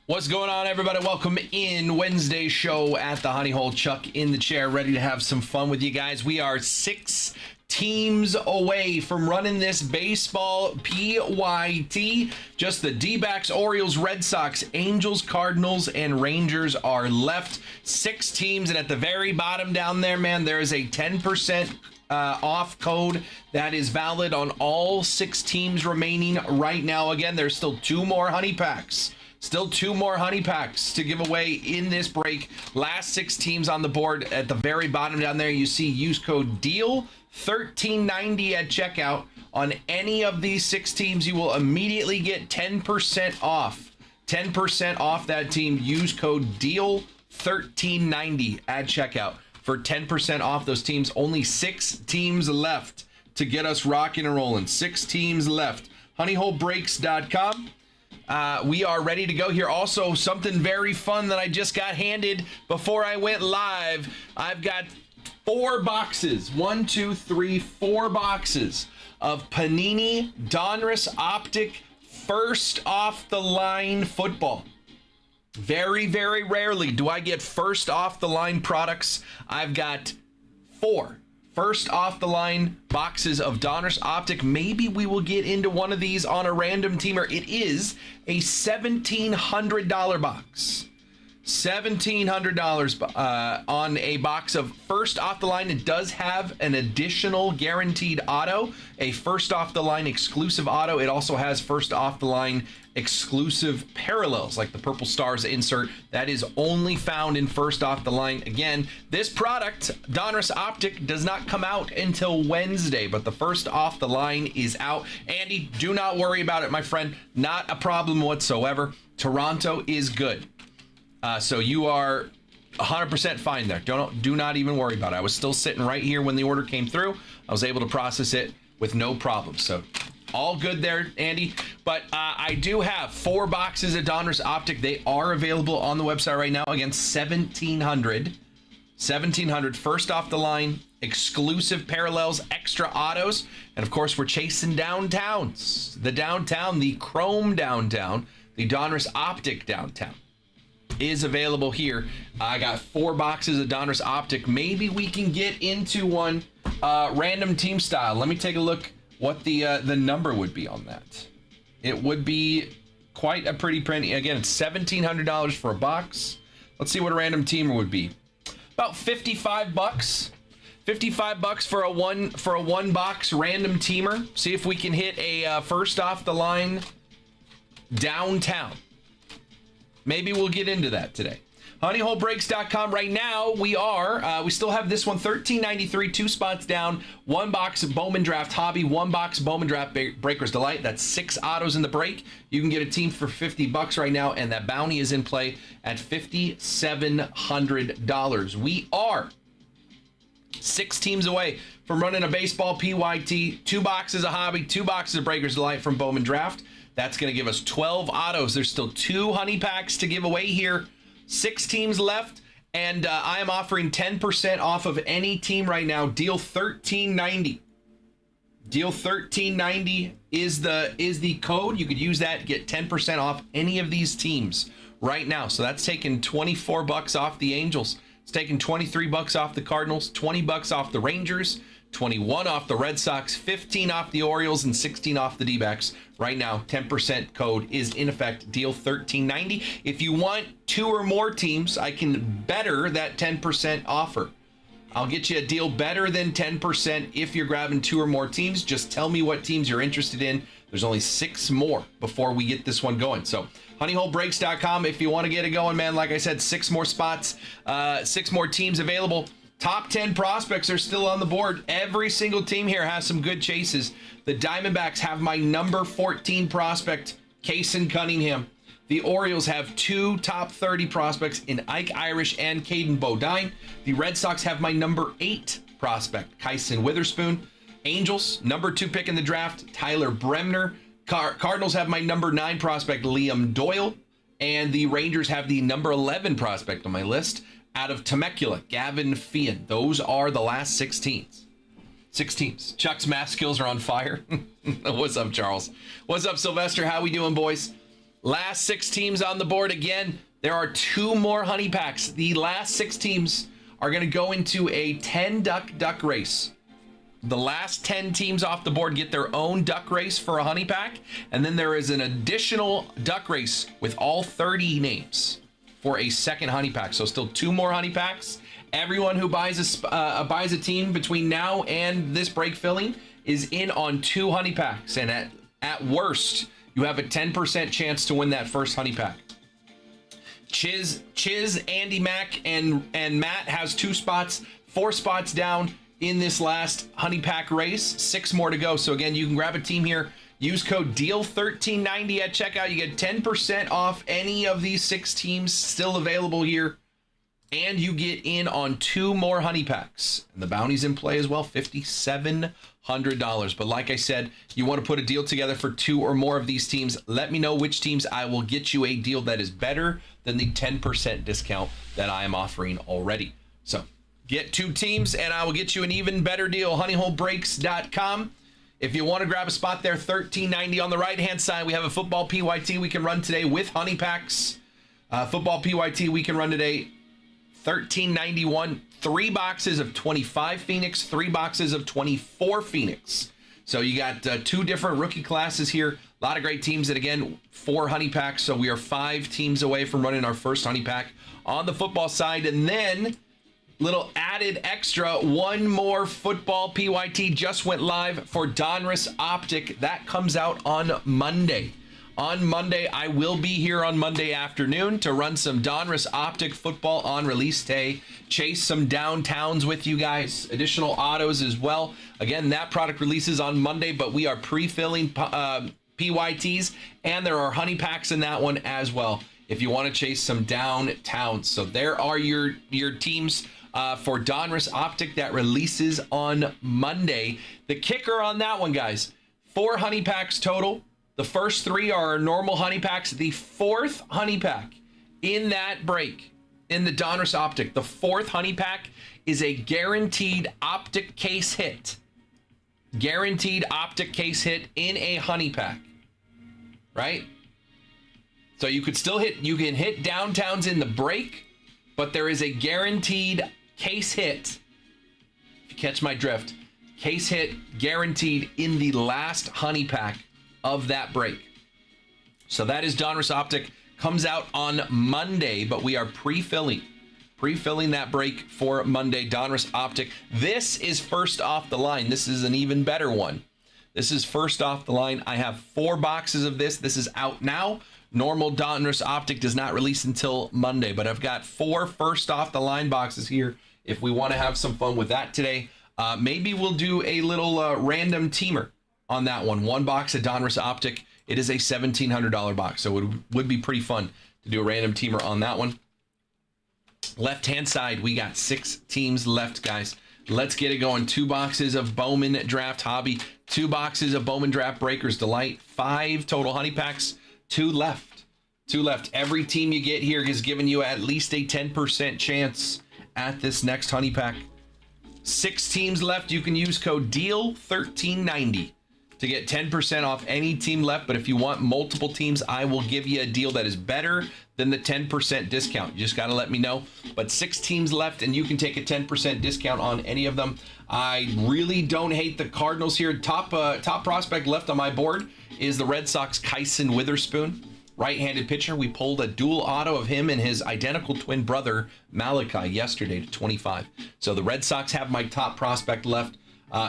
What's going on, everybody? Welcome in Wednesday's show at the Honey Hole. Chuck in the chair, ready to have some fun with you guys. We are 6 teams away from running this baseball PYT. Just the D-backs, Orioles, Red Sox, Angels, Cardinals, and Rangers are left. 6 teams, and at the very bottom down there, man, there is a 10% off code that is valid on all 6 teams remaining right now. Again, there's still 2 more honey packs. Still 2 more honey packs to give away in this break. Last 6 teams on the board. At the very bottom down there, you see use code DEAL 1390 at checkout. On any of these 6 teams, you will immediately get 10% off. 10% off that team. Use code DEAL 1390 at checkout for 10% off those teams. Only 6 teams left to get us rocking and rolling. 6 teams left. honeyholebreaks.com. We are ready to go here. Also, something very fun that I just got handed before I went live. I've got 4 boxes, 1, 2, 3, 4 boxes of Panini Donruss Optic first off the line football. Very, very rarely do I get first off the line products. I've got 4 first off the line boxes of Donruss Optic. Maybe we will get into one of these on a random teamer. It is a $1,700 box. $1,700 on a box of first off the line. It does have an additional guaranteed auto, a first off the line exclusive auto. It also has first off the line exclusive parallels, like the Purple Stars insert that is only found in first off the line. Again, this product, Donruss Optic, does not come out until Wednesday, but the first off the line is out. Andy, do not worry about it, my friend. Not a problem whatsoever. Toronto is good. So you are 100% fine there. Do not even worry about it. I was still sitting right here when the order came through. I was able to process it with no problem. So all good there, Andy. But I do have 4 boxes of Donruss Optic. They are available on the website right now. Again, 1,700 first off the line, exclusive parallels, extra autos. And of course, we're chasing downtowns. The downtown, the chrome downtown, the Donruss Optic downtown is available here. I got 4 boxes of Donruss Optic. Maybe we can get into one random team style. Let me take a look what the number would be on that. It would be quite a pretty penny. Again, it's $1,700 for a box. Let's see what a random teamer would be. About $55. $55 for a one box random teamer. See if we can hit a first off the line downtown. Maybe we'll get into that today. honeyholebreaks.com. Right now, we still have this one, $13.93, 2 spots down, 1 box of Bowman Draft Hobby, 1 box Bowman Draft Breakers Delight. That's 6 autos in the break. You can get a team for $50 right now, and that bounty is in play at $5,700. We are 6 teams away from running a baseball PYT, 2 boxes of Hobby, 2 boxes of Breakers Delight from Bowman Draft. That's going to give us 12 autos. There's still 2 honey packs to give away here. 6 teams left, and I am offering 10% off of any team right now. Deal 1390. Deal 1390 is the code. You could use that, get 10% off any of these teams right now. So that's taking $24 off the Angels. It's taking $23 off the Cardinals, $20 off the Rangers, 21 off the Red Sox, 15 off the Orioles, and 16 off the D-backs. Right now, 10% code is in effect, deal 1390. If you want 2 or more teams, I can better that 10% offer. I'll get you a deal better than 10% if you're grabbing 2 or more teams. Just tell me what teams you're interested in. There's only 6 more before we get this one going. So honeyholebreaks.com if you want to get it going, man. Like I said, 6 more spots, 6 more teams available. Top 10 prospects are still on the board. Every single team here has some good chases. The Diamondbacks have my number 14 prospect, Kason Cunningham. The Orioles have 2 top 30 prospects in Ike Irish and Caden Bodine. The Red Sox have my number 8 prospect, Kyson Witherspoon. Angels, number 2 pick in the draft, Tyler Bremner. Cardinals have my number 9 prospect, Liam Doyle. And the Rangers have the number 11 prospect on my list, out of Temecula, Gavin Feehan. Those are the last 6 teams. 6 teams. Chuck's math skills are on fire. What's up, Charles? What's up, Sylvester? How we doing, boys? Last 6 teams on the board again. There are 2 more honey packs. The last 6 teams are going to go into a 10 duck race. The last 10 teams off the board get their own duck race for a honey pack, and then there is an additional duck race with all 30 names for a second honey pack. So still 2 more honey packs. Everyone who buys a team between now and this break filling is in on 2 honey packs, and at worst, you have a 10% chance to win that first honey pack. Chiz, Andy Mack, and Matt has 2 spots, 4 spots down in this last honey pack race. 6 more to go. So again, you can grab a team here. Use code DEAL1390 at checkout. You get 10% off any of these 6 teams still available here. And you get in on 2 more honey packs. And the bounty's in play as well, $5,700. But like I said, you want to put a deal together for 2 or more of these teams. Let me know which teams. I will get you a deal that is better than the 10% discount that I am offering already. So get 2 teams and I will get you an even better deal. honeyholebreaks.com. If you want to grab a spot there, $13.90 on the right-hand side. We have a football PYT we can run today with honey packs. Football PYT we can run today, $13.91. 3 boxes of 25 Phoenix, 3 boxes of 24 Phoenix. So you got 2 different rookie classes here. A lot of great teams, and again, 4 honey packs. So we are 5 teams away from running our first honey pack on the football side. And then little added extra, 1 more football PYT just went live for Donruss Optic. That comes out on Monday. On Monday, I will be here on Monday afternoon to run some Donruss Optic football on release day, chase some downtowns with you guys, additional autos as well. Again, that product releases on Monday, but we are pre-filling PYTs, and there are honey packs in that one as well if you want to chase some downtowns. So there are your teams for Donruss Optic that releases on Monday. The kicker on that one, guys, 4 honey packs total. The first 3 are our normal honey packs. The 4th honey pack in that break, in the Donruss Optic, the 4th honey pack is a guaranteed optic case hit. Guaranteed optic case hit in a honey pack, right? So you could still hit, you can hit downtowns in the break, but there is a guaranteed case hit. If you catch my drift, case hit guaranteed in the last honey pack of that break. So that is Donruss Optic. Comes out on Monday, but we are pre-filling that break for Monday. Donruss Optic. This is first off the line. This is an even better one. This is first off the line. I have 4 boxes of this. This is out now. Normal Donruss Optic does not release until Monday, but I've got 4 first off the line boxes here if we want to have some fun with that today. Maybe we'll do a little random teamer on that one. 1 box of Donruss Optic. It is a $1,700 box, so it would be pretty fun to do a random teamer on that one. Left-hand side, we got 6 teams left, guys. Let's get it going. 2 boxes of Bowman Draft Hobby, 2 boxes of Bowman Draft Breakers Delight, 5 total honey packs, 2 left. 2 left. Every team you get here is giving you at least a 10% chance at this next honey pack. 6 teams left. You can use code DEAL1390 to get 10% off any team left. But if you want multiple teams, I will give you a deal that is better than the 10% discount. You just got to let me know. But 6 teams left, and you can take a 10% discount on any of them. I really don't hate the Cardinals here. Top prospect left on my board is the Red Sox Kyson Witherspoon, right-handed pitcher. We pulled a dual auto of him and his identical twin brother Malachi yesterday to 25. So the Red Sox have my top prospect left.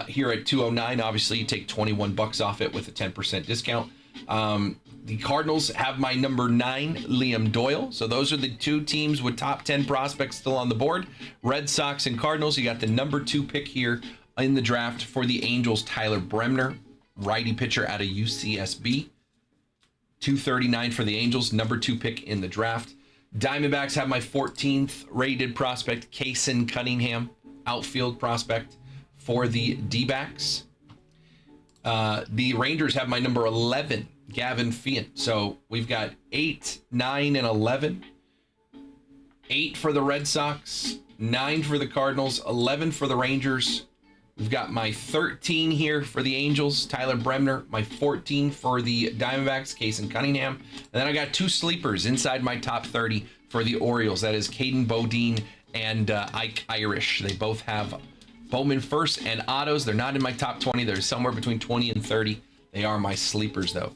Here at 209, obviously you take $21 off it with a 10% discount. The Cardinals have my number 9, Liam Doyle. So those are the 2 teams with top 10 prospects still on the board. Red Sox and Cardinals. You got the number 2 pick here in the draft for the Angels, Tyler Bremner, righty pitcher out of UCSB. 239 for the Angels, number 2 pick in the draft. Diamondbacks have my 14th rated prospect, Kason Cunningham, outfield prospect for the D-backs. The Rangers have my number 11, Gavin Feehan. So we've got 8, 9, and 11. 8 for the Red Sox, 9 for the Cardinals, 11 for the Rangers. We've got my 13 here for the Angels, Tyler Bremner. My 14 for the Diamondbacks, Kason Cunningham. And then I got 2 sleepers inside my top 30 for the Orioles. That is Caden Bodine and Ike Irish. They both have Bowman first and autos. They're not in my top 20. They're somewhere between 20 and 30. They are my sleepers, though.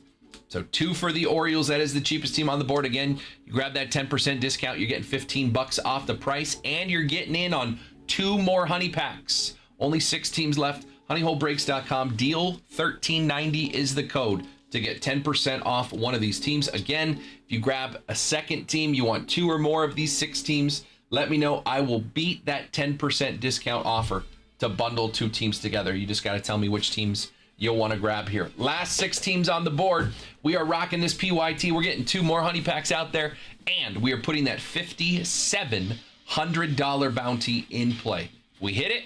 So 2 for the Orioles. That is the cheapest team on the board. Again, you grab that 10% discount. You're getting $15 off the price, and you're getting in on 2 more honey packs. Only 6 teams left. HoneyHoleBreaks.com. Deal $13.90 is the code to get 10% off one of these teams. Again, if you grab a second team, you want 2 or more of these 6 teams, let me know. I will beat that 10% discount offer to bundle 2 teams together. You just got to tell me which teams you'll want to grab here. Last 6 teams on the board. We are rocking this PYT. We're getting 2 more honey packs out there, and we are putting that $5,700 bounty in play. If we hit it,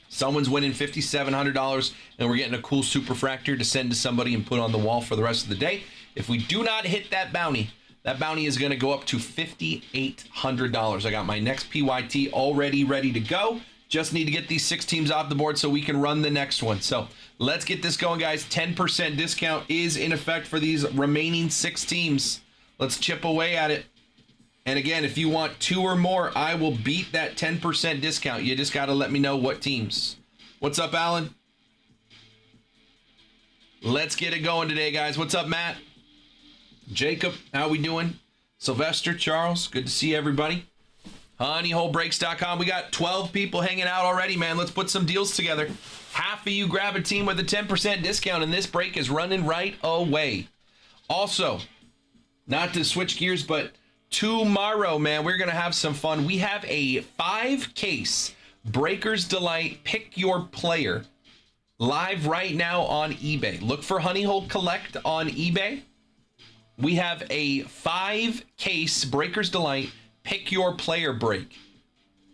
someone's winning $5,700, and we're getting a cool superfractor to send to somebody and put on the wall for the rest of the day. If we do not hit that bounty is going to go up to $5,800. I got my next PYT already ready to go. Just need to get these 6 teams off the board so we can run the next one. So let's get this going, guys. 10% discount is in effect for these remaining 6 teams. Let's chip away at it. And again, if you want 2 or more, I will beat that 10% discount. You just got to let me know what teams. What's up, Alan? Let's get it going today, guys. What's up, Matt? Jacob, how we doing? Sylvester, Charles, good to see everybody. HoneyHoleBreaks.com. We got 12 people hanging out already, man. Let's put some deals together. Half of you grab a team with a 10% discount, and this break is running right away. Also, not to switch gears, but tomorrow, man, we're going to have some fun. We have a 5-case Breakers Delight Pick Your Player live right now on eBay. Look for Honey Hole Collect on eBay. We have a 5-case Breakers Delight Pick Your Player break.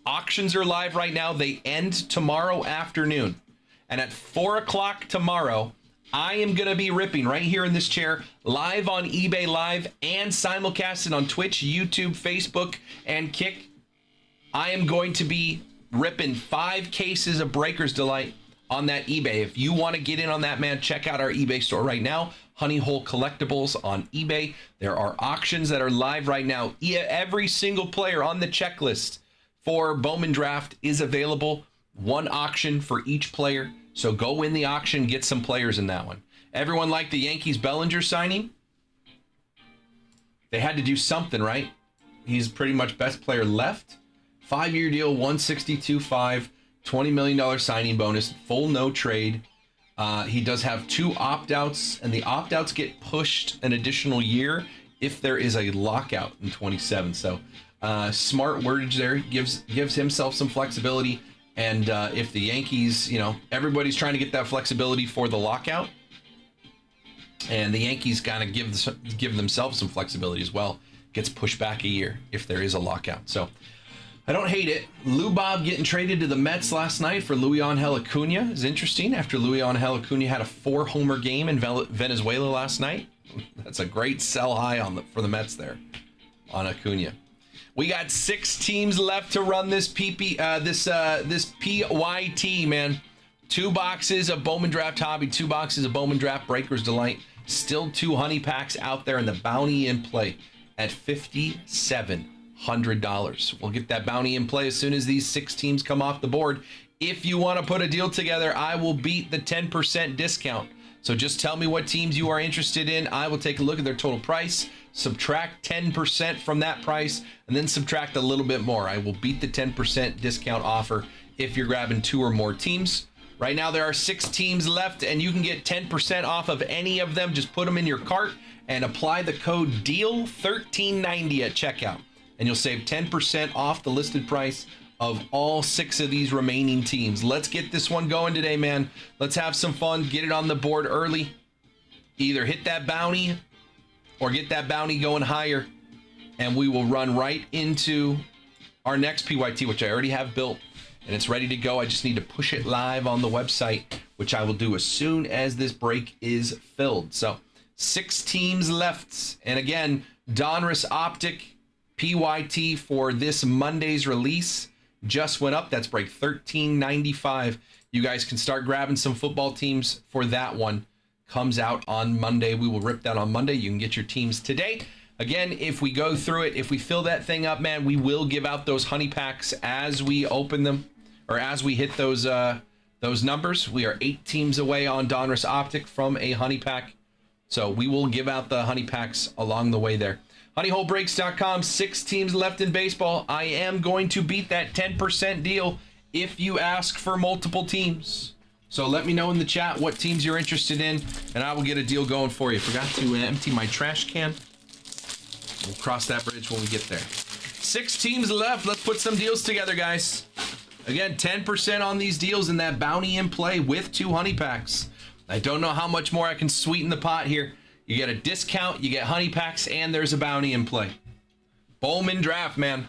Auctions are live right now. They end tomorrow afternoon. And at 4 o'clock tomorrow, I am going to be ripping right here in this chair, live on eBay Live and simulcasted on Twitch, YouTube, Facebook, and Kick. I am going to be ripping 5 cases of Breakers Delight on that eBay. If you want to get in on that, man, check out our eBay store right now. Honey Hole Collectibles on eBay. There are auctions that are live right now. Every single player on the checklist for Bowman Draft is available. 1 auction for each player. So go win the auction, get some players in that one. Everyone liked the Yankees Bellinger signing? They had to do something, right? He's pretty much best player left. 5-year deal, $162.5, $20 million signing bonus, full no trade. He does have 2 opt-outs, and the opt-outs get pushed an additional year if there is a lockout in 27. So smart wordage there, gives himself some flexibility. And if the Yankees, everybody's trying to get that flexibility for the lockout, and the Yankees kind of give themselves some flexibility as well, gets pushed back a year if there is a lockout. So I don't hate it. Lou Bob getting traded to the Mets last night for Luis-Angel Acuna is interesting after Luis-Angel Acuna had a 4-homer game in Venezuela last night. That's a great sell high for the Mets there on Acuna. We got 6 teams left to run this PYT, man. 2 boxes of Bowman Draft Hobby, 2 boxes of Bowman Draft Breakers Delight. Still 2 honey packs out there, and the bounty in play at $5,700. We'll get that bounty in play as soon as these 6 teams come off the board. If you want to put a deal together, I will beat the 10% discount. So just tell me what teams you are interested in. I will take a look at their total price, subtract 10% from that price, and then subtract a little bit more. I will beat the 10% discount offer if you're grabbing 2 or more teams. Right now there are 6 teams left, and you can get 10% off of any of them. Just put them in your cart and apply the code DEAL1390 at checkout, and you'll save 10% off the listed price of all 6 of these remaining teams. Let's get this one going today, man. Let's have some fun. Get it on the board early. Either hit that bounty or get that bounty going higher, and we will run right into our next PYT, which I already have built, and it's ready to go. I just need to push it live on the website, which I will do as soon as this break is filled. So 6 teams left. And again, Donruss Optic PYT for this Monday's release just went up. That's break 1395. You guys can start grabbing some football teams for that one. Comes out on Monday. We will rip that on Monday. You can get your teams today. Again, if we go through it, if we fill that thing up, man, we will give out those honey packs as we open them, or as we hit those numbers. We are 8 teams away on Donruss Optic from a honey pack. So we will give out the honey packs along the way there. HoneyholeBreaks.com, 6 teams left in baseball. I am going to beat that 10% deal if you ask for multiple teams. So let me know in the chat what teams you're interested in, and I will get a deal going for you. Forgot to empty my trash can. We'll cross that bridge when we get there. 6 teams left. Let's put some deals together, guys. Again, 10% on these deals in that bounty in play with 2 honey packs. I don't know how much more I can sweeten the pot here. You get a discount, you get honey packs, and there's a bounty in play. Bowman Draft, man.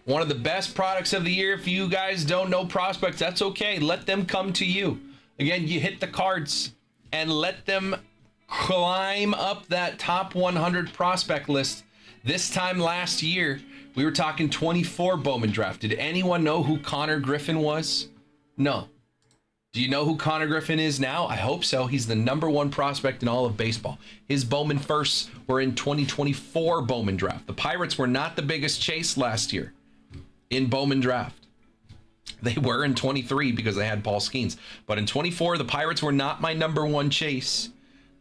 One of the best products of the year. If you guys don't know prospects, that's okay. Let them come to you. Again, you hit the cards and let them climb up that top 100 prospect list. This time last year, we were talking 24 Bowman Draft. Did anyone know who Connor Griffin was? No. Do you know who Connor Griffin is now? I hope so. He's the #1 prospect in all of baseball. His Bowman firsts were in 2024 Bowman Draft. The Pirates were not the biggest chase last year in Bowman Draft. They were in 23 because they had Paul Skeens. But in 24, the Pirates were not my #1 chase.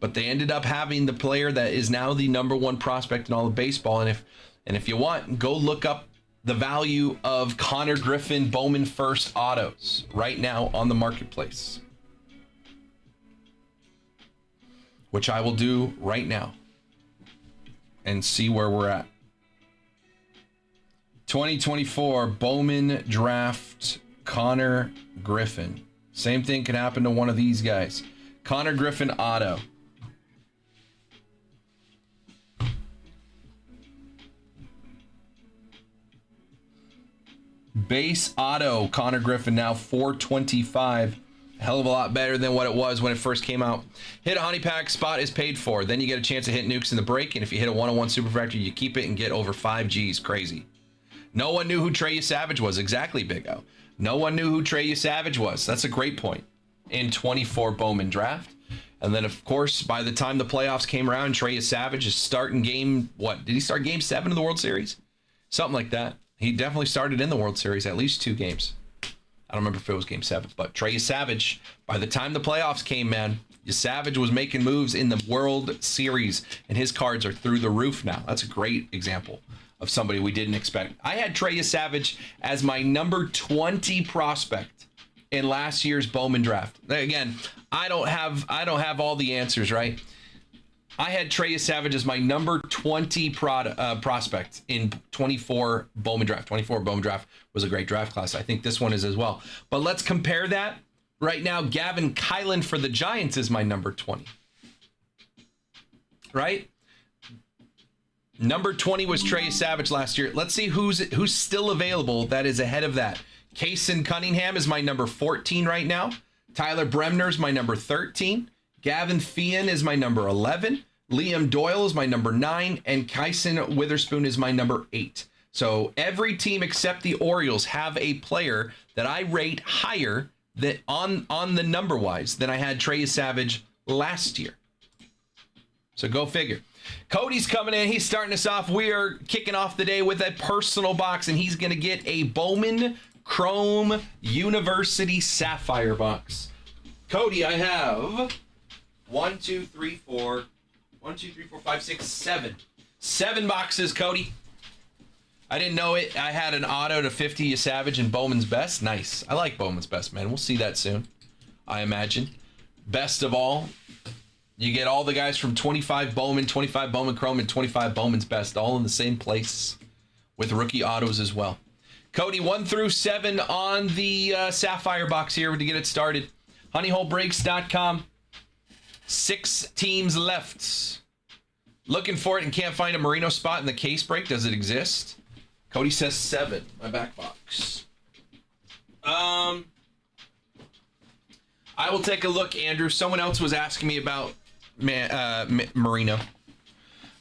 But they ended up having the player that is now the #1 prospect in all of baseball. And if you want, go look up the value of Connor Griffin Bowman first autos right now on the marketplace, which I will do right now and see where we're at. 2024 Bowman Draft Connor Griffin. Same thing can happen to one of these guys. Connor Griffin auto. Base auto, Connor Griffin, now 425. Hell of a lot better than what it was when it first came out. Hit a honey pack, spot is paid for. Then you get a chance to hit nukes in the break, and if you hit a 101 super factor, you keep it and get over 5 Gs. Crazy. No one knew who Trey Savage was. Exactly, Big O. No one knew who Trey Savage was. That's a great point. In 24 Bowman Draft. And then, of course, by the time the playoffs came around, Trey Savage is starting game, what? Did he start game 7 of the World Series? Something like that. He definitely started in the World Series, at least 2 games. I don't remember if it was game 7, but Trey Savage, by the time the playoffs came, man, Savage was making moves in the World Series, and his cards are through the roof now. That's a great example of somebody we didn't expect. I had Trey Savage as my number 20 prospect in last year's Bowman Draft. Again, I don't have all the answers, right? I had Trey Savage as my number 20 prospect in 24 Bowman Draft. 24 Bowman Draft was a great draft class. I think this one is as well. But let's compare that. Right now, Gavin Kylan for the Giants is my number 20. Right? Number 20 was Trey Savage last year. Let's see who's still available that is ahead of that. Kason Cunningham is my number 14 right now. Tyler Bremner is my number 13. Gavin Feehan is my number 11. Liam Doyle is my number 9. And Kyson Witherspoon is my number 8. So every team except the Orioles have a player that I rate higher than on the number-wise than I had Trey Savage last year. So go figure. Cody's coming in. He's starting us off. We are kicking off the day with a personal box, and he's going to get a Bowman Chrome University Sapphire box. Cody, I have 1, 2, 3, 4, 5, 6, 7. 7 boxes, Cody. I didn't know it. I had an auto to 50 Savage and Bowman's Best. Nice. I like Bowman's Best, man. We'll see that soon, I imagine. Best of all, you get all the guys from 25 Bowman, 25 Bowman Chrome, and 25 Bowman's Best, all in the same place with rookie autos as well. Cody, 1 through 7 on the Sapphire box here to get it started. HoneyholeBreaks.com. 6 teams left. Looking for it and can't find a Marino spot in the case break. Does it exist? Cody says 7. My back box. I will take a look, Andrew. Someone else was asking me about Marino.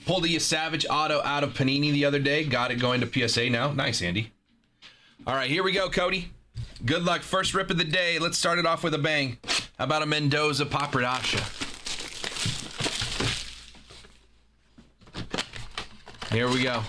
Pulled a Savage auto out of Panini the other day. Got it going to PSA now. Nice, Andy. All right, here we go, Cody. Good luck. First rip of the day. Let's start it off with a bang. How about a Mendoza Papadasha? Here we go.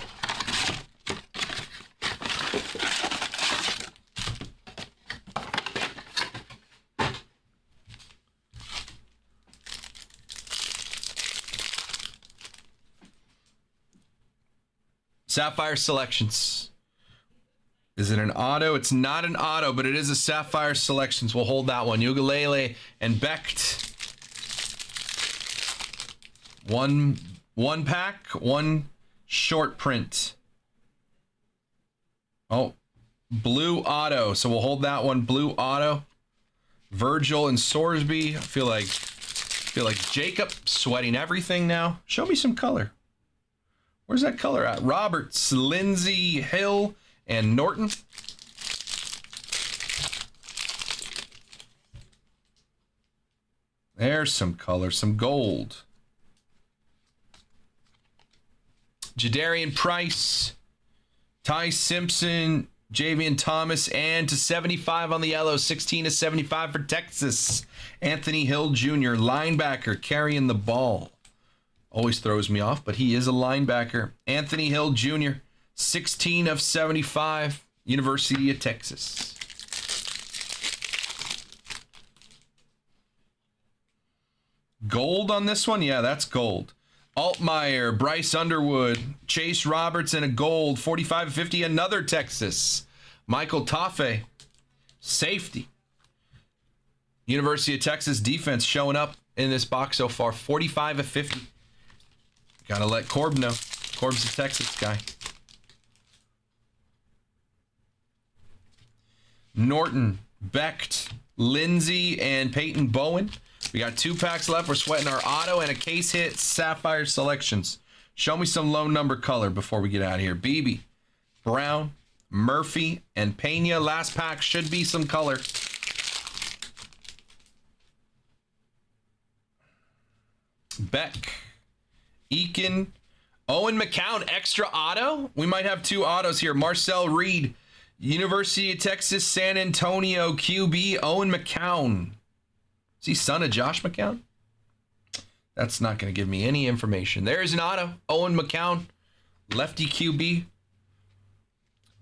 Sapphire Selections. Is it an auto? It's not an auto, but it is a Sapphire Selections. We'll hold that one. Ukulele and Becht. One pack, one short print. Oh, blue auto. So we'll hold that one. Blue auto. Virgil and Sorsby. I feel like Jacob sweating everything now. Show me some color. Where's that color at? Roberts, Lindsay, Hill, and Norton. There's some color, some gold. Jadarian Price, Ty Simpson, Javian Thomas, and to 75 on the yellow, 16 to 75 for Texas. Anthony Hill Jr., linebacker, carrying the ball. Always throws me off, but he is a linebacker. Anthony Hill Jr., 16 of 75, University of Texas. Gold on this one? Yeah, that's gold. Altmaier, Bryce Underwood, Chase Roberts, and a gold. 45-50, another Texas. Michael Taffe, safety. University of Texas defense showing up in this box so far. 45-50. Gotta let Corb know. Corb's a Texas guy. Norton, Becht, Lindsay, and Peyton Bowen. We got 2 packs left. We're sweating our auto and a case hit Sapphire Selections. Show me some low number color before we get out of here. Beebe, Brown, Murphy, and Pena. Last pack should be some color. Beck, Eakin, Owen McCown, extra auto. We might have 2 autos here. Marcel Reed, University of Texas, San Antonio, QB, Owen McCown. Is he son of Josh McCown? That's not going to give me any information. There's an auto. Owen McCown, lefty QB.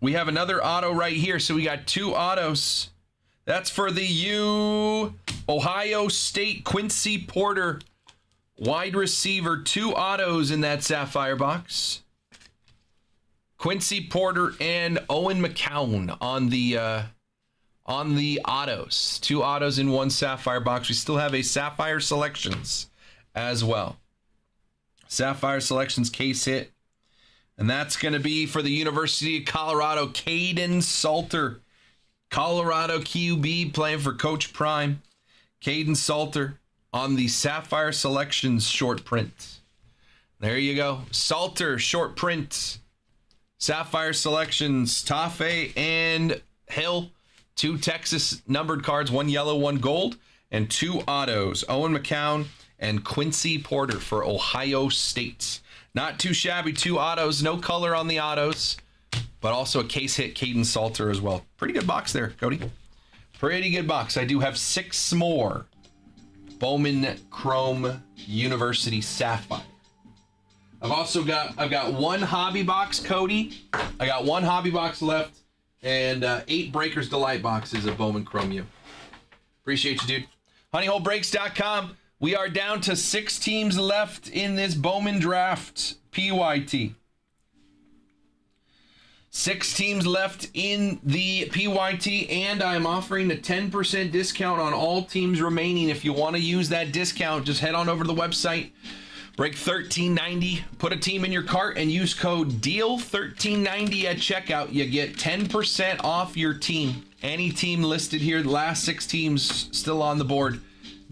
We have another auto right here. So we got 2 autos. That's for the Ohio State, Quincy Porter, wide receiver. 2 autos in that Sapphire box. Quincy Porter and Owen McCown on the autos. 2 autos in 1 Sapphire box. We still have a Sapphire Selections as well. Sapphire Selections case hit. And that's going to be for the University of Colorado, Caden Salter. Colorado QB playing for Coach Prime. Caden Salter on the Sapphire Selections short print. There you go. Salter short print. Sapphire Selections, Taffe and Hill. 2 Texas numbered cards, 1 yellow, 1 gold, and 2 autos. Owen McCown and Quincy Porter for Ohio State. Not too shabby. 2 autos, no color on the autos, but also a case hit Caden Salter as well. Pretty good box there, Cody. Pretty good box. I do have 6 more Bowman Chrome University Sapphire. I've got 1 hobby box, Cody. I got 1 hobby box left. And 8 Breakers Delight boxes of Bowman Chrome U. Appreciate you, dude. HoneyHoleBreaks.com. We are down to 6 teams left in this Bowman draft. PYT. 6 teams left in the PYT, and I'm offering a 10% discount on all teams remaining. If you want to use that discount, just head on over to the website. Break $13.90, put a team in your cart and use code DEAL1390 at checkout. You get 10% off your team. Any team listed here, the last 6 teams still on the board.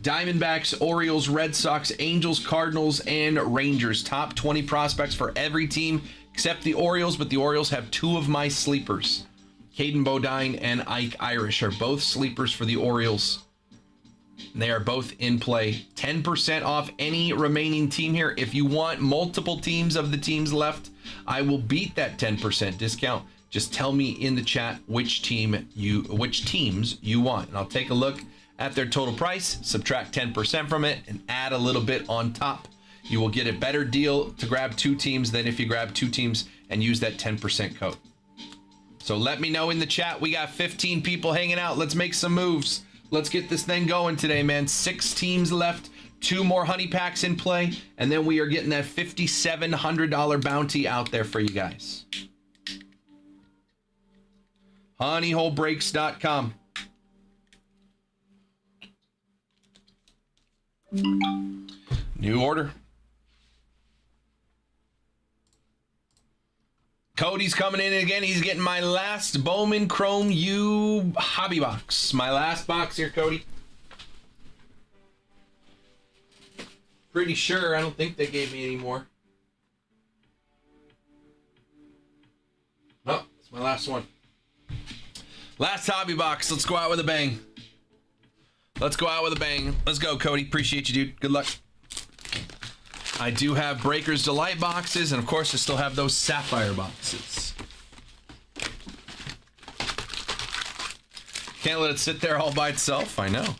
Diamondbacks, Orioles, Red Sox, Angels, Cardinals, and Rangers. Top 20 prospects for every team except the Orioles, but the Orioles have 2 of my sleepers. Caden Bodine and Ike Irish are both sleepers for the Orioles. They are both in play. 10% off any remaining team here. If you want multiple teams of the teams left, I will beat that 10% discount. Just tell me in the chat which teams you want, and I'll take a look at their total price, subtract 10% from it, and add a little bit on top. You will get a better deal to grab 2 teams than if you grab 2 teams and use that 10% code. So let me know in the chat. We got 15 people hanging out. Let's make some moves. Let's get this thing going today, man. 6 teams left, 2 more honey packs in play, and then we are getting that $5,700 bounty out there for you guys. honeyholebreaks.com. New order. Cody's coming in again. He's getting my last Bowman Chrome U hobby box. My last box here, Cody. Pretty sure. I don't think they gave me any more. Oh, it's my last one. Last hobby box. Let's go out with a bang. Let's go out with a bang. Let's go, Cody. Appreciate you, dude. Good luck. I do have Breakers Delight boxes, and of course I still have those Sapphire boxes. Can't let it sit there all by itself. I know.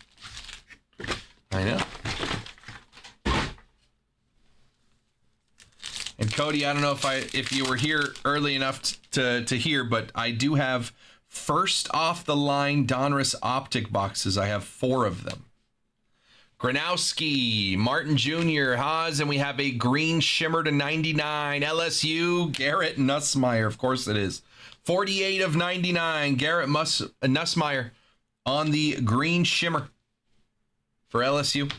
I know. And Cody, I don't know if you were here early enough to hear, but I do have first off the line Donruss Optic boxes. I have 4 of them. Gronowski, Martin Jr., Haas, and we have a green shimmer to 99. LSU, Garrett Nussmeier, of course it is. 48 of 99, Garrett Nussmeier on the green shimmer for LSU.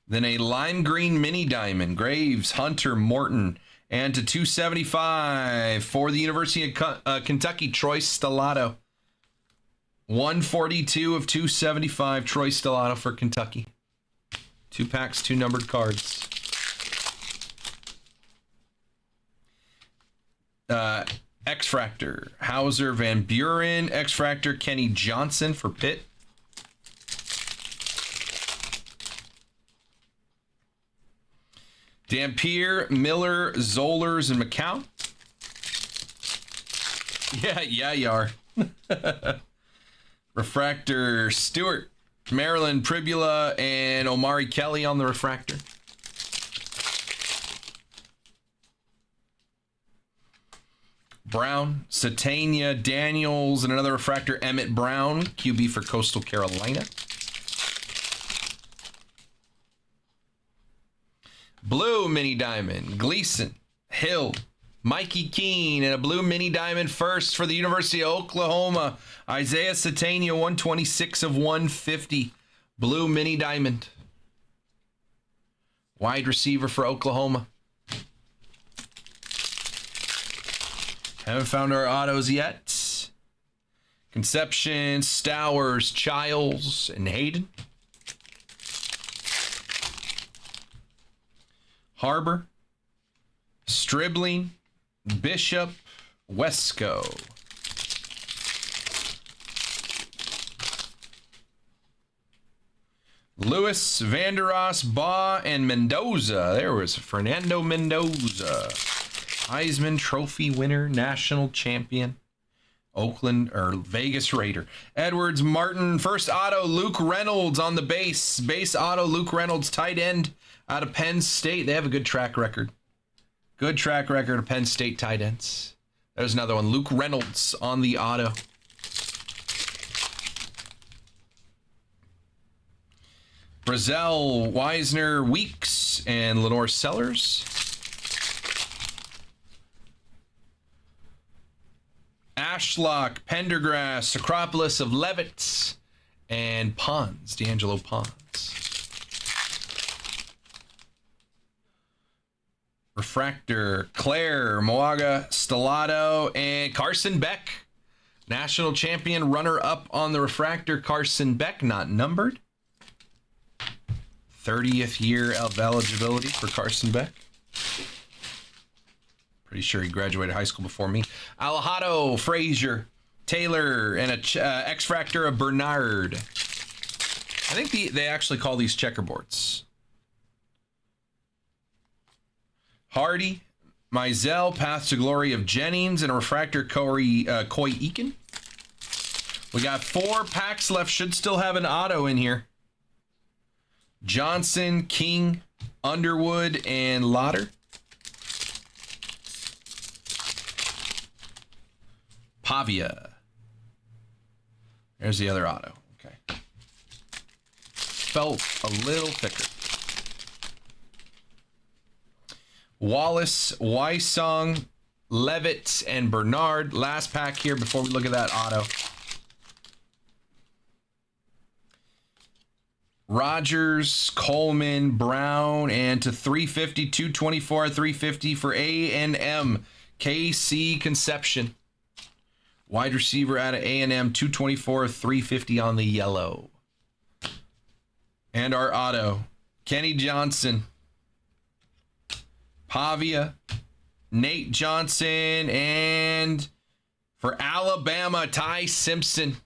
Then a lime green mini diamond, Graves, Hunter, Morton, and to 275 for the University of Kentucky, Troy Stellato. 142 of 275, Troy Stellato for Kentucky. 2 packs, 2 numbered cards. X-Fractor, Hauser, Van Buren. X-Fractor, Kenny Johnson for Pitt. Dampier, Miller, Zollers, and McCown. Yeah, you are. Refractor, Stewart, Maryland, Pribula, and Omari Kelly on the refractor. Brown, Satania, Daniels, and another refractor, Emmett Brown, QB for Coastal Carolina. Blue mini diamond, Gleason, Hill, Mikey Keene, and a blue mini diamond first for the University of Oklahoma. Isaiah Satania, 126 of 150. Blue mini diamond. Wide receiver for Oklahoma. Haven't found our autos yet. Conception, Stowers, Childs, and Hayden. Harbor, Stribling, Bishop, Wesco. Lewis, Vanderos, Baugh, and Mendoza. There was Fernando Mendoza. Heisman Trophy winner, national champion. Oakland or Vegas Raider. Edwards, Martin, first auto, Luke Reynolds on the base. Base auto, Luke Reynolds, tight end out of Penn State. They have a good track record. Good track record of Penn State tight ends. There's another one, Luke Reynolds on the auto. Brazel, Wisner, Weeks, and Lenore Sellers. Ashlock, Pendergrass, Acropolis of Levitts, and Pons, D'Angelo Pons. Refractor, Claire, Moaga, Stellato, and Carson Beck. National champion runner-up on the refractor, Carson Beck, not numbered. 30th year of eligibility for Carson Beck. Pretty sure he graduated high school before me. Alejado, Frazier, Taylor, and a X-Fractor of Bernard. I think they actually call these checkerboards. Hardy, Mizell, Path to Glory of Jennings, and a refractor Coy Eakin. We got 4 packs left. Should still have an auto in here. Johnson, King, Underwood, and Lauder. Pavia. There's the other auto. Okay. Felt a little thicker. Wallace, Wysong, Levitt, and Bernard. Last pack here before we look at that auto. Rogers, Coleman, Brown, and to 350, 224, 350 for A&M. KC Conception. Wide receiver out of A&M, 224, 350 on the yellow. And our auto. Kenny Johnson. Pavia. Nate Johnson. And for Alabama, Ty Simpson.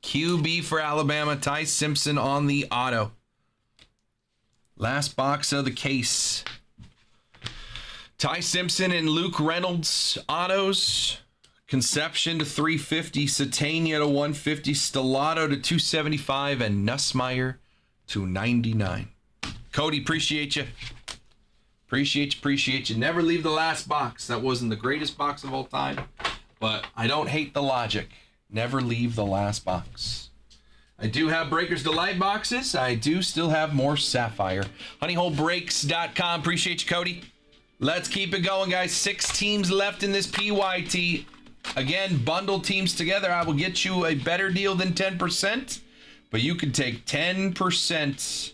QB for Alabama, Ty Simpson on the auto. Last box of the case. Ty Simpson and Luke Reynolds autos. Conception to 350, Satania to 150, Stellato to 275, and Nussmeier to 99. Cody, appreciate you. Appreciate you. Never leave the last box. That wasn't the greatest box of all time, but I don't hate the logic. Never leave the last box. I do have Breakers Delight boxes. I do still have more Sapphire. HoneyHoleBreaks.com. Appreciate you, Cody. Let's keep it going, guys. 6 teams left in this PYT. Again, bundle teams together. I will get you a better deal than 10%, but you can take 10%.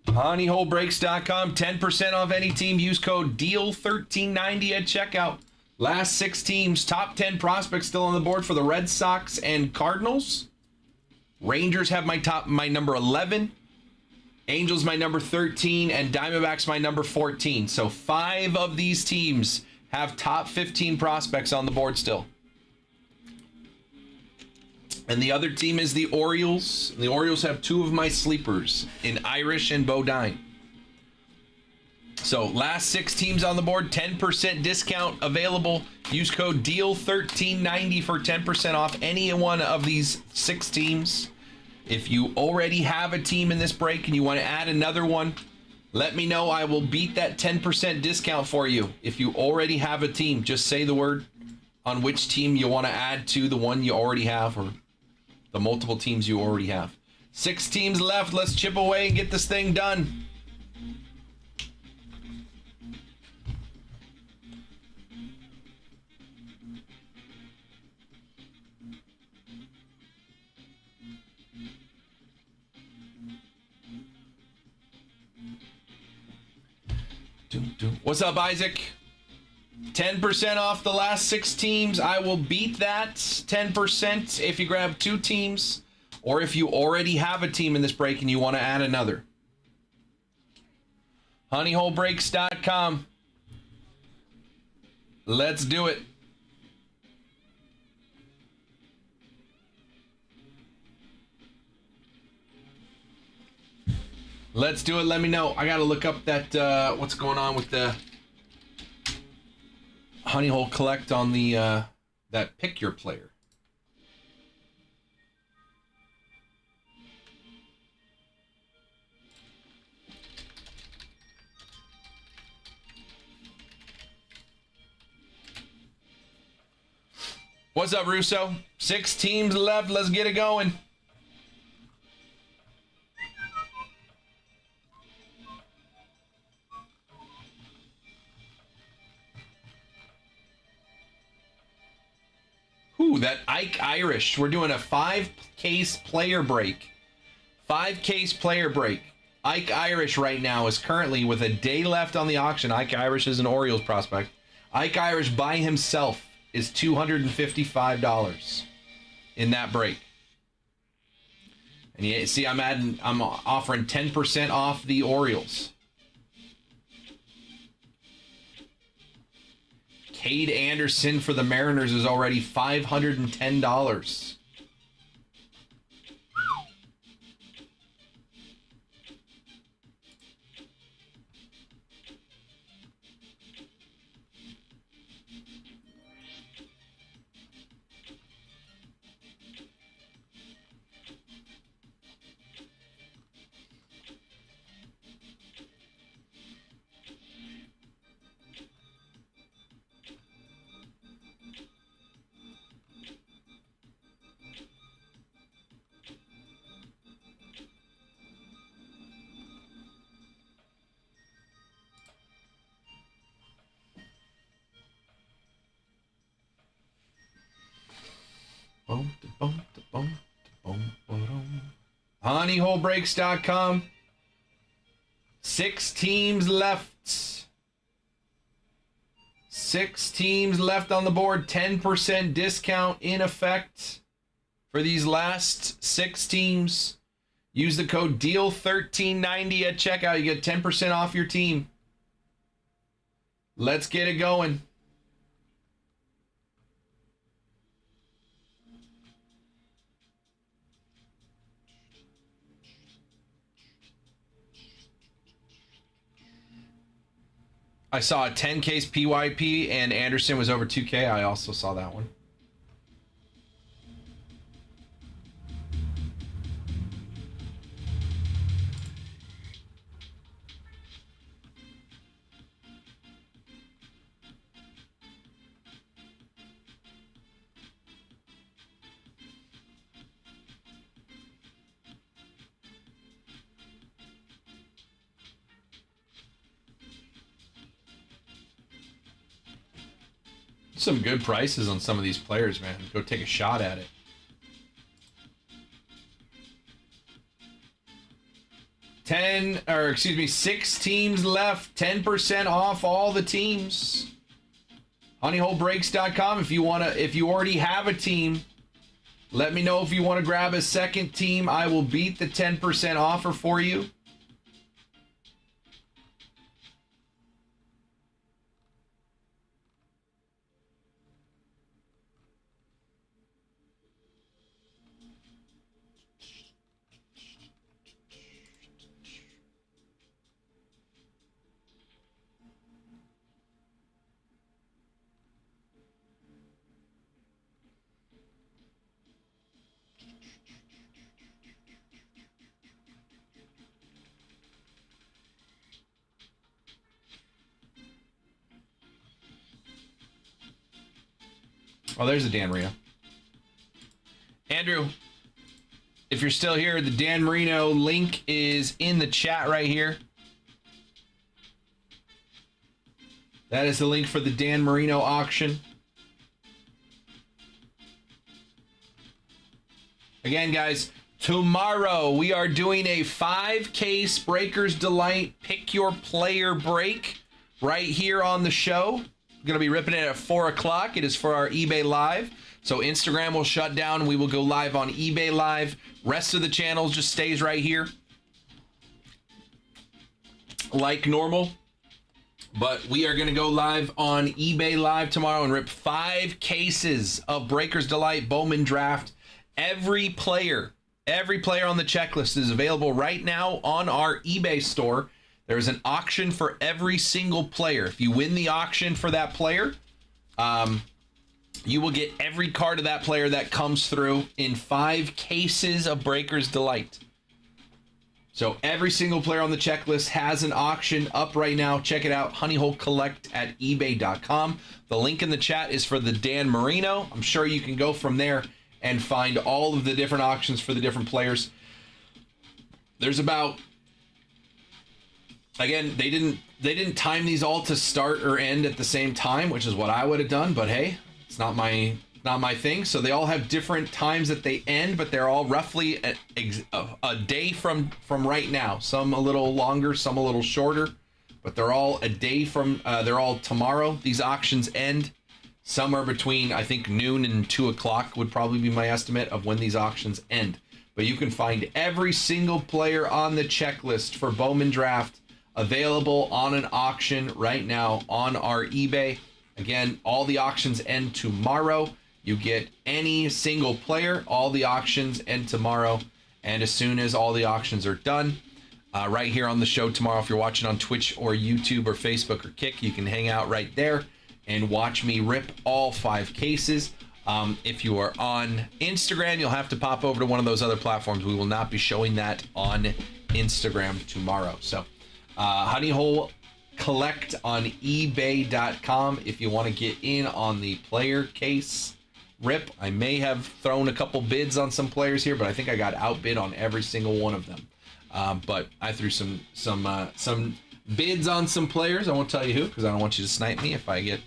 HoneyHoleBreaks.com, 10% off any team. Use code DEAL1390 at checkout. Last 6 teams, top 10 prospects still on the board for the Red Sox and Cardinals. Rangers have my number 11. Angels my number 13, and Diamondbacks my number 14. So 5 of these teams have top 15 prospects on the board still. And the other team is the Orioles. The Orioles have 2 of my sleepers in Irish and Bodine. So last 6 teams on the board, 10% discount available. Use code DEAL1390 for 10% off any one of these 6 teams. If you already have a team in this break and you want to add another one, let me know. I will beat that 10% discount for you. If you already have a team, just say the word on which team you want to add to the one you already have, or the multiple teams you already have. 6 teams left. Let's chip away and get this thing done. What's up, Isaac? 10% off the last 6 teams. I will beat that 10% if you grab 2 teams, or if you already have a team in this break and you want to add another. HoneyHoleBreaks.com. Let's do it. Let's do it. Let me know. I got to look up that what's going on with the Honey Hole Collect on the that Pick Your Player. What's up, Russo? 6 teams left. Let's get it going. Ooh, that Ike Irish. We're doing a 5-case player break. 5-case player break. Ike Irish right now is currently, with a day left on the auction. Ike Irish is an Orioles prospect. Ike Irish by himself is $255 in that break. And you see, I'm offering 10% off the Orioles. Cade Anderson for the Mariners is already $510. Honeyholebreaks.com. 6 teams left. 6 teams left on the board. 10% discount in effect for these last 6 teams. Use the code DEAL1390 at checkout. You get 10% off your team. Let's get it going. I saw a 10 case PYP and Anderson was over 2K. I also saw that one. Some good prices on some of these players, man. Go take a shot at it. Six teams left. 10% off all the teams. Honeyholebreaks.com. If you already have a team, let me know if you want to grab a second team. I will beat the 10% offer for you. Oh, there's a Dan Marino. Andrew, if you're still here, the Dan Marino link is in the chat right here. That is the link for the Dan Marino auction. Again, guys, tomorrow we are doing a 5-case Breakers Delight Pick Your Player break right here on the show. Going to be ripping it at 4 o'clock. It is for our eBay Live. So Instagram will shut down. We will go live on eBay Live. Rest of the channels just stays right here like normal. But we are going to go live on eBay Live tomorrow and rip 5 cases of Breakers Delight Bowman Draft. Every player on the checklist is available right now on our eBay store. There's an auction for every single player. If you win the auction for that player, you will get every card of that player that comes through in 5 cases of Breakers Delight. So every single player on the checklist has an auction up right now. Check it out, Honeyhole Collect at ebay.com. The link in the chat is for the Dan Marino. I'm sure you can go from there and find all of the different auctions for the different players. There's about... Again, they didn't time these all to start or end at the same time, which is what I would have done. But hey, it's not my thing. So they all have different times that they end, but they're all roughly a day from right now. Some a little longer, some a little shorter, but they're all a day from. They're all tomorrow. These auctions end. somewhere between, I think, noon and 2 o'clock would probably be my estimate of when these auctions end. But you can find every single player on the checklist for Bowman Draft available on an auction right now on our eBay. Again, all the auctions end tomorrow. You get any single player. All the auctions end tomorrow. And as soon as all the auctions are done, right here on the show tomorrow, if you're watching on Twitch or YouTube or Facebook or Kick, you can hang out right there and watch me rip all 5 cases. If you are on Instagram, you'll have to pop over to one of those other platforms. We will not be showing that on Instagram tomorrow. So Honey Hole Collect on ebay.com if you want to get in on the player case rip. I may have thrown a couple bids on some players here, but I think I got outbid on every single one of them. But I threw some bids on some players. I won't tell you who, because I don't want you to snipe me if I get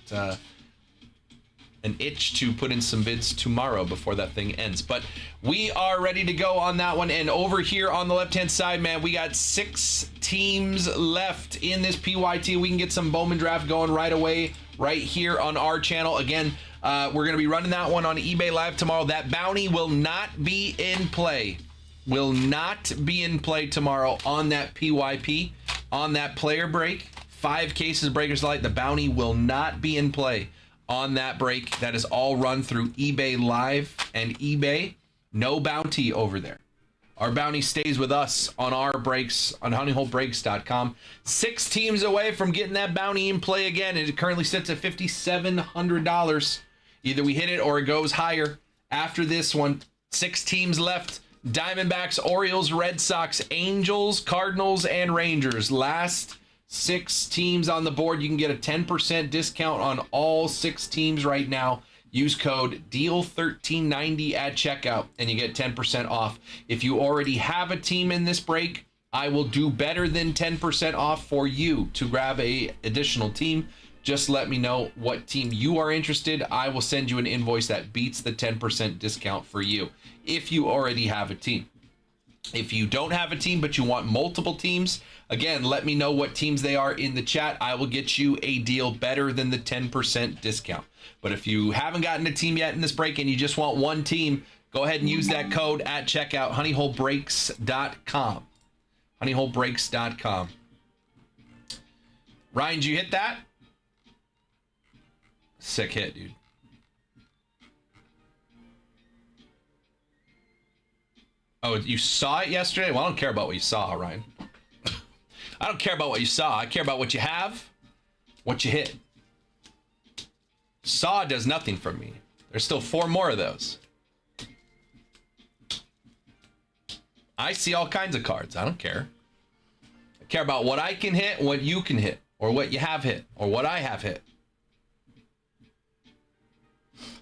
an itch to put in some bids tomorrow before that thing ends. But we are ready to go on that one. And over here on the left-hand side, man, we got 6 teams left in this PYT. We can get some Bowman Draft going right away, right here on our channel. Again, we're going to be running that one on eBay Live tomorrow. That bounty will not be in play. Will not be in play tomorrow on that PYP, on that player break. 5 cases of Breakers Delight. The bounty will not be in play on that break. That is all run through eBay Live and eBay. No bounty over there. Our bounty stays with us on our breaks on honeyholebreaks.com. 6 teams away from getting that bounty in play again. It currently sits at $5,700. Either we hit it or it goes higher. After this one, 6 teams left. Diamondbacks, Orioles, Red Sox, Angels, Cardinals, and Rangers. Last 6 teams on the board. You can get a 10% discount on all 6 teams right now. Use code DEAL1390 at checkout and you get 10% off. If you already have a team in this break, I will do better than 10% off for you to grab a additional team. Just let me know what team you are interested. I will send you an invoice that beats the 10% discount for you if you already have a team. If you don't have a team but you want multiple teams, again, let me know what teams they are in the chat. I will get you a deal better than the 10% discount. But if you haven't gotten a team yet in this break and you just want one team, go ahead and use that code at checkout, honeyholebreaks.com. honeyholebreaks.com. Ryan, did you hit that? Sick hit, dude. Oh, you saw it yesterday? Well, I don't care about what you saw, Ryan. I don't care about what you saw. I care about what you have, what you hit. Saw does nothing for me. There's still 4 more of those. I see all kinds of cards. I don't care. I care about what I can hit, what you can hit, or what you have hit, or what I have hit.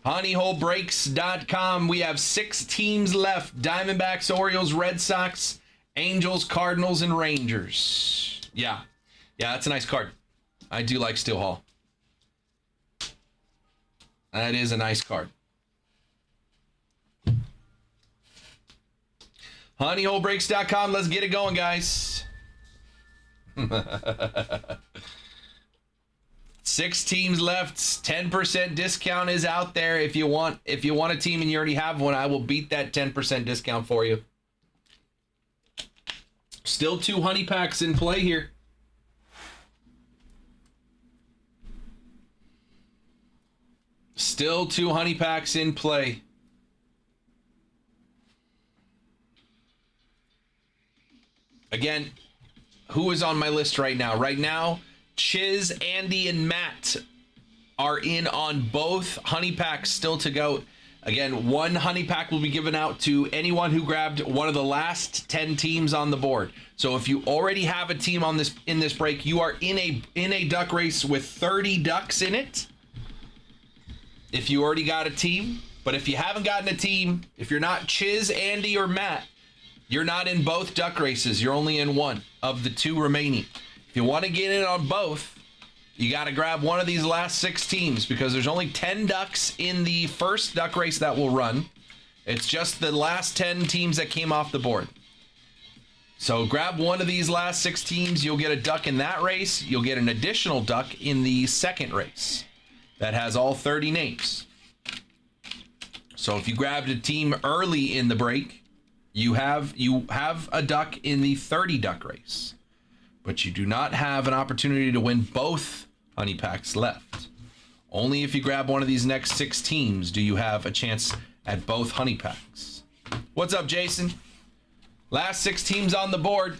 honeyholebreaks.com. We have 6 teams left. Diamondbacks, Orioles, Red Sox, Angels, Cardinals, and Rangers. Yeah, that's a nice card. I do like Steel Hall. That is a nice card. honeyholebreaks.com. Let's get it going, guys. 6 teams left. 10% discount is out there. If you want a team and you already have one, I will beat that 10% discount for you. Still 2 honey packs in play here. Still 2 honey packs in play. Again, who is on my list right now? Right now, Chiz, Andy, and Matt are in on both honey packs still to go. Again, 1 honey pack will be given out to anyone who grabbed one of the last 10 teams on the board. So if you already have a team on this in this break, you are in a duck race with 30 ducks in it. If you already got a team, but if you haven't gotten a team, if you're not Chiz, Andy, or Matt, you're not in both duck races. You're only in one of the 2 remaining. If you want to get in on both, you got to grab one of these last 6 teams because there's only 10 ducks in the first duck race that will run. It's just the last 10 teams that came off the board. So grab one of these last 6 teams. You'll get a duck in that race. You'll get an additional duck in the second race. that has all 30 names. So if you grabbed a team early in the break, you have a duck in the 30 duck race, but you do not have an opportunity to win both honey packs left. Only if you grab one of these next 6 teams do you have a chance at both honey packs. What's up, Jason? Last 6 teams on the board.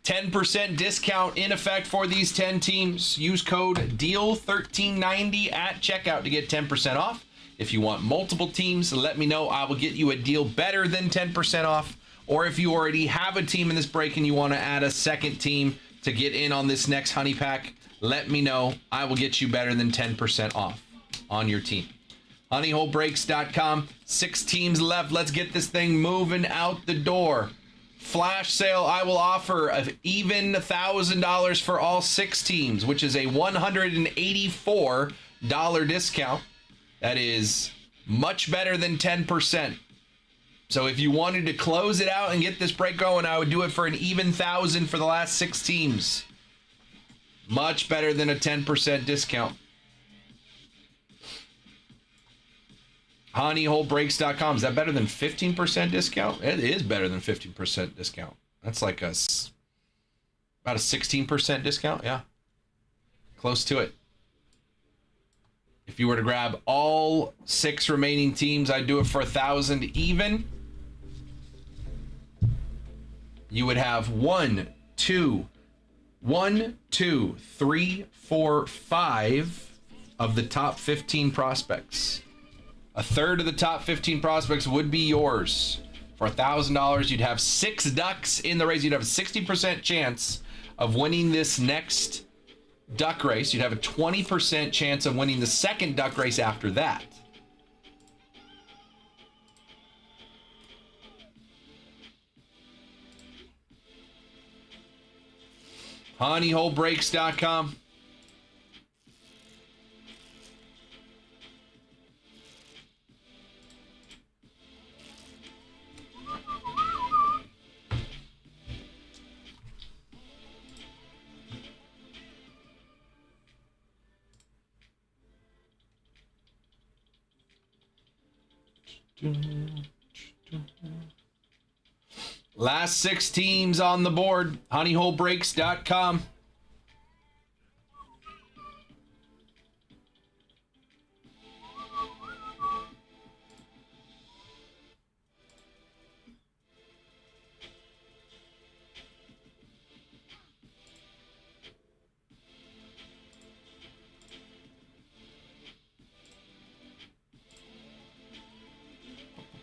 10% discount in effect for these 10 teams. Use code DEAL1390 at checkout to get 10% off. If you want multiple teams, let me know. I will get you a deal better than 10% off. Or if you already have a team in this break and you want to add a second team to get in on this next honey pack, let me know. I will get you better than 10% off on your team. Honeyholebreaks.com. 6 teams left. Let's get this thing moving out the door. Flash sale, I will offer an even $1,000 for all 6 teams, which is a $184 discount. That is much better than 10%. So if you wanted to close it out and get this break going, I would do it for an even $1,000 for the last 6 teams. Much better than a 10% discount. Honeyholebreaks.com. Is that better than 15% discount? It is better than 15% discount. That's like about a 16% discount. Yeah. Close to it. If you were to grab all 6 remaining teams, I'd do it for $1,000 even. You would have 1, 2, 3, 4, 5 of the top 15 prospects. A third of the top 15 prospects would be yours. For $1,000, you'd have 6 ducks in the race. You'd have a 60% chance of winning this next duck race. You'd have a 20% chance of winning the second duck race after that. Honeyholebreaks.com. Last 6 teams on the board. Honeyholebreaks.com.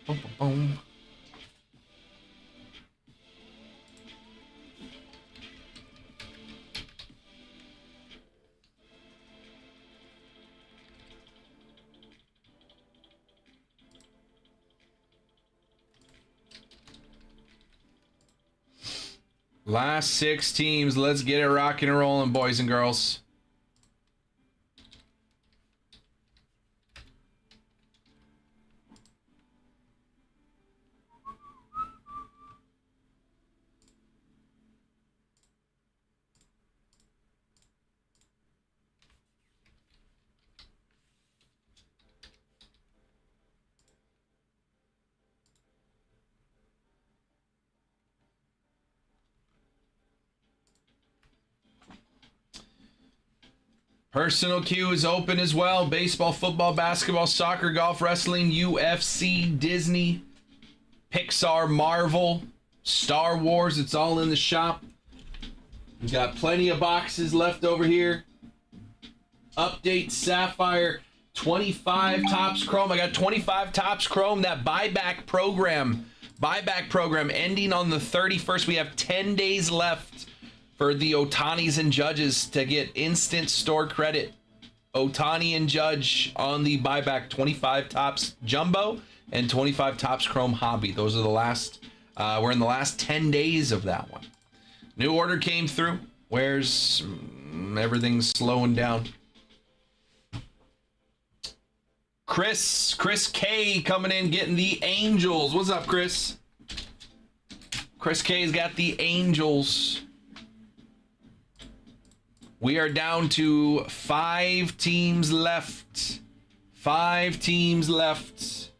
Boom, boom, boom. Last 6 teams. Let's get it rocking and rolling, boys and girls. Personal queue is open as well. Baseball, football, basketball, soccer, golf, wrestling, UFC, Disney, Pixar, Marvel, Star Wars. It's all in the shop. We got plenty of boxes left over here. Update Sapphire, 25 Topps Chrome. I got 25 Topps Chrome. That buyback program ending on the 31st. We have 10 days left for the Ohtanis and Judges to get instant store credit. Ohtani and Judge on the buyback, 25 Topps Jumbo and 25 Topps Chrome Hobby. Those are the last, we're in the last 10 days of that one. New order came through. Where's everything's slowing down? Chris K coming in getting the Angels. What's up, Chris? Chris K's got the Angels. We are down to 5 teams left. 5 teams left.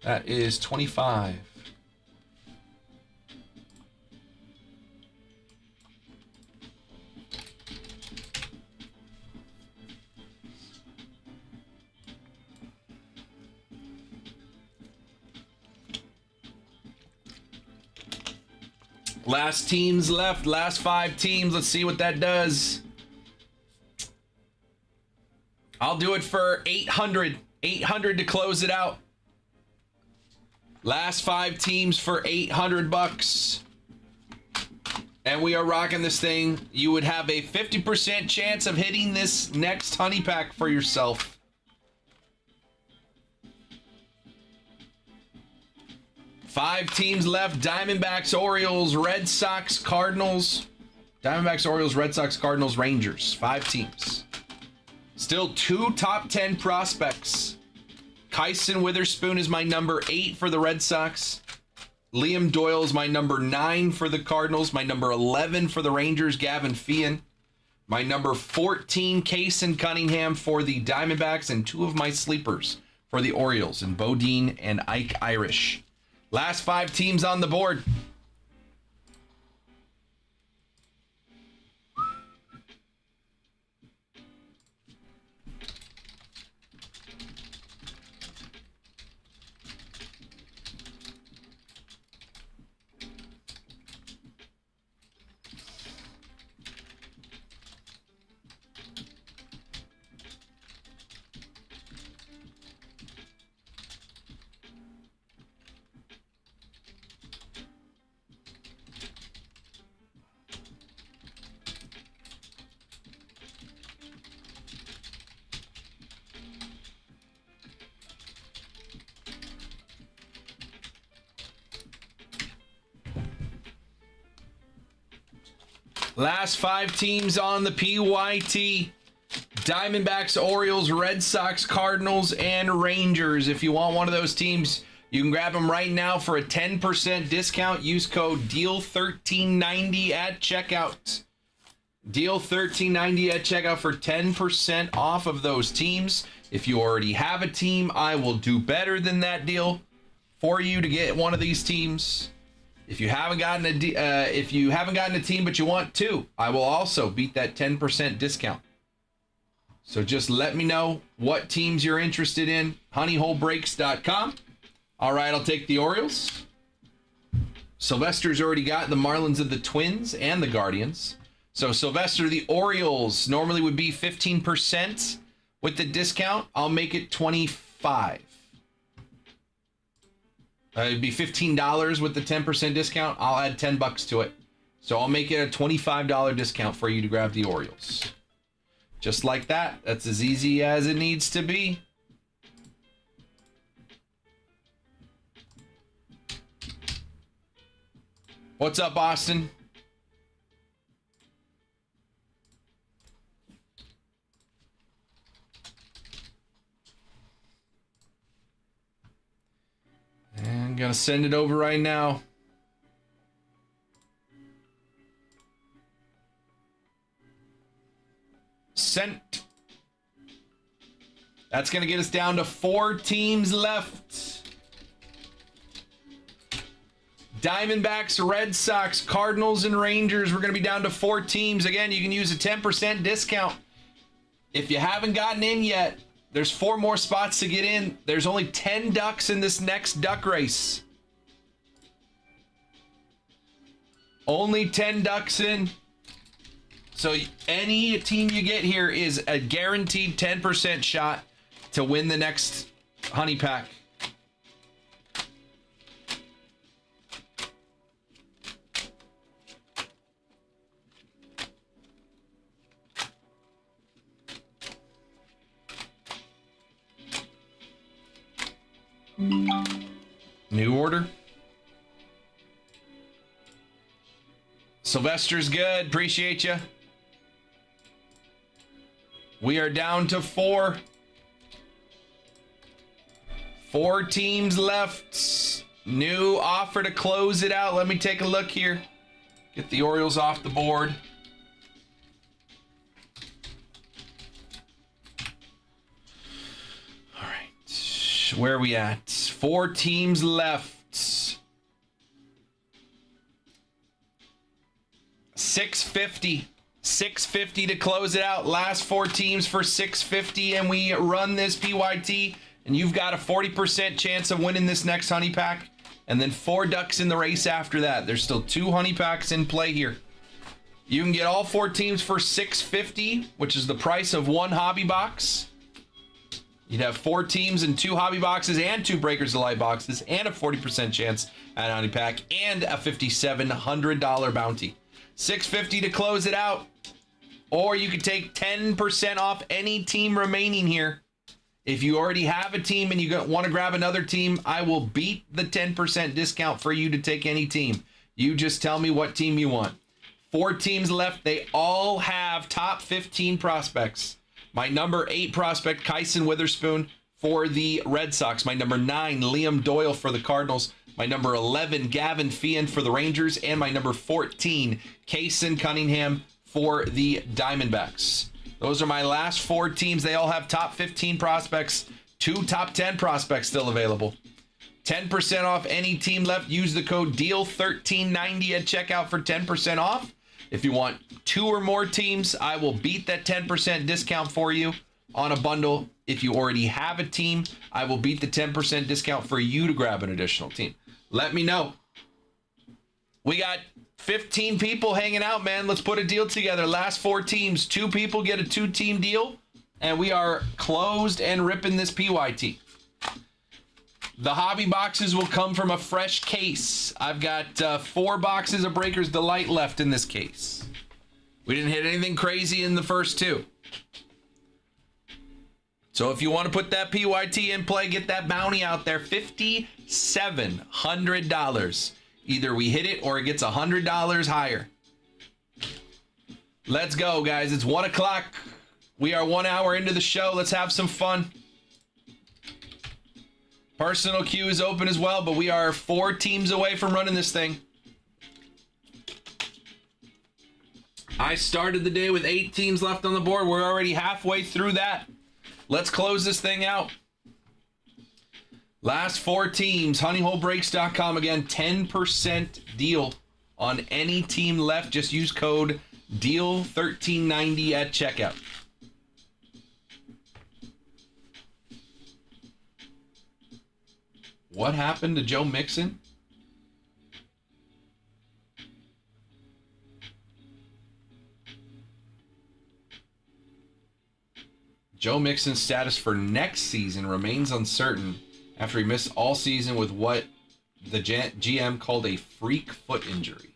That is 25. Last teams left, last 5 teams. Let's see what that does. I'll do it for 800. 800 to close it out. Last 5 teams for $800. And we are rocking this thing. You would have a 50% chance of hitting this next honey pack for yourself. 5 teams left. Diamondbacks, Orioles, Red Sox, Cardinals. Diamondbacks, Orioles, Red Sox, Cardinals, Rangers. 5 teams. Still 2 top 10 prospects. Kyson Witherspoon is my number 8 for the Red Sox. Liam Doyle is my number 9 for the Cardinals. My number 11 for the Rangers, Gavin Feehan. My number 14, Kason Cunningham for the Diamondbacks. And 2 of my sleepers for the Orioles, and Bodine and Ike Irish. Last 5 teams on the board. Last 5 teams on the PYT. Diamondbacks, Orioles, Red Sox, Cardinals, and Rangers. If you want one of those teams, you can grab them right now for a 10% discount. Use code DEAL1390 at checkout. DEAL1390 at checkout for 10% off of those teams. If you already have a team, I will do better than that deal for you to get one of these teams. If you haven't gotten a team but you want 2, I will also beat that 10% discount. So just let me know what teams you're interested in. honeyholebreaks.com. All right, I'll take the Orioles. Sylvester's already got the Marlins and the Twins and the Guardians. So Sylvester, the Orioles normally would be 15% with the discount. I'll make it 25. It'd be $15 with the 10% discount. I'll add $10 to it. So I'll make it a $25 discount for you to grab the Orioles. Just like that. That's as easy as it needs to be. What's up, Austin? And I'm gonna send it over right now. Sent. That's gonna get us down to 4 teams left. Diamondbacks, Red Sox, Cardinals, and Rangers. We're gonna be down to 4 teams. Again, you can use a 10% discount. If you haven't gotten in yet, there's 4 more spots to get in. There's only 10 ducks in this next duck race. Only 10 ducks in. So any team you get here is a guaranteed 10% shot to win the next honey pack. New order. Sylvester's good. Appreciate you. We are down to 4. 4 teams left. New offer to close it out. Let me take a look here. Get the Orioles off the board. All right. Where are we at? 4 teams left. 650. 650 to close it out. Last 4 teams for 650, and we run this PYT, and you've got a 40% chance of winning this next honey pack, and then 4 ducks in the race after that. There's still 2 honey packs in play here. You can get all 4 teams for 650, which is the price of 1 hobby box. You'd have 4 teams and 2 hobby boxes and 2 Breakers Delight boxes and a 40% chance at a honey pack and a $5,700 bounty. 650 to close it out. Or you could take 10% off any team remaining here. If you already have a team and you want to grab another team, I will beat the 10% discount for you to take any team. You just tell me what team you want. 4 teams left. They all have top 15 prospects. My number 8 prospect, Kyson Witherspoon for the Red Sox. My number 9, Liam Doyle for the Cardinals. My number 11, Gavin Feehan for the Rangers. And my number 14, Kason Cunningham for the Diamondbacks. Those are my last 4 teams. They all have top 15 prospects. 2 top 10 prospects still available. 10% off any team left. Use the code DEAL1390 at checkout for 10% off. If you want 2 or more teams, I will beat that 10% discount for you on a bundle. If you already have a team, I will beat the 10% discount for you to grab an additional team. Let me know. We got 15 people hanging out, man. Let's put a deal together. Last 4 teams, 2 people get a 2-team deal, and we are closed and ripping this PYT. The hobby boxes will come from a fresh case. I've got 4 boxes of Breakers Delight left in this case. We didn't hit anything crazy in the first 2. So if you want to put that PYT in play, get that bounty out there, $5,700. Either we hit it or it gets $100 higher. Let's go, guys. It's 1 o'clock. We are 1 hour into the show. Let's have some fun. Personal queue is open as well, but we are 4 teams away from running this thing. I started the day with 8 teams left on the board. We're already halfway through that. Let's close this thing out. Last 4 teams, honeyholebreaks.com. Again, 10% deal on any team left. Just use code DEAL1390 at checkout. What happened to Joe Mixon? Joe Mixon's status for next season remains uncertain after he missed all season with what the GM called a freak foot injury.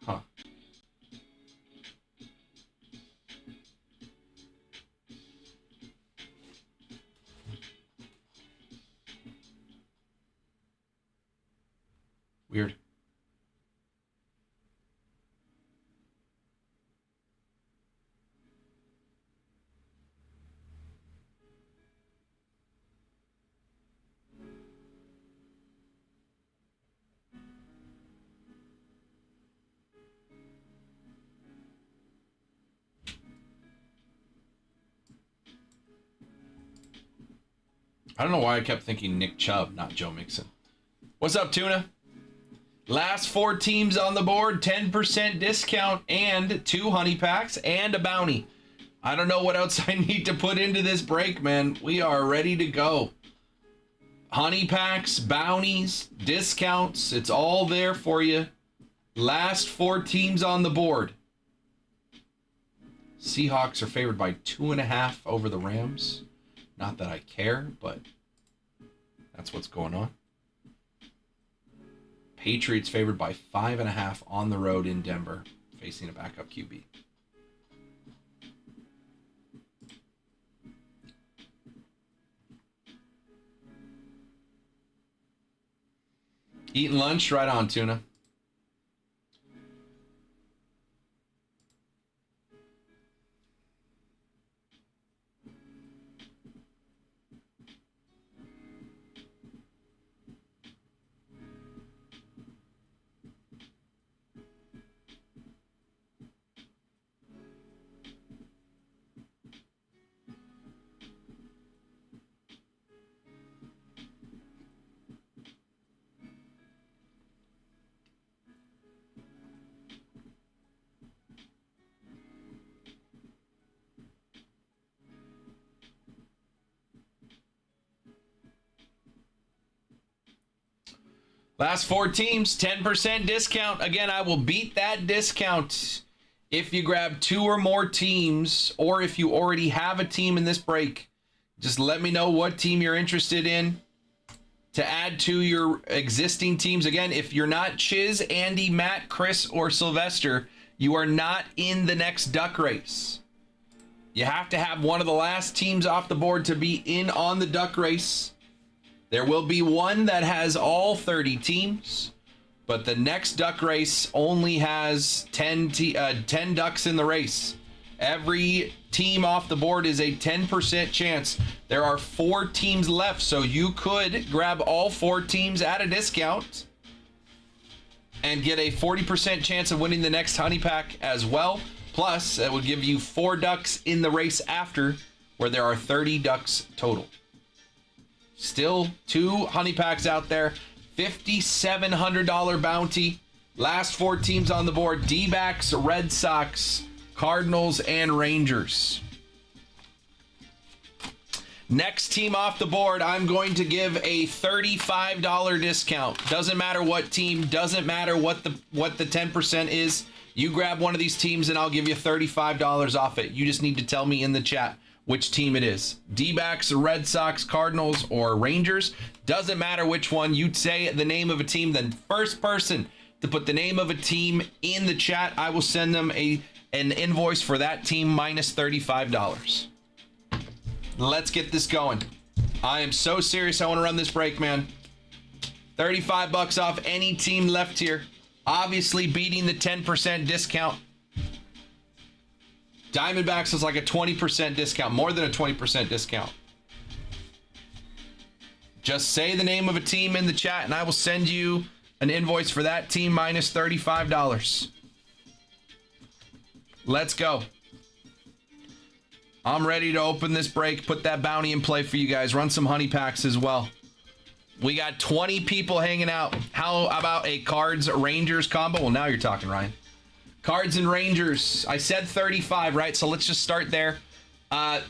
Huh. Weird. I don't know why I kept thinking Nick Chubb, not Joe Mixon. What's up, Tuna? Last 4 teams on the board, 10% discount and 2 honey packs and a bounty. I don't know what else I need to put into this break, man. We are ready to go. Honey packs, bounties, discounts, it's all there for you. Last 4 teams on the board. Seahawks are favored by 2.5 over the Rams. Not that I care, but that's what's going on. Patriots favored by 5.5 on the road in Denver, facing a backup QB. Eating lunch? Right on, Tuna. Last 4 teams, 10% discount. Again, I will beat that discount if you grab 2 or more teams, or if you already have a team in this break. Just let me know what team you're interested in to add to your existing teams. Again, if you're not Chiz, Andy, Matt, Chris, or Sylvester, you are not in the next duck race. You have to have one of the last teams off the board to be in on the duck race. There will be one that has all 30 teams, but the next duck race only has 10 ducks in the race. Every team off the board is a 10% chance. There are 4 teams left, so you could grab all 4 teams at a discount and get a 40% chance of winning the next honey pack as well. Plus, that would give you 4 ducks in the race after, where there are 30 ducks total. Still 2 honey packs out there. $5,700 bounty. Last 4 teams on the board: D-backs, Red Sox, Cardinals, and Rangers. Next team off the board, I'm going to give a $35 discount. Doesn't matter what team, doesn't matter what the 10% is. You grab one of these teams and I'll give you $35 off it. You just need to tell me in the chat which team it is. D-backs, Red Sox, Cardinals, or Rangers. Doesn't matter which one. You'd say the name of a team. The first person to put the name of a team in the chat, I will send them an invoice for that team minus $35. Let's get this going. I am so serious. I want to run this break, man. 35 bucks off any team left here. Obviously beating the 10% discount. Diamondbacks is like a 20% discount, more than a 20% discount. Just say the name of a team in the chat and I will send you an invoice for that team minus $35. Let's go. I'm ready to open this break, put that bounty in play for you guys, run some honey packs as well. We got 20 people hanging out. How about a Cards Rangers combo? Well, now you're talking, Ryan. Cards and Rangers. I said 35, right? So let's just start there. How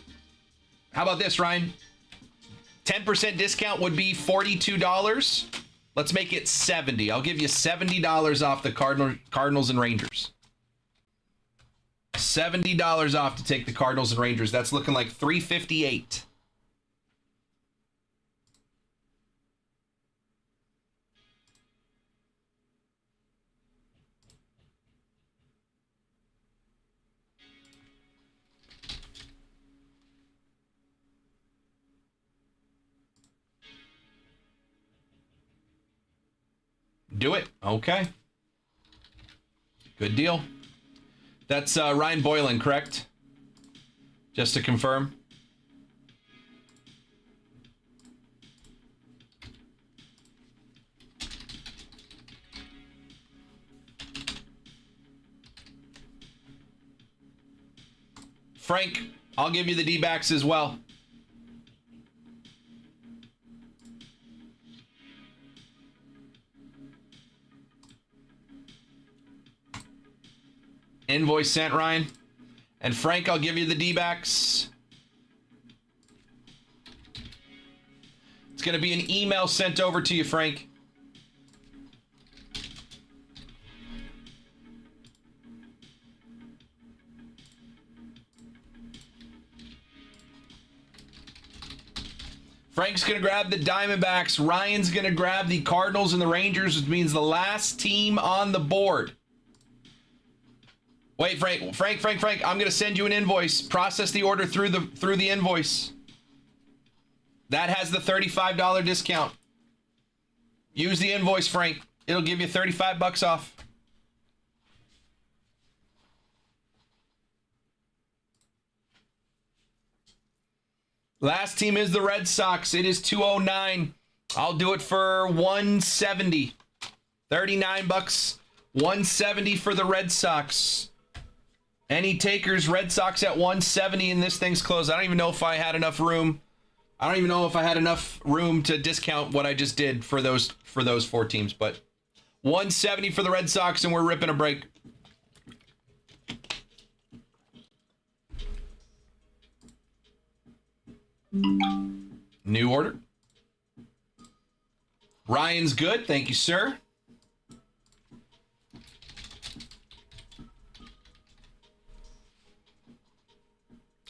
about this, Ryan? 10% discount would be $42. Let's make it 70. I'll give you $70 off the Cardinals and Rangers. $70 off to take the Cardinals and Rangers. That's looking like $358. Do it. Okay. Good deal. That's Ryan Boylan, correct? Just to confirm. Frank, I'll give you the D-backs as well. Invoice sent, Ryan. And Frank, I'll give you the D-backs. It's going to be an email sent over to you, Frank. Frank's going to grab the Diamondbacks. Ryan's going to grab the Cardinals and the Rangers, which means the last team on the board. Wait, Frank, I'm going to send you an invoice. Process the order through the invoice. That has the $35 discount. Use the invoice, Frank. It'll give you 35 bucks off. Last team is the Red Sox. It is 209. I'll do it for 170. 39 bucks. 170 for the Red Sox. Any takers? Red Sox at 170 and this thing's closed. I don't even know if I had enough room. I don't even know if I had enough room to discount what I just did for those 4 teams, but 170 for the Red Sox and we're ripping a break. New order. Ryan's good. Thank you, sir.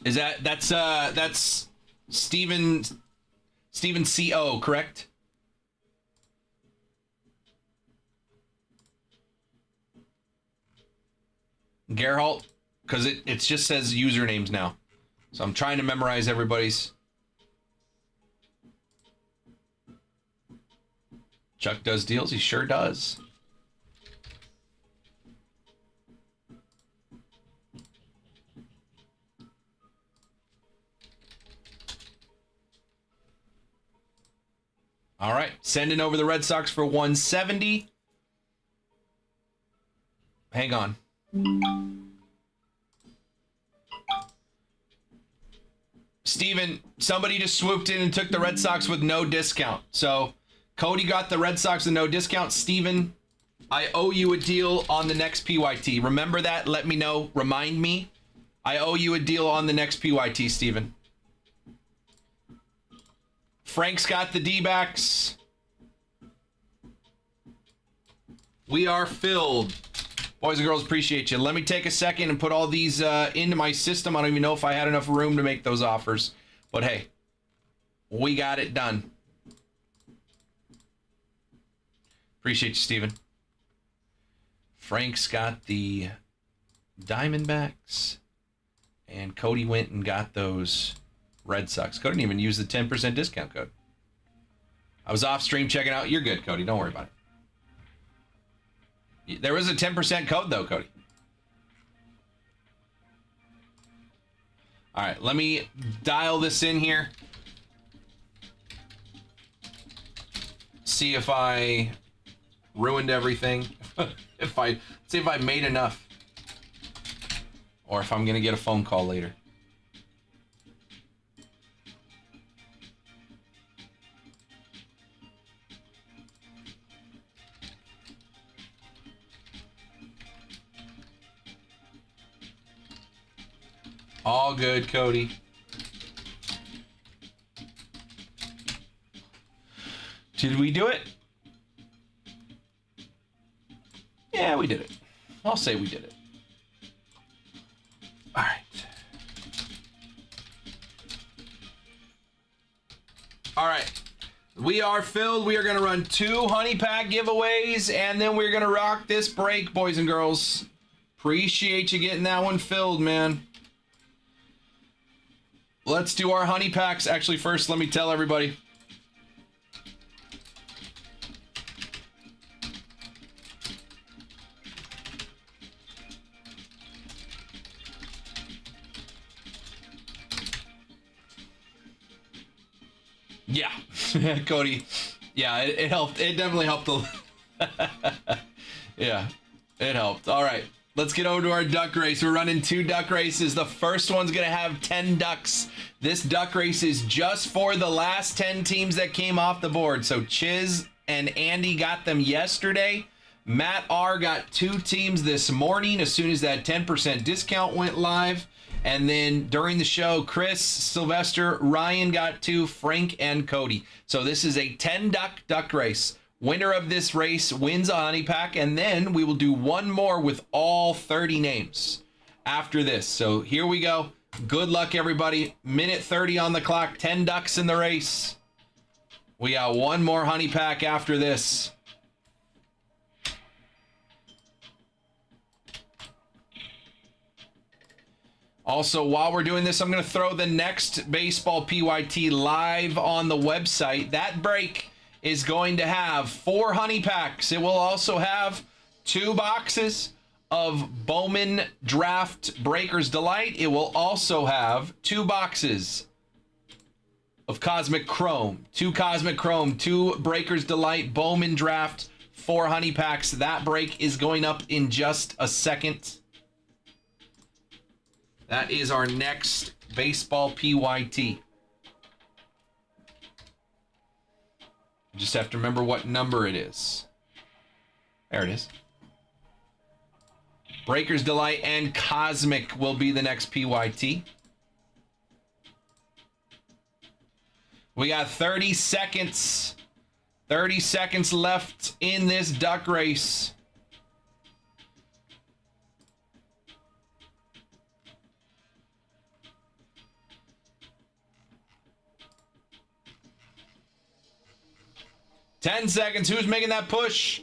Is that's Steven CO, correct? Gerhalt, because it just says usernames now. So I'm trying to memorize everybody's. Chuck does deals. He sure does. All right. Sending over the Red Sox for 170. Hang on. Steven, somebody just swooped in and took the Red Sox with no discount. So Cody got the Red Sox with no discount. Steven, I owe you a deal on the next PYT. Remember that? Let me know. Remind me. I owe you a deal on the next PYT, Steven. Frank's got the D-backs. We are filled. Boys and girls, appreciate you. Let me take a second and put all these into my system. I don't even know if I had enough room to make those offers. But hey, we got it done. Appreciate you, Steven. Frank's got the Diamondbacks. And Cody went and got those Red Sox. Cody didn't even use the 10% discount code. I was off stream checking out. You're good, Cody. Don't worry about it. There was a 10% code, though, Cody. All right, let me dial this in here. See if I ruined everything. See if I made enough. Or if I'm going to get a phone call later. All good, Cody. Did we do it? Yeah, we did it. I'll say we did it. All right. All right. We are filled. We are going to run 2 honey pack giveaways, and then we're going to rock this break, boys and girls. Appreciate you getting that one filled, man. Let's do our honey packs. Actually, first, let me tell everybody. Yeah, Cody. Yeah, it helped. It definitely helped. Yeah, it helped. All right. Let's get over to our duck race. We're running 2 duck races. The first one's going to have 10 ducks. This duck race is just for the last 10 teams that came off the board. So Chiz and Andy got them yesterday. Matt R got 2 teams this morning as soon as that 10% discount went live. And then during the show, Chris, Sylvester, Ryan got 2, Frank, and Cody. So this is a 10 duck race. Winner of this race wins a honey pack, and then we will do one more with all 30 names after this. So here we go. Good luck, everybody. Minute 30 on the clock, 10 ducks in the race. We got one more honey pack after this. Also, while we're doing this, I'm going to throw the next Baseball PYT live on the website. That break is going to have 4 honey packs. It will also have 2 boxes of Bowman Draft Breakers Delight. It will also have 2 boxes of Cosmic Chrome. 2 Cosmic Chrome, 2 Breakers Delight, Bowman Draft, 4 honey packs. That break is going up in just a second. That is our next Baseball PYT. Just have to remember what number it is. There it is. Breakers Delight and Cosmic will be the next PYT. We got 30 seconds 30 seconds left in this duck race. Ten seconds. Who's making that push?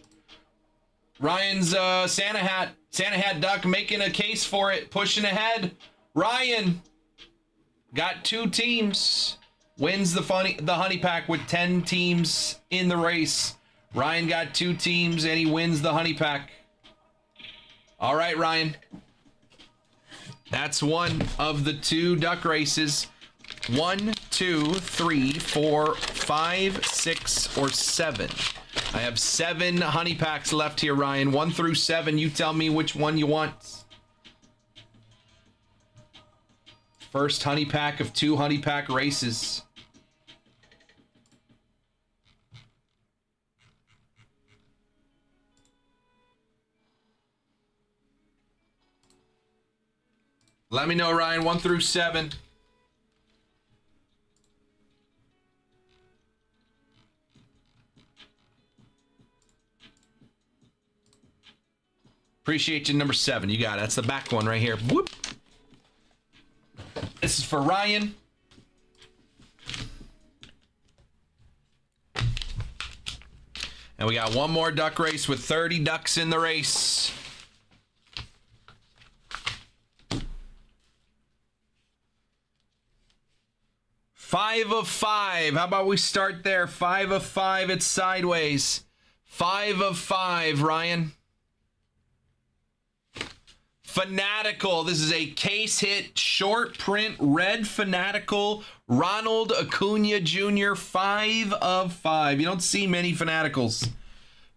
Ryan's Santa Hat duck making a case for it, pushing ahead. Ryan got 2 teams. Wins the honey pack with 10 teams in the race. Ryan got 2 teams and he wins the honey pack. All right, Ryan. That's one of the 2 duck races. 1, 2, 3, 4, 5, 6, or 7. I have 7 honey packs left here, Ryan. 1 through 7. You tell me which one you want. First honey pack of 2 honey pack races. Let me know, Ryan. 1 through 7. Appreciate you, number 7. You got it. That's the back one right here. Whoop. This is for Ryan. And we got one more duck race with 30 ducks in the race. Five of 5. How about we start there? 5 of 5. It's sideways. 5 of 5, Ryan. Fanatical. This is a case hit, short print, red Fanatical, Ronald Acuna Jr., 5 of 5. You don't see many Fanaticals.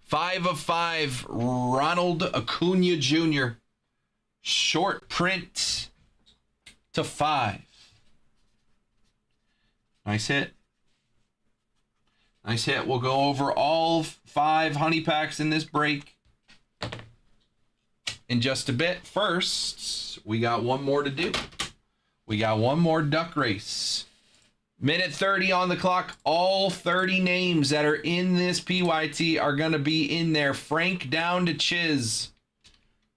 5 of 5, Ronald Acuna Jr. Short print to 5. Nice hit. Nice hit. We'll go over all 5 honey packs in this break in just a bit. First, we got one more to do. We got one more duck race. Minute 30 on the clock. All 30 names that are in this PYT are going to be in there. Frank down to Chiz.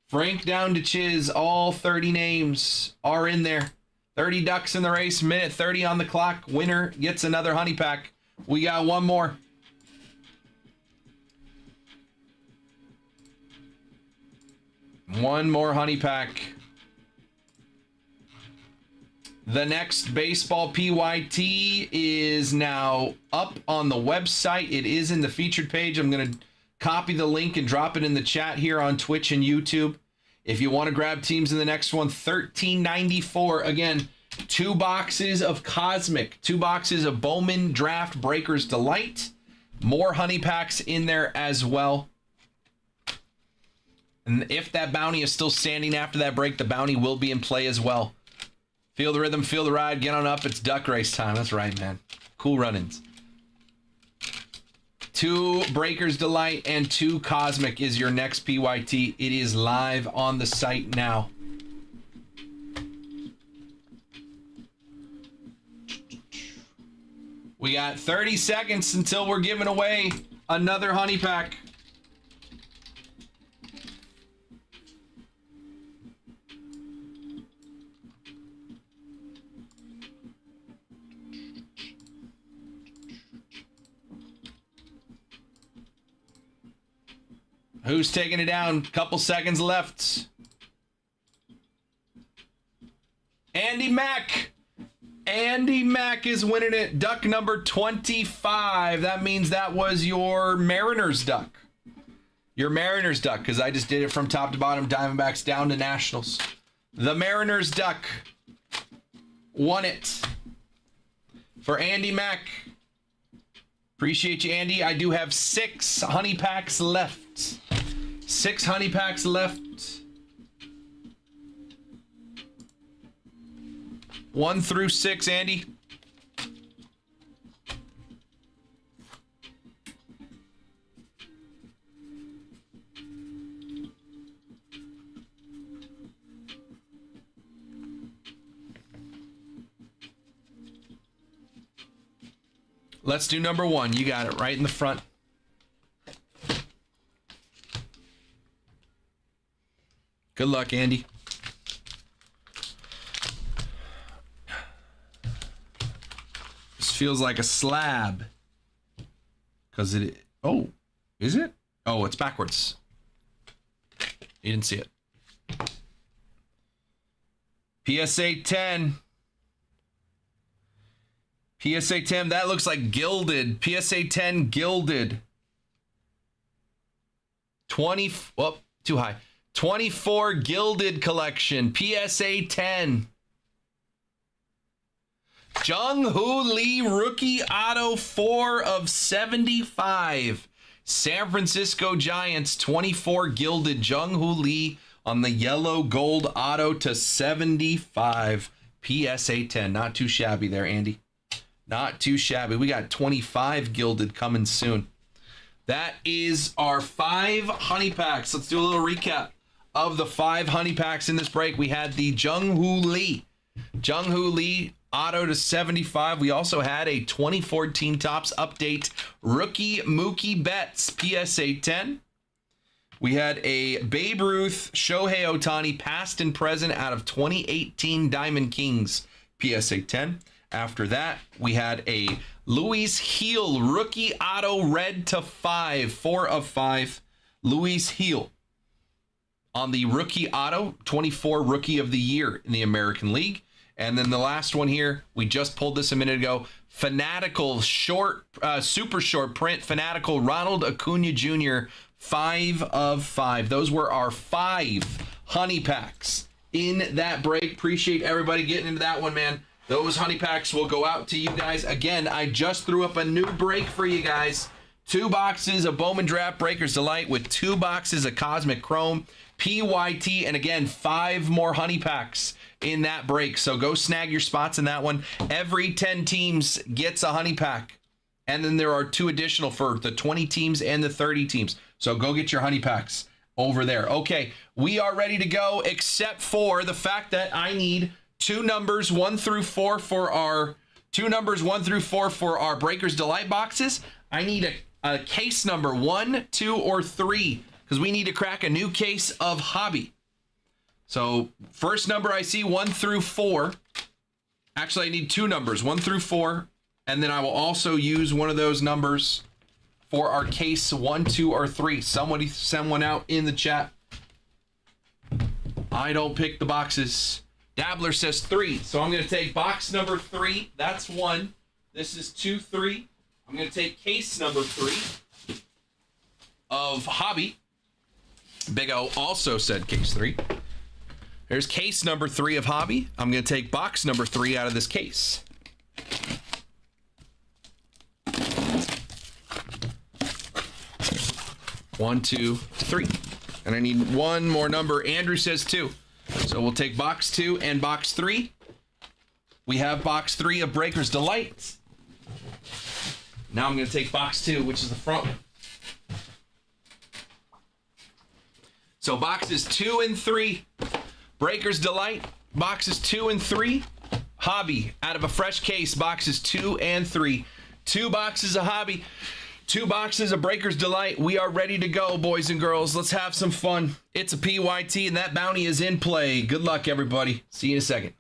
Frank down to Chiz. All 30 names are in there. 30 ducks in the race. Minute 30 on the clock. Winner gets another honey pack. We got one more. One more honey pack. The next baseball PYT is now up on the website. It is in the featured page. I'm going to copy the link and drop it in the chat here on Twitch and YouTube. If you want to grab teams in the next one, $13.94. Again, 2 boxes of Cosmic, 2 boxes of Bowman Draft Breakers Delight. More honey packs in there as well. And if that bounty is still standing after that break, the bounty will be in play as well. Feel the rhythm, feel the ride, get on up. It's duck race time. That's right, man. Cool run-ins. 2 Breakers Delight and 2 Cosmic is your next PYT. It is live on the site now. We got 30 seconds until we're giving away another honey pack. Who's taking it down? Couple seconds left. Andy Mack. Andy Mack is winning it. Duck number 25. That means that was your Mariners duck. Your Mariners duck, because I just did it from top to bottom, Diamondbacks down to Nationals. The Mariners duck won it for Andy Mack. Appreciate you, Andy. I do have 6 honey packs left. 6 honey packs left. 1 through 6, Andy. Let's do number 1. You got it right in the front. Good luck, Andy. This feels like a slab. Because it... Oh, is it? Oh, it's backwards. You didn't see it. PSA 10. PSA 10, that looks like gilded. PSA 10 gilded. 20, oh, too high. 24 gilded collection. PSA 10. Jung Hoo Lee rookie auto 4 of 75. San Francisco Giants 24 gilded Jung Hoo Lee on the yellow gold auto to 75. PSA 10. Not too shabby there, Andy. Not too shabby. We got 25 gilded coming soon. That is our 5 honey packs. Let's do a little recap of the 5 honey packs in this break. We had the Jung Hoo Lee auto to 75. We also had a 2014 Topps Update rookie Mookie Betts PSA 10. We had a Babe Ruth Shohei Ohtani past and present out of 2018 Diamond Kings PSA 10. After that, we had a Luis Heel rookie auto red to 5, 4 of 5. Luis Heel on the rookie auto, 24 rookie of the year in the American League. And then the last one here, we just pulled this a minute ago. Fanatical short, super short print, Fanatical Ronald Acuna Jr., 5 of 5. Those were our 5 honey packs in that break. Appreciate everybody getting into that one, man. Those honey packs will go out to you guys. Again, I just threw up a new break for you guys. 2 boxes of Bowman Draft Breakers Delight with 2 boxes of Cosmic Chrome, PYT, and again, 5 more honey packs in that break. So go snag your spots in that one. Every 10 teams gets a honey pack. And then there are 2 additional for the 20 teams and the 30 teams. So go get your honey packs over there. Okay, we are ready to go, except for the fact that I need 2 numbers 1 through 4 for our Breakers Delight boxes. I need a case number 1, 2, or 3 because we need to crack a new case of Hobby. So first number I see 1 through 4. Actually, I need 2 numbers 1 through 4, and then I will also use one of those numbers for our case 1, 2, or 3. Somebody send one out in the chat. I don't pick the boxes. Dabbler says 3. So I'm going to take box number 3. That's 1. This is 2, 3. I'm going to take case number 3 of Hobby. Big O also said case 3. There's case number 3 of Hobby. I'm going to take box number 3 out of this case. One, 2, 3. And I need one more number. Andrew says 2. So we'll take box 2 and box 3. We have box 3 of Breakers Delight. Now I'm going to take box 2, which is the front one. So boxes 2 and 3, Breakers Delight. Boxes 2 and 3, Hobby. Out of a fresh case, boxes 2 and 3. 2 boxes of Hobby. 2 boxes of Breakers Delight. We are ready to go, boys and girls. Let's have some fun. It's a PYT, and that bounty is in play. Good luck, everybody. See you in a second.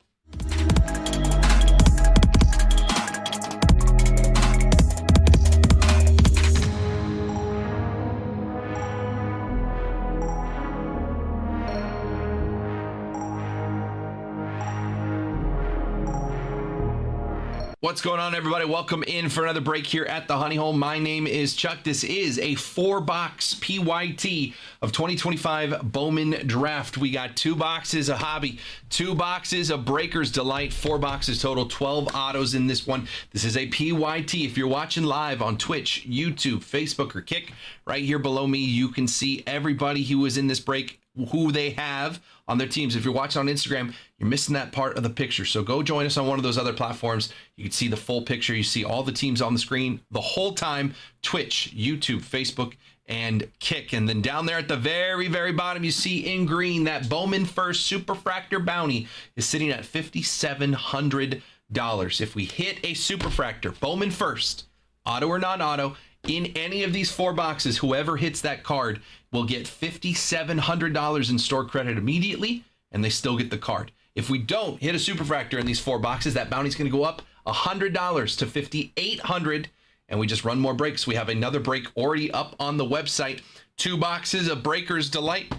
What's going on, everybody? Welcome in for another break here at the Honey Hole. My name is Chuck. This is a 4-box PYT of 2025 Bowman Draft. We got 2 boxes of Hobby, 2 boxes of Breakers Delight, 4 boxes total, 12 autos in this one. This is a PYT. If you're watching live on Twitch, YouTube, Facebook, or Kick, right here below me, you can see everybody who was in this break, who they have on their teams. If you're watching on Instagram, you're missing that part of the picture. So go join us on one of those other platforms. You can see the full picture. You see all the teams on the screen the whole time. Twitch, YouTube, Facebook, and Kick. And then down there at the very, very bottom, you see in green that Bowman First Superfractor bounty is sitting at $5,700. If we hit a Superfractor, Bowman First, auto or non-auto, In any of these 4 boxes, whoever hits that card will get $5,700 in store credit immediately, and they still get the card. If we don't hit a Superfractor in these 4 boxes, that bounty's going to go up $100 to $5,800, and we just run more breaks. We have another break already up on the website. 2 boxes of Breaker's Delight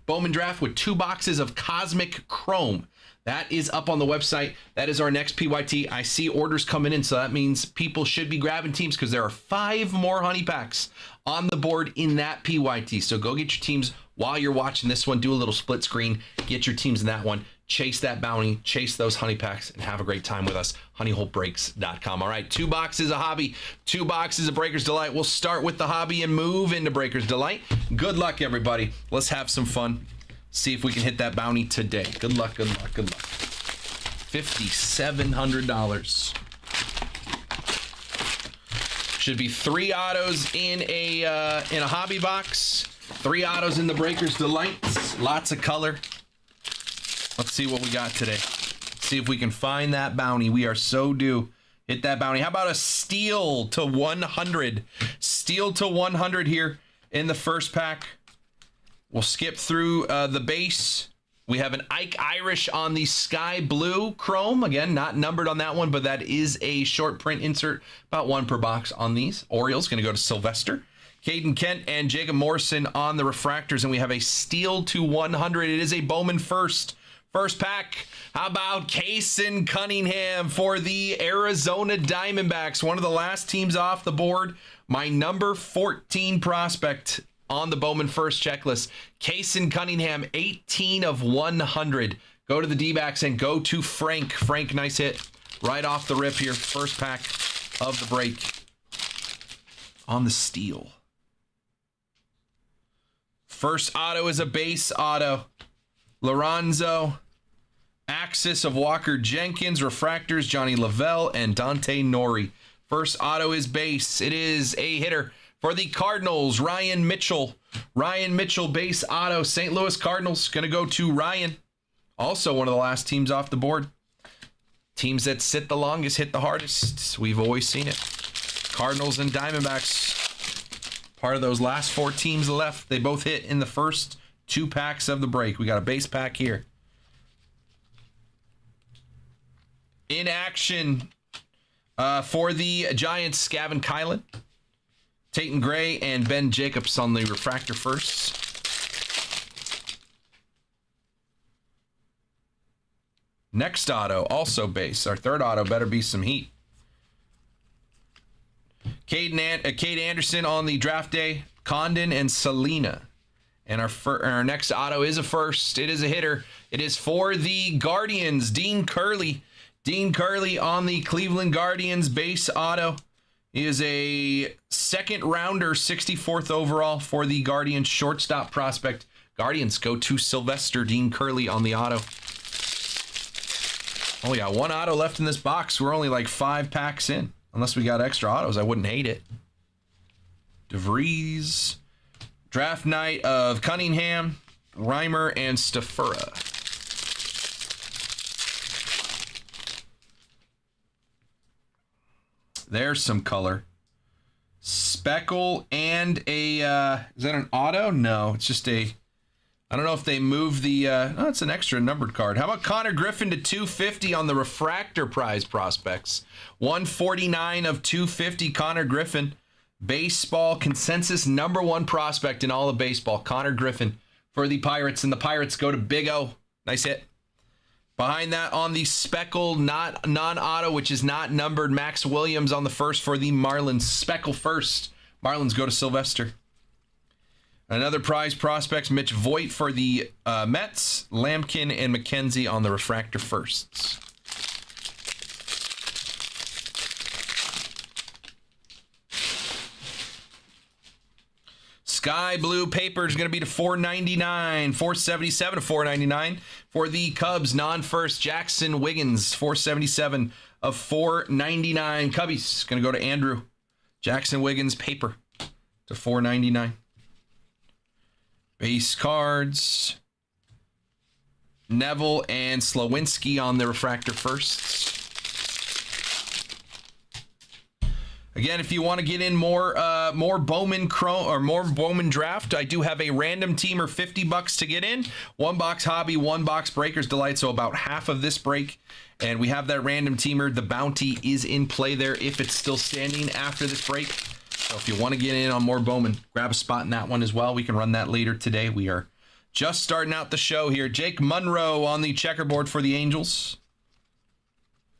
Bowman Draft with 2 boxes of Cosmic Chrome. That is up on the website. That is our next PYT. I see orders coming in, so that means people should be grabbing teams because there are 5 more honey packs on the board in that PYT. So go get your teams while you're watching this one. Do a little split screen. Get your teams in that one. Chase that bounty. Chase those honey packs and have a great time with us. honeyholebreaks.com. All right, 2 boxes of Hobby, 2 boxes of Breaker's Delight. We'll start with the Hobby and move into Breaker's Delight. Good luck, everybody. Let's have some fun. See if we can hit that bounty today. Good luck, good luck, good luck. $5,700. Should be 3 autos in a hobby box. 3 autos in the Breaker's Delights. Lots of color. Let's see what we got today. See if we can find that bounty. We are so due. Hit that bounty. How about a steal to 100? Steal to 100 here in the first pack. We'll skip through the base. We have an Ike Irish on the sky blue chrome. Again, not numbered on that one, but that is a short print insert. About 1 per box on these. Orioles going to go to Sylvester. Caden Kent and Jacob Morrison on the refractors. And we have a steal to 100. It is a Bowman first. First pack. How about Kason Cunningham for the Arizona Diamondbacks? One of the last teams off the board. My number 14 prospect on the Bowman first checklist. Kason Cunningham, 18 of 100. Go to the D-backs and go to Frank. Frank, nice hit. Right off the rip here. First pack of the break. On the steal. First auto is a base auto. Lorenzo. Axis of Walker Jenkins. Refractors, Johnny Lavelle and Dante Nori. First auto is base. It is a hitter. For the Cardinals, Ryan Mitchell. Ryan Mitchell, base auto. St. Louis Cardinals, going to go to Ryan. Also one of the last teams off the board. Teams that sit the longest hit the hardest. We've always seen it. Cardinals and Diamondbacks. Part of those last 4 teams left. They both hit in the first 2 packs of the break. We got a base pack here. In action for the Giants, Gavin Kylan. Tayton Gray and Ben Jacobs on the refractor first. Next auto, also base. Our third auto better be some heat. Cade Anderson on the draft day. Condon and Selena. And our next auto is a first. It is a hitter. It is for the Guardians. Dean Curley. Dean Curley on the Cleveland Guardians base auto. He is a second rounder, 64th overall for the Guardians shortstop prospect. Guardians go to Sylvester. Dean Curley on the auto. Only got 1 auto left in this box. We're only like 5 packs in. Unless we got extra autos, I wouldn't hate it. DeVries. Draft night of Cunningham, Reimer, and Stafura. There's some color. Speckle and a, is that an auto? No, it's just a, I don't know if they moved the, oh, it's an extra numbered card. How about Connor Griffin to 250 on the refractor prize prospects? 149 of 250, Connor Griffin. Baseball consensus #1 prospect in all of baseball, Connor Griffin for the Pirates. And the Pirates go to Big O. Nice hit. Behind that on the Speckle, not non-auto, which is not numbered, Max Williams on the first for the Marlins. Speckle first. Marlins go to Sylvester. Another prize prospects, Mitch Voigt for the Mets. Lampkin and McKenzie on the refractor firsts. Sky blue paper is going to be to $4.99, $4.77 to $4.99 for the Cubs non-first. Jackson Wiggins, $4.77 of $4.99. Cubbies going to go to Andrew. Jackson Wiggins paper to $4.99. Base cards. Neville and Slawinski on the refractor firsts. Again, if you want to get in more Bowman Chrome or more Bowman Draft, I do have a random teamer $50 to get in. 1 box hobby, 1 box Breakers Delight, so about half of this break. And we have that random teamer. The bounty is in play there if it's still standing after this break. So if you want to get in on more Bowman, grab a spot in that one as well. We can run that later today. We are just starting out the show here. Jake Monroe on the checkerboard for the Angels.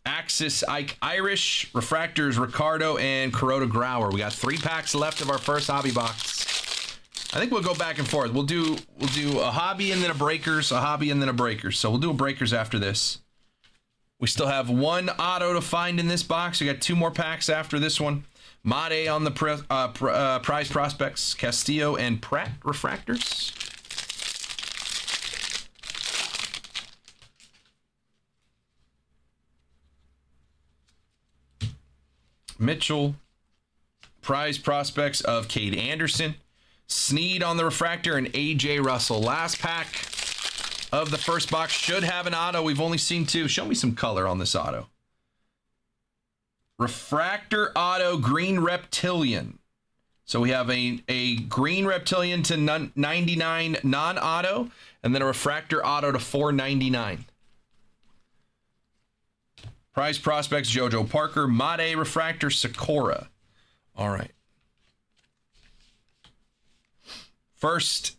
Axis Ike Irish, Refractors Ricardo, and Kuroda Grauer. We got 3 packs left of our first hobby box. I think we'll go back and forth. We'll do a hobby and then a breakers, a hobby and then a breakers. So we'll do a breakers after this. We still have 1 auto to find in this box. We got 2 more packs after this one. Made on the prize prospects, Castillo and Pratt refractors. Mitchell, prize prospects of Cade Anderson, Sneed on the refractor, and AJ Russell. Last pack of the first box should have an auto. We've only seen 2. Show me some color on this auto. Refractor auto green reptilian. So we have a green reptilian to 99 non-auto, and then a refractor auto to 499. Prize prospects, JoJo Parker, Made refractor, Sakura. All right. First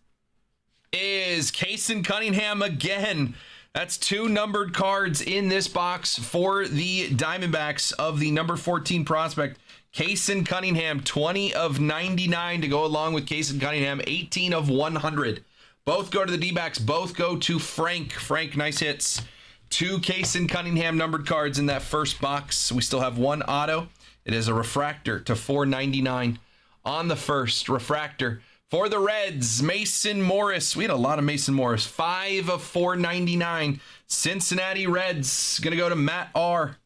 is Kason Cunningham again. That's 2 numbered cards in this box for the Diamondbacks of the number 14 prospect. Kason Cunningham, 20 of 99 to go along with Kason Cunningham, 18 of 100. Both go to the D-backs. Both go to Frank. Frank, nice hits. 2 Kason Cunningham numbered cards in that first box. We still have 1 auto. It is a refractor to 499 on the first refractor. For the Reds, Mason Morris. We had a lot of Mason Morris. 5 of 499. Cincinnati Reds. Going to go to Matt R.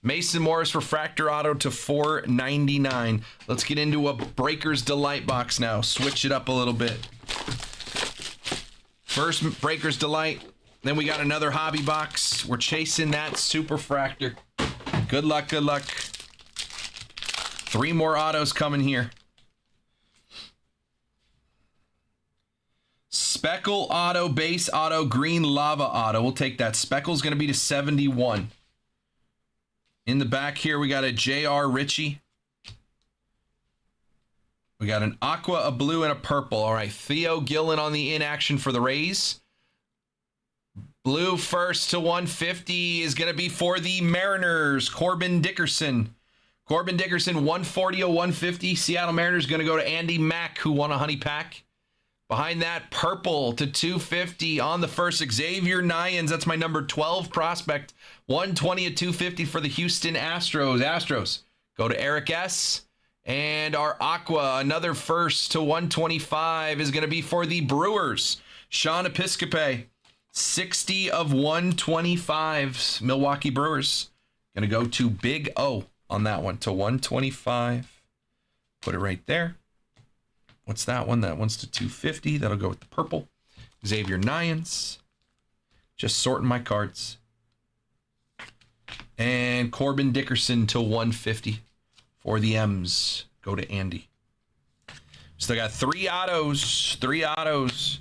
Mason Morris refractor auto to 499. Let's get into a Breakers Delight box now. Switch it up a little bit. First Breakers Delight. Then we got another hobby box. We're chasing that super fractor. Good luck, good luck. 3 more autos coming here. Speckle auto, base auto, green lava auto. We'll take that. Speckle's going to be to 71. In the back here, we got a J.R. Ritchie. We got an aqua, a blue, and a purple. All right, Theo Gillen on the in-action for the Rays. Blue first to 150 is going to be for the Mariners. Corbin Dickerson. Corbin Dickerson, 140 of 150. Seattle Mariners going to go to Andy Mack, who won a honey pack. Behind that, purple to 250 on the first. Xavier Nyans, that's my number 12 prospect. 120 of 250 for the Houston Astros. Astros go to Eric S. And our aqua, another first to 125 is going to be for the Brewers. Sean Episcope. 60 of 125. Milwaukee Brewers. Going to go to Big O on that one to 125. Put it right there. What's that one? That one's to 250. That'll go with the purple. Xavier Nyans. Just sorting my cards. And Corbin Dickerson to 150 for the M's. Go to Andy. Still got 3 autos. 3 autos.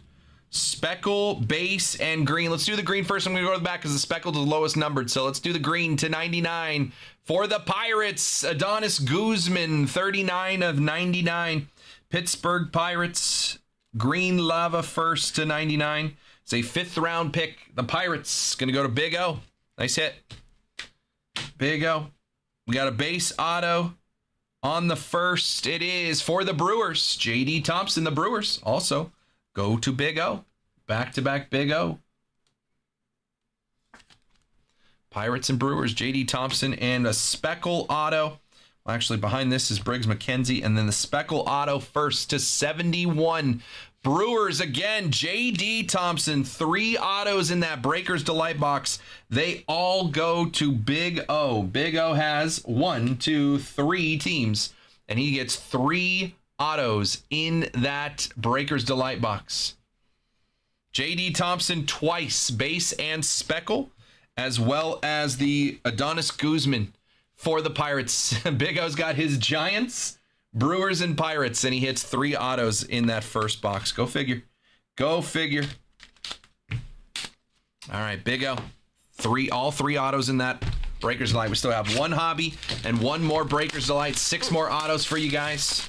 Speckle, base, and green. Let's do the green first. I'm going to go to the back because the speckle is the lowest numbered. So let's do the green to 99. For the Pirates, Adonis Guzman, 39 of 99. Pittsburgh Pirates, green lava first to 99. It's a 5th round pick. The Pirates going to go to Big O. Nice hit. Big O. We got a base auto on the first. It is for the Brewers. J.D. Thompson, the Brewers, also go to Big O. Back-to-back Big O. Pirates and Brewers, J.D. Thompson, and a speckle auto. Well, actually, behind this is Briggs McKenzie, and then the speckle auto first to 71. Brewers again, J.D. Thompson, 3 autos in that Breakers Delight box. They all go to Big O. Big O has 1, 2, 3 teams, and he gets 3 autos in that Breakers Delight box. J.D. Thompson twice, base and speckle, as well as the Adonis Guzman for the Pirates. Big O's got his Giants, Brewers, and Pirates, and he hits 3 autos in that first box. Go figure. Go figure. All right, Big O. All 3 autos in that Breakers Delight. We still have 1 hobby and 1 more Breakers Delight. 6 more autos for you guys.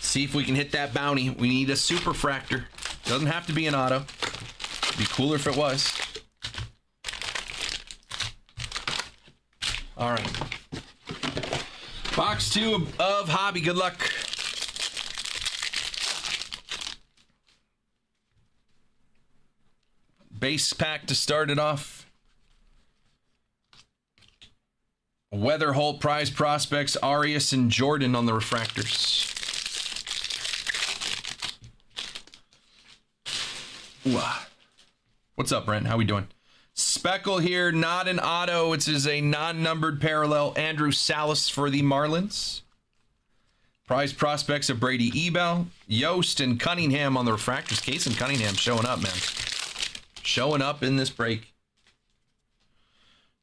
See if we can hit that bounty. We need a Superfractor. Doesn't have to be an auto. It'd be cooler if it was. All right. Box 2 of hobby. Good luck. Base pack to start it off. Weatherholt, Prize Prospects, Arias, and Jordan on the refractors. Ooh. What's up, Brent? How we doing? Speckle here, not an auto. It is a non-numbered parallel. Andrew Salas for the Marlins. Prize Prospects of Brady Ebel, Yost, and Cunningham on the refractors. Case and Cunningham showing up, man. Showing up in this break.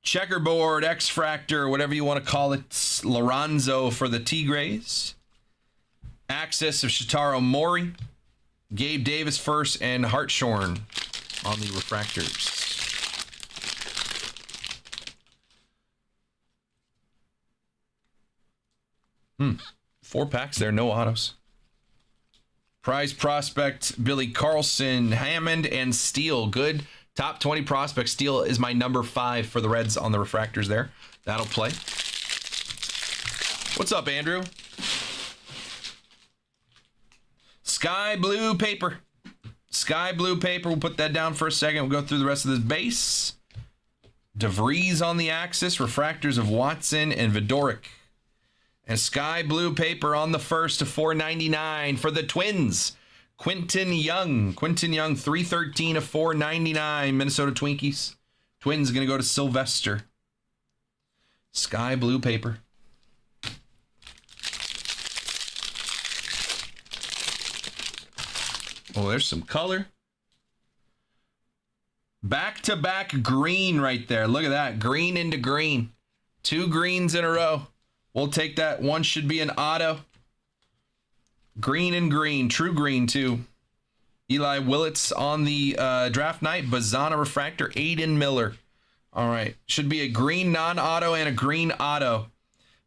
Checkerboard, X-Fractor, whatever you want to call it. Lorenzo for the Tigres. Access of Shitaro Mori. Gabe Davis first, and Hartshorn on the refractors. 4 packs there, no autos. Prize Prospect, Billy Carlson, Hammond, and Steele. Good. Top 20 prospect. Steele is my number 5 for the Reds on the refractors there. That'll play. What's up, Andrew? Sky blue paper. Sky blue paper. We'll put that down for a second. We'll go through the rest of this base. DeVries on the axis. Refractors of Watson and Vidoric. And sky blue paper on the first to $4.99 for the Twins. Quinton Young. Quinton Young, 313 of $4.99. Minnesota Twinkies. Twins going to go to Sylvester. Sky blue paper. Oh, there's some color. Back-to-back green right there. Look at that. Green into green. 2 greens in a row. We'll take that. One should be an auto. Green and green. True green, too. Eli Willits on the draft night. Bazana refractor. Aiden Miller. All right. Should be a green non-auto and a green auto.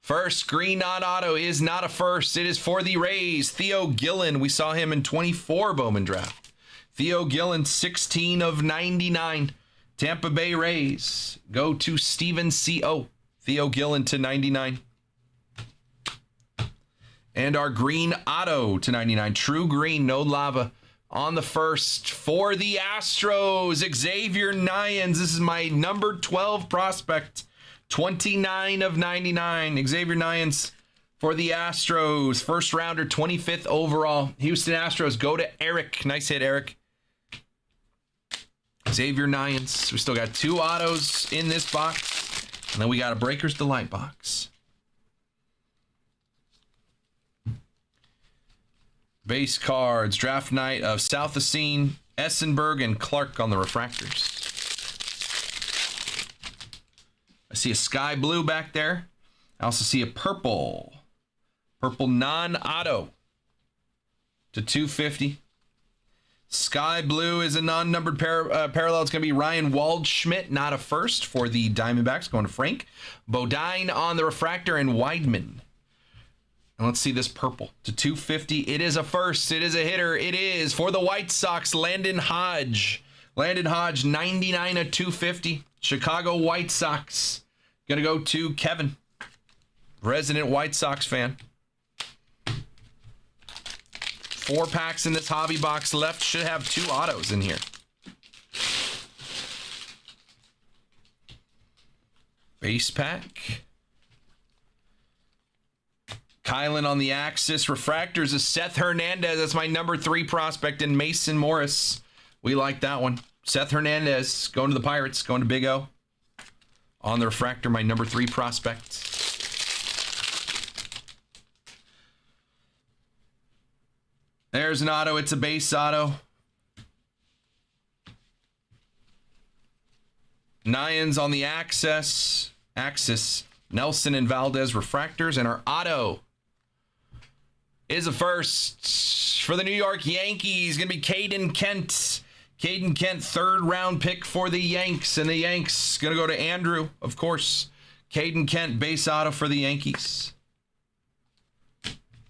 First green non-auto is not a first. It is for the Rays. Theo Gillen. We saw him in 24 Bowman draft. Theo Gillen, 16 of 99. Tampa Bay Rays. Go to Steven C.O. Theo Gillen to 99. And our green auto to 99. True green, no lava. On the first for the Astros, Xavier Nyans. This is my number 12 prospect. 29 of 99. Xavier Nyans for the Astros. First rounder, 25th overall. Houston Astros go to Eric. Nice hit, Eric. Xavier Nyans. We still got 2 autos in this box. And then we got a Breakers Delight box. Base cards, draft night of South Assine, Essenberg, and Clark on the refractors. I see a sky blue back there. I also see a purple. Purple non-auto to 250. Sky blue is a non-numbered parallel. It's going to be Ryan Waldschmidt, not a first for the Diamondbacks, going to Frank. Bodine on the refractor, and Weidman. And let's see this purple to 250. It is a first. It is a hitter. It is for the White Sox, Landon Hodge. Landon Hodge, 99 of 250. Chicago White Sox. Going to go to Kevin, resident White Sox fan. 4 packs in this hobby box left. Should have 2 autos in here. Base pack. Kylan on the axis. Refractors is Seth Hernandez. That's my number 3 prospect. And Mason Morris. We like that one. Seth Hernandez going to the Pirates. Going to Big O. On the refractor, my number 3 prospect. There's an auto. It's a base auto. Nyans on the access. Axis, Nelson and Valdez refractors, and our auto is the first for the New York Yankees. Going to be Caden Kent. Caden Kent, 3rd round pick for the Yanks, and the Yanks going to go to Andrew, of course. Caden Kent, base auto for the Yankees.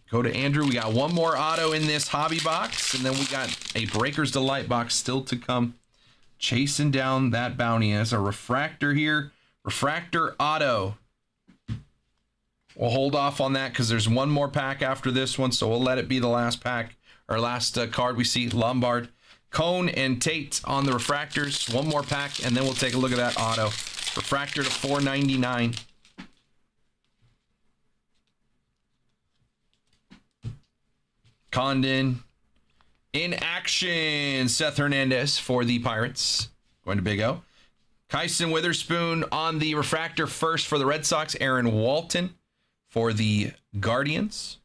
Go to Andrew. We got one more auto in this hobby box, and then we got a Breakers Delight box still to come. Chasing down that bounty as a refractor here. Refractor auto. We'll hold off on that because there's one more pack after this one, so we'll let it be the last pack, or last card we see. Lombard, Cone, and Tate on the refractors. One more pack, and then we'll take a look at that auto. Refractor to $4.99. Condon in action. Seth Hernandez for the Pirates. Going to Big O. Kyson Witherspoon on the refractor first for the Red Sox. Aaron Walton for the Guardians.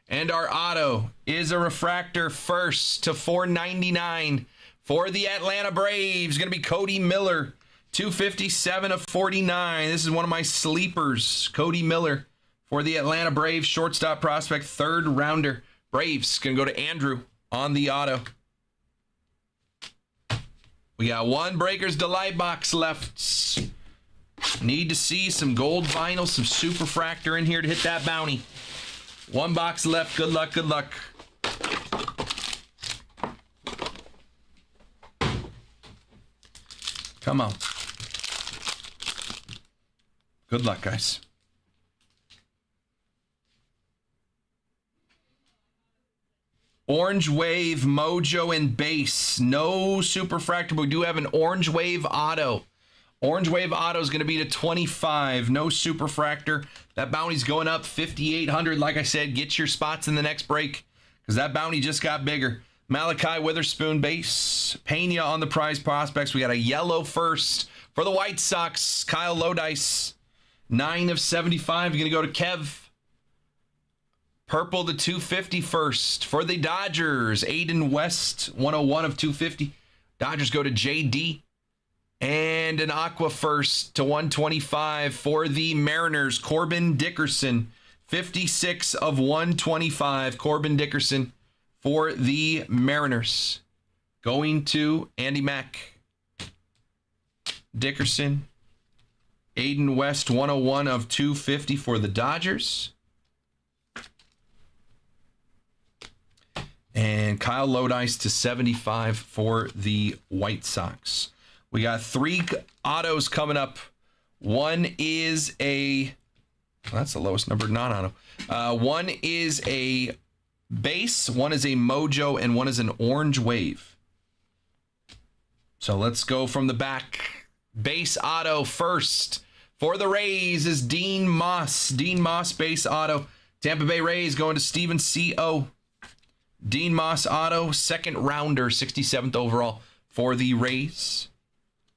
And our auto is a refractor first to $4.99 for the Atlanta Braves. Going to be Cody Miller, 257 of 49. This is one of my sleepers. Cody Miller for the Atlanta Braves, shortstop prospect, 3rd rounder. Braves going to go to Andrew on the auto. We got one Breakers Delight box left. Need to see some gold vinyl, some superfractor in here to hit that bounty. One box left. Good luck, good luck. Come on. Good luck, guys. Orange Wave, Mojo, and base. No superfractor, but we do have an Orange Wave auto. Orange Wave auto is going to be to 25. No superfractor. That bounty's going up 5,800. Like I said, get your spots in the next break because that bounty just got bigger. Malachi Witherspoon base. Pena on the prize prospects. We got a yellow first for the White Sox. Kyle Lodice, 9 of 75. You're going to go to Kev. Purple to 250 first for the Dodgers. Aiden West, 101 of 250. Dodgers go to JD. And an aqua first to 125 for the Mariners. Corbin Dickerson, 56 of 125. Corbin Dickerson for the Mariners. Going to Andy Mack. Dickerson. Aiden West, 101 of 250 for the Dodgers. And Kyle Lodice to 75 for the White Sox. We got 3 autos coming up. One is a, well, that's the lowest numbered non-auto. One is a base, one is a Mojo, and one is an Orange Wave. So let's go from the back. Base auto first for the Rays is Dean Moss. Dean Moss base auto. Tampa Bay Rays going to Steven C.O. Dean Moss auto, 2nd rounder, 67th overall for the Rays.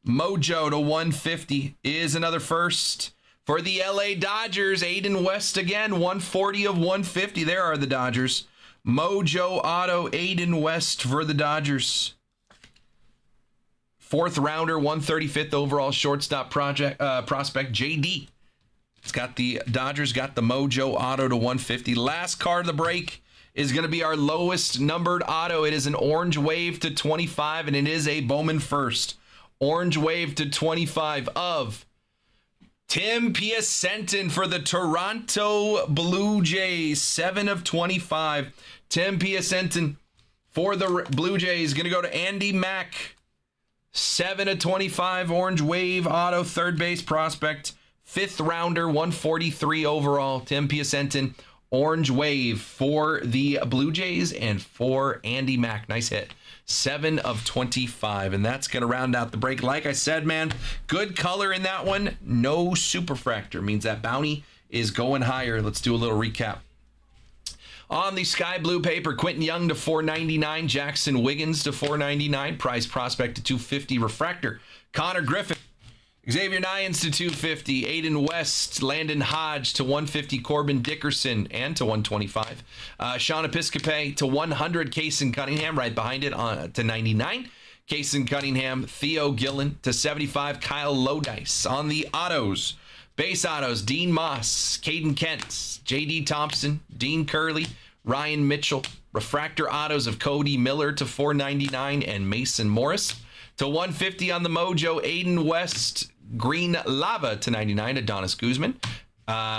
Mojo to 150 is another first for the LA Dodgers. Aiden West again, 140 of 150. There are the Dodgers. Mojo auto, Aiden West for the Dodgers. 4th rounder, 135th overall shortstop prospect, JD. It's got the Dodgers, got the Mojo auto to 150. Last card of the break is going to be our lowest numbered auto. It is an Orange Wave to 25, and it is a Bowman first. Orange Wave to 25 of Tim Piacentin for the Toronto Blue Jays. 7 of 25. Tim Piacentin for the Blue Jays. Going to go to Andy Mack. 7 of 25. Orange Wave auto, 3rd base prospect. 5th rounder, 143 overall. Tim Piacentin. Orange Wave for the Blue Jays and for Andy Mack. Nice hit. 7 of 25. And that's going to round out the break. Like I said, man, good color in that one. No superfractor. Means that bounty is going higher. Let's do a little recap. On the sky blue paper, Quentin Young to $4.99. Jackson Wiggins to $4.99. Prize prospect to $250. Refractor, Connor Griffin. Xavier Nyans to $250. Aiden West. Landon Hodge to $150. Corbin Dickerson and to $125. Sean Episcope to $100. Kason Cunningham right behind it on to $99. Kason Cunningham. Theo Gillen to $75. Kyle Lodice on the autos. Base autos, Dean Moss, Caden Kent, J.D. Thompson, Dean Curley, Ryan Mitchell. Refractor autos of Cody Miller to $4.99 and Mason Morris. To $150 on the Mojo, Aiden West, Green Lava to $99, Adonis Guzman.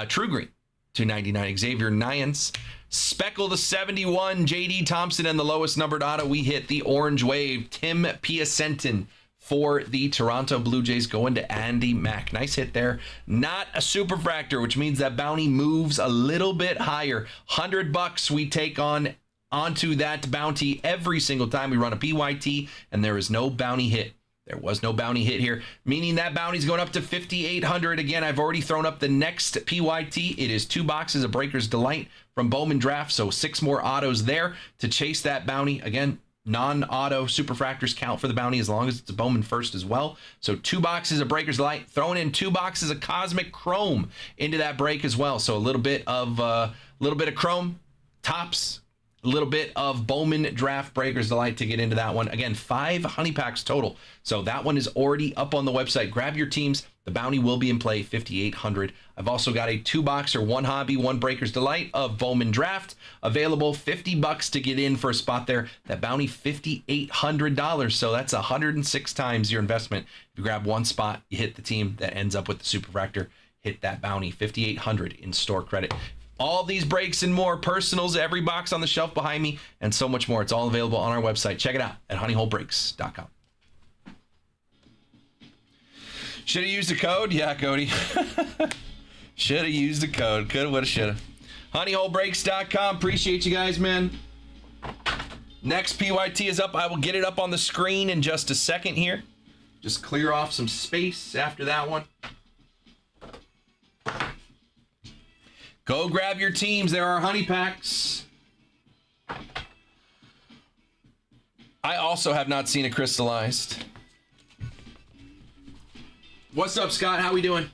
True Green to $99, Xavier Nyans. Speckle to 71, J.D. Thompson, and the lowest numbered auto we hit, the Orange Wave, Tim Piacentin for the Toronto Blue Jays, going to Andy Mack. Nice hit there. Not a superfractor, which means that bounty moves a little bit higher. $100 we take onto that bounty every single time we run a PYT, and there is no bounty hit. There was no bounty hit here, meaning that bounty's going up to $5,800. Again, I've already thrown up the next PYT. It is 2 boxes of Breaker's Delight from Bowman Draft, so 6 more autos there to chase that bounty. Again, non-auto superfractors count for the bounty as long as it's a Bowman first as well. So 2 boxes of Breaker's Delight, throwing in 2 boxes of Cosmic Chrome into that break as well. So a little bit of Chrome, tops, a little bit of Bowman Draft Breaker's Delight to get into that one. Again, 5 honey packs total. So that one is already up on the website. Grab your teams. The bounty will be in play, $5,800. I've also got a 2-boxer, 1 hobby, 1 Breaker's Delight of Bowman Draft available. $50 to get in for a spot there. That bounty, $5,800. So that's 106 times your investment. If you grab 1 spot, you hit the team that ends up with the superfractor. Hit that bounty, $5,800 in store credit. All these breaks and more, personals, every box on the shelf behind me, and so much more. It's all available on our website. Check it out at honeyholebreaks.com. Should have used a code? Yeah, Cody. Should have used a code. Coulda, woulda, shoulda. honeyholebreaks.com. Appreciate you guys, man. Next PYT is up. I will get it up on the screen in just a second here. Just clear off some space after that one. Go grab your teams. There are honey packs. I also have not seen it crystallized. What's up, Scott? How we doing?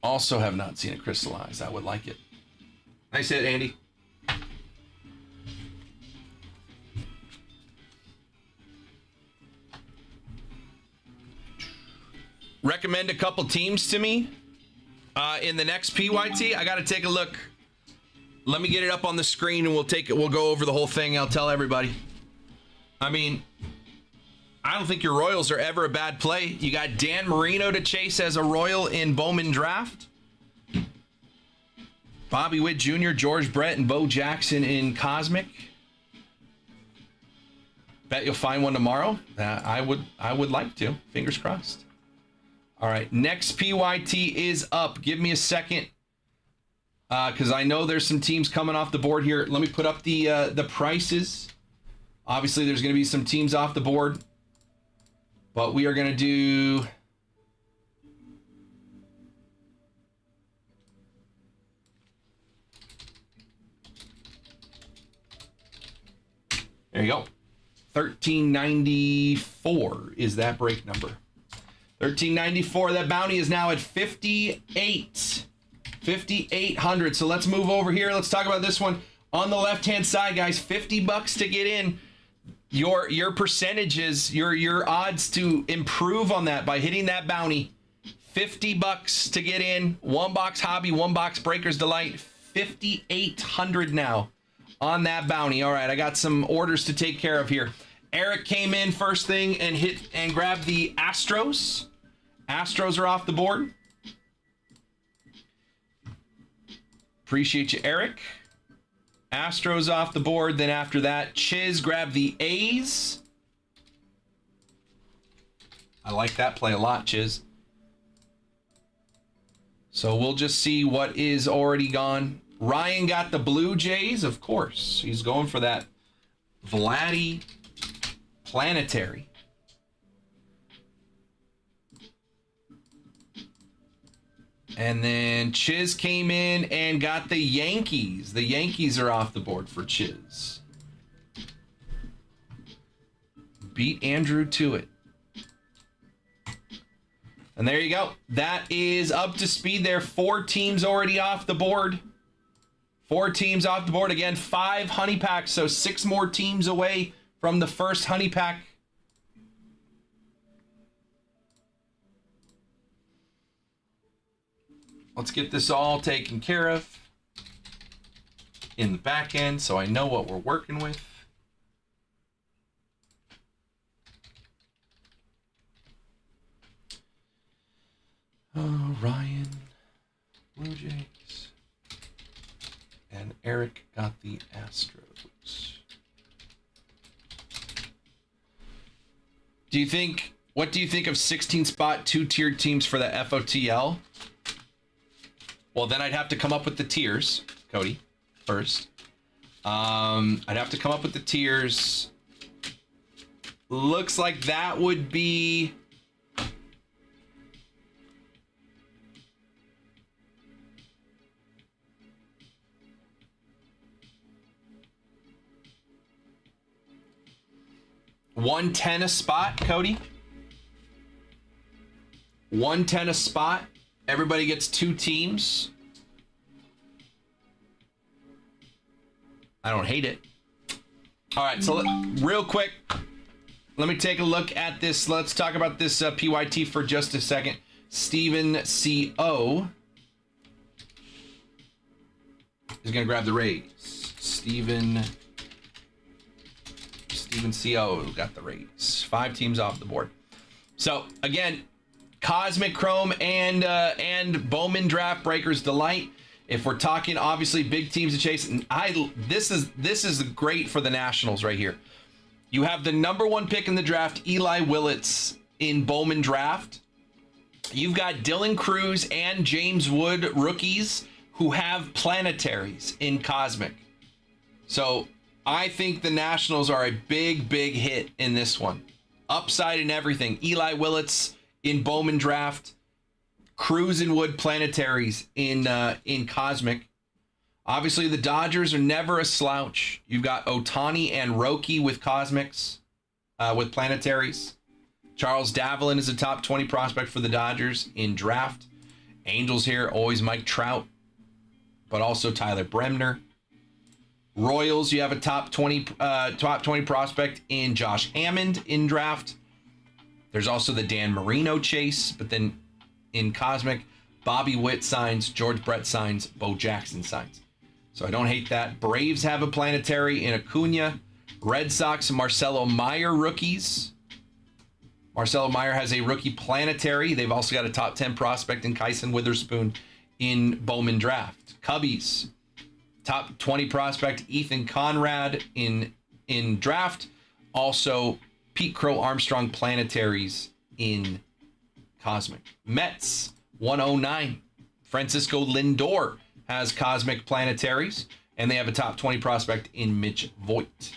Also have not seen it crystallized. I would like it. Nice hit, Andy. Recommend a couple teams to me in the next PYT. I got to take a look. Let me get it up on the screen and we'll go over the whole thing. I'll tell everybody. I mean, I don't think your Royals are ever a bad play. You got Dan Marino to chase as a Royal in Bowman Draft. Bobby Witt Jr., George Brett, and Bo Jackson in Cosmic. Bet you'll find one tomorrow. I would like to. Fingers crossed. All right, next PYT is up. Give me a second, because I know there's some teams coming off the board here. Let me put up the prices. Obviously, there's going to be some teams off the board, but we are going to do... There you go. 1394 is that break number. 1394. That bounty is now at 5,800. So let's move over here. Let's talk about this one on the left-hand side, guys. $50 to get in. Your percentages, your odds to improve on that by hitting that bounty. $50 to get in. 1 box hobby, 1 box Breaker's Delight. 5,800 now on that bounty. All right, I got some orders to take care of here. Eric came in first thing and hit and grabbed the Astros. Astros are off the board. Appreciate you, Eric. Astros off the board. Then after that, Chiz grabbed the A's. I like that play a lot, Chiz. So we'll just see what is already gone. Ryan got the Blue Jays, of course. He's going for that Vladdy Planetary. And then Chiz came in and got the Yankees. The Yankees are off the board for Chiz. Beat Andrew to it. And there you go. That is up to speed there. 4 teams already off the board. 4 teams off the board. Again, 5 honey packs, so 6 more teams away from the first honey pack. let's get this all taken care of in the back end so I know what we're working with. Ryan, Blue Jays, and Eric got the Astros. What do you think of 16 spot 2-tiered teams for the FOTL? Well, then I'd have to come up with the tiers, Cody, first. I'd have to come up with the tiers. Looks like that would be... $110 a spot, Cody. $110 a spot. Everybody gets 2 teams. I don't hate it. All right, so real quick, let me take a look at this. Let's talk about this PYT for just a second. Steven C.O. is going to grab the Rays. Steven C.O. got the Rays. 5 teams off the board. So, again, Cosmic Chrome and Bowman Draft Breakers Delight. If we're talking, obviously, big teams to chase, and this is great for the Nationals right here. You have the #1 pick in the draft, Eli Willits in Bowman Draft. You've got Dylan Cruz and James Wood rookies who have planetaries in Cosmic. So I think the Nationals are a big, big hit in this one. Upside and everything. Eli Willits in Bowman Draft. Cruz and Wood planetaries in Cosmic. Obviously, the Dodgers are never a slouch. You've got Ohtani and Roki with Cosmics, with planetaries. Charles Davelin is a top 20 prospect for the Dodgers in draft. Angels here, always Mike Trout, but also Tyler Bremner. Royals, you have a top 20 prospect in Josh Hammond in draft. There's also the Dan Marino chase, but then in Cosmic, Bobby Witt signs, George Brett signs, Bo Jackson signs. So I don't hate that. Braves have a planetary in Acuna. Red Sox, Marcelo Meyer rookies. Marcelo Meyer has a rookie planetary. They've also got a top 10 prospect in Kyson Witherspoon in Bowman Draft. Cubbies, top 20 prospect Ethan Conrad in draft. Also, Pete Crow Armstrong planetaries in Cosmic. Mets, 109. Francisco Lindor has Cosmic planetaries, and they have a top 20 prospect in Mitch Voigt.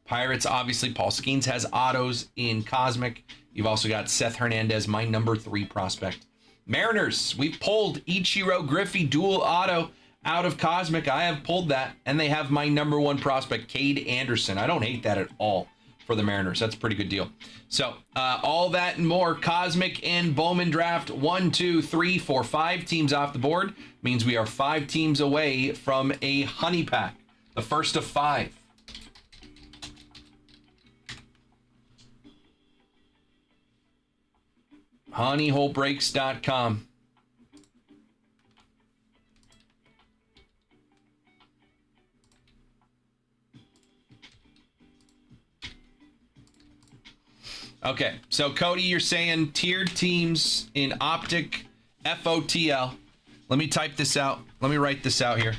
Pirates, obviously, Paul Skeens has autos in Cosmic. You've also got Seth Hernandez, my #3 prospect. Mariners, we've pulled Ichiro Griffey dual auto out of Cosmic. I have pulled that, and they have my #1 prospect, Cade Anderson. I don't hate that at all for the Mariners. That's a pretty good deal. So all that and more, Cosmic and Bowman Draft, 1, 2, 3, 4, 5 teams off the board. Means we are 5 teams away from a honey pack, the first of 5. honeyholebreaks.com. Okay, so Cody, you're saying tiered teams in Optic FOTL. Let me type this out. Let me write this out here.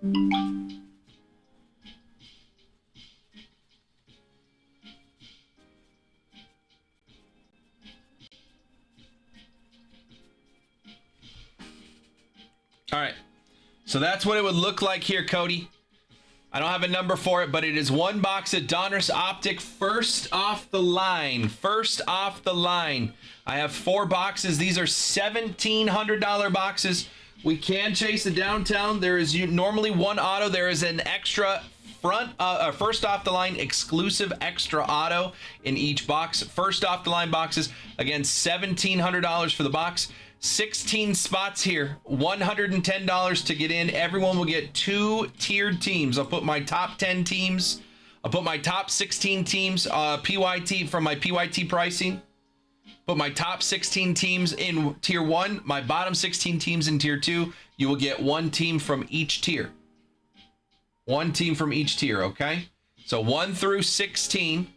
All right. So that's what it would look like here, Cody. I don't have a number for it, but it is one box of Donruss Optic first off the line. First off the line. I have 4 boxes. These are $1,700 boxes. We can chase the downtown. There is normally one auto. There is an extra first off the line exclusive extra auto in each box. First off the line boxes. Again, $1,700 for the box. 16 spots here, $110 to get in. Everyone will get 2 tiered teams. I'll put my top 10 teams. I'll put my top 16 teams PYT from my PYT pricing. Put my top 16 teams in tier 1, my bottom 16 teams in tier 2. You will get 1 team from each tier. 1 team from each tier, okay? So 1 through 16.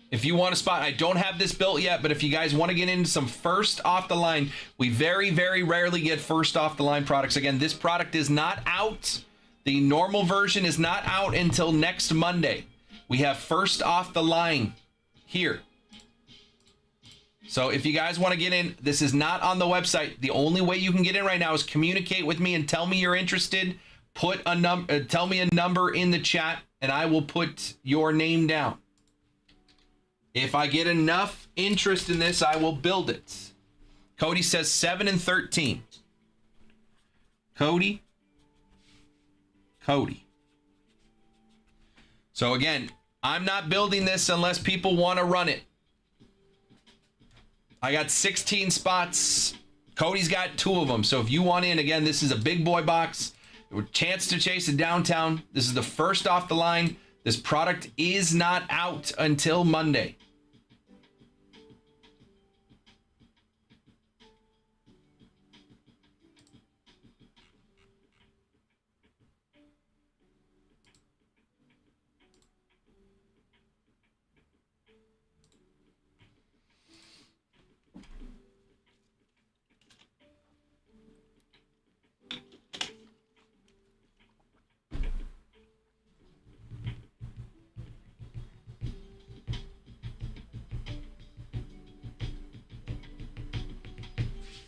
If you want a spot, I don't have this built yet, but if you guys want to get into some first off the line, we very, very rarely get first off the line products. Again, this product is not out. The normal version is not out until next Monday. We have first off the line here. So if you guys want to get in, this is not on the website. The only way you can get in right now is communicate with me and tell me you're interested. Put a number, tell me a number in the chat, and I will put your name down. If I get enough interest in this, I will build it. Cody says 7 and 13. Cody. So again, I'm not building this unless people want to run it. I got 16 spots. Cody's got 2 of them. So if you want in, again, this is a big boy box. Chance to chase it downtown. This is the first off the line. This product is not out until Monday.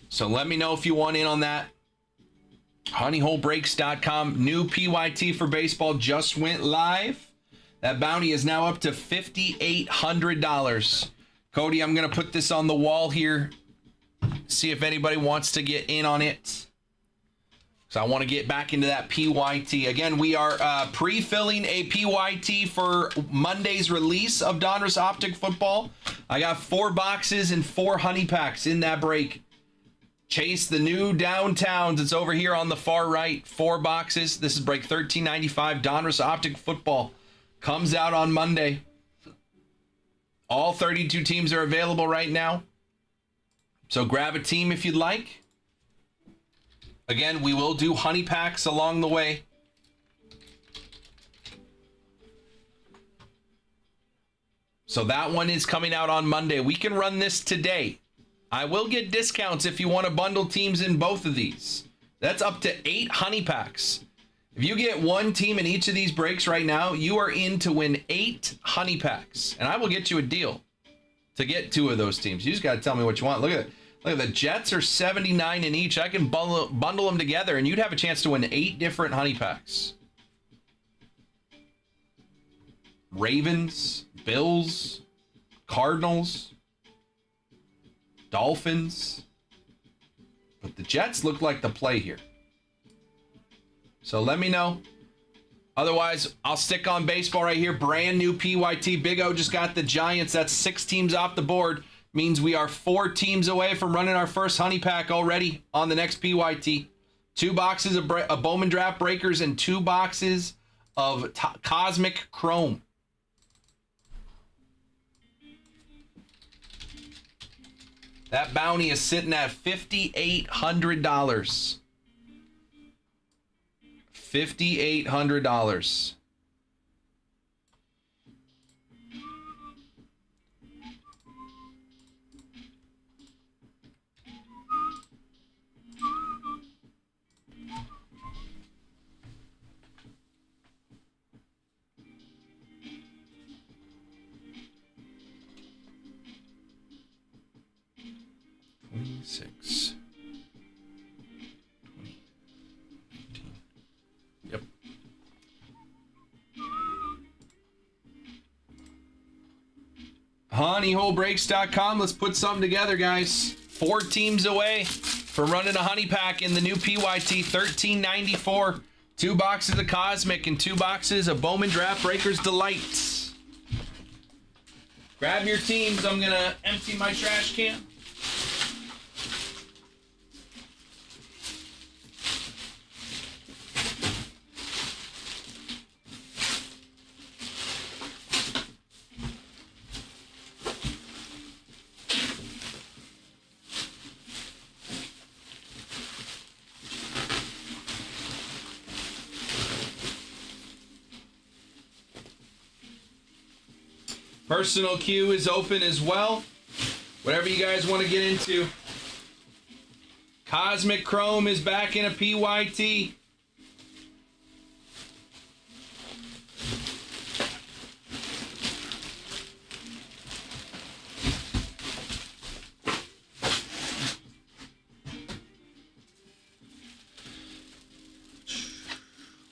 So let me know if you want in on that. Honeyholebreaks.com. New PYT for baseball just went live. That bounty is now up to $5,800. Cody, I'm going to put this on the wall here. See if anybody wants to get in on it. So I want to get back into that PYT. Again, we are pre-filling a PYT for Monday's release of Donruss Optic Football. I got 4 boxes and 4 honey packs in that break. Chase the new downtowns. It's over here on the far right. 4 boxes. This is break 1395. Donruss Optic Football comes out on Monday. All 32 teams are available right now. So grab a team if you'd like. Again, we will do honey packs along the way. So that one is coming out on Monday. We can run this today. I will get discounts if you want to bundle teams in both of these. That's up to 8 honey packs. If you get 1 team in each of these breaks right now, you are in to win 8 honey packs. And I will get you a deal to get 2 of those teams. You just got to tell me what you want. Look at the Jets are 79 in each. I can bundle them together, and you'd have a chance to win 8 different honey packs. Ravens, Bills, Cardinals, Dolphins, but the Jets look like the play here. So let me know. Otherwise, I'll stick on baseball right here. Brand new PYT. Big O just got the Giants. That's 6 teams off the board. Means we are 4 teams away from running our first honey pack already on the next PYT. 2 boxes of Bowman Draft Breakers and 2 boxes of Cosmic Chrome. That bounty is sitting at $5,800. $5,800. 26. 20, 19. Yep. honeyholebreaks.com. Let's put something together, guys. 4 teams away from running a honey pack in the new PYT. $13.94. 2 boxes of Cosmic and 2 boxes of Bowman Draft Breakers Delights. Grab your teams. I'm going to empty my trash can. Personal queue is open as well. Whatever you guys want to get into. Cosmic Chrome is back in a PYT.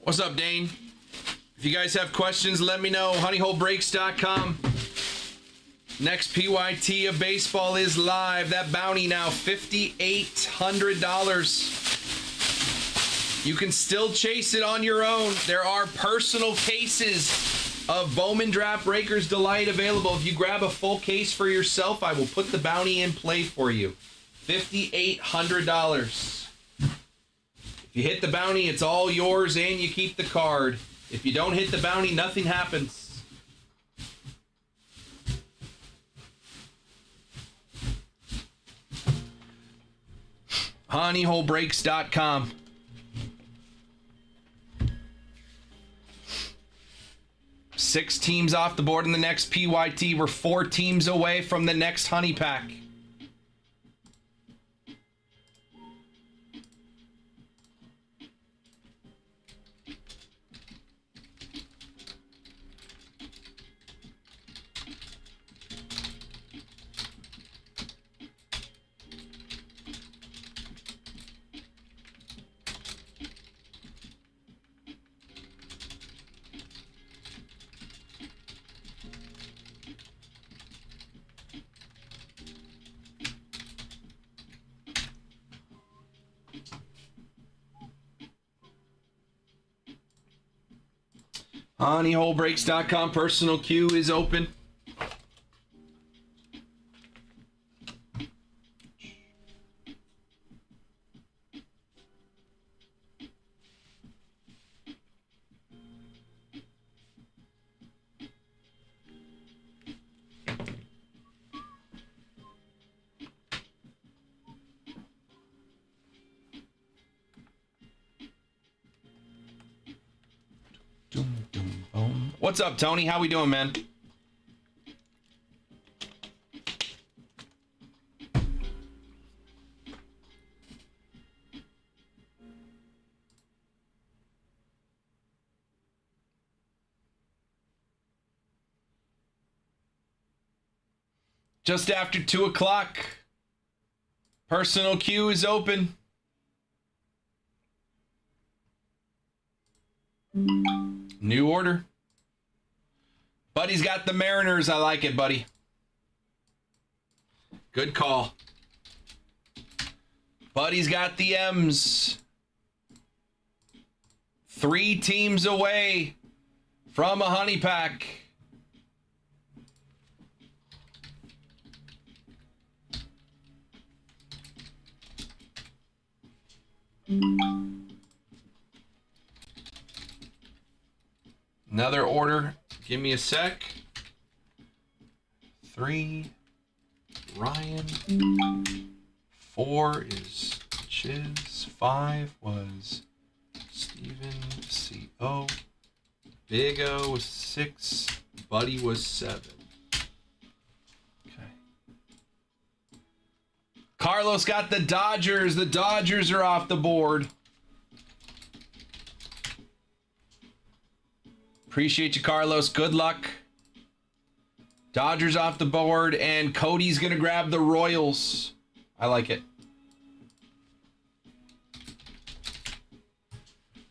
What's up, Dane? If you guys have questions, let me know. honeyholebreaks.com. Next PYT of baseball is live. That bounty now $5,800. You can still chase it on your own. There are personal cases of Bowman Draft Breakers Delight available. If you grab a full case for yourself, I will put the bounty in play for you. $5,800. If you hit the bounty, it's all yours and you keep the card. If you don't hit the bounty, nothing happens. honeyholebreaks.com. Six teams off the board in the next PYT. We're 4 teams away from the next honey pack. honeyholebreaks.com. Personal queue is open. What's up, Tony? How we doing, man? Just after 2 o'clock. Personal queue is open. New order. Buddy's got the Mariners. I like it, buddy. Good call. Buddy's got the M's. 3 teams away from a honey pack. Another order. Give me a sec. 3, Ryan. 4 is Chiz. 5 was Steven. C.O. Big O was 6. Buddy was 7. Okay. Carlos got the Dodgers. The Dodgers are off the board. Appreciate you, Carlos. Good luck. Dodgers off the board, and Cody's going to grab the Royals. I like it.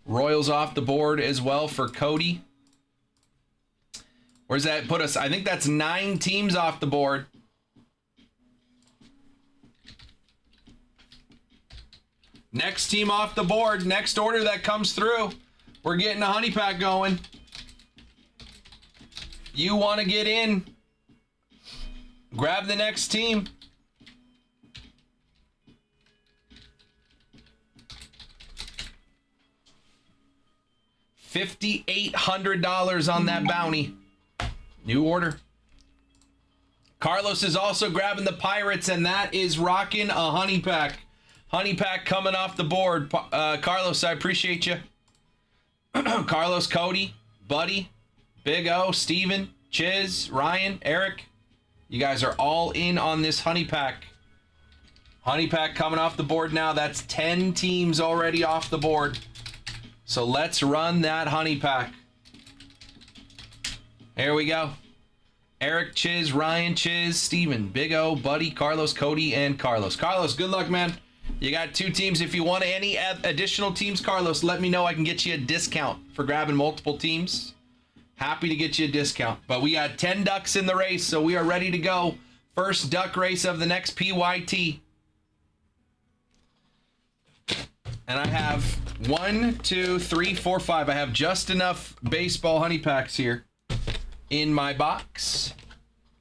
Royals off the board as well for Cody. Where's that put us? I think that's 9 teams off the board. Next team off the board. Next order that comes through. We're getting a honey pack going. You want to get in. Grab the next team. $5,800 on that bounty. New order. Carlos is also grabbing the Pirates, and that is rocking a honey pack. Honey pack coming off the board. Carlos, I appreciate you. Carlos, Cody, Buddy, Big O, Steven, Chiz, Ryan, Eric. You guys are all in on this honey pack. Honey pack coming off the board now. That's 10 teams already off the board. So let's run that honey pack. Here we go. Eric, Chiz, Ryan, Chiz, Steven, Big O, Buddy, Carlos, Cody, and Carlos. Carlos, good luck, man. You got 2 teams. If you want any additional teams, Carlos, let me know. I can get you a discount for grabbing multiple teams. Happy to get you a discount. But we got 10 ducks in the race, so we are ready to go. First duck race of the next PYT. And I have 1, 2, 3, 4, 5. I have just enough baseball honey packs here in my box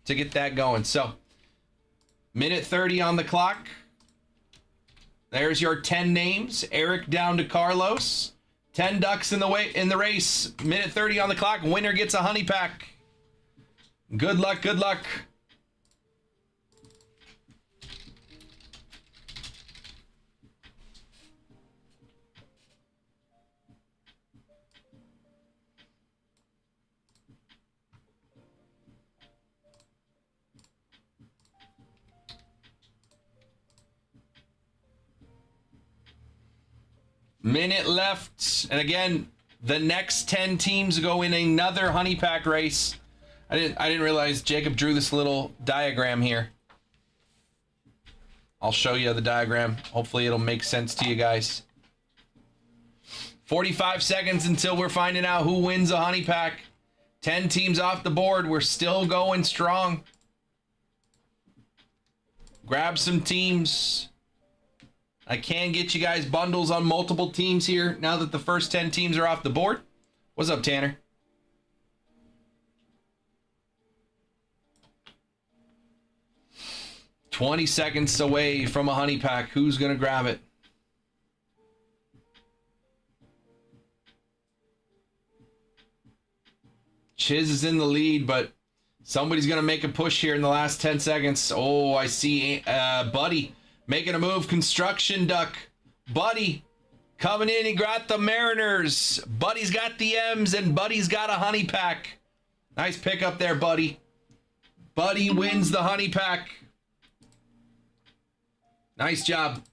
to get that going. So, minute 30 on the clock. There's your 10 names. Eric down to Carlos. 10 ducks in the race. Minute 30 on the clock. Winner gets a honey pack. Good luck, good luck. Minute left. And again, the next 10 teams go in another honey pack race. I didn't realize Jacob drew this little diagram here. I'll show you the diagram. Hopefully it'll make sense to you guys. 45 seconds until we're finding out who wins a honey pack. 10 teams off the board. We're still going strong. Grab some teams. I can get you guys bundles on multiple teams here now that the first 10 teams are off the board. What's up, Tanner? $20 seconds away from a honey pack. Who's going to grab it? Chiz is in the lead, but somebody's going to make a push here in the last 10 seconds. Oh, I see Buddy making a move. Construction duck. Buddy coming in. He got the Mariners. Buddy's got the M's, and Buddy's got a honey pack. Nice pickup there, Buddy. Buddy wins the honey pack. Nice job.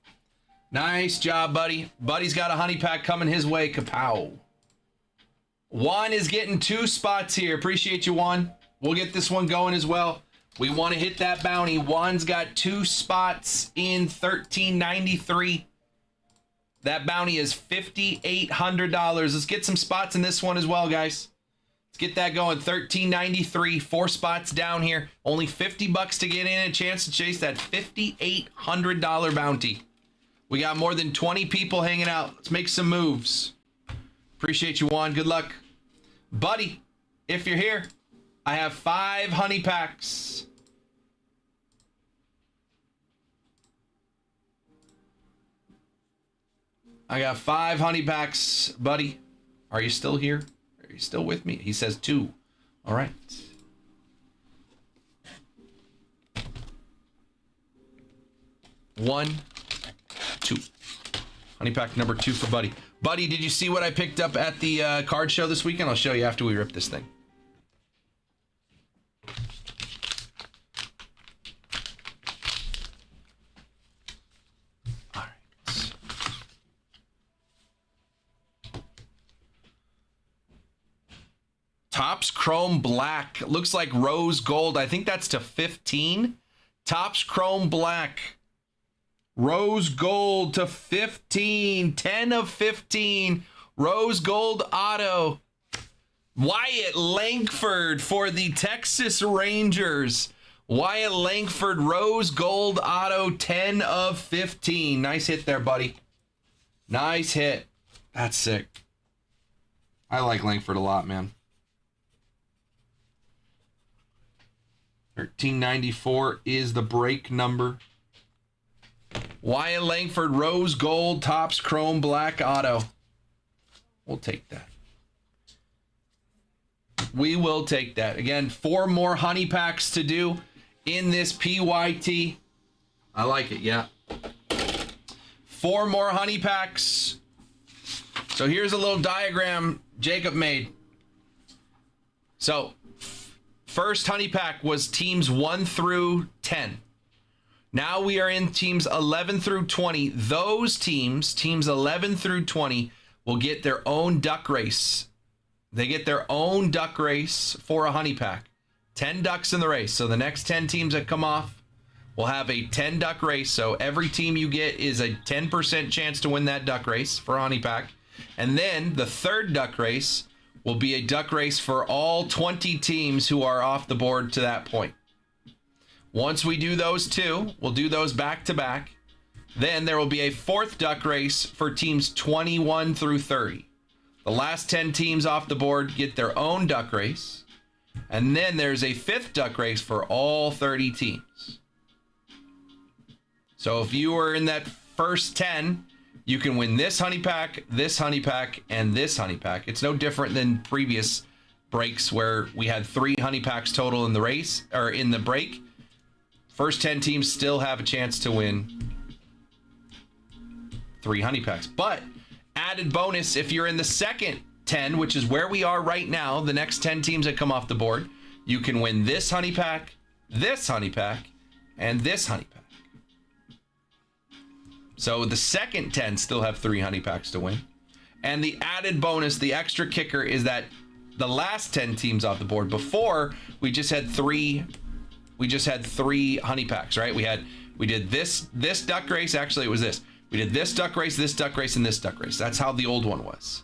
Nice job, Buddy. Buddy's got a honey pack coming his way. Kapow. Juan is getting 2 spots here. Appreciate you, Juan. We'll get this one going as well. We want to hit that bounty. Juan's got 2 spots in $13.93. That bounty is $5,800. Let's get some spots in this one as well, guys. Let's get that going. $13.93, 4 spots down here. Only $50 to get in, a chance to chase that $5,800 bounty. We got more than 20 people hanging out. Let's make some moves. Appreciate you, Juan. Good luck. Buddy, if you're here, I have 5 honey packs. I got 5 honey packs. Buddy, are you still here? Are you still with me? He says 2. All right. One, 2. Honey pack number 2 for Buddy. Buddy, did you see what I picked up at the card show this weekend? I'll show you after we rip this thing. All right. Topps Chrome Black. Looks like rose gold. I think that's to 15. Topps Chrome Black. Rose gold to 15. 10 of 15. Rose gold auto. Wyatt Langford for the Texas Rangers. Wyatt Langford, rose gold auto, 10 of 15. Nice hit there, buddy. Nice hit. That's sick. I like Langford a lot, man. 1394 is the break number. Wyatt Langford, rose gold, tops chrome black auto. We'll take that. We will take that. Again, 4 more honey packs to do in this PYT. I like it, yeah. 4 more honey packs. So here's a little diagram Jacob made. So first honey pack was teams 1 through 10. Now we are in teams 11 through 20. Those teams 11 through 20, will get their own duck race. They get their own duck race for a honey pack. 10 ducks in the race. So the next 10 teams that come off will have a 10 duck race. So every team you get is a 10% chance to win that duck race for a honey pack. And then the third duck race will be a duck race for all 20 teams who are off the board to that point. Once we do those 2, we'll do those back to back. Then there will be a 4th duck race for teams 21 through 30. The last 10 teams off the board get their own duck race. And then there's a 5th duck race for all 30 teams. So if you were in that first 10, you can win this honey pack, and this honey pack. It's no different than previous breaks where we had 3 honey packs total in the race or in the break. First 10 teams still have a chance to win 3 honey packs. But added bonus, if you're in the second 10, which is where we are right now, the next 10 teams that come off the board, you can win this honey pack, and this honey pack. So the second 10 still have 3 honey packs to win. And the added bonus, the extra kicker, is that the last 10 teams off the board, before we just had 3 honey packs, right? We did this duck race. Actually, it was this. We did this duck race, and this duck race. That's how the old one was.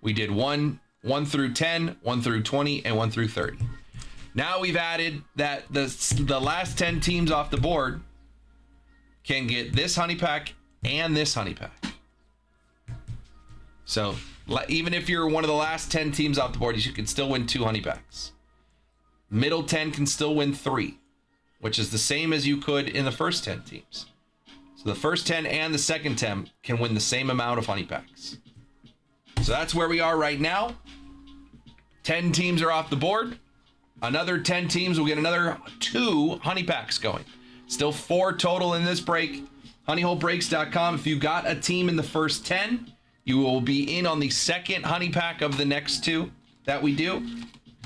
We did 1 through 10, 1 through 20, and 1 through 30. Now we've added that the last 10 teams off the board can get this honey pack and this honey pack. So even if you're one of the last 10 teams off the board, you can still win 2 honey packs. Middle 10 can still win 3, which is the same as you could in the first 10 teams. So the first 10 and the second 10 can win the same amount of honey packs. So that's where we are right now. 10 teams are off the board. Another 10 teams will get another 2 honey packs going. Still 4 total in this break. Honeyholebreaks.com. If you got a team in the first 10, you will be in on the second honey pack of the next 2 that we do.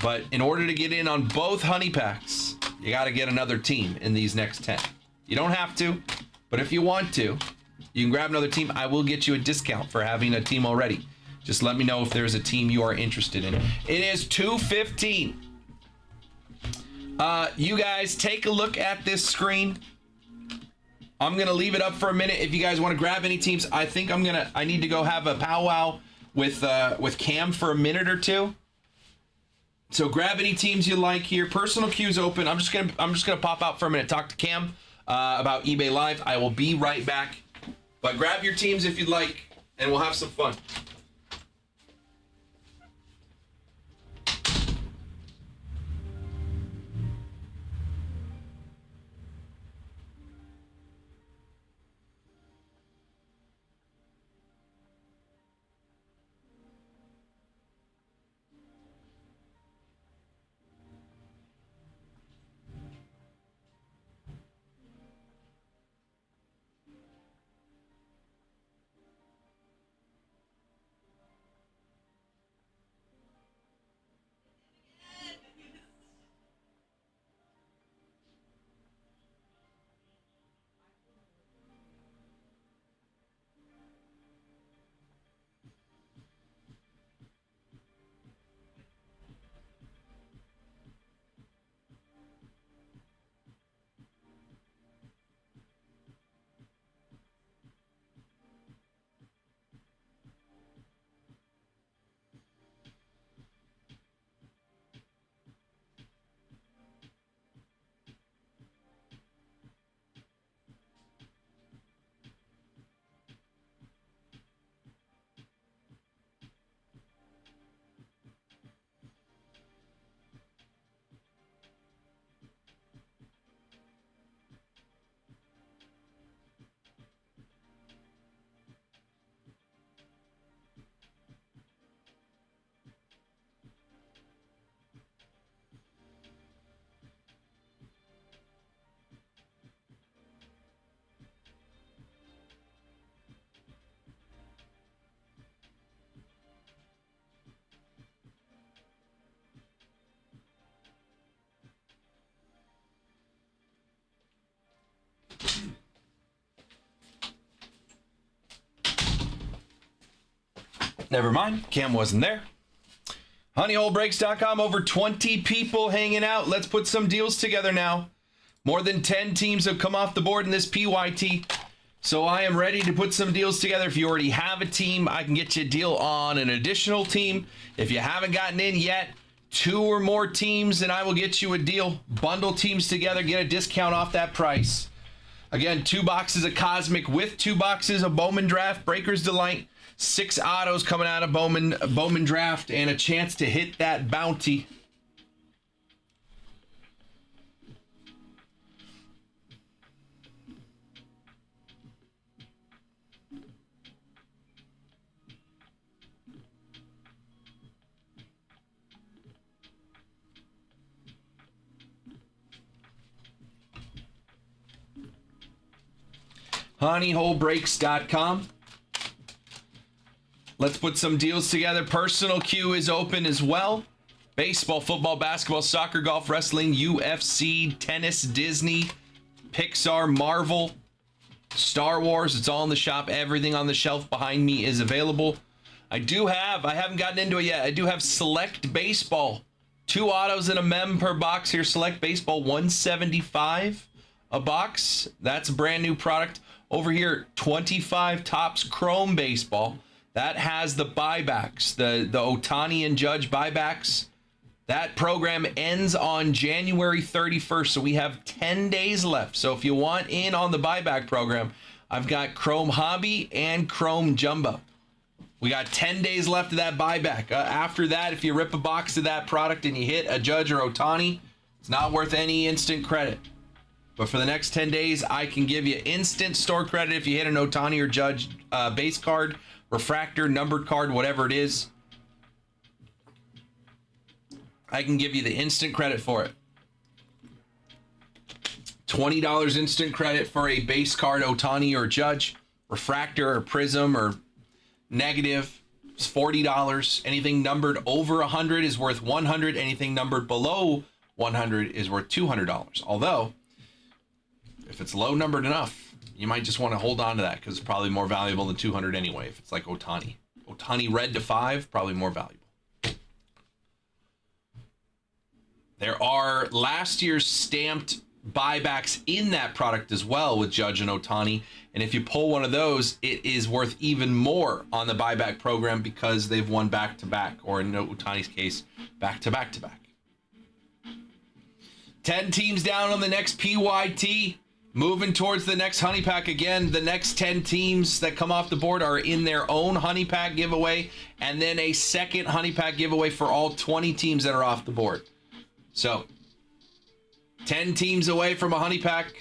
But in order to get in on both honey packs, you got to get another team in these next 10. You don't have to, but if you want to, you can grab another team. I will get you a discount for having a team already. Just let me know if there's a team you are interested in. It is 2:15. You guys take a look at this screen. I'm going to leave it up for a minute. If you guys want to grab any teams, I think I need to go have a powwow with Cam for a minute or 2. So grab any teams you like here. Personal queue's open. I'm just gonna pop out for a minute, talk to Cam about eBay Live. I will be right back. But grab your teams if you'd like, and we'll have some fun. Never mind. Cam wasn't there. Honeyholebreaks.com, over 20 people hanging out. Let's put some deals together now. More than 10 teams have come off the board in this PYT. So I am ready to put some deals together. If you already have a team, I can get you a deal on an additional team. If you haven't gotten in yet, 2 or more teams, and I will get you a deal. Bundle teams together, get a discount off that price. Again, 2 boxes of Cosmic with 2 boxes of Bowman Draft, Breaker's Delight, 6 autos coming out of Bowman Draft, and a chance to hit that bounty. Honeyholebreaks.com. Let's put some deals together. Personal queue is open as well. Baseball, football, basketball, soccer, golf, wrestling, UFC, tennis, Disney, Pixar, Marvel, Star Wars. It's all in the shop. Everything on the shelf behind me is available. I haven't gotten into it yet. I do have Select Baseball. 2 autos and a mem per box here. Select Baseball, $175 a box. That's a brand new product. Over here, 25 Topps Chrome Baseball. That has the buybacks, the Ohtani and Judge buybacks. That program ends on January 31st, so we have 10 days left. So if you want in on the buyback program, I've got Chrome Hobby and Chrome Jumbo. We got 10 days left of that buyback. After that, if you rip a box of that product and you hit a Judge or Ohtani, it's not worth any instant credit. But for the next 10 days, I can give you instant store credit if you hit an Ohtani or Judge base card, refractor, numbered card, whatever it is. I can give you the instant credit for it. $20 instant credit for a base card, Ohtani or Judge, refractor or prism or negative. It's $40. Anything numbered over 100 is worth $100. Anything numbered below 100 is worth $200. Although, if it's low numbered enough, you might just want to hold on to that because it's probably more valuable than 200 anyway. If it's like Ohtani. Ohtani red to 5, probably more valuable. There are last year's stamped buybacks in that product as well with Judge and Ohtani. And if you pull one of those, it is worth even more on the buyback program because they've won back-to-back, or in Ohtani's case, back-to-back-to-back. 10 teams down on the next PYT. Moving towards the next honey pack again. The next 10 teams that come off the board are in their own honey pack giveaway, and then a second honey pack giveaway for all 20 teams that are off the board. So, 10 teams away from a honey pack.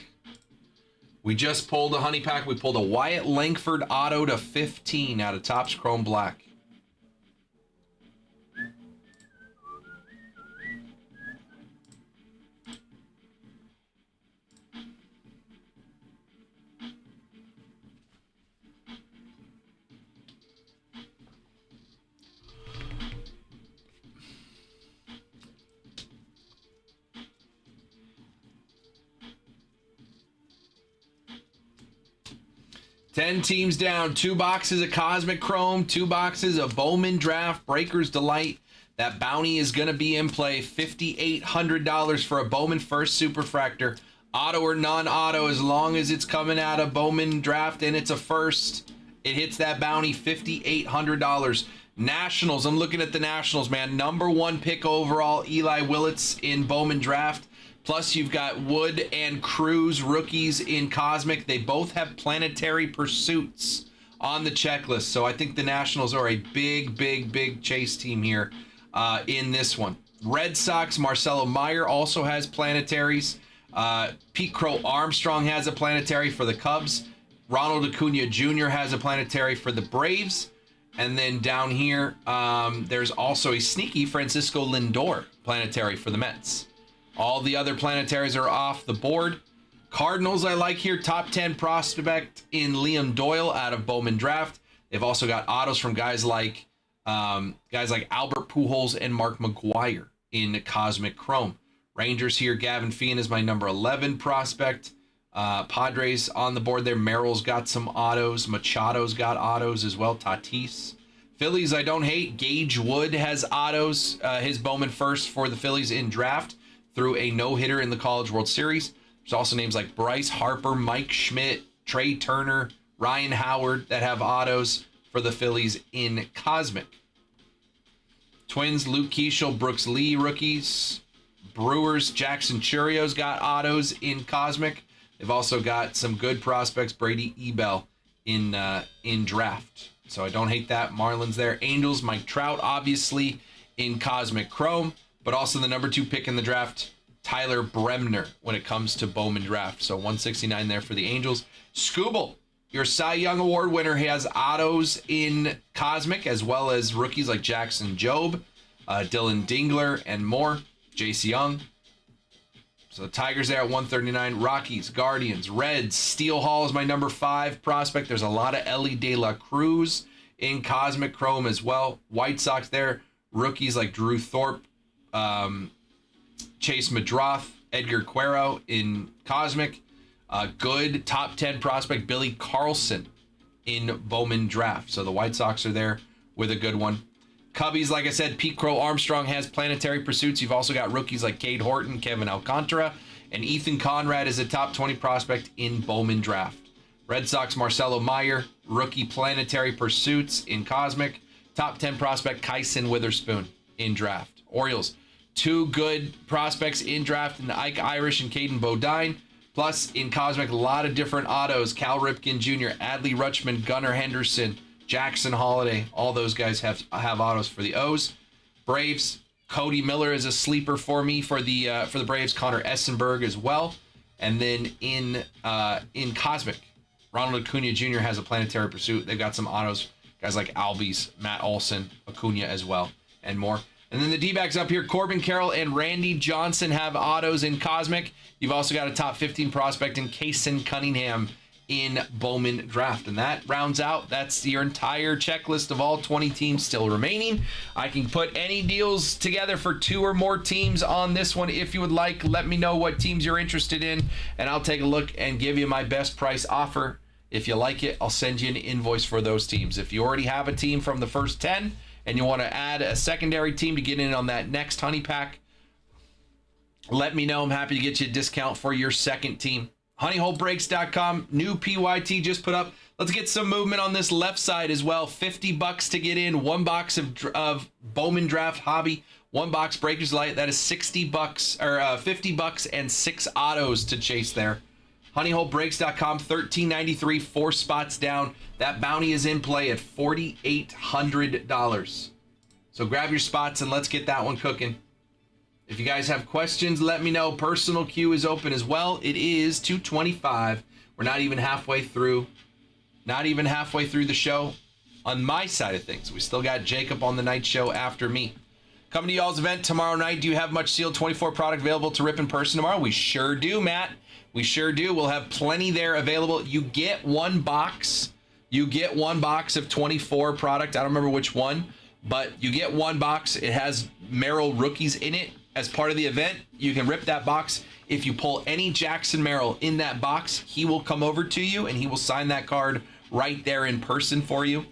We just pulled a honey pack. We pulled a Wyatt Langford auto to 15 out of Topps Chrome Black. Ten teams down, 2 boxes of Cosmic Chrome, 2 boxes of Bowman Draft, Breaker's Delight. That bounty is going to be in play. $5,800 for a Bowman First Superfractor. Auto or non-auto, as long as it's coming out of Bowman Draft and it's a first, it hits that bounty, $5,800. Nationals, I'm looking at the Nationals, man. Number 1 pick overall, Eli Willits in Bowman Draft. Plus, you've got Wood and Cruz, rookies in Cosmic. They both have Planetary Pursuits on the checklist. So I think the Nationals are a big chase team here in this one. Red Sox, Marcelo Meyer also has Planetaries. Pete Crow Armstrong has a Planetary for the Cubs. Ronald Acuna Jr. has a Planetary for the Braves. And then down here, there's also a sneaky Francisco Lindor Planetary for the Mets. All the other Planetaries are off the board. Cardinals I like here. Top 10 prospect in Liam Doyle out of Bowman Draft. They've also got autos from guys like Albert Pujols and Mark McGwire in Cosmic Chrome. Rangers here. Gavin Feehan is my number 11 prospect. Padres on the board there. Merrill's got some autos. Machado's got autos as well. Tatis. Phillies, I don't hate. Gage Wood has autos, his Bowman first for the Phillies in draft through a no-hitter in the College World Series. There's also names like Bryce Harper, Mike Schmidt, Trey Turner, Ryan Howard that have autos for the Phillies in Cosmic. Twins, Luke Keeschel, Brooks Lee rookies. Brewers, Jackson Churrio's got autos in Cosmic. They've also got some good prospects, Brady Ebel in draft. So I don't hate that. Marlins there. Angels, Mike Trout, obviously in Cosmic Chrome, but also the number 2 pick in the draft, Tyler Bremner, when it comes to Bowman draft. So 169 there for the Angels. Scooble, your Cy Young Award winner, has autos in Cosmic, as well as rookies like Jackson Jobe, Dylan Dingler, and more. Jace Young. So the Tigers there at 139. Rockies, Guardians, Reds. Steel Hall is my number 5 prospect. There's a lot of Ellie De La Cruz in Cosmic Chrome as well. White Sox there. Rookies like Drew Thorpe, Chase Madroth, Edgar Cuero in Cosmic. Good top 10 prospect, Billy Carlson in Bowman draft. So the White Sox are there with a good one. Cubbies, like I said, Pete Crow Armstrong has planetary pursuits. You've also got rookies like Cade Horton, Kevin Alcantara, and Ethan Conrad is a top 20 prospect in Bowman draft. Red Sox, Marcelo Meyer, rookie planetary pursuits in Cosmic. Top 10 prospect, Kyson Witherspoon in draft. Orioles, 2 good prospects in draft in Ike Irish and Caden Bodine. Plus, in Cosmic, a lot of different autos. Cal Ripken Jr., Adley Rutschman, Gunnar Henderson, Jackson Holiday, all those guys have autos for the O's. Braves, Cody Miller is a sleeper for me for the Braves. Connor Essenberg as well, and then in Cosmic, Ronald Acuna Jr. has a planetary pursuit. They've got some autos, guys like Albies, Matt Olson, Acuna as well, and more. And then the D-backs up here, Corbin Carroll and Randy Johnson have autos in Cosmic. You've also got a top 15 prospect in Kaysen Cunningham in Bowman draft, and that rounds out, that's your entire checklist of all 20 teams still remaining. I can put any deals together for 2 or more teams on this one if you would like. Let me know what teams you're interested in, and I'll take a look and give you my best price offer. If you like it, I'll send you an invoice for those teams. If you already have a team from the first 10 and you want to add a secondary team to get in on that next honey pack, let me know. I'm happy to get you a discount for your second team. HoneyHoleBreaks.com, new PYT just put up. Let's get some movement on this left side as well. $50 to get in. 1 box of Bowman Draft Hobby, 1 box Breakers Light. That is $60 or $50 and 6 autos to chase there. HoneyHoleBreaks.com, $13.93, 4 spots down. That bounty is in play at $4,800. So grab your spots and let's get that one cooking. If you guys have questions, let me know. Personal queue is open as well. It is 2:25. We're not even halfway through. Not even halfway through the show on my side of things. We still got Jacob on the night show after me. Coming to y'all's event tomorrow night. Do you have much sealed 24 product available to rip in person tomorrow? We sure do, Matt. We sure do. We'll have plenty there available. You get 1 box. You get 1 box of 24 product. I don't remember which one, but you get 1 box. It has Merrill rookies in it. As part of the event, you can rip that box. If you pull any Jackson Merrill in that box, he will come over to you and he will sign that card right there in person for you.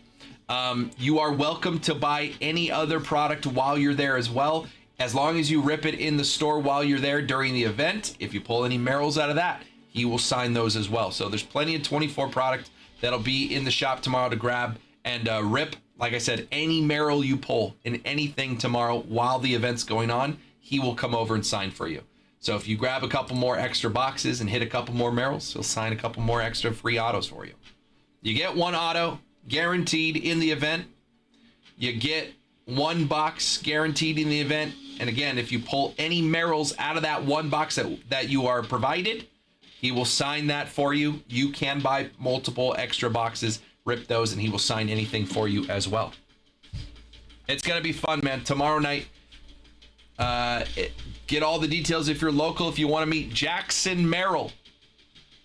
You are welcome to buy any other product while you're there as well, as long as you rip it in the store while you're there during the event. If you pull any Merrills out of that, he will sign those as well. So there's plenty of 24 product that'll be in the shop tomorrow to grab and rip. Like I said, any Merrill you pull in anything tomorrow while the event's going on, he will come over and sign for you. So if you grab a couple more extra boxes and hit a couple more Merrills, he'll sign a couple more extra free autos for you. You get 1 auto guaranteed in the event. You get 1 box guaranteed in the event. And again, if you pull any Merrills out of that 1 box that you are provided, he will sign that for you. You can buy multiple extra boxes, rip those, and he will sign anything for you as well. It's going to be fun, man. Tomorrow night, get all the details if you're local. If you want to meet Jackson Merrill,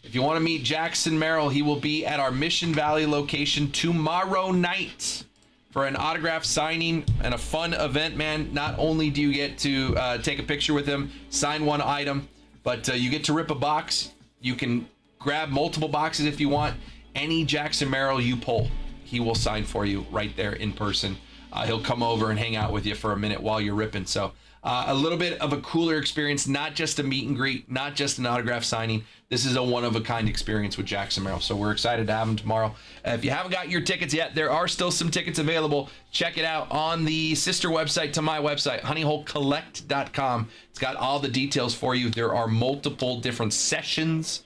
he will be at our Mission Valley location tomorrow night for an autograph signing and a fun event, man. Not only do you get to take a picture with him, sign 1 item, but you get to rip a box. You can grab multiple boxes if you want. Any Jackson Merrill you pull, he will sign for you right there in person. He'll come over and hang out with you for a minute while you're ripping. So a little bit of a cooler experience, not just a meet and greet, not just an autograph signing. This is a one-of-a-kind experience with Jackson Merrill. So we're excited to have him tomorrow. If you haven't got your tickets yet, there are still some tickets available. Check it out on the sister website to my website, honeyholecollect.com. It's got all the details for you. There are multiple different sessions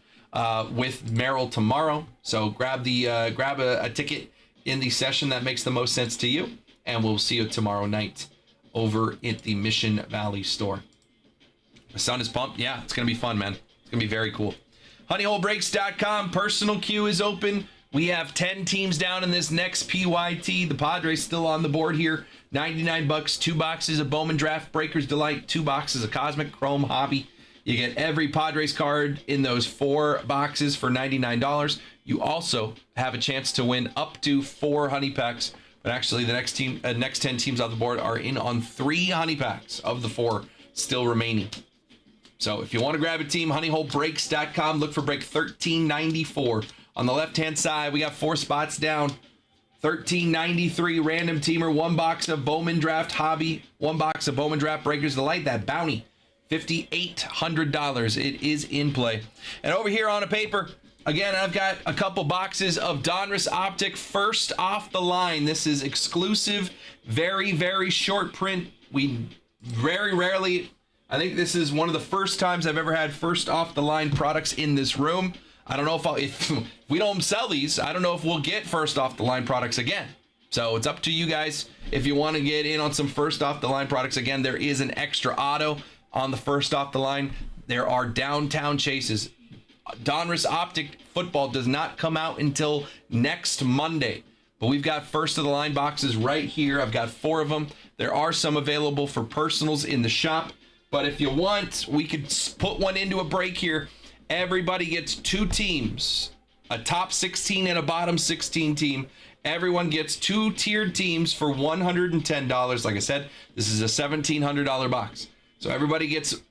with Merrill tomorrow. So grab a ticket in the session that makes the most sense to you. And we'll see you tomorrow night over at the Mission Valley store. The sun is pumped. Yeah, it's going to be fun, man. It's going to be very cool. HoneyholeBreaks.com. Personal queue is open. We have 10 teams down in this next PYT. The Padres still on the board here. $99, 2 boxes of Bowman Draft Breakers Delight, 2 boxes of Cosmic Chrome Hobby. You get every Padres card in those 4 boxes for $99. You also have a chance to win up to 4 honey packs. But actually, the next 10 teams on the board are in on 3 honey packs of the 4 still remaining. So if you want to grab a team, honeyholebreaks.com. Look for break 1394. On the left-hand side, we got 4 spots down. 1393 random teamer, 1 box of Bowman Draft Hobby, 1 box of Bowman Draft Breakers Delight. That bounty, $5,800. It is in play. And over here on a paper, again, I've got a couple boxes of Donruss Optic first off the line. This is exclusive, very, very short print. We very rarely, I think this is one of the first times I've ever had first off the line products in this room. I don't know if we don't sell these, I don't know if we'll get first off the line products again. So it's up to you guys if you want to get in on some first off the line products. Again, there is an extra auto on the first off the line. There are downtown chases. Donruss Optic football does not come out until next Monday, but we've got first of the line boxes right here. I've got 4 of them. There are some available for personals in the shop, but if you want, we could put one into a break here. Everybody gets 2 teams, a top 16 and a bottom 16 team. Everyone gets 2 tiered teams for $110. Like I said, this is a $1,700 box. So everybody gets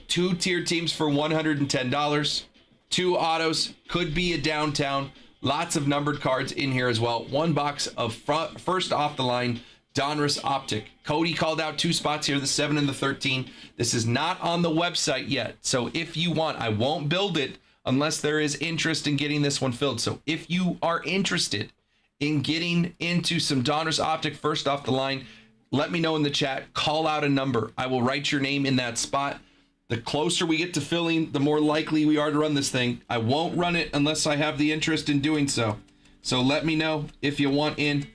2 tiered teams for $110. 2 autos, could be a downtown. Lots of numbered cards in here as well. 1 box of first off the line Donruss Optic. Cody called out 2 spots here, the 7 and the 13. This is not on the website yet. So if you want, I won't build it unless there is interest in getting this one filled. So if you are interested in getting into some Donruss Optic first off the line, let me know in the chat. Call out a number. I will write your name in that spot. The closer we get to filling, the more likely we are to run this thing. I won't run it unless I have the interest in doing so. So let me know if you want in.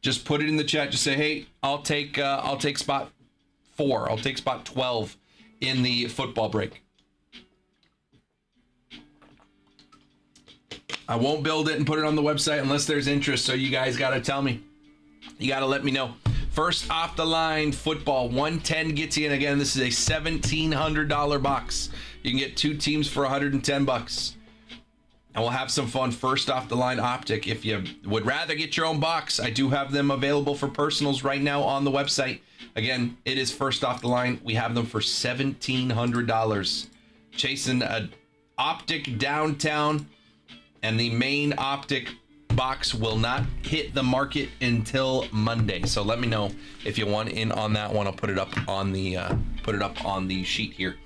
Just put it in the chat. Just say, hey, I'll take spot 4. I'll take spot 12 in the football break. I won't build it and put it on the website unless there's interest. So you guys got to tell me. You got to let me know. First off the line football, 110 gets you in. Again, this is a $1,700 box. You can get 2 teams for $110. And we'll have some fun first off the line Optic. If you would rather get your own box, I do have them available for personals right now on the website. Again, it is first off the line. We have them for $1,700. Chasing a Optic downtown, and the main Optic box will not hit the market until Monday. So let me know if you want in on that one. I'll put it up on the sheet here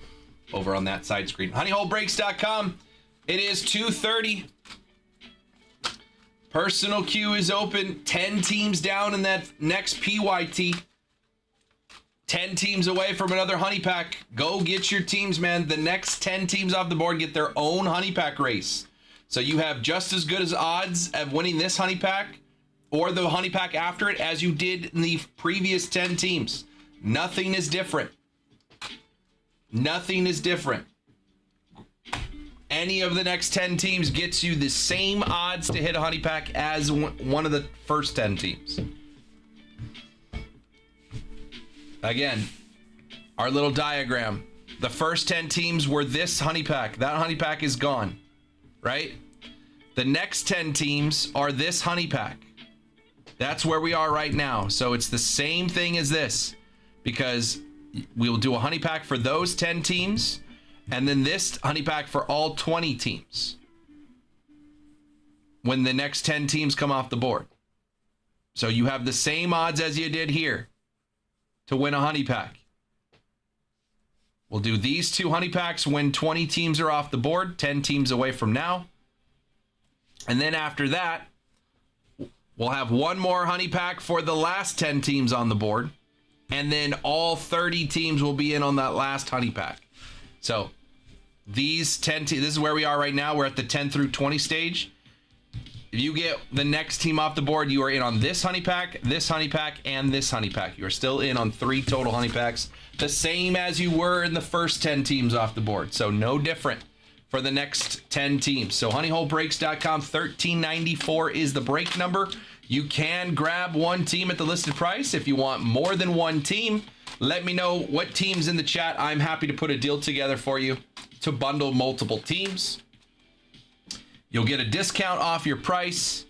over on that side screen. honeyholebreaks.com. It is 2:30. Personal queue is open. 10 teams down in that next PYT. 10 teams away from another honey pack. Go get your teams, man. The next 10 teams off the board get their own honey pack race. So you have just as good as odds of winning this honey pack or the honey pack after it as you did in the previous 10 teams. Nothing is different. Nothing is different. Any of the next 10 teams gets you the same odds to hit a honey pack as one of the first 10 teams. Again, our little diagram. The first 10 teams were this honey pack. That honey pack is gone, right? The next 10 teams are this honey pack. That's where we are right now. So it's the same thing as this, because we'll do a honey pack for those 10 teams, and then this honey pack for all 20 teams when the next 10 teams come off the board. So you have the same odds as you did here to win a honey pack. We'll do these 2 honey packs when 20 teams are off the board, 10 teams away from now. And then after that, we'll have one more honey pack for the last 10 teams on the board. And then all 30 teams will be in on that last honey pack. So these 10 teams, this is where we are right now. We're at the 10 through 20 stage. If you get the next team off the board, you are in on this honey pack, and this honey pack. You are still in on 3 total honey packs, the same as you were in the first 10 teams off the board. So no different for the next 10 teams. So honeyholebreaks.com, $13.94 is the break number. You can grab one team at the listed price. If you want more than one team, let me know what teams in the chat. I'm happy to put a deal together for you to bundle multiple teams. You'll get a discount off your price.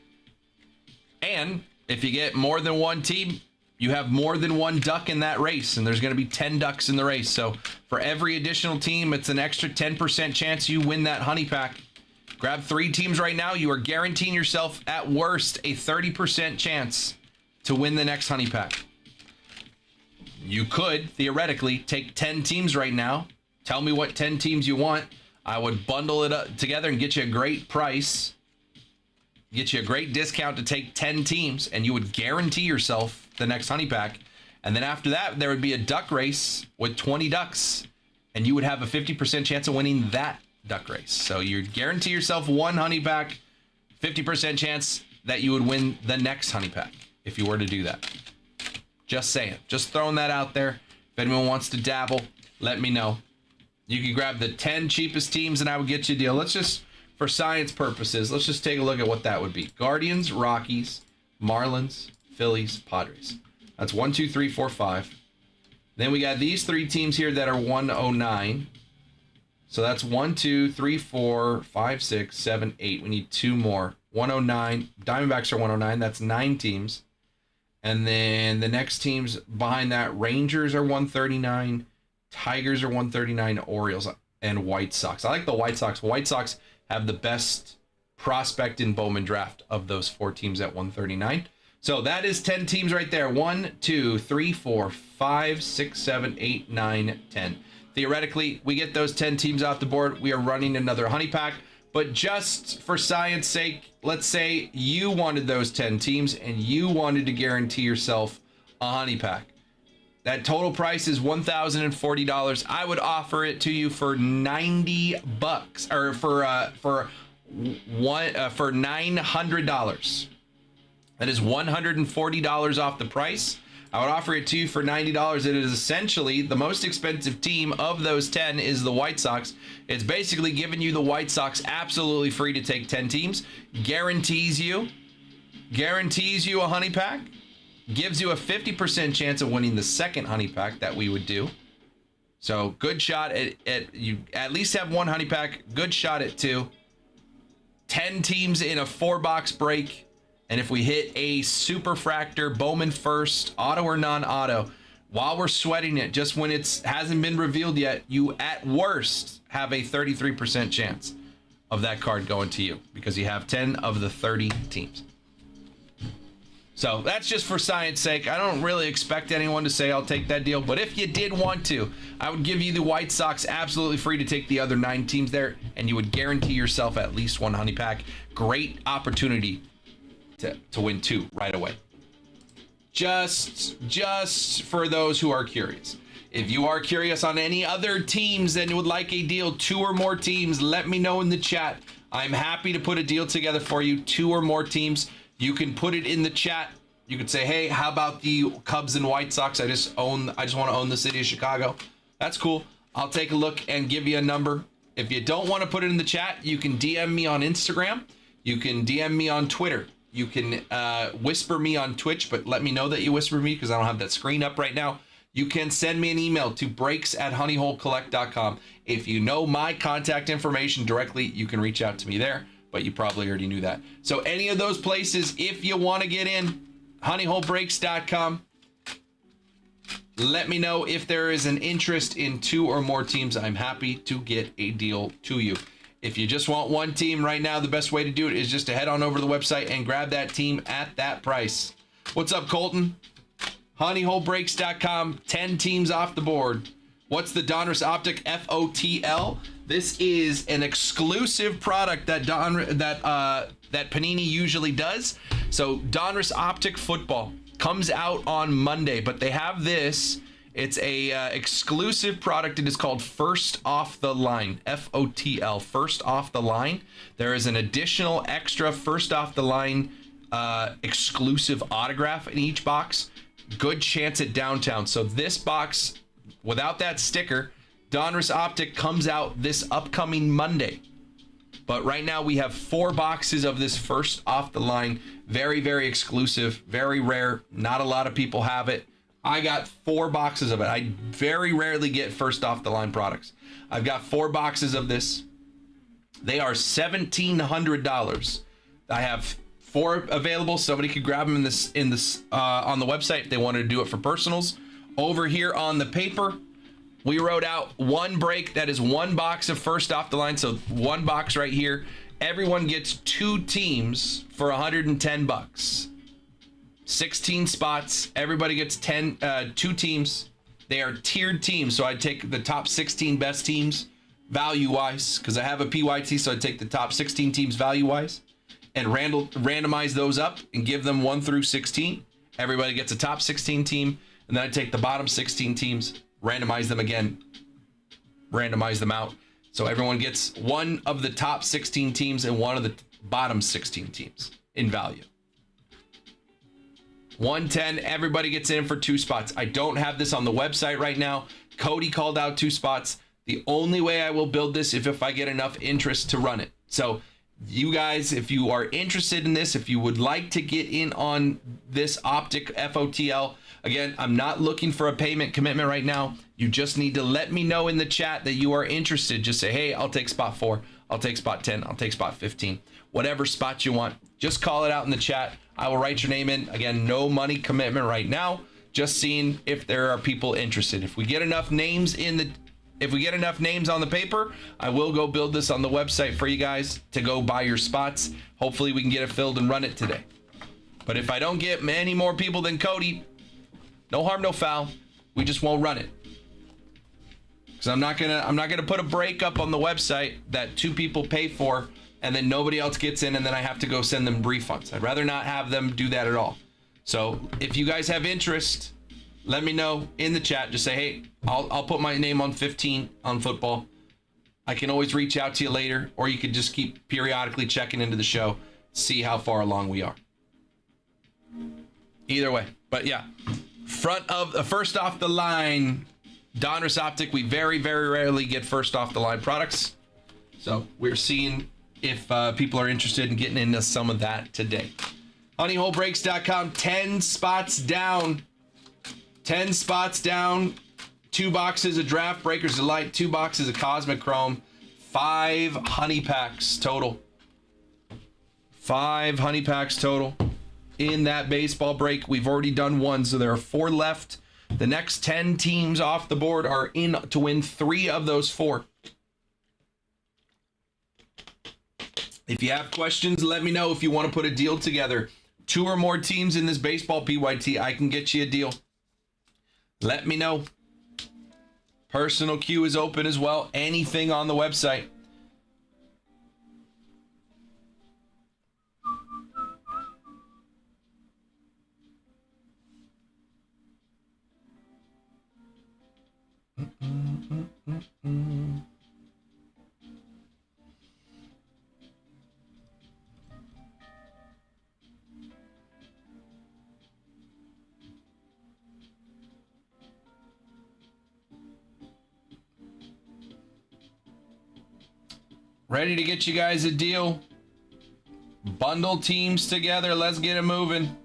And if you get more than one team, you have more than one duck in that race. And there's going to be 10 ducks in the race. So for every additional team, it's an extra 10% chance you win that honey pack. Grab 3 teams right now. You are guaranteeing yourself, at worst, a 30% chance to win the next honey pack. You could, theoretically, take 10 teams right now. Tell me what 10 teams you want. I would bundle it up together and get you a great price, get you a great discount to take 10 teams, and you would guarantee yourself the next honey pack. And then after that, there would be a duck race with 20 ducks, and you would have a 50% chance of winning that duck race. So you guarantee yourself one honey pack, 50% chance that you would win the next honey pack if you were to do that. Just saying, just throwing that out there. If anyone wants to dabble, let me know. You can grab the 10 cheapest teams and I would get you a deal. Let's just, for science purposes, let's just take a look at what that would be. Guardians, Rockies, Marlins, Phillies, Padres. That's 1, 2, 3, 4, 5. Then we got these 3 teams here that are 109. So that's 1, 2, 3, 4, 5, 6, 7, 8. We need 2 more. 109. Diamondbacks are 109. That's 9 teams. And then the next teams behind that, Rangers are 139. Tigers are 139, Orioles, and White Sox. I like the White Sox. White Sox have the best prospect in Bowman draft of those 4 teams at 139. So that is 10 teams right there. 1, 2, 3, 4, 5, 6, 7, 8, 9, 10. Theoretically, we get those 10 teams off the board. We are running another honey pack. But just for science sake, let's say you wanted those 10 teams and you wanted to guarantee yourself a honey pack. That total price is $1,040. I would offer it to you for $90, or for $900. That is $140 off the price. I would offer it to you for $90. It is essentially the most expensive team of those 10 is the White Sox. It's basically giving you the White Sox absolutely free to take 10 teams. Guarantees you a honey pack. Gives you a 50% chance of winning the second honey pack that we would do. So good shot at you at least have one honey pack. Good shot at 2. 10 teams in a 4-box break. And if we hit a superfractor, Bowman first, auto or non-auto, while we're sweating it, just when it hasn't been revealed yet, you at worst have a 33% chance of that card going to you because you have 10 of the 30 teams. So that's just for science sake. I don't really expect anyone to say I'll take that deal, but if you did want to, I would give you the White Sox absolutely free to take the other 9 teams there, and you would guarantee yourself at least one honey pack. Great opportunity to win 2 right away. Just for those who are curious. If you are curious on any other teams and would like a deal, 2 or more teams, let me know in the chat. I'm happy to put a deal together for you, 2 or more teams. You can put it in the chat. You could say, hey, how about the Cubs and White Sox? I just want to own the city of Chicago. That's cool. I'll take a look and give you a number. If you don't want to put it in the chat, you can DM me on Instagram. You can DM me on Twitter. You can whisper me on Twitch, but let me know that you whisper me because I don't have that screen up right now. You can send me an email to breaks@honeyholecollect.com. If you know my contact information directly, you can reach out to me there. But you probably already knew that. So any of those places, if you want to get in, honeyholebreaks.com. Let me know if there is an interest in 2 or more teams. I'm happy to get a deal to you. If you just want one team right now, the best way to do it is just to head on over to the website and grab that team at that price. What's up, Colton? Honeyholebreaks.com, 10 teams off the board. What's the Donruss Optic FOTL? This is an exclusive product that that Panini usually does. So Donruss Optic Football comes out on Monday, but they have this. It's a exclusive product. It is called First Off the Line, FOTL, First Off the Line. There is an additional extra First Off the Line exclusive autograph in each box. Good chance at downtown. So this box, without that sticker, Donruss Optic comes out this upcoming Monday. But right now we have 4 boxes of this First Off the Line. Very, very exclusive, very rare. Not a lot of people have it. I got 4 boxes of it. I very rarely get First Off the Line products. I've got 4 boxes of this. They are $1,700. I have 4 available. Somebody could grab them in this on the website if they wanted to do it for personals. Over here on the paper, we wrote out 1 break. That is 1 box of First Off the Line. So 1 box right here. Everyone gets 2 teams for $110. 16 spots. Everybody gets 2 teams. They are tiered teams. So I'd take the top 16 best teams value-wise, because I have a PYT, so I'd take the top 16 teams value-wise and randomize those up and give them 1 through 16. Everybody gets a top 16 team, and then I take the bottom 16 teams, randomize them again, randomize them out. So everyone gets 1 of the top 16 teams and 1 of the bottom 16 teams in value. 110, everybody gets in for 2 spots. I don't have this on the website right now. Cody called out 2 spots. The only way I will build this if I get enough interest to run it. So you guys, if you are interested in this, if you would like to get in on this Optic FOTL, again, I'm not looking for a payment commitment right now. You just need to let me know in the chat that you are interested. Just say, hey, I'll take spot 4. I'll take spot 10. I'll take spot 15. Whatever spot you want. Just call it out in the chat. I will write your name in. Again, no money commitment right now. Just seeing if there are people interested. If we get enough names on the paper, I will go build this on the website for you guys to go buy your spots. Hopefully we can get it filled and run it today. But if I don't get many more people than Cody, no harm, no foul. We just won't run it. Because I'm not gonna put a break up on the website that 2 people pay for and then nobody else gets in and then I have to go send them refunds. I'd rather not have them do that at all. So if you guys have interest, let me know in the chat. Just say, hey, I'll put my name on 15 on football. I can always reach out to you later, or you could just keep periodically checking into the show, see how far along we are. Either way, but yeah, First Off the Line, Donruss Optic. We very, very rarely get First Off the Line products, so we're seeing if people are interested in getting into some of that today. Honeyholebreaks.com, 10 spots down. 10 spots down. 2 boxes of Draft Breakers Delight. 2 boxes of Cosmic Chrome. 5 honey packs total. 5 honey packs total in that baseball break. We've already done 1, so there are 4 left. The next 10 teams off the board are in to win 3 of those 4. If you have questions, let me know. If you want to put a deal together, 2 or more teams in this baseball PYT, I can get you a deal. Let me know. Personal queue is open as well. Anything on the website. Ready to get you guys a deal. Bundle teams together. Let's get it moving.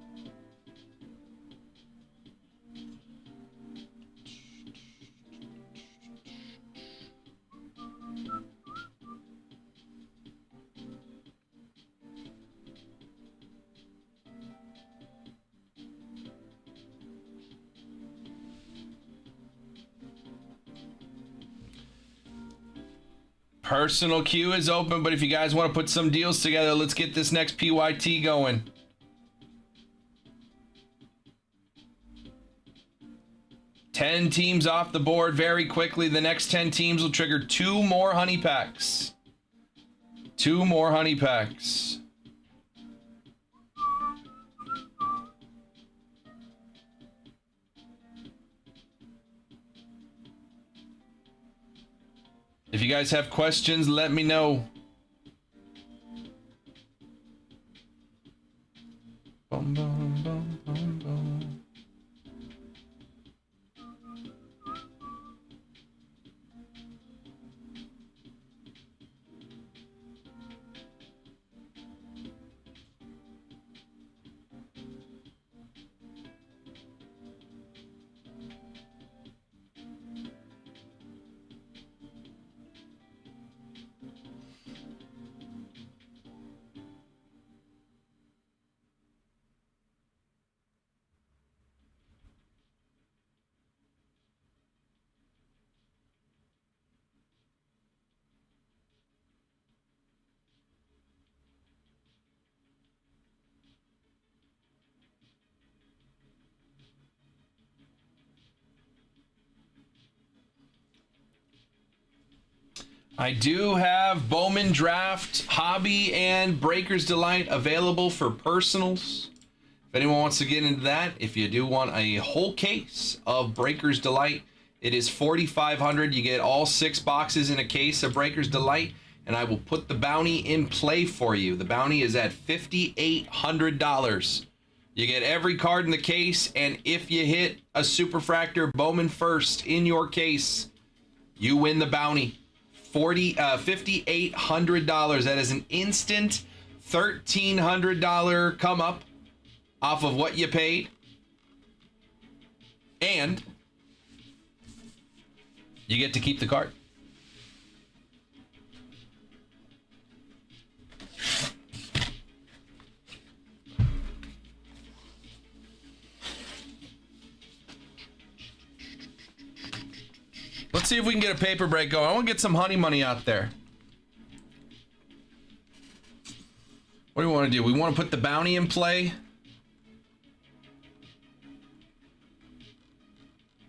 Personal queue is open, but if you guys want to put some deals together, let's get this next PYT going. 10 teams off the board very quickly. The next 10 teams will trigger 2 more honey packs. 2 more honey packs. If you guys have questions, let me know. Bum, bum, bum, bum, bum. I do have Bowman Draft, Hobby, and Breaker's Delight available for personals. If anyone wants to get into that, if you do want a whole case of Breaker's Delight, it is $4,500. You get all 6 boxes in a case of Breaker's Delight, and I will put the bounty in play for you. The bounty is at $5,800. You get every card in the case, and if you hit a Superfractor Bowman first in your case, you win the bounty. $5,800. That is an instant $1,300 come up off of what you paid. And you get to keep the card. Let's see if we can get a paper break going. I want to get some honey money out there. What do we want to do? We want to put the bounty in play.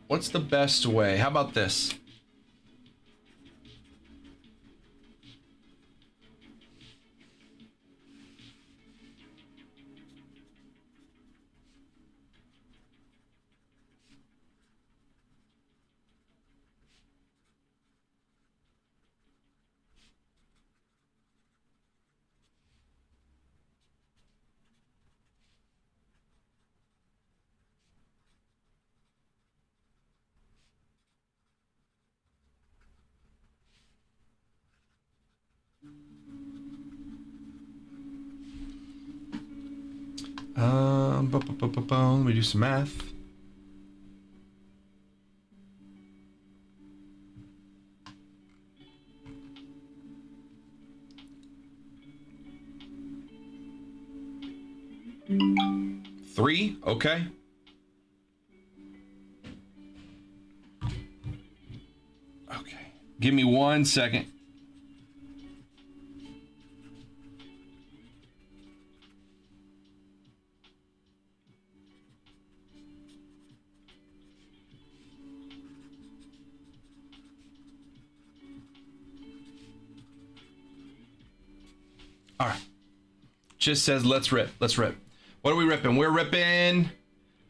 What's the best way? How about this? Let me do some math. Three, okay. Okay, give me 1 second. All right. Just says, let's rip. Let's rip. What are we ripping? We're ripping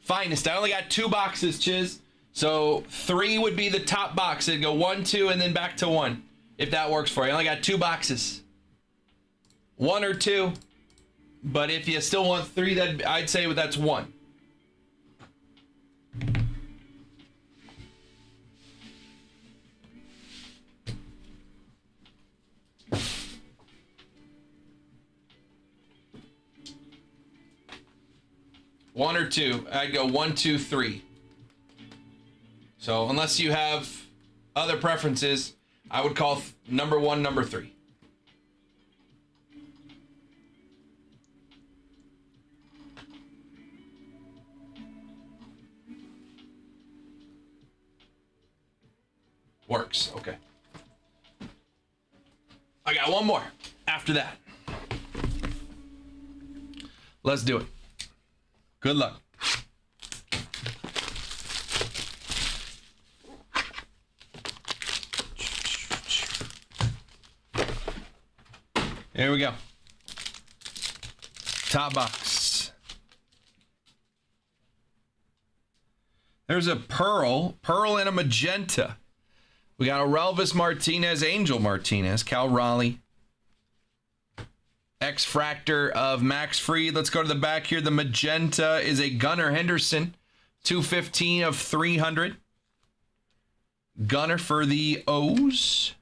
Finest. I only got 2 boxes, Chiz. So 3 would be the top box. It'd go 1, 2, and then back to 1. If that works for you. I only got 2 boxes. 1 or 2. But if you still want 3, that I'd say that's 1. One or 2. I'd go 1, 2, 3. So unless you have other preferences, I would call number 1, number 3. Works. Okay. I got 1 more after that. Let's do it. Good luck. Here we go. Top box. There's a pearl and a magenta. We got Orelvis Martinez, Angel Martinez, Cal Raleigh. X-Fractor of Max Fried. Let's go to the back here. The magenta is a Gunnar Henderson. 215 of 300. Gunnar for the O's.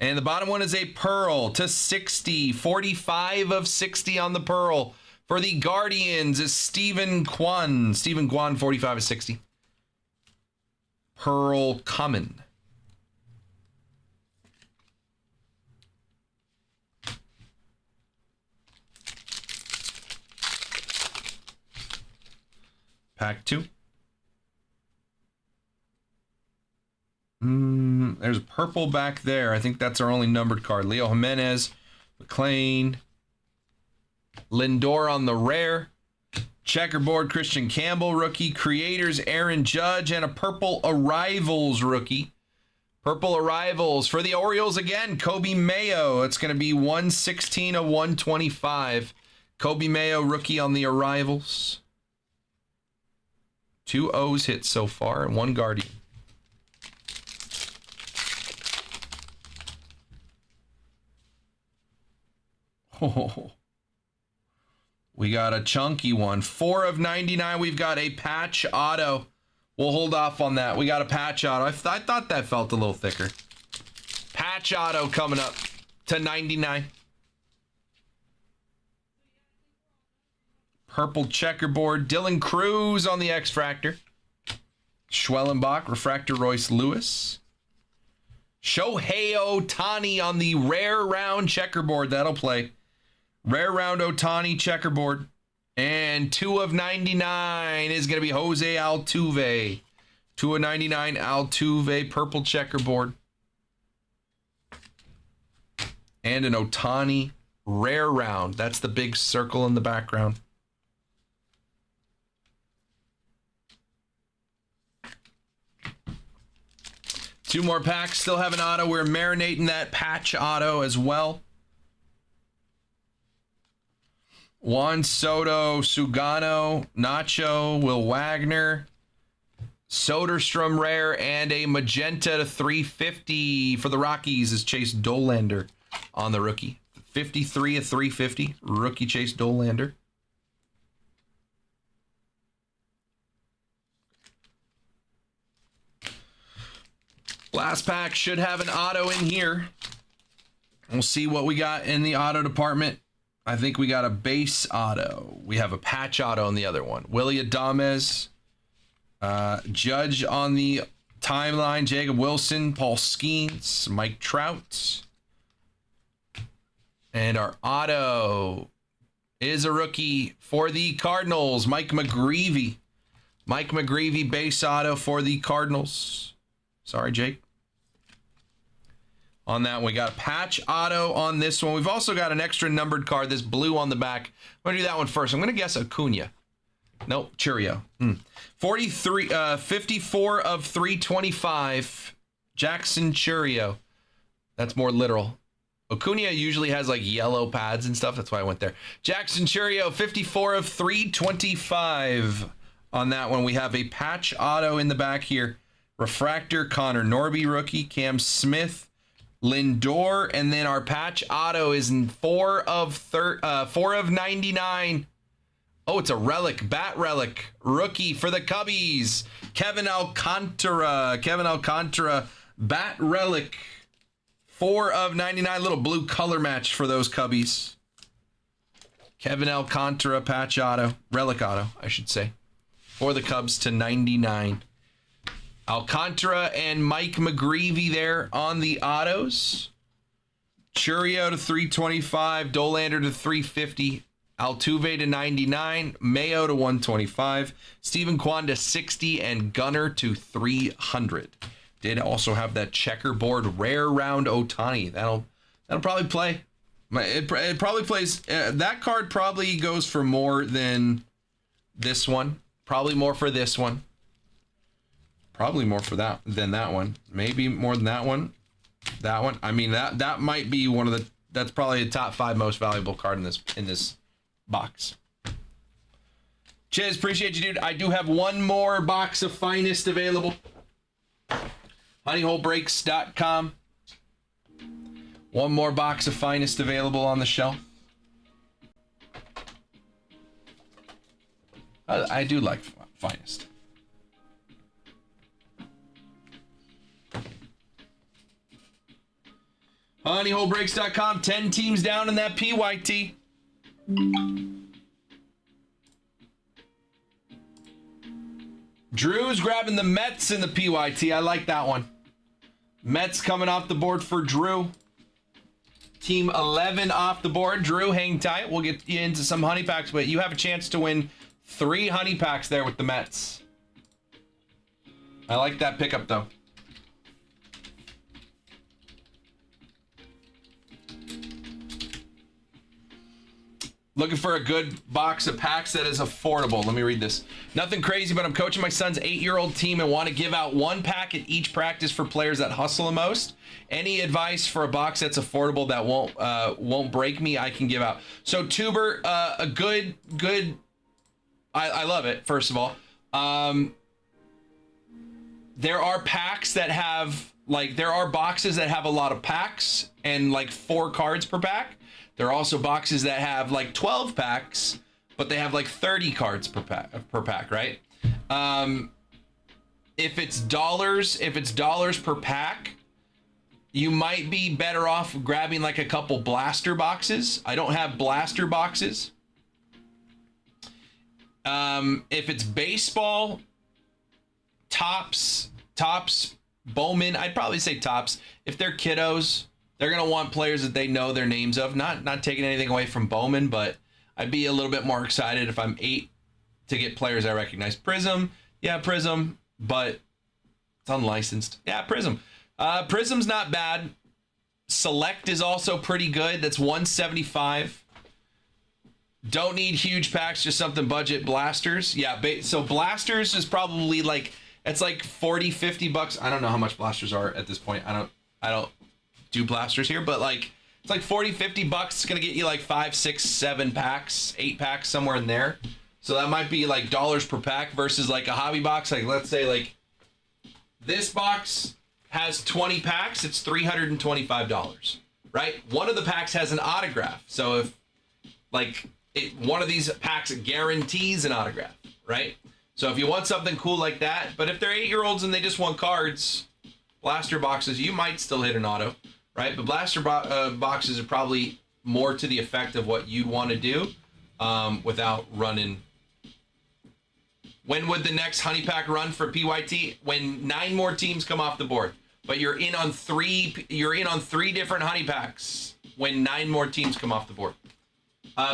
And the bottom one is a pearl to 60. 45 of 60 on the pearl. For the Guardians is Stephen Kwan. Stephen Kwan, 45 of 60. Pearl common. Pack 2. There's a purple back there. I think that's our only numbered card. Leo Jimenez, McLean, Lindor on the rare, checkerboard Christian Campbell rookie, creators Aaron Judge, and a purple Arrivals rookie. Purple Arrivals for the Orioles again. Kobe Mayo. It's going to be 116 of 125. Kobe Mayo rookie on the Arrivals. 2 O's hit so far and 1 Guardian. Oh, we got a chunky one. 4 of 99. We've got a patch auto. We'll hold off on that. We got a patch auto. I thought that felt a little thicker. Patch auto coming up to 99. Purple checkerboard. Dylan Cruz on the X-Fractor. Schwellenbach. Refractor Royce Lewis. Shohei Ohtani on the rare round checkerboard. That'll play. Rare round Ohtani checkerboard. And 2 of 99 is going to be Jose Altuve. 2 of 99 Altuve purple checkerboard. And an Ohtani rare round. That's the big circle in the background. Two more packs. Still have an auto. We're marinating that patch auto as well. Juan Soto, Sugano, Nacho, Will Wagner, Soderstrom rare, and a magenta to 350 for the Rockies is Chase Dollander on the rookie. 53 of 350, rookie Chase Dollander. Last pack should have an auto in here. We'll see what we got in the auto department. I think we got a base auto. We have a patch auto on the other one. Willie Adames. Judge on the timeline. Jacob Wilson. Paul Skeens. Mike Trout. And our auto is a rookie for the Cardinals. Mike McGreevy. Mike McGreevy base auto for the Cardinals. Sorry, Jake. On that one, we got a patch auto on this one. We've also got an extra numbered card, this blue on the back. I'm going to do that one first. I'm going to guess Acuna. Nope, Churio. 54 of 325. Jackson Churio. That's more literal. Acuna usually has like yellow pads and stuff. That's why I went there. Jackson Churio, 54 of 325. On that one, we have a patch auto in the back here. Refractor, Connor Norby rookie. Cam Smith. Lindor, and then our patch auto is in 4 of 99. Oh, it's a relic, bat relic, rookie for the Cubbies. Kevin Alcantara, bat relic, 4 of 99. Little blue color match for those Cubbies. Kevin Alcantara patch auto, relic auto, I should say, for the Cubs to 99. Alcantara and Mike McGreevy there on the autos. Churio to 325. Dollander to 350. Altuve to 99. Mayo to 125. Stephen Kwan to 60. And Gunnar to 300. Did also have that checkerboard rare round Ohtani. That'll probably play. It probably plays. That card probably goes for more than this one. Probably more for this one. Probably more for that than that one. Maybe more than that one. That one. I mean, that might be one of that's probably the top 5 most valuable card in this box. Chiz, appreciate you, dude. I do have one more box of Finest available. Honeyholebreaks.com. One more box of Finest available on the shelf. I do like Finest. Honeyholebreaks.com. 10 teams down in that PYT. Drew's grabbing the Mets in the PYT. I like that one. Mets coming off the board for Drew. Team 11 off the board. Drew, hang tight. We'll get you into some honey packs, but you have a chance to win 3 honey packs there with the Mets. I like that pickup, though. Looking for a good box of packs that is affordable. Let me read this. Nothing crazy, but I'm coaching my son's 8-year-old team and want to give out 1 pack at each practice for players that hustle the most. Any advice for a box that's affordable that won't break me, I can give out. So Tuber, a good. I love it. First of all, there are packs that have there are boxes that have a lot of packs and 4 cards per pack. There are also boxes that have 12 packs, but they have 30 cards per pack, right? If it's dollars per pack, you might be better off grabbing a couple blaster boxes. I don't have blaster boxes. If it's baseball, Topps, Bowman, I'd probably say Topps. If they're kiddos, they're going to want players that they know their names of. Not taking anything away from Bowman, but I'd be a little bit more excited if I'm 8 to get players I recognize. Prism, yeah, Prism, but it's unlicensed. Yeah, Prism. Prism's not bad. Select is also pretty good. That's $175. Don't need huge packs, just something budget. Blasters, yeah. So blasters is probably it's $40-$50. I don't know how much blasters are at this point. I don't do blasters here, but it's $40-$50. It's gonna get you 5, 6, 7 packs, 8 packs, somewhere in there. So that might be dollars per pack versus a hobby box. Let's say this box has 20 packs, it's $325, right? One of the packs has an autograph. So if one of these packs guarantees an autograph, right? So if you want something cool like that, but if they're 8-year-olds and they just want cards, blaster boxes, you might still hit an auto, right? But blaster boxes are probably more to the effect of what you'd want to do without running. When would the next honey pack run for PYT? When 9 more teams come off the board. But you're in on 3 different honey packs when 9 more teams come off the board.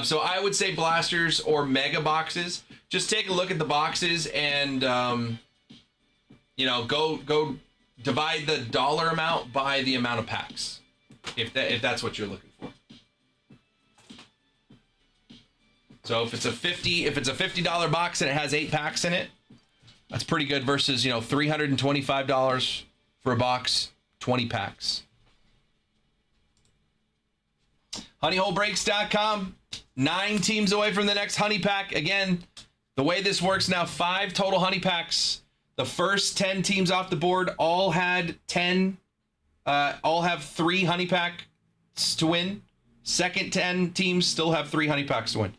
So I would say blasters or mega boxes. Just take a look at the boxes and go divide the dollar amount by the amount of packs, if that's what you're looking for. So if it's a $50 box and it has 8 packs in it, that's pretty good versus $325 for a box, 20 packs. Honeyholebreaks.com. 9 teams away from the next honey pack. Again, the way this works now, 5 total honey packs. The first 10 teams off the board all had 10, all have 3 honey packs to win. Second 10 teams still have 3 honey packs to win.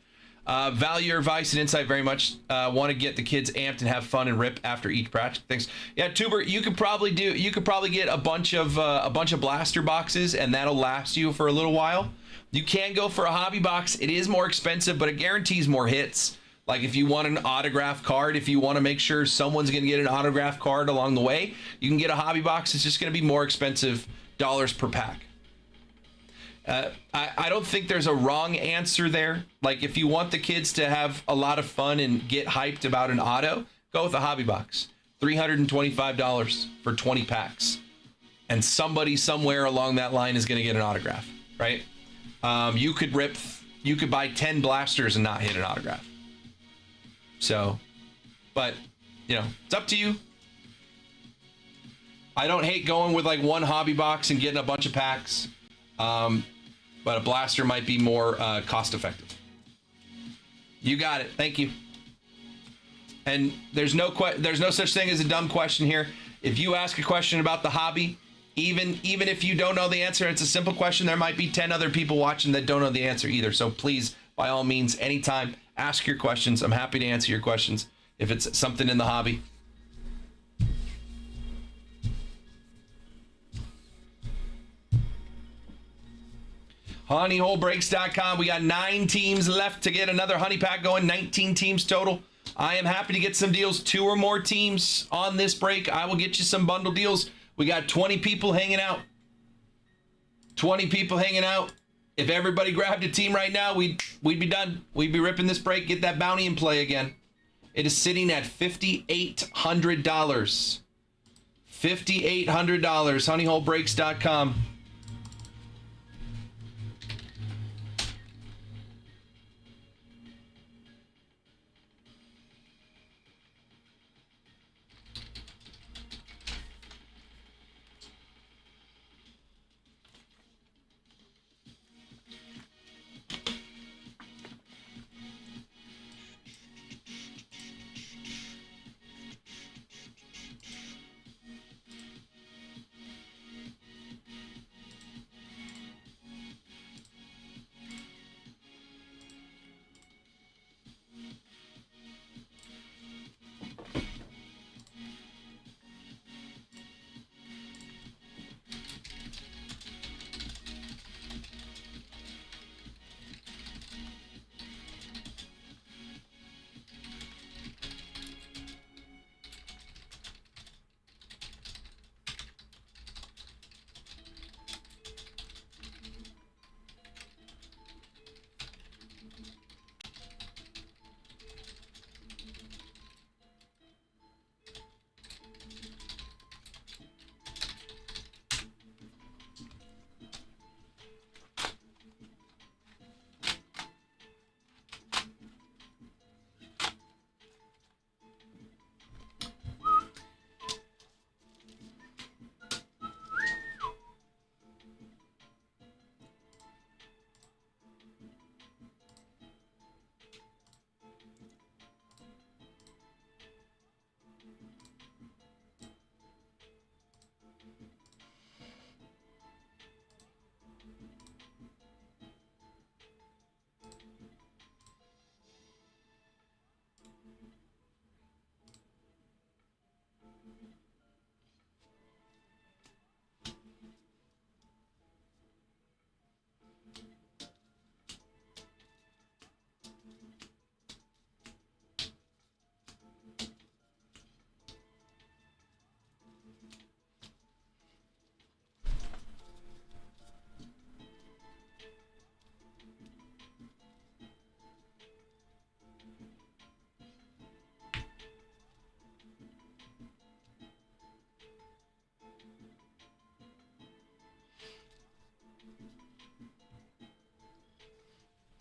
Value your advice and insight very much. Want to get the kids amped and have fun and rip after each practice. Thanks. Yeah, Tuber, you could probably get a bunch of blaster boxes and that'll last you for a little while. You can go for a hobby box. It is more expensive, but it guarantees more hits. If you want an autograph card, if you want to make sure someone's going to get an autograph card along the way, you can get a hobby box. It's just going to be more expensive dollars per pack. I don't think there's a wrong answer there. If you want the kids to have a lot of fun and get hyped about an auto, go with a hobby box. $325 for 20 packs. And somebody somewhere along that line is going to get an autograph, right? You could buy 10 blasters and not hit an autograph. So, but it's up to you. I don't hate going with one hobby box and getting a bunch of packs. but a blaster might be more cost effective. You got it. Thank you. And there's no such thing as a dumb question here. If you ask a question about the hobby, even if you don't know the answer, it's a simple question, there might be 10 other people watching that don't know the answer either. So please, by all means, anytime, ask your questions. I'm happy to answer your questions if it's something in the hobby. Honeyholebreaks.com. We got 9 teams left to get another honey pack going. 19 teams total. I am happy to get some deals. 2 or more teams on this break. I will get you some bundle deals. We got 20 people hanging out. 20 people hanging out. If everybody grabbed a team right now, we'd be done. We'd be ripping this break. Get that bounty in play again. It is sitting at $5,800. $5,800. Honeyholebreaks.com.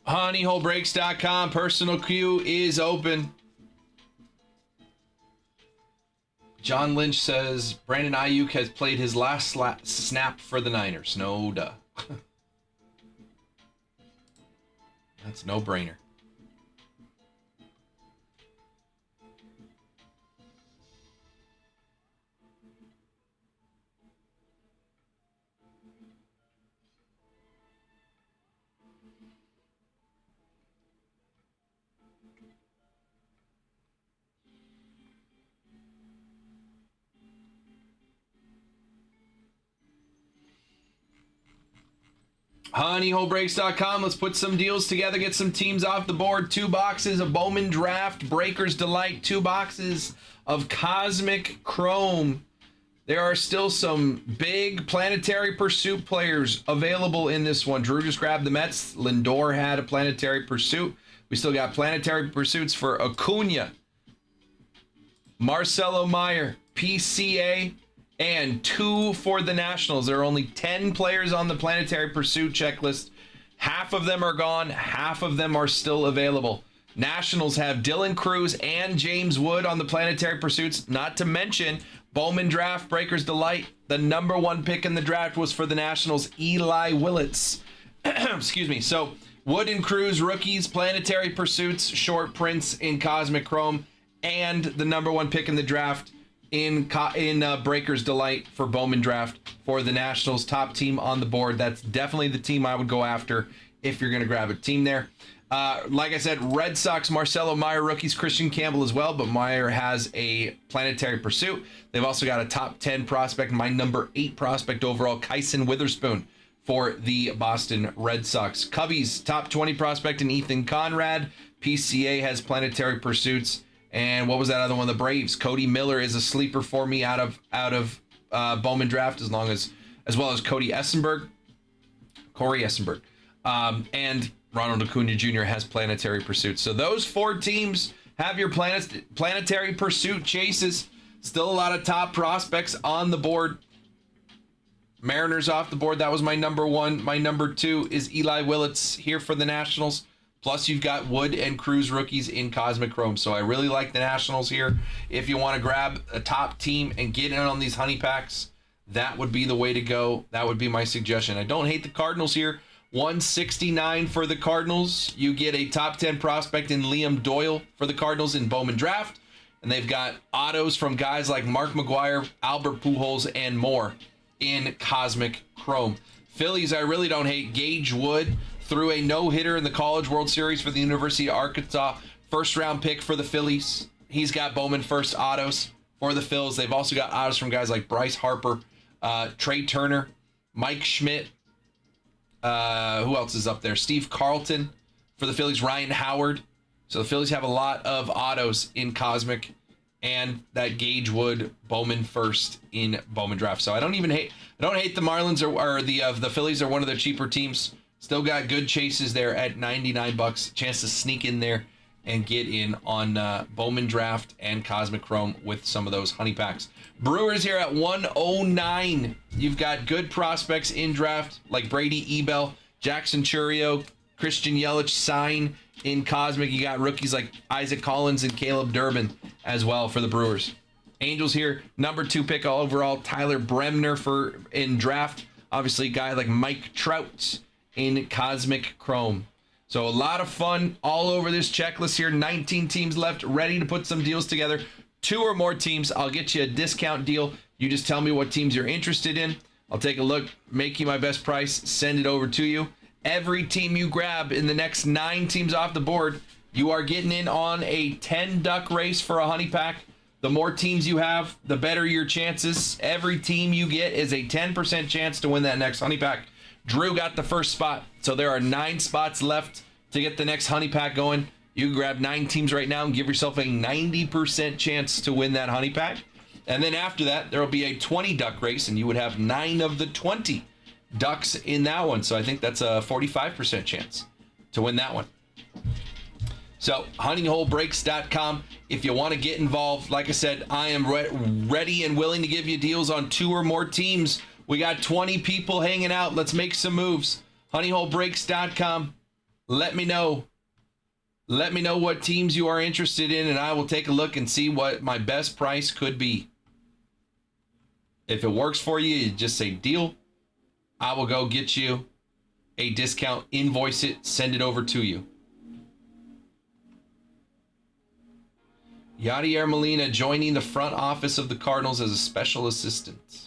Honeyholebreaks.com. Personal queue is open. John Lynch says Brandon Ayuk has played his last snap for the Niners. No duh. That's no brainer. Honeyholebreaks.com. Let's put some deals together, get some teams off the board. 2 boxes of Bowman Draft, Breaker's Delight, 2 boxes of Cosmic Chrome. There are still some big Planetary Pursuit players available in this one. Drew just grabbed the Mets. Lindor had a Planetary Pursuit. We still got Planetary Pursuits for Acuna, Marcelo Meyer, PCA, and 2 for the Nationals. There are only 10 players on the Planetary Pursuit checklist. Half of them are gone. Half of them are still available. Nationals have Dylan Cruz and James Wood on the Planetary Pursuits, not to mention Bowman Draft, Breaker's Delight. The #1 pick in the draft was for the Nationals, Eli Willits. Excuse me. So Wood and Cruz rookies, Planetary Pursuits, short prints in Cosmic Chrome, and the number 1 pick in the draft in Breaker's Delight for Bowman Draft for the Nationals. Top team on the board. That's definitely the team I would go after if you're going to grab a team there. Like I said, Red Sox, Marcelo Meyer rookies, Christian Campbell as well, but Meyer has a Planetary Pursuit. They've also got a top 10 prospect, my number 8 prospect overall, Kyson Witherspoon for the Boston Red Sox. Cubbies, top 20 prospect in Ethan Conrad. PCA has Planetary Pursuits. And what was that other one? The Braves. Cody Miller is a sleeper for me out of Bowman Draft, as well as Corey Essenberg. And Ronald Acuna Jr. has Planetary Pursuit. So those 4 teams have your Planetary Pursuit chases. Still a lot of top prospects on the board. Mariners off the board. That was my number 1. My number 2 is Eli Willits here for the Nationals. Plus, you've got Wood and Cruz rookies in Cosmic Chrome. So I really like the Nationals here. If you want to grab a top team and get in on these honey packs, that would be the way to go. That would be my suggestion. I don't hate the Cardinals here. 169 for the Cardinals. You get a top 10 prospect in Liam Doyle for the Cardinals in Bowman Draft. And they've got autos from guys like Mark McGwire, Albert Pujols, and more in Cosmic Chrome. Phillies, I really don't hate. Gage Wood threw a no-hitter in the College World Series for the University of Arkansas. First-round pick for the Phillies. He's got Bowman first autos for the Phils. They've also got autos from guys like Bryce Harper, Trey Turner, Mike Schmidt. Who else is up there? Steve Carlton for the Phillies. Ryan Howard. So the Phillies have a lot of autos in Cosmic, and that Gage Wood Bowman first in Bowman Draft. So I don't hate the Marlins or the Phillies are one of their cheaper teams. Still got good chases there at $99. Chance to sneak in there and get in on Bowman Draft and Cosmic Chrome with some of those honey packs. Brewers here at 109. You've got good prospects in draft like Brady Ebel, Jackson Churio, Christian Yelich sign in Cosmic. You got rookies like Isaac Collins and Caleb Durbin as well for the Brewers. Angels here, number 2 pick overall, Tyler Bremner in draft. Obviously, a guy like Mike Trout in Cosmic Chrome. So a lot of fun all over this checklist here. 19 teams left, ready to put some deals together. 2 or more teams, I'll get you a discount deal. You just tell me what teams you're interested in. I'll take a look, make you my best price, send it over to you. Every team you grab in the next 9 teams off the board, you are getting in on a 10 duck race for a honey pack. The more teams you have, the better your chances. Every team you get is a 10% chance to win that next honey pack. Drew got the first spot, so there are 9 spots left to get the next honey pack going. You can grab 9 teams right now and give yourself a 90% chance to win that honey pack. And then after that, there will be a 20 duck race, and you would have 9 of the 20 ducks in that one. So I think that's a 45% chance to win that one. So honeyholebreaks.com. If you want to get involved, like I said, I am ready and willing to give you deals on 2 or more teams. We got 20 people hanging out. Let's make some moves. honeyholebreaks.com. Let me know. Let me know what teams you are interested in, and I will take a look and see what my best price could be. If it works for you, you just say deal. I will go get you a discount, invoice it, send it over to you. Yadier Molina joining the front office of the Cardinals as a special assistant.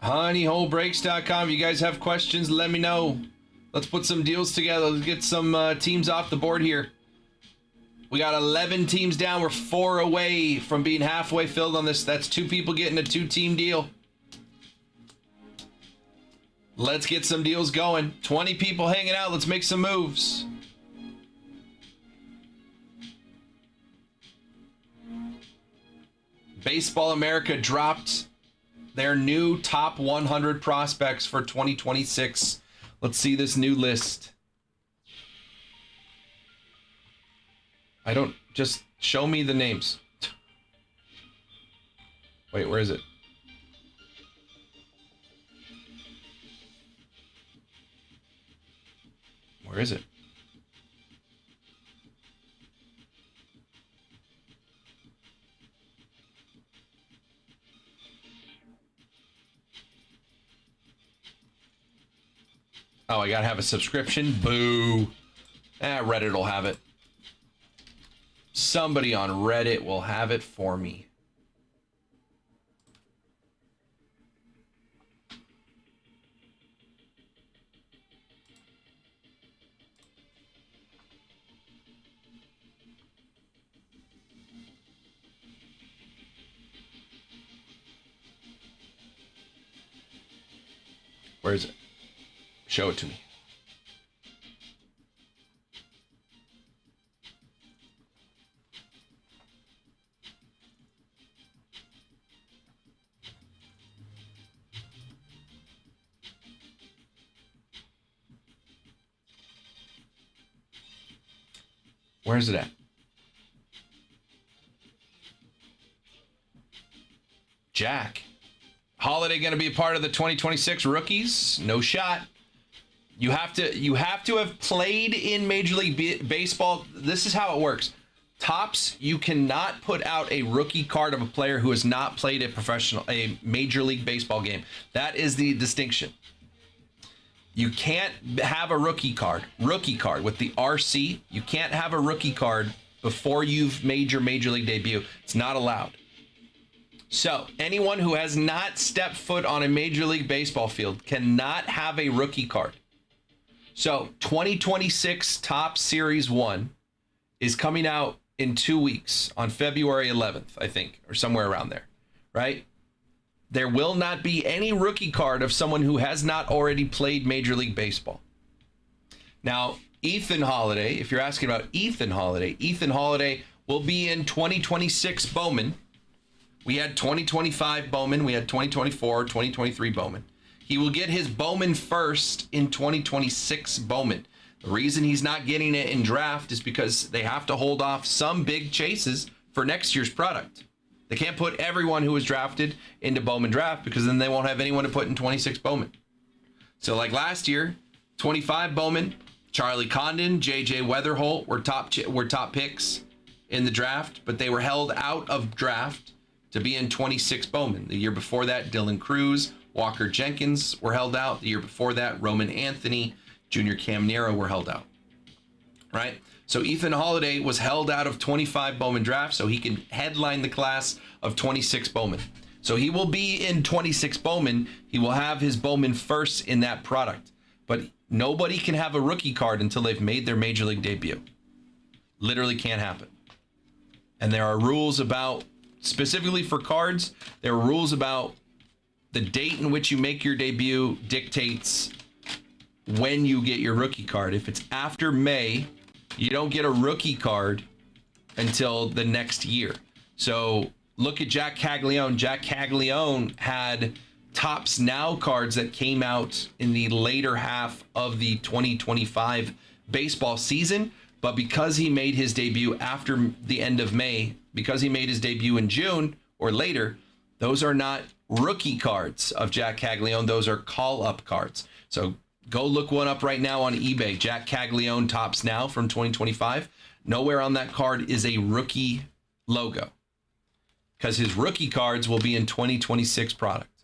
honeyholebreaks.com. You guys have questions, let me know. Let's put some deals together. Let's get some teams off the board here. We got 11 teams down. We're 4 away from being halfway filled on this. That's 2 people getting a 2-team deal. Let's get some deals going. 20 people hanging out. Let's make some moves. Baseball America dropped their new top 100 prospects for 2026. Let's see this new list. Just show me the names. Wait, where is it? Where is it? Oh, I gotta have a subscription? Boo. Reddit will have it. Somebody on Reddit will have it for me. Where is it? Show it to me. Where's it at? Jack. Holiday going to be a part of the 2026 rookies? No shot. You have to have played in Major League Baseball. This is how it works. Topps, you cannot put out a rookie card of a player who has not played a Major League Baseball game. That is the distinction. You can't have a rookie card with the RC. You can't have a rookie card before you've made your Major League debut. It's not allowed. So anyone who has not stepped foot on a Major League Baseball field cannot have a rookie card. So 2026 Topps Series 1 is coming out in 2 weeks on February 11th, I think, or somewhere around there, right? There will not be any rookie card of someone who has not already played Major League Baseball. Now, Ethan Holiday, if you're asking about Ethan Holiday will be in 2026 Bowman. We had 2025 Bowman. We had 2024, 2023 Bowman. He will get his Bowman first in 2026 Bowman. The reason he's not getting it in draft is because they have to hold off some big chases for next year's product. They can't put everyone who was drafted into Bowman draft because then they won't have anyone to put in 26 Bowman. So like last year, 25 Bowman, Charlie Condon, JJ Weatherholt were top picks in the draft, but they were held out of draft to be in 26 Bowman. The year before that, Dylan Cruz, Walker Jenkins were held out. The year before that, Roman Anthony, Junior Caminero were held out, right? So Ethan Holiday was held out of 25 Bowman draft so he can headline the class of 26 Bowman. So he will be in 26 Bowman. He will have his Bowman first in that product. But nobody can have a rookie card until they've made their Major League debut. Literally can't happen. And there are rules about, specifically for cards, there are rules about the date in which you make your debut dictates when you get your rookie card. If it's after May, you don't get a rookie card until the next year. So look at Jack Caglione. Jack Caglione had Topps Now cards that came out in the later half of the 2025 baseball season. But because he made his debut after the end of May, because he made his debut in June or later, those are not rookie cards of Jack Caglione. Those are call-up cards. So go look one up right now on eBay. Jack Caglione Topps Now from 2025. Nowhere on that card is a rookie logo because his rookie cards will be in 2026 product.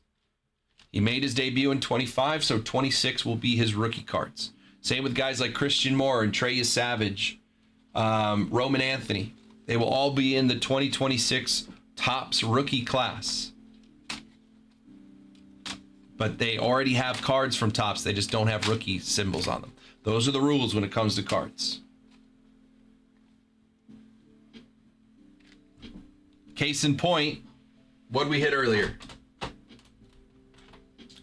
He made his debut in 25, so 26 will be his rookie cards. Same with guys like Christian Moore and Trey Savage, Roman Anthony. They will all be in the 2026 Topps rookie class. but they already have cards from Topps. They just don't have rookie symbols on them. Those are the rules when it comes to cards. Case in point, what did we hit earlier?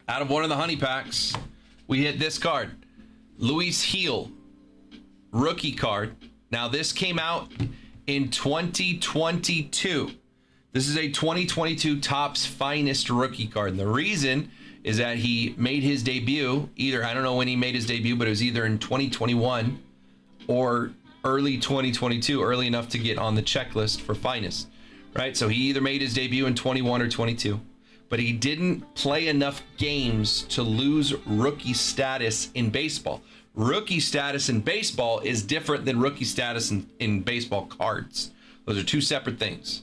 Out of one of the honey packs, we hit this card. Luis Heel, rookie card. Now this came out in 2022. This is a 2022 Topps Finest rookie card. And the reason is that he made his debut, I don't know when he made his debut, but it was either in 2021 or early 2022, early enough to get on the checklist for Finest, right? So he either made his debut in 21 or 22, but he didn't play enough games to lose rookie status in baseball. Rookie status in baseball is different than rookie status in baseball cards. Those are two separate things.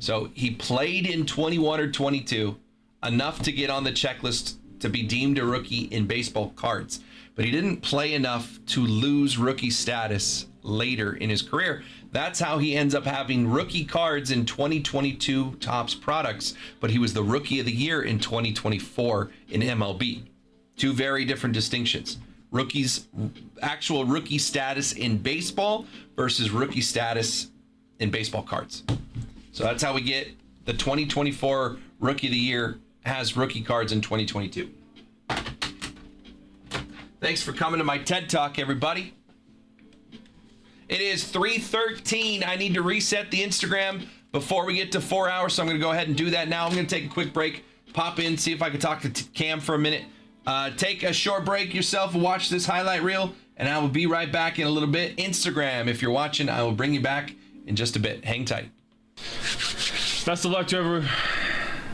So he played in 21 or 22 enough to get on the checklist to be deemed a rookie in baseball cards, but he didn't play enough to lose rookie status later in his career. That's how he ends up having rookie cards in 2022 Topps products, but he was the rookie of the year in 2024 in MLB. Two very different distinctions. Actual rookie status in baseball versus rookie status in baseball cards. So that's how we get the 2024 rookie of the year has rookie cards in 2022. Thanks for coming to my TED Talk, everybody. It is 3:13. I need to reset the Instagram before we get to 4 hours, so I'm going to go ahead and do that now. I'm going to take a quick break, pop in, see if I can talk to Cam for a minute. Take a short break yourself and watch this highlight reel, and I will be right back in a little bit. Instagram, if you're watching, I will bring you back in just a bit. Hang tight. Best of luck to whoever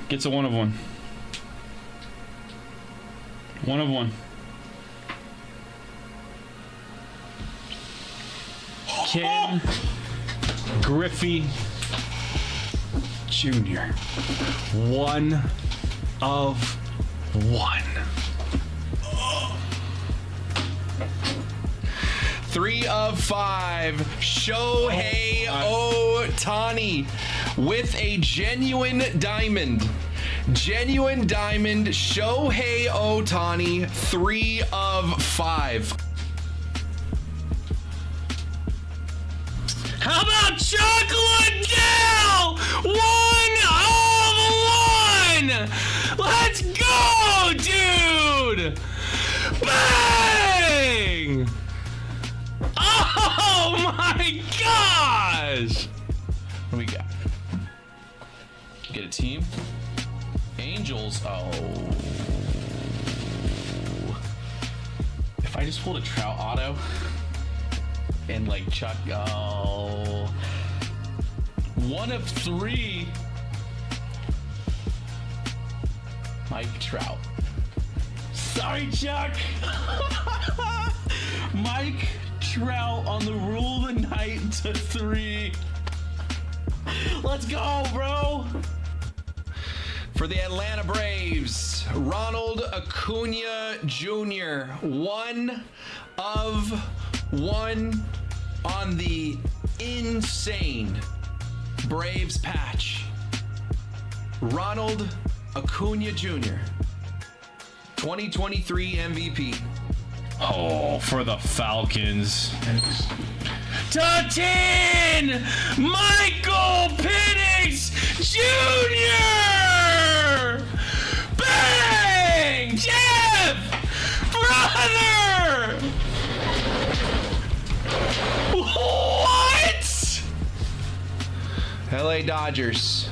gets a 1 of 1. 1 of 1. Ken Griffey Jr. 1 of 1. 3 of 5. Shohei Ohtani with a genuine diamond. Genuine diamond. Shohei Ohtani. 3 of 5. How about Chocolate Gal? 1 of 1. Let's go, dude. Bang! Oh my gosh! What do we got? Get a team. Angels. Oh. If I just pulled a Trout auto and like Chuck, 1 of 3. Mike Trout. Sorry, Chuck. Mike Trout on the rule of the night to 3. Let's go, bro. For the Atlanta Braves, Ronald Acuna Jr. 1 of 1 on the insane Braves patch. Ronald Acuna Jr. 2023 MVP. Oh, for the Falcons. To 10, Michael Penix Jr. Bang! Jeff! Brother! What? LA Dodgers.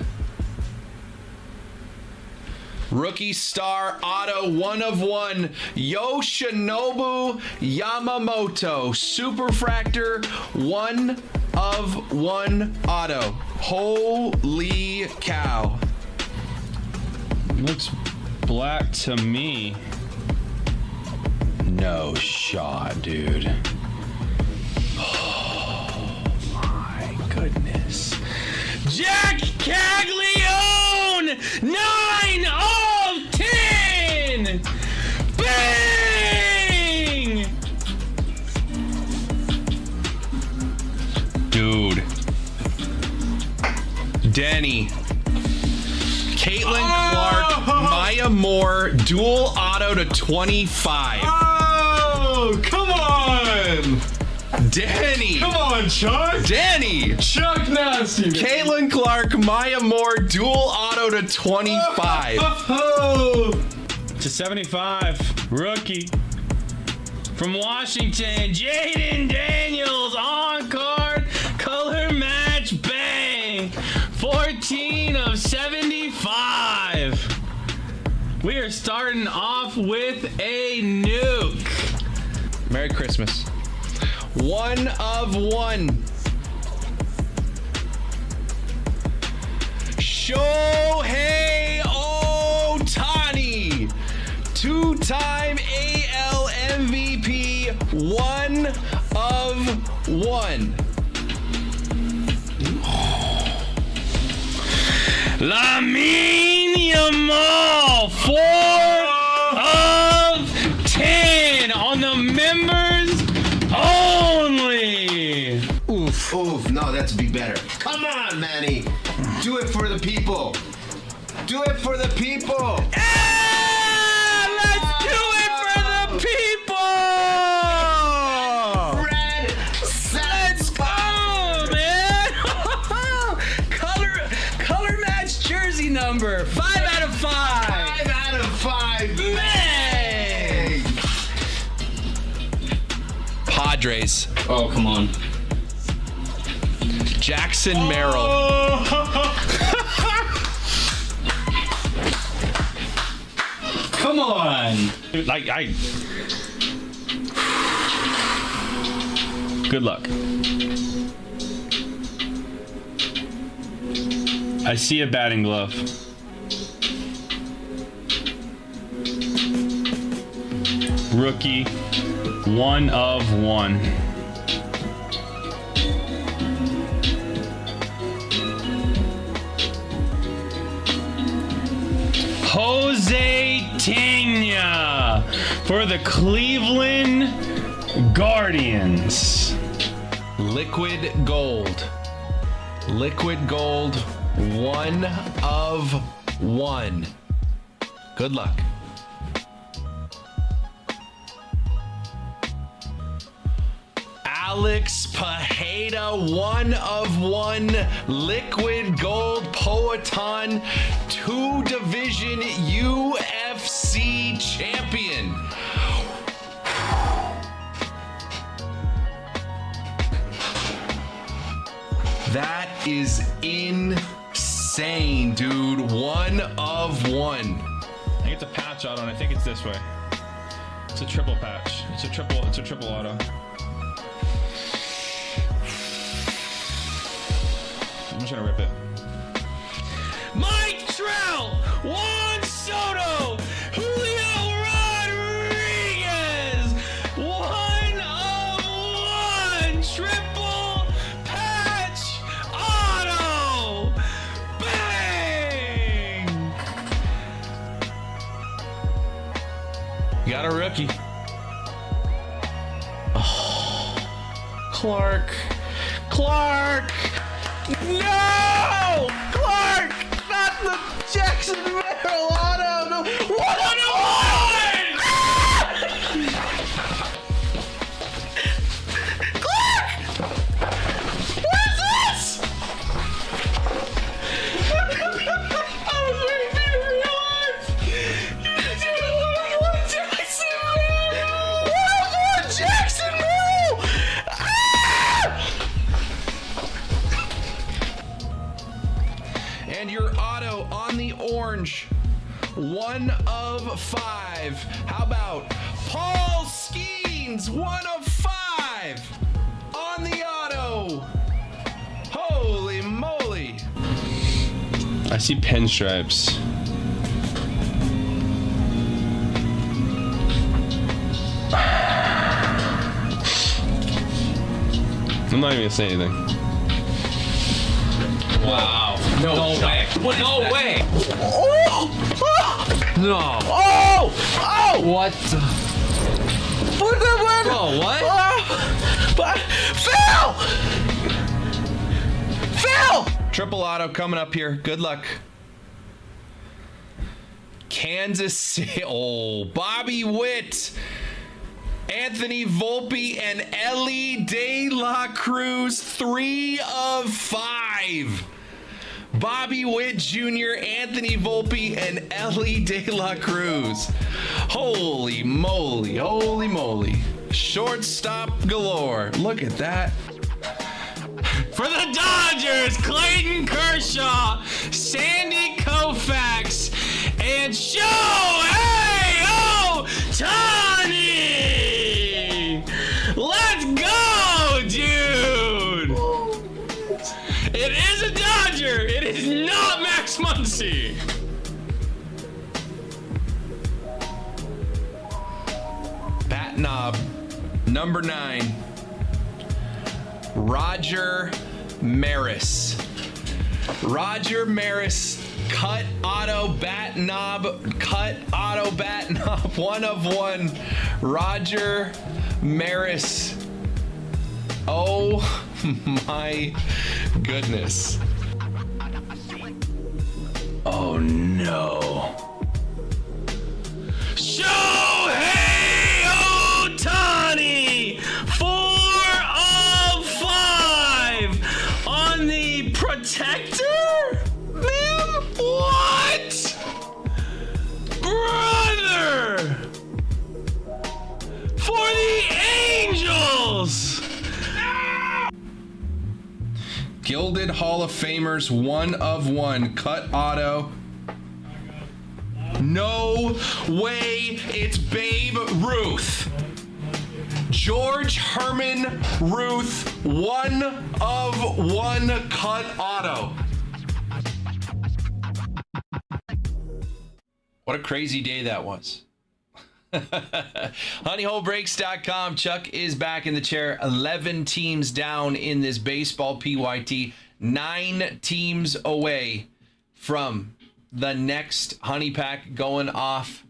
Rookie star auto 1 of 1. Yoshinobu Yamamoto. Superfractor 1 of 1 auto. Holy cow. Looks black to me. No shot, dude. Oh my goodness. Jack Caglione! 9 of 10! Bang! Dude. Denny. Caitlin Clark, Maya Moore, dual auto to 25. Oh, come on! Danny. Come on, Chuck! Danny. Chuck Nasty! Caitlin Clark, Maya Moore, dual auto to 25. Oh, to 75, rookie. From Washington, Jaden Daniels, on card, color match, bang! 14 of 75. We are starting off with a nuke. Merry Christmas. 1 of 1. Shohei Ohtani, 2-time AL MVP, 1 of 1. Lamine Yamal, 4 of 10 on the members only. Oof, no, that's be better. Come on, Manny. Do it for the people. Do it for the people. Let's do it for the people. Red, Let's go, man. color match jersey number 5 out of 5. 5 out of 5. Man. Padres, Oh, come on. Jackson Merrill. Come on. Good luck. I see a batting glove. Rookie, 1 of 1. Jose Tena for the Cleveland Guardians. Liquid gold. Liquid gold, 1 of 1. Good luck. Alex Pajeda, 1 of 1. Liquid gold Poetan, 2-division UFC champion. That is insane, dude. 1 of 1. I think it's a patch auto, and I think it's this way. It's a triple patch. It's a triple auto. I'm just gonna rip it. Mike Trout, Juan Soto, Julio Rodriguez, 1 of 1, triple patch auto, bang! You got a rookie. Oh, Clark. No! Clark! Not the Jackson Merrill auto! No. 1 of 1! Clark! What is this? I was waiting for you to realize! You did 1 of 1 Jackson Merrill! 1 of 1 Jackson Merrill! And your auto on the orange, 1 of 5. How about Paul Skeens, 1 of 5 on the auto? Holy moly. I see pinstripes. I'm not even gonna say anything. Wow. No way. No way. No. Oh! Oh! What the? What the what? Bro, what? Phil! Triple auto coming up here. Good luck. Kansas City. Oh, Bobby Witt, Anthony Volpe, and Ellie De La Cruz, 3 of 5. Bobby Witt Jr., Anthony Volpe, and Ellie De La Cruz. Holy moly, holy moly. Shortstop galore. Look at that. For the Dodgers, Clayton Kershaw, Sandy Koufax, and Shohei Ohtani! Let's go, dude! It is a Dodger. It is not Max Muncy. Bat knob, number 9. Roger Maris. Roger Maris, cut auto bat knob, 1 of 1. Roger Maris. Oh my goodness. Oh no. Shohei Ohtani, 4 of 5 on the protector? Man, what? Brother! For the Angels! Gilded Hall of Famers, 1 of 1, cut auto. No way, it's Babe Ruth. George Herman Ruth, 1 of 1, cut auto. What a crazy day that was. HoneyHoleBreaks.com. Chuck is back in the chair. 11 teams down in this baseball PYT. 9 teams away from the next Honey Pack going off.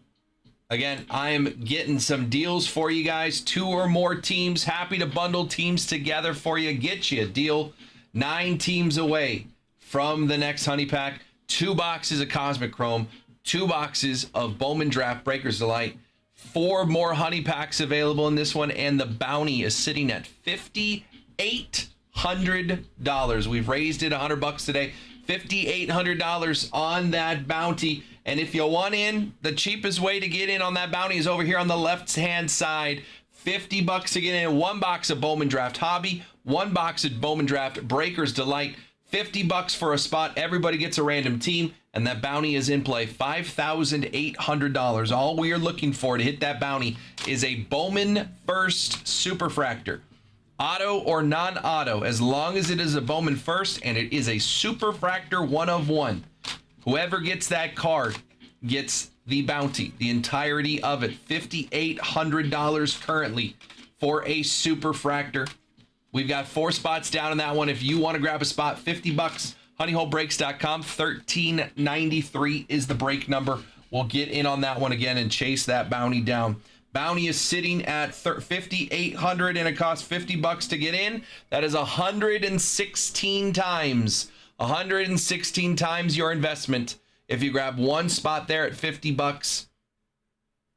Again, I am getting some deals for you guys. 2 or more teams. Happy to bundle teams together for you. Get you a deal. 9 teams away from the next Honey Pack. 2 boxes of Cosmic Chrome. 2 boxes of Bowman Draft Breakers Delight. 4 more Honey Packs available in this one, and the bounty is sitting at $5,800. We've raised it $100 today. $5,800 on that bounty. And if you want in, the cheapest way to get in on that bounty is over here on the left-hand side. $50 to get in. 1 box of Bowman Draft Hobby, 1 box of Bowman Draft Breakers Delight. $50 for a spot. Everybody gets a random team, and that bounty is in play. $5,800. All we are looking for to hit that bounty is a Bowman First Superfractor. Auto or non-auto, as long as it is a Bowman First and it is a Superfractor 1 of 1. Whoever gets that card gets the bounty, the entirety of it. $5,800 currently for a Superfractor. We've got 4 spots down in that one. If you want to grab a spot, $50. HoneyHoleBreaks.com. $13.93 is the break number. We'll get in on that one again and chase that bounty down. Bounty is sitting at $5,800 and it costs $50 to get in. That is 116 times. 116 times your investment. If you grab 1 spot there at $50,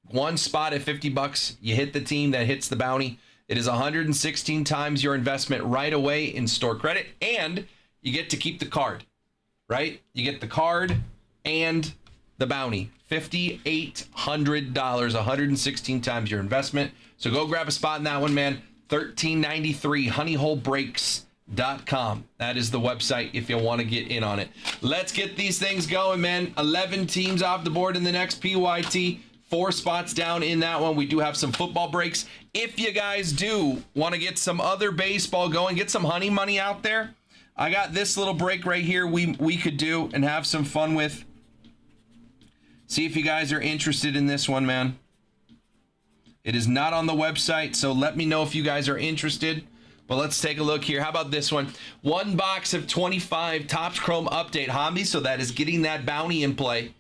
1 spot at $50, you hit the team that hits the bounty. It is 116 times your investment right away in store credit, and you get to keep the card, right? You get the card and the bounty. $5,800, 116 times your investment. So go grab a spot in that one, man. $13.93, honeyholebreaks.com. That is the website if you want to get in on it. Let's get these things going, man. 11 teams off the board in the next PYT. 4 spots down in that one. We do have some football breaks. If you guys do want to get some other baseball going, get some honey money out there, I got this little break right here we could do and have some fun with. See if you guys are interested in this one, man. It is not on the website, so let me know if you guys are interested. But let's take a look here. How about this one? 1 box of 25 Topps Chrome Update Hobby, so that is getting that bounty in play.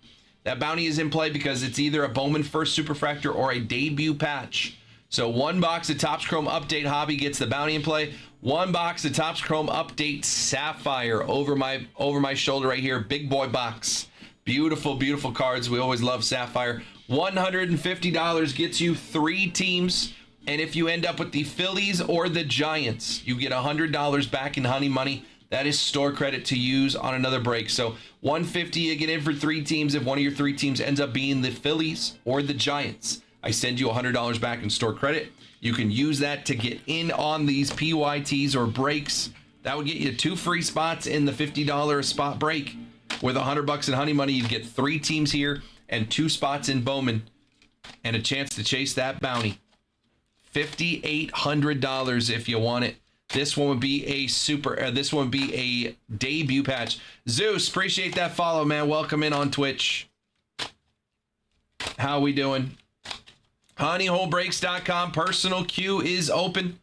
That bounty is in play because it's either a Bowman First Superfractor or a debut patch. So 1 box of Topps Chrome Update Hobby gets the bounty in play. 1 box of Topps Chrome Update Sapphire over my shoulder right here. Big boy box. Beautiful, beautiful cards. We always love Sapphire. $150 gets you 3 teams. And if you end up with the Phillies or the Giants, you get $100 back in honey money. That is store credit to use on another break. So $150 you get in for 3 teams. If one of your 3 teams ends up being the Phillies or the Giants, I send you $100 back in store credit. You can use that to get in on these PYTs or breaks. That would get you 2 free spots in the $50 a spot break. With $100 in honey money, you get 3 teams here and 2 spots in Bowman and a chance to chase that bounty. $5,800 if you want it. This one would be a this one would be a debut patch. Zeus, appreciate that follow, man. Welcome in on Twitch. How we doing? Honeyholebreaks.com personal queue is open.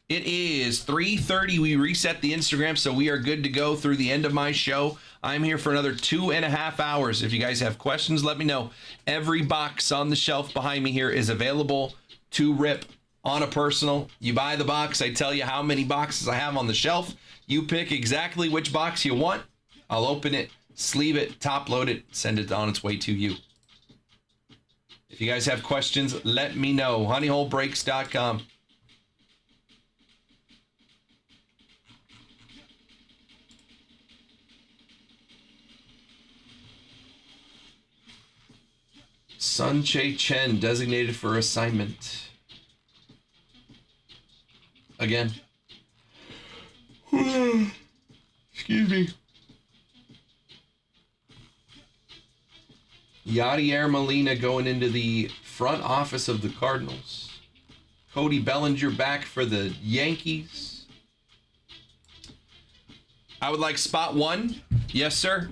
It is 3:30. We reset the Instagram, so we are good to go through the end of my show. I'm here for another 2.5 hours. If you guys have questions, let me know. Every box on the shelf behind me here is available to rip on a personal. You buy the box, I tell you how many boxes I have on the shelf. You pick exactly which box you want. I'll open it, sleeve it, top load it, send it on its way to you. If you guys have questions, let me know. Honeyholebreaks.com. Sun Che Chen designated for assignment. Again. Excuse me. Yadier Molina going into the front office of the Cardinals. Cody Bellinger back for the Yankees. I would like spot 1. Yes, sir.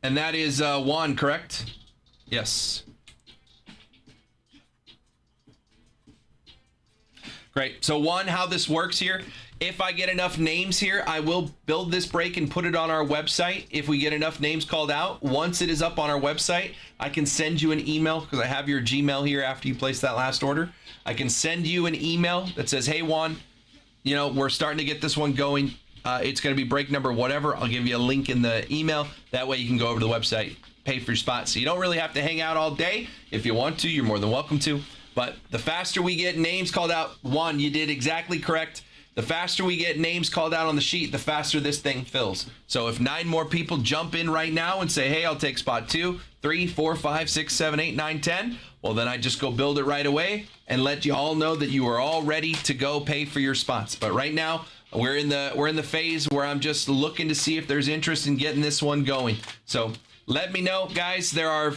And that is Juan, correct? Yes. Great. So one, how this works here, if I get enough names here, I will build this break and put it on our website. If we get enough names called out, once it is up on our website, I can send you an email because I have your Gmail here after you place that last order. I can send you an email that says, hey, Juan, you know, we're starting to get this one going. It's going to be break number whatever. I'll give you a link in the email. That way you can go over to the website, pay for your spot. So you don't really have to hang out all day. If you want to, you're more than welcome to. But the faster we get names called out, Juan, you did exactly correct. The faster we get names called out on the sheet, the faster this thing fills. So if 9 more people jump in right now and say, hey, I'll take spot 2, 3, 4, 5, 6, 7, 8, 9, 10, well, then I just go build it right away and let you all know that you are all ready to go pay for your spots. But right now, we're in the phase where I'm just looking to see if there's interest in getting this one going. So let me know, guys. There are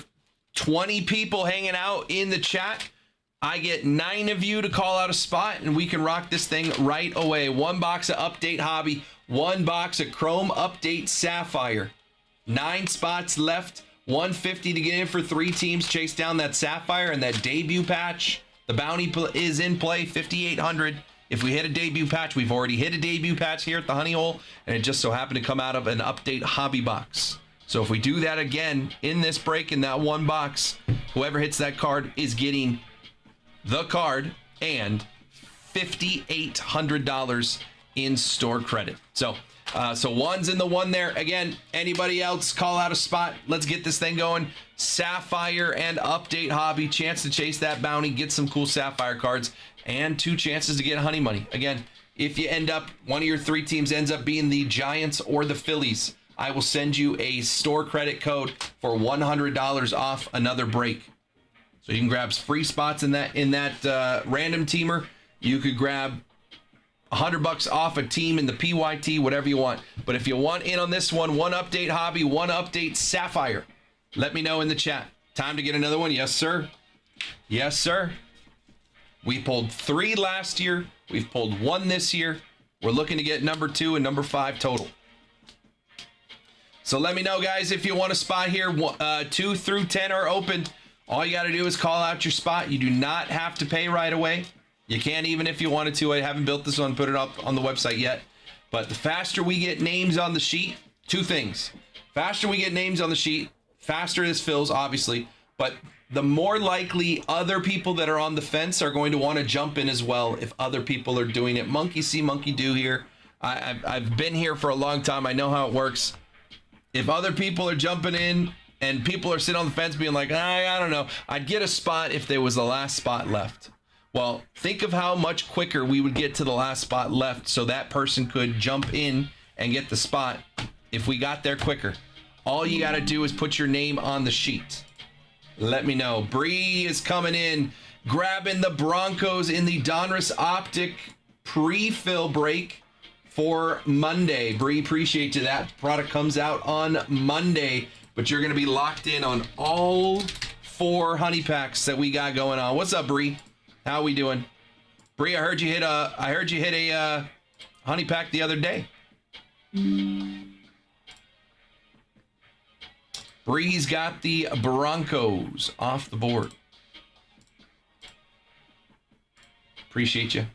20 people hanging out in the chat. I get 9 of you to call out a spot, and we can rock this thing right away. 1 box of Update Hobby, 1 box of Chrome Update Sapphire. 9 spots left, $150 to get in for 3 teams. Chase down that Sapphire and that debut patch. The bounty is in play, $5,800. If we hit a debut patch, we've already hit a debut patch here at the Honey Hole, and it just so happened to come out of an Update Hobby box. So if we do that again in this break in that 1 box, whoever hits that card is getting the card and $5,800 in store credit. So 1's in the 1 there. Again, anybody else call out a spot. Let's get this thing going. Sapphire and Update Hobby, chance to chase that bounty, get some cool Sapphire cards, and 2 chances to get honey money. Again, if you end up, one of your 3 teams ends up being the Giants or the Phillies, I will send you a store credit code for $100 off another break. So you can grab free spots in that random teamer. You could grab $100 off a team in the PYT, whatever you want. But if you want in on this one, 1 Update Hobby, 1 Update Sapphire, let me know in the chat. Time to get another one? Yes, sir. Yes, sir. We pulled 3 last year. We've pulled 1 this year. We're looking to get number 2 and number 5 total. So let me know, guys, if you want a spot here. 2 through 10 are open. All you got to do is call out your spot. You do not have to pay right away. You can even if you wanted to. I haven't built this one, put it up on the website yet. But the faster we get names on the sheet, 2 things. Faster we get names on the sheet, faster this fills, obviously. But the more likely other people that are on the fence are going to want to jump in as well if other people are doing it. Monkey see, monkey do here. I've been here for a long time. I know how it works. If other people are jumping in And people are sitting on the fence being like, I don't know. I'd get a spot if there was the last spot left. Well, think of how much quicker we would get to the last spot left so that person could jump in and get the spot if we got there quicker. All you got to do is put your name on the sheet. Let me know. Bree is coming in, grabbing the Broncos in the Donruss Optic pre-fill break for Monday. Bree, appreciate you. That product comes out on Monday, but you're going to be locked in on all 4 honey packs that we got going on. What's up, Bree? How we doing? Bree, I heard you hit a honey pack the other day. Bree's got the Broncos off the board. Appreciate you.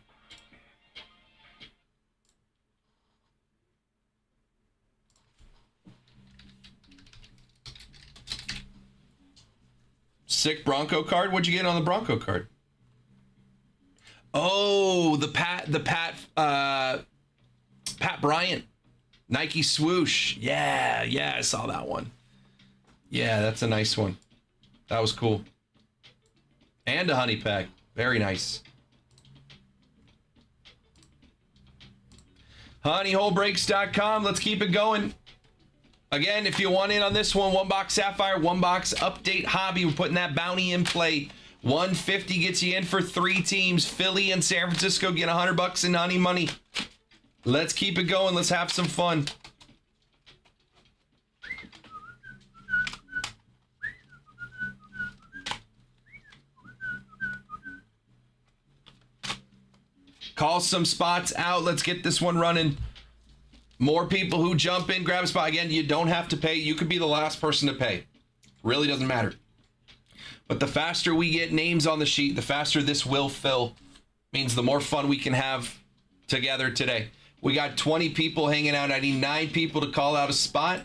Sick Bronco card. What'd you get on the Bronco card? Oh, the Pat Bryant Nike swoosh. Yeah, I saw that one. Yeah, that's a nice one. That was cool. And a honey pack. Very nice. honeyholebreaks.com. Let's keep it going. Again, if you want in on this one, 1 box Sapphire, 1 box Update Hobby. We're putting that bounty in play. 150 gets you in for 3 teams. Philly and San Francisco get $100 in honey money. Let's keep it going. Let's have some fun. Call some spots out. Let's get this one running. More people who jump in, grab a spot. Again, you don't have to pay. You could be the last person to pay. Really doesn't matter. But the faster we get names on the sheet, the faster this will fill. Means the more fun we can have together today. We got 20 people hanging out. I need 9 people to call out a spot,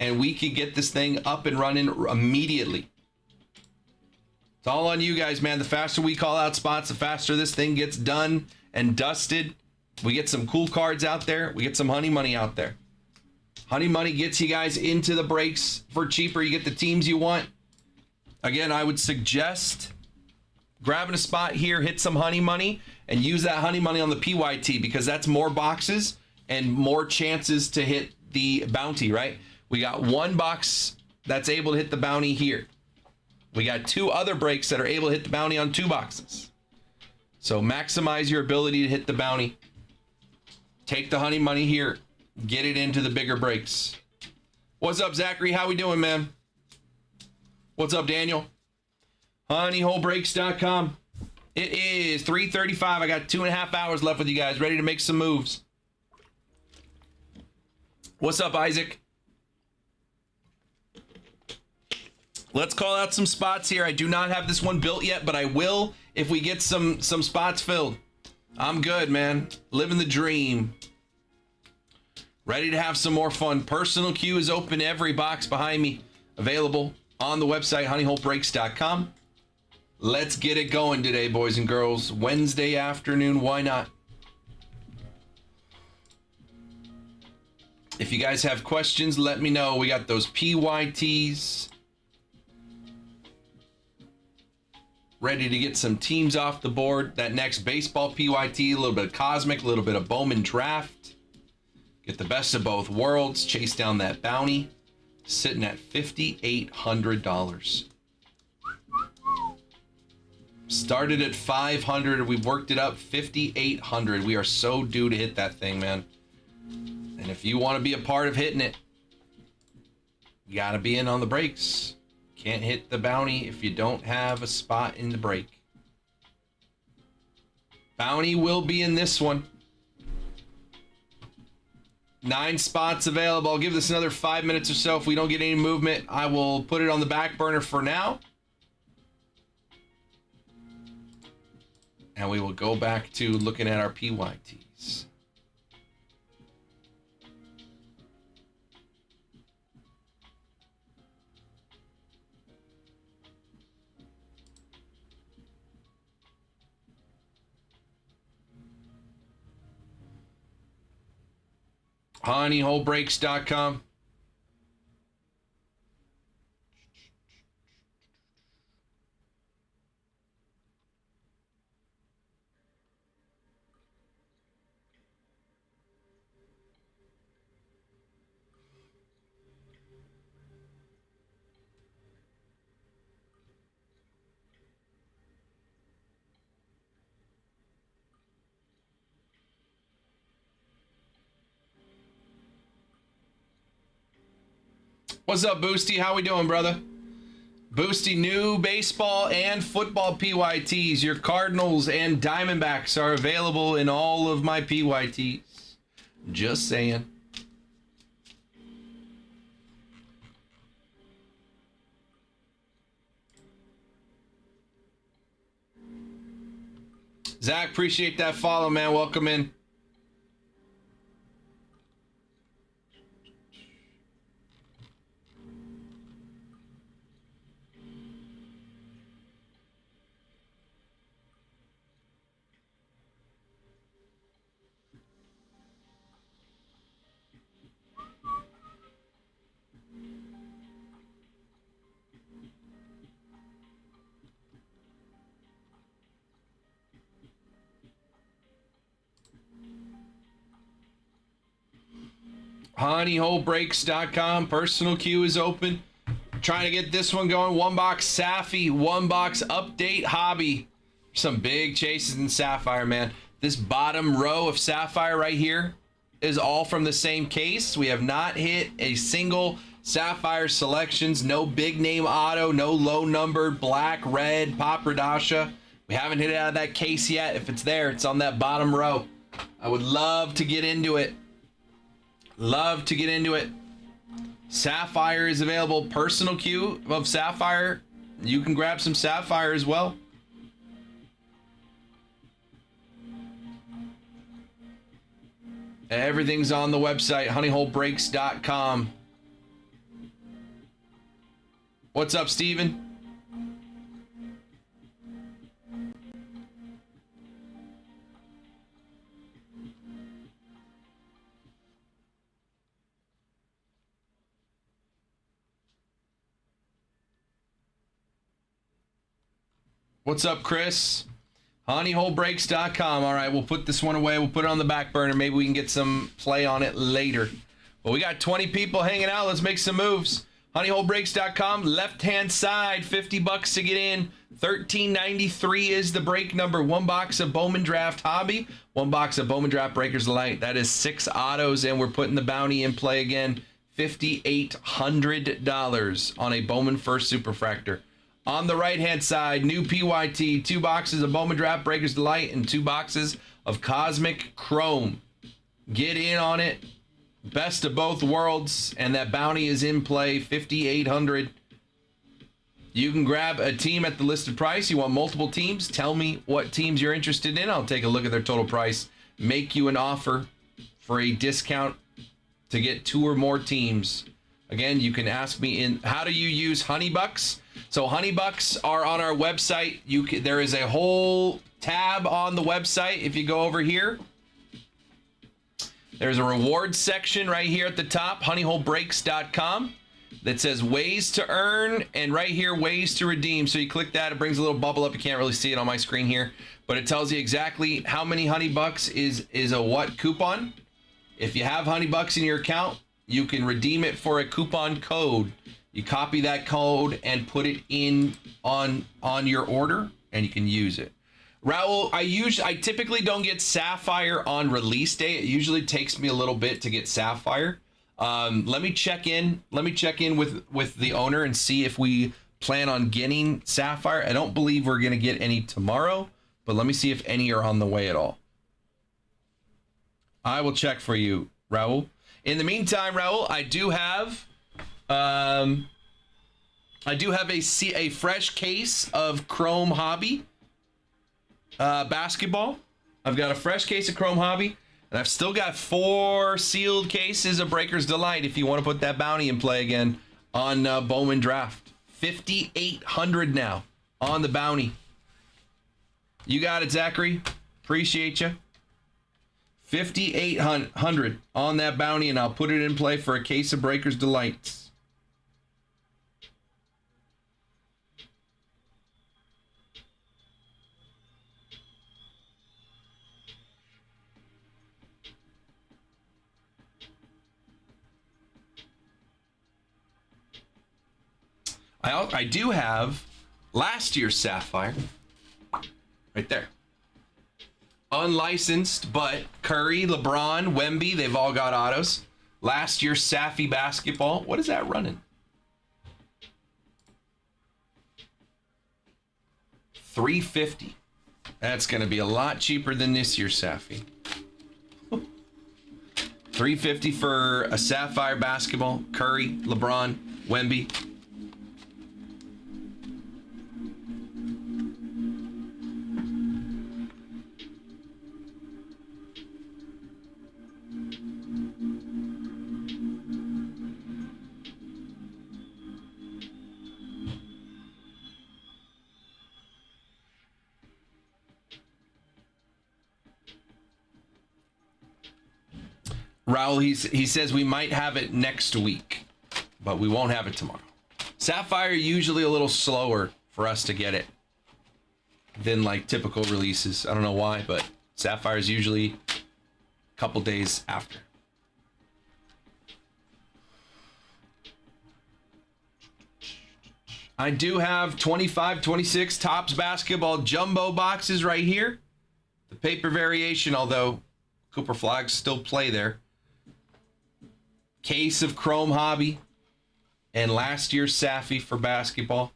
and we can get this thing up and running immediately. It's all on you guys, man. The faster we call out spots, the faster this thing gets done and dusted. We get some cool cards out there. We get some honey money out there. Honey money gets you guys into the breaks for cheaper. You get the teams you want. Again, I would suggest grabbing a spot here, hit some honey money, and use that honey money on the PYT because that's more boxes and more chances to hit the bounty, right? We got 1 box that's able to hit the bounty here. We got 2 other breaks that are able to hit the bounty on 2 boxes. So maximize your ability to hit the bounty. Take the honey money here. Get it into the bigger breaks. What's up, Zachary? How we doing, man? What's up, Daniel? honeyholebreaks.com. It is 3:35. I got 2.5 hours left with you guys. Ready to make some moves. What's up, Isaac? Let's call out some spots here. I do not have this one built yet, but I will if we get some spots filled. I'm good, man. Living the dream. Ready to have some more fun. Personal queue is open every box behind me. Available on the website, honeyholebreaks.com. Let's get it going today, boys and girls. Wednesday afternoon, why not? If you guys have questions, let me know. We got those PYTs. Ready to get some teams off the board. That next baseball PYT, a little bit of Cosmic, a little bit of Bowman Draft. Get the best of both worlds. Chase down that bounty. Sitting at $5,800. Started at 500. We've worked it up 5,800. We are so due to hit that thing, man. And if you want to be a part of hitting it, you got to be in on the breaks. Can't hit the bounty if you don't have a spot in the break. Bounty will be in this one. 9 spots available. I'll give this another 5 minutes or so. If we don't get any movement, I will put it on the back burner for now. And we will go back to looking at our PYTs. honeyholebreaks.com. What's up, Boosty? How we doing, brother? Boosty, new baseball and football PYTs. Your Cardinals and Diamondbacks are available in all of my PYTs. Just saying. Zach, appreciate that follow, man. Welcome in. honeyholebreaks.com. Personal queue is open. Trying to get this one going. One box Safi, one box update hobby. Some big chases in Sapphire, man. This bottom row of Sapphire right here is all from the same case. We have not hit a single Sapphire selections. No big name auto, no low numbered black, red, Papradasha. We haven't hit it out of that case yet. If it's there, it's on that bottom row. I would love to get into it. Love to get into it. Sapphire is available. Personal queue of Sapphire. You can grab some Sapphire as well. Everything's on the website, honeyholebreaks.com. What's up, Steven? What's up, Chris? honeyholebreaks.com. All right, we'll put this one away. We'll put it on the back burner. Maybe we can get some play on it later. Well, we got 20 people hanging out. Let's make some moves. honeyholebreaks.com. Left-hand side, $50 to get in. $13.93 is the break number. One box of Bowman Draft Hobby. One box of Bowman Draft Breakers Delight. That is 6 autos, and we're putting the bounty in play again. $5,800 on a Bowman First Superfractor. On the right-hand side, new PYT, 2 boxes of Bowman Draft Breakers Delight and 2 boxes of Cosmic Chrome. Get in on it. Best of both worlds, and that bounty is in play, $5,800. You can grab a team at the listed price. You want multiple teams? Tell me what teams you're interested in. I'll take a look at their total price, make you an offer for a discount to get 2 or more teams. Again, you can ask me in how do you use Honeybucks? So Honeybucks are on our website. There is a whole tab on the website. If you go over here, there's a rewards section right here at the top, honeyholebreaks.com, that says ways to earn, and right here, ways to redeem. So you click that, it brings a little bubble up. You can't really see it on my screen here, but it tells you exactly how many Honeybucks is a what coupon. If you have Honeybucks in your account, you can redeem it for a coupon code. You copy that code and put it in on your order, and you can use it. Raul, I typically don't get Sapphire on release day. It usually takes me a little bit to get Sapphire. Let me check in with the owner and see if we plan on getting Sapphire. I don't believe we're gonna get any tomorrow, but let me see if any are on the way at all. I will check for you, Raul. In the meantime, Raul, I do have a fresh case of Chrome Hobby basketball. I've got a fresh case of Chrome Hobby, and I've still got 4 sealed cases of Breakers Delight if you want to put that bounty in play again on Bowman Draft. $5,800 now on the bounty. You got it, Zachary. Appreciate you. $5,800 on that bounty, and I'll put it in play for a case of Breakers Delights. I do have last year's Sapphire right there. Unlicensed, but Curry, LeBron, Wemby, they've all got autos. Last year's Safi basketball. What is that running? $350. That's going to be a lot cheaper than this year's Safi. $350 for a Sapphire basketball. Curry, LeBron, Wemby. Raul, he says we might have it next week, but we won't have it tomorrow. Sapphire usually a little slower for us to get it than like typical releases. I don't know why, but Sapphire is usually a couple days after. I do have 25, 26 Topps basketball jumbo boxes right here. The paper variation, although Cooper Flags still play there. Case of Chrome Hobby and last year's Safi for basketball.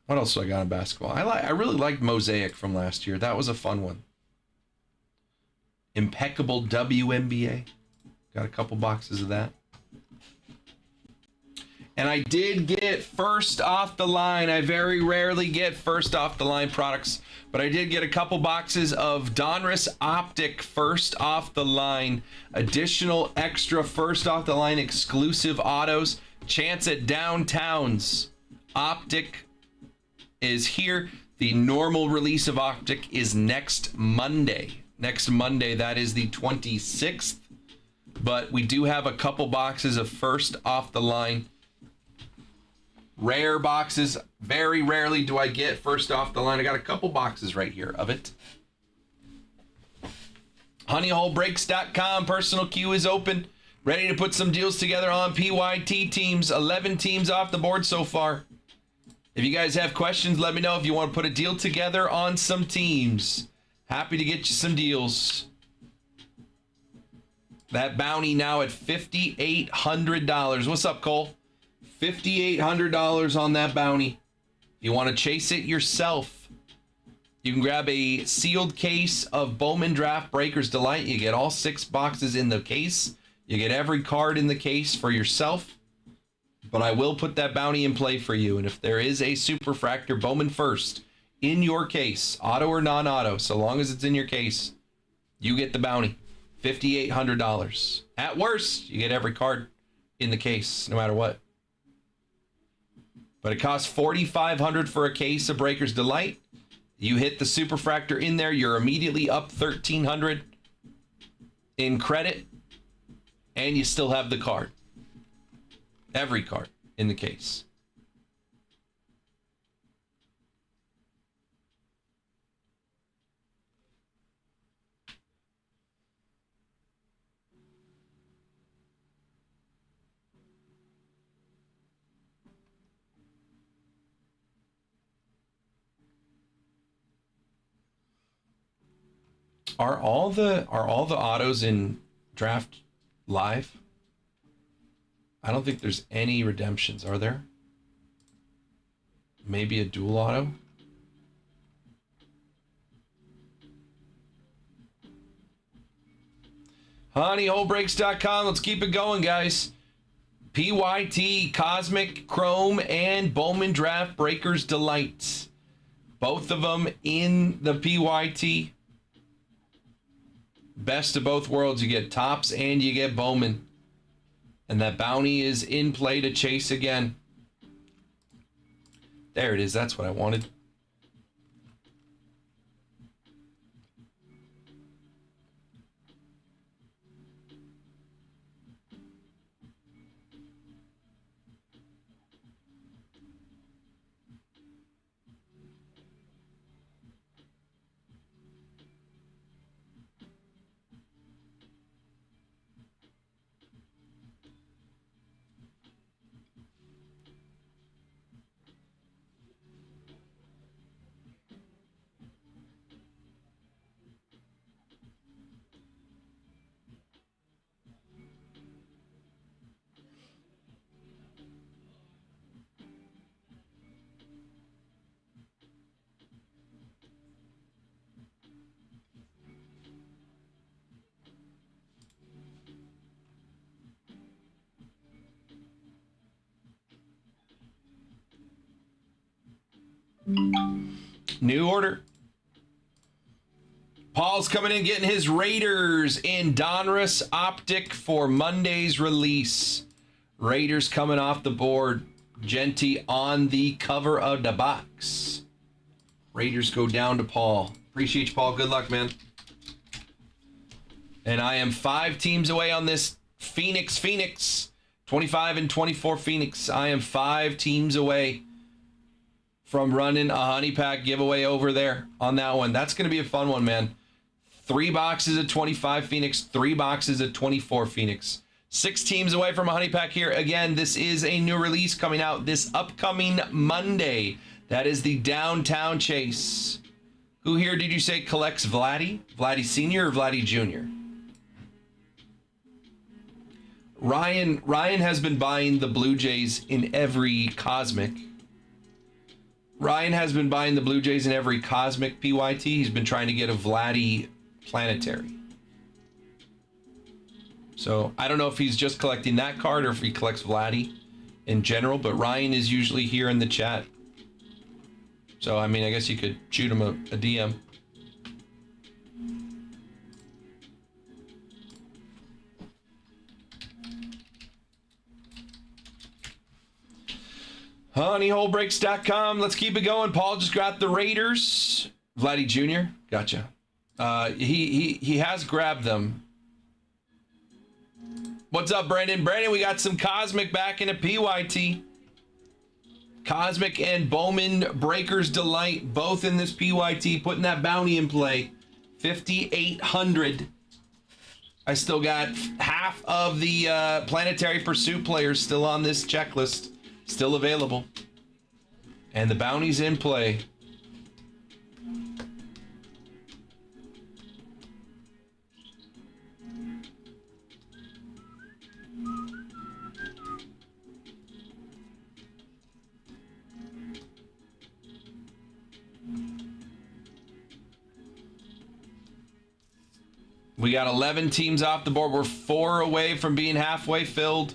What else do I got in basketball? I really liked Mosaic from last year. That was a fun one. Impeccable WNBA. Got a couple boxes of that. And I did get first off the line. I very rarely get first off the line products, but I did get a couple boxes of Donruss Optic first off the line, additional extra first off the line exclusive autos. Chance at Downtowns Optic is here. The normal release of Optic is next Monday. Next Monday, that is the 26th. But we do have a couple boxes of first off the line. Rare boxes. Very rarely do I get first off the line. I got a couple boxes right here of it. HoneyHoleBreaks.com. Personal queue is open. Ready to put some deals together on PYT teams. 11 teams off the board so far. If you guys have questions, let me know if you want to put a deal together on some teams. Happy to get you some deals. That bounty now at $5,800. What's up, Cole? $5,800 on that bounty. If you want to chase it yourself, you can grab a sealed case of Bowman Draft Breakers Delight. You get all 6 boxes in the case. You get every card in the case for yourself. But I will put that bounty in play for you. And if there is a Superfractor Bowman First in your case, auto or non-auto, so long as it's in your case, you get the bounty. $5,800. At worst, you get every card in the case, no matter what. But it costs $4,500 for a case of Breakers Delight. You hit the Superfractor in there, you're immediately up $1,300 in credit, and you still have the card. Every card in the case. Are all the autos in draft live? I don't think there's any redemptions, are there? Maybe a dual auto? HoneyHoleBreaks.com. Let's keep it going, guys. PYT, Cosmic, Chrome, and Bowman Draft Breakers Delight. Both of them in the PYT. Best of both worlds. You get Topps and you get Bowman. And that bounty is in play to chase again. There it is. That's what I wanted. New order. Paul's coming in getting his Raiders in Donruss Optic for Monday's release. Raiders coming off the board. Genty on the cover of the box. Raiders go down to Paul. Appreciate you, Paul. Good luck, man. And I am 5 teams away on this Phoenix. 25 and 24 Phoenix. I am 5 teams away from running a honey pack giveaway over there on that one. That's going to be a fun one, man. 3 boxes of 25 Phoenix, 3 boxes of 24 Phoenix. 6 teams away from a honey pack here. Again, this is a new release coming out this upcoming Monday. That is the Downtown Chase. Who here did you say collects Vladdy? Vladdy Sr. or Vladdy Jr.? Ryan has been buying the Blue Jays in every Cosmic. Ryan has been buying the Blue Jays in every Cosmic PYT. He's been trying to get a Vladdy Planetary. So I don't know if he's just collecting that card or if he collects Vladdy in general, but Ryan is usually here in the chat. So, I mean, I guess you could shoot him a DM. Honeyholebreaks.com. Let's keep it going. Paul just got the Raiders. Vladdy Jr. Gotcha. He has grabbed them. What's up, Brandon? Brandon, we got some Cosmic back in a PYT. Cosmic and Bowman Breakers Delight, both in this PYT, putting that bounty in play. 5,800. I still got half of the Planetary Pursuit players still on this checklist, still available. And the bounty's in play. We got 11 teams off the board. We're 4 away from being halfway filled.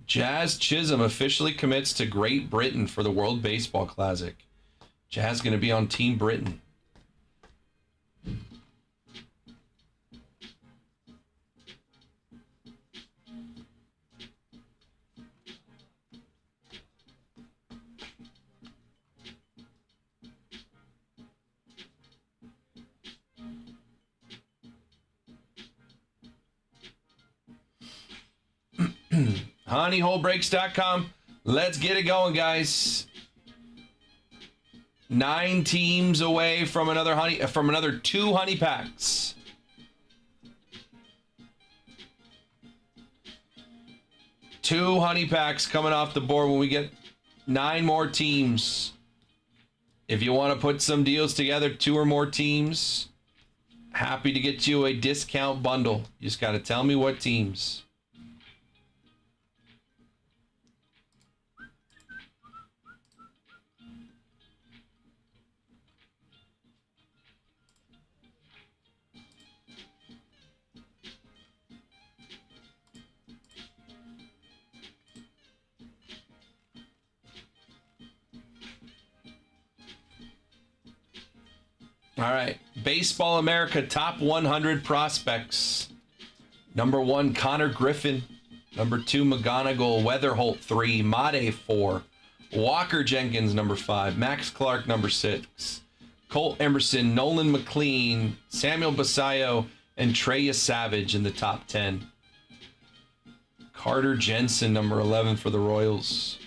Jazz Chisholm officially commits to Great Britain for the World Baseball Classic. Jazz going to be on Team Britain. Honeyholebreaks.com. Let's get it going, guys. 9 teams away from another 2 honey packs. Two honey packs coming off the board when we get 9 more teams. If you want to put some deals together, 2 or more teams, happy to get you a discount bundle. You just got to tell me what teams. All right. Baseball America Top 100 Prospects. Number 1, Connor Griffin. Number 2, McGonigal. Weatherholt, 3. Made, 4. Walker Jenkins, number 5. Max Clark, number 6. Colt Emerson, Nolan McLean, Samuel Basayo, and Treya Savage in the top 10. Carter Jensen, number 11 for the Royals.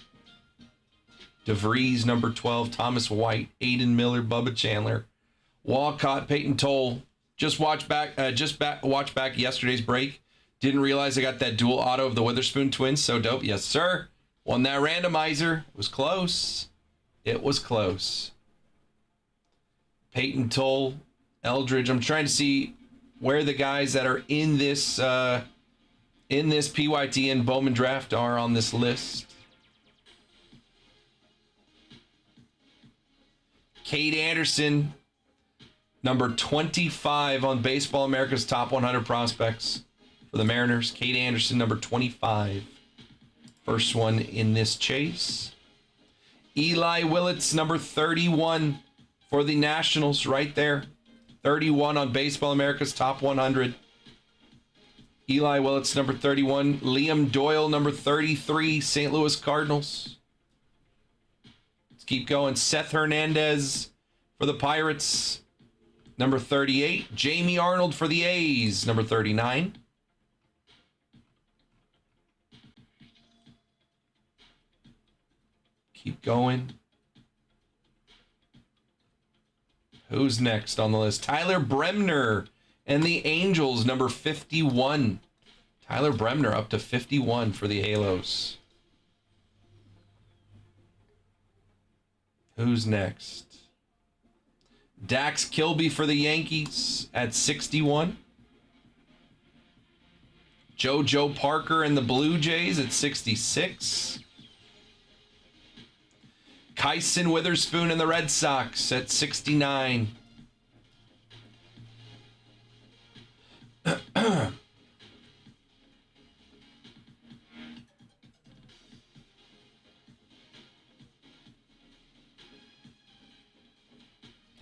DeVries, number 12. Thomas White, Aiden Miller, Bubba Chandler. Walcott, Peyton Toll. Just watch back yesterday's break. Didn't realize I got that dual auto of the Witherspoon twins. So dope. Yes, sir. Won that randomizer. It was close. It was close. Peyton Toll, Eldridge. I'm trying to see where the guys that are in this PYT and Bowman draft are on this list. Cade Anderson, Number 25 on Baseball America's Top 100 Prospects for the Mariners. Cade Anderson, number 25. First one in this chase. Eli Willits, number 31 for the Nationals, right there. 31 on Baseball America's Top 100. Eli Willits, number 31. Liam Doyle, number 33, St. Louis Cardinals. Let's keep going. Seth Hernandez for the Pirates, number 38. Jamie Arnold for the A's, number 39. Keep going. Who's next on the list? Tyler Bremner and the Angels, number 51. Tyler Bremner up to 51 for the Halos. Who's next? Dax Kilby for the Yankees at 61. JoJo Parker and the Blue Jays at 66. Kyson Witherspoon and the Red Sox at 69.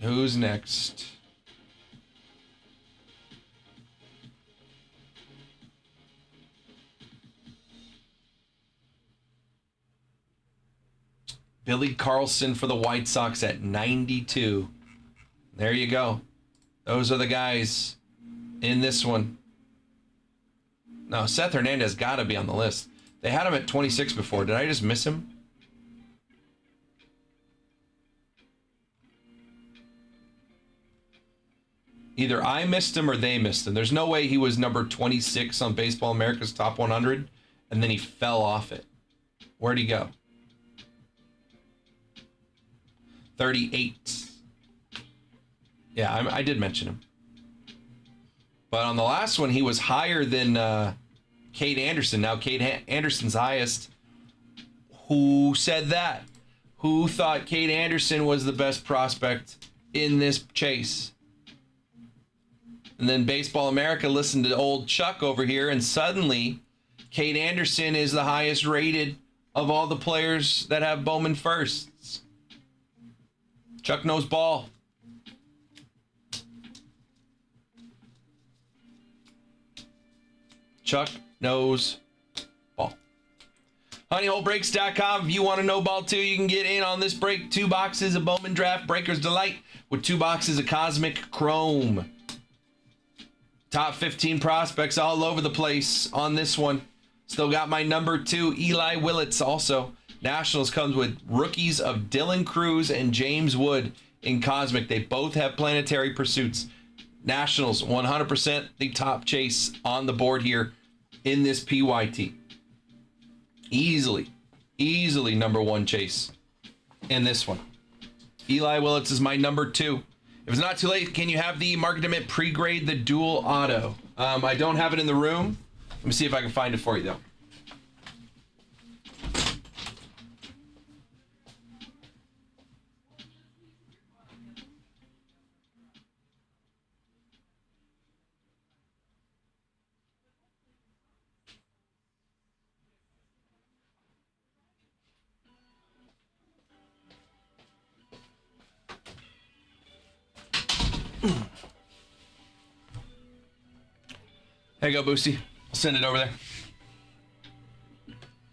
Who's next? Billy Carlson for the White Sox at 92. There you go. Those are the guys in this one. No, Seth Hernandez got to be on the list. They had him at 26 before. Did I just miss him? Either I missed him or they missed him. There's no way he was number 26 on Baseball America's Top 100 and then he fell off it. Where'd he go? 38. Yeah, I did mention him. But on the last one, he was higher than Cade Anderson. Now, Cade Anderson's highest. Who said that? Who thought Cade Anderson was the best prospect in this chase? And then Baseball America listened to old Chuck over here, and suddenly Cade Anderson is the highest rated of all the players that have Bowman firsts. Chuck knows ball. Chuck knows ball. HoneyHoleBreaks.com. If you want to know ball too, you can get in on this break. 2 boxes of Bowman Draft Breaker's Delight with 2 boxes of Cosmic Chrome. Top 15 prospects all over the place on this one. Still got my number 2, Eli Willits also. Nationals comes with rookies of Dylan Cruz and James Wood in Cosmic. They both have Planetary Pursuits. Nationals, 100% the top chase on the board here in this PYT. Easily number 1 chase in this one. Eli Willits is my number 2. If it's not too late, can you have the Market Mint pre-grade the dual auto? I don't have it in the room. Let me see if I can find it for you, though. There you go, Boosty. I'll send it over there.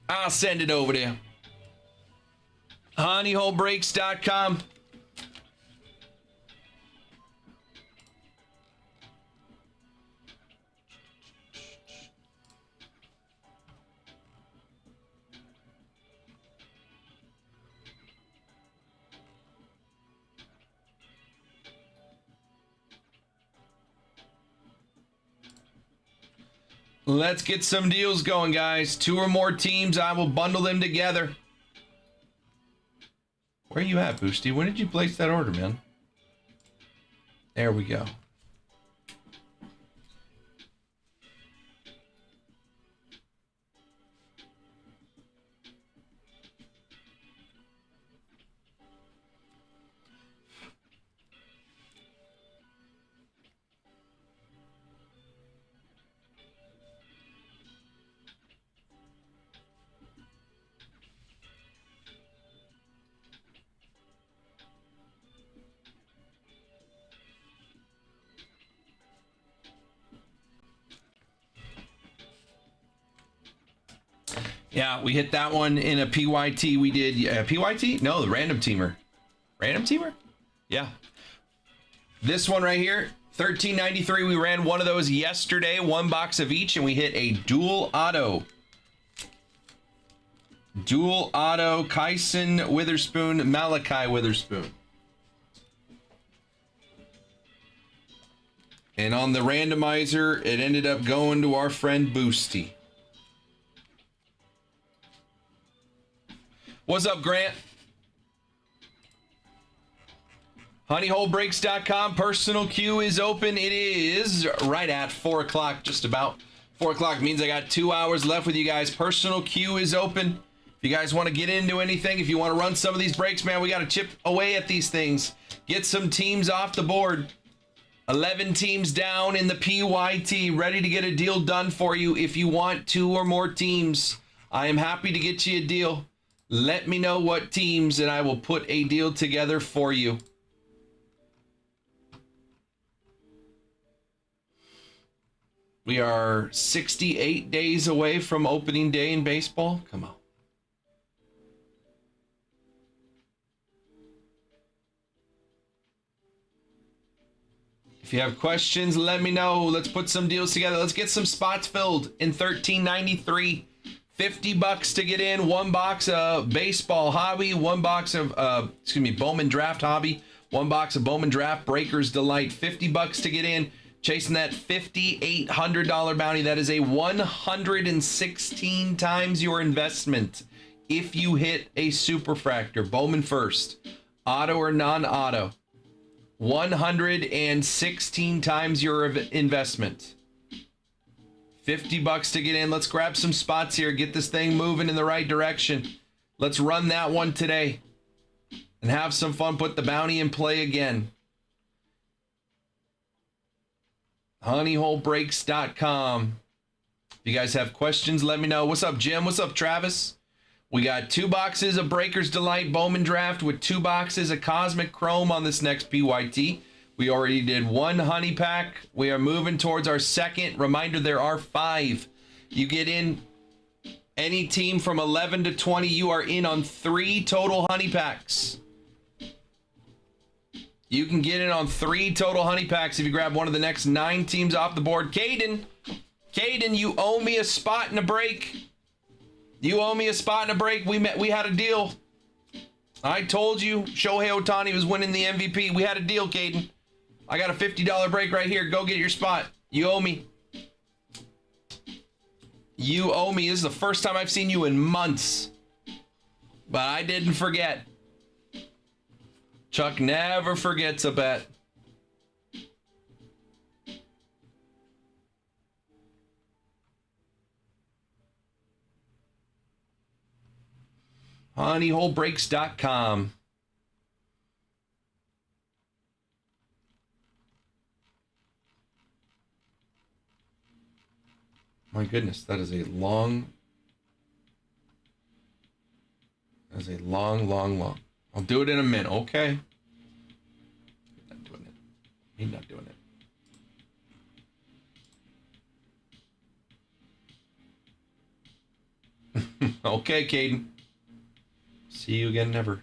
I'll send it over there. HoneyHoleBreaks.com. Let's get some deals going, guys. 2 or more teams, I will bundle them together. Where are you at, Boosty? When did you place that order, man? There we go. Yeah, we hit that one in a PYT. We did PYT? No, the random teamer. Random teamer? Yeah. This one right here, 1393. We ran one of those yesterday, 1 box of each, and we hit a dual auto. Dual auto, Kyson Witherspoon, Malachi Witherspoon. And on the randomizer, it ended up going to our friend Boosty. What's up, Grant? HoneyholeBreaks.com. Personal queue is open. It is right at 4 o'clock, just about. 4 o'clock means I got 2 hours left with you guys. Personal queue is open. If you guys want to get into anything, if you want to run some of these breaks, man, we got to chip away at these things. Get some teams off the board. 11 teams down in the PYT, ready to get a deal done for you. If you want 2 or more teams, I am happy to get you a deal. Let me know what teams, and I will put a deal together for you. We are 68 days away from opening day in baseball. Come on. If you have questions, let me know. Let's put some deals together. Let's get some spots filled in 1393. $50 to get in. 1 box of baseball hobby. 1 box of Bowman Draft hobby. 1 box of Bowman Draft Breakers Delight. $50 to get in. Chasing that $5,800 bounty. That is a 116 times your investment. If you hit a Superfractor, Bowman first, auto or non-auto, 116 times your investment. $50 to get in. Let's grab some spots here. Get this thing moving in the right direction. Let's run that one today and have some fun. Put the bounty in play again. HoneyholeBreaks.com. If you guys have questions, let me know. What's up, Jim? What's up, Travis? We got 2 boxes of Breakers Delight Bowman Draft with 2 boxes of Cosmic Chrome on this next PYT. We already did 1 honey pack. We are moving towards our second. Reminder, there are 5. You get in any team from 11 to 20. You are in on 3 total honey packs. You can get in on 3 total honey packs if you grab one of the next 9 teams off the board. Caden, you owe me a spot in a break. You owe me a spot in a break. We had a deal. I told you Shohei Ohtani was winning the MVP. We had a deal, Caden. I got a $50 break right here. Go get your spot. You owe me. You owe me. This is the first time I've seen you in months. But I didn't forget. Chuck never forgets a bet. HoneyholeBreaks.com. My goodness, that is a long. That is a long. I'll do it in a minute, okay? He's not doing it. He's not doing it. Okay, Caden. See you again never.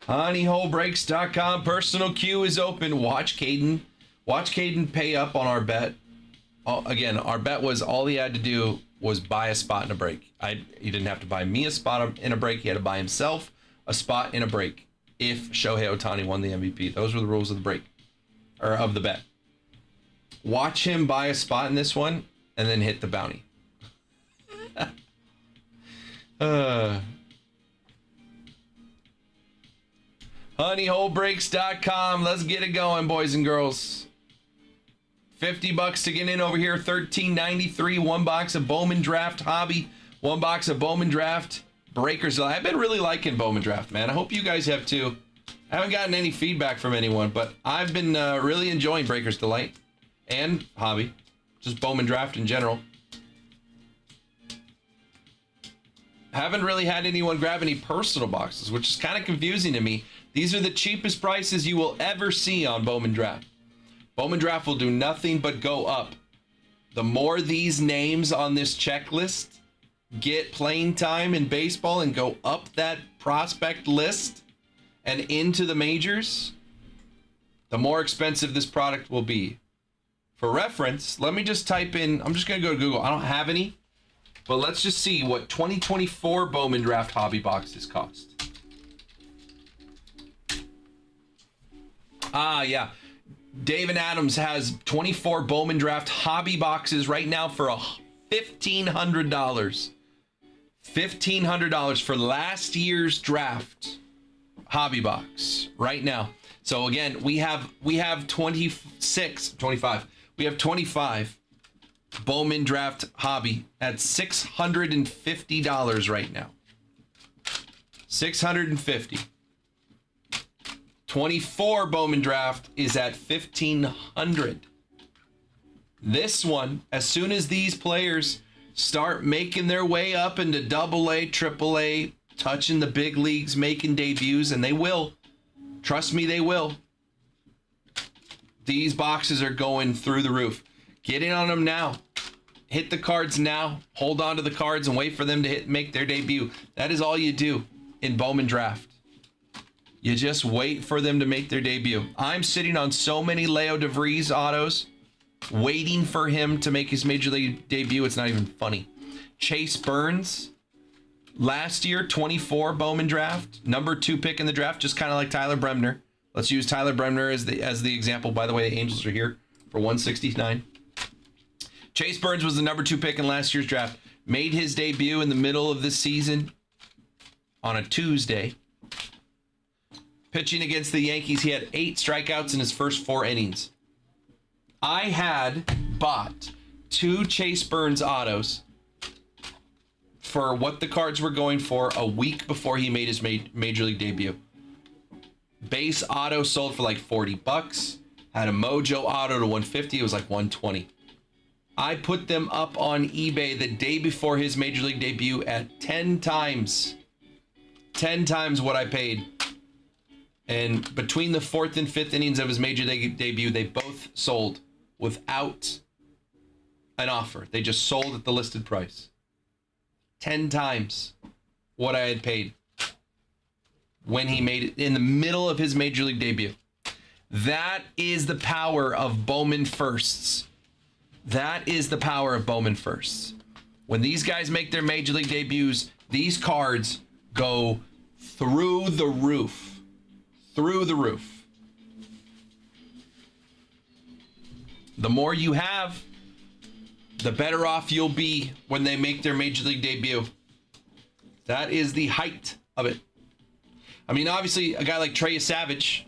HoneyholeBreaks.com. Personal queue is open. Watch Caden pay up on our bet. Again, our bet was all he had to do was buy a spot in a break. He didn't have to buy me a spot in a break. He had to buy himself a spot in a break if Shohei Ohtani won the MVP. Those were the rules of the break, or of the bet. Watch him buy a spot in this one and then hit the bounty. HoneyholeBreaks.com. Let's get it going, boys and girls. $50 to get in over here. $13.93. 1 box of Bowman Draft Hobby. 1 box of Bowman Draft Breakers. I've been really liking Bowman Draft, man. I hope you guys have too. I haven't gotten any feedback from anyone, but I've been really enjoying Breakers Delight and Hobby. Just Bowman Draft in general. Haven't really had anyone grab any personal boxes, which is kind of confusing to me. These are the cheapest prices you will ever see on Bowman Draft. Bowman Draft will do nothing but go up. The more these names on this checklist get playing time in baseball and go up that prospect list and into the majors, the more expensive this product will be. For reference, let me just type in, I'm just going to go to Google. I don't have any, but let's just see what 2024 Bowman Draft hobby boxes cost. Ah, yeah. Dave and Adams has 24 Bowman Draft hobby boxes right now for $1,500. $1,500 for last year's draft hobby box right now. So again, we have 25. We have 25 Bowman Draft hobby at $650 right now. $650. 24 Bowman Draft is at $1,500. This one, as soon as these players start making their way up into AA, AAA, touching the big leagues, making debuts, and they will. Trust me, they will. These boxes are going through the roof. Get in on them now. Hit the cards now. Hold on to the cards and wait for them to make their debut. That is all you do in Bowman Draft. You just wait for them to make their debut. I'm sitting on so many Leo DeVries autos, waiting for him to make his major league debut. It's not even funny. Chase Burns, last year, 24 Bowman Draft, number 2 pick in the draft, just kind of like Tyler Bremner. Let's use Tyler Bremner as the example. By the way, the Angels are here for 169. Chase Burns was the number 2 pick in last year's draft. Made his debut in the middle of this season on a Tuesday. Pitching against the Yankees, he had 8 strikeouts in his first 4 innings. I had bought 2 Chase Burns autos for what the cards were going for a week before he made his major league debut. Base auto sold for like $40. Had a Mojo auto to $150. It was like $120. I put them up on eBay the day before his major league debut at 10 times what I paid. And between the 4th and 5th innings of his major league debut, they both sold without an offer. They just sold at the listed price. 10 times what I had paid when he made it in the middle of his major league debut. That is the power of Bowman Firsts. That is the power of Bowman Firsts. When these guys make their major league debuts, these cards go through the roof. Through the roof. The more you have, the better off you'll be when they make their major league debut. That is the height of it. I mean, obviously, a guy like Trey Savage,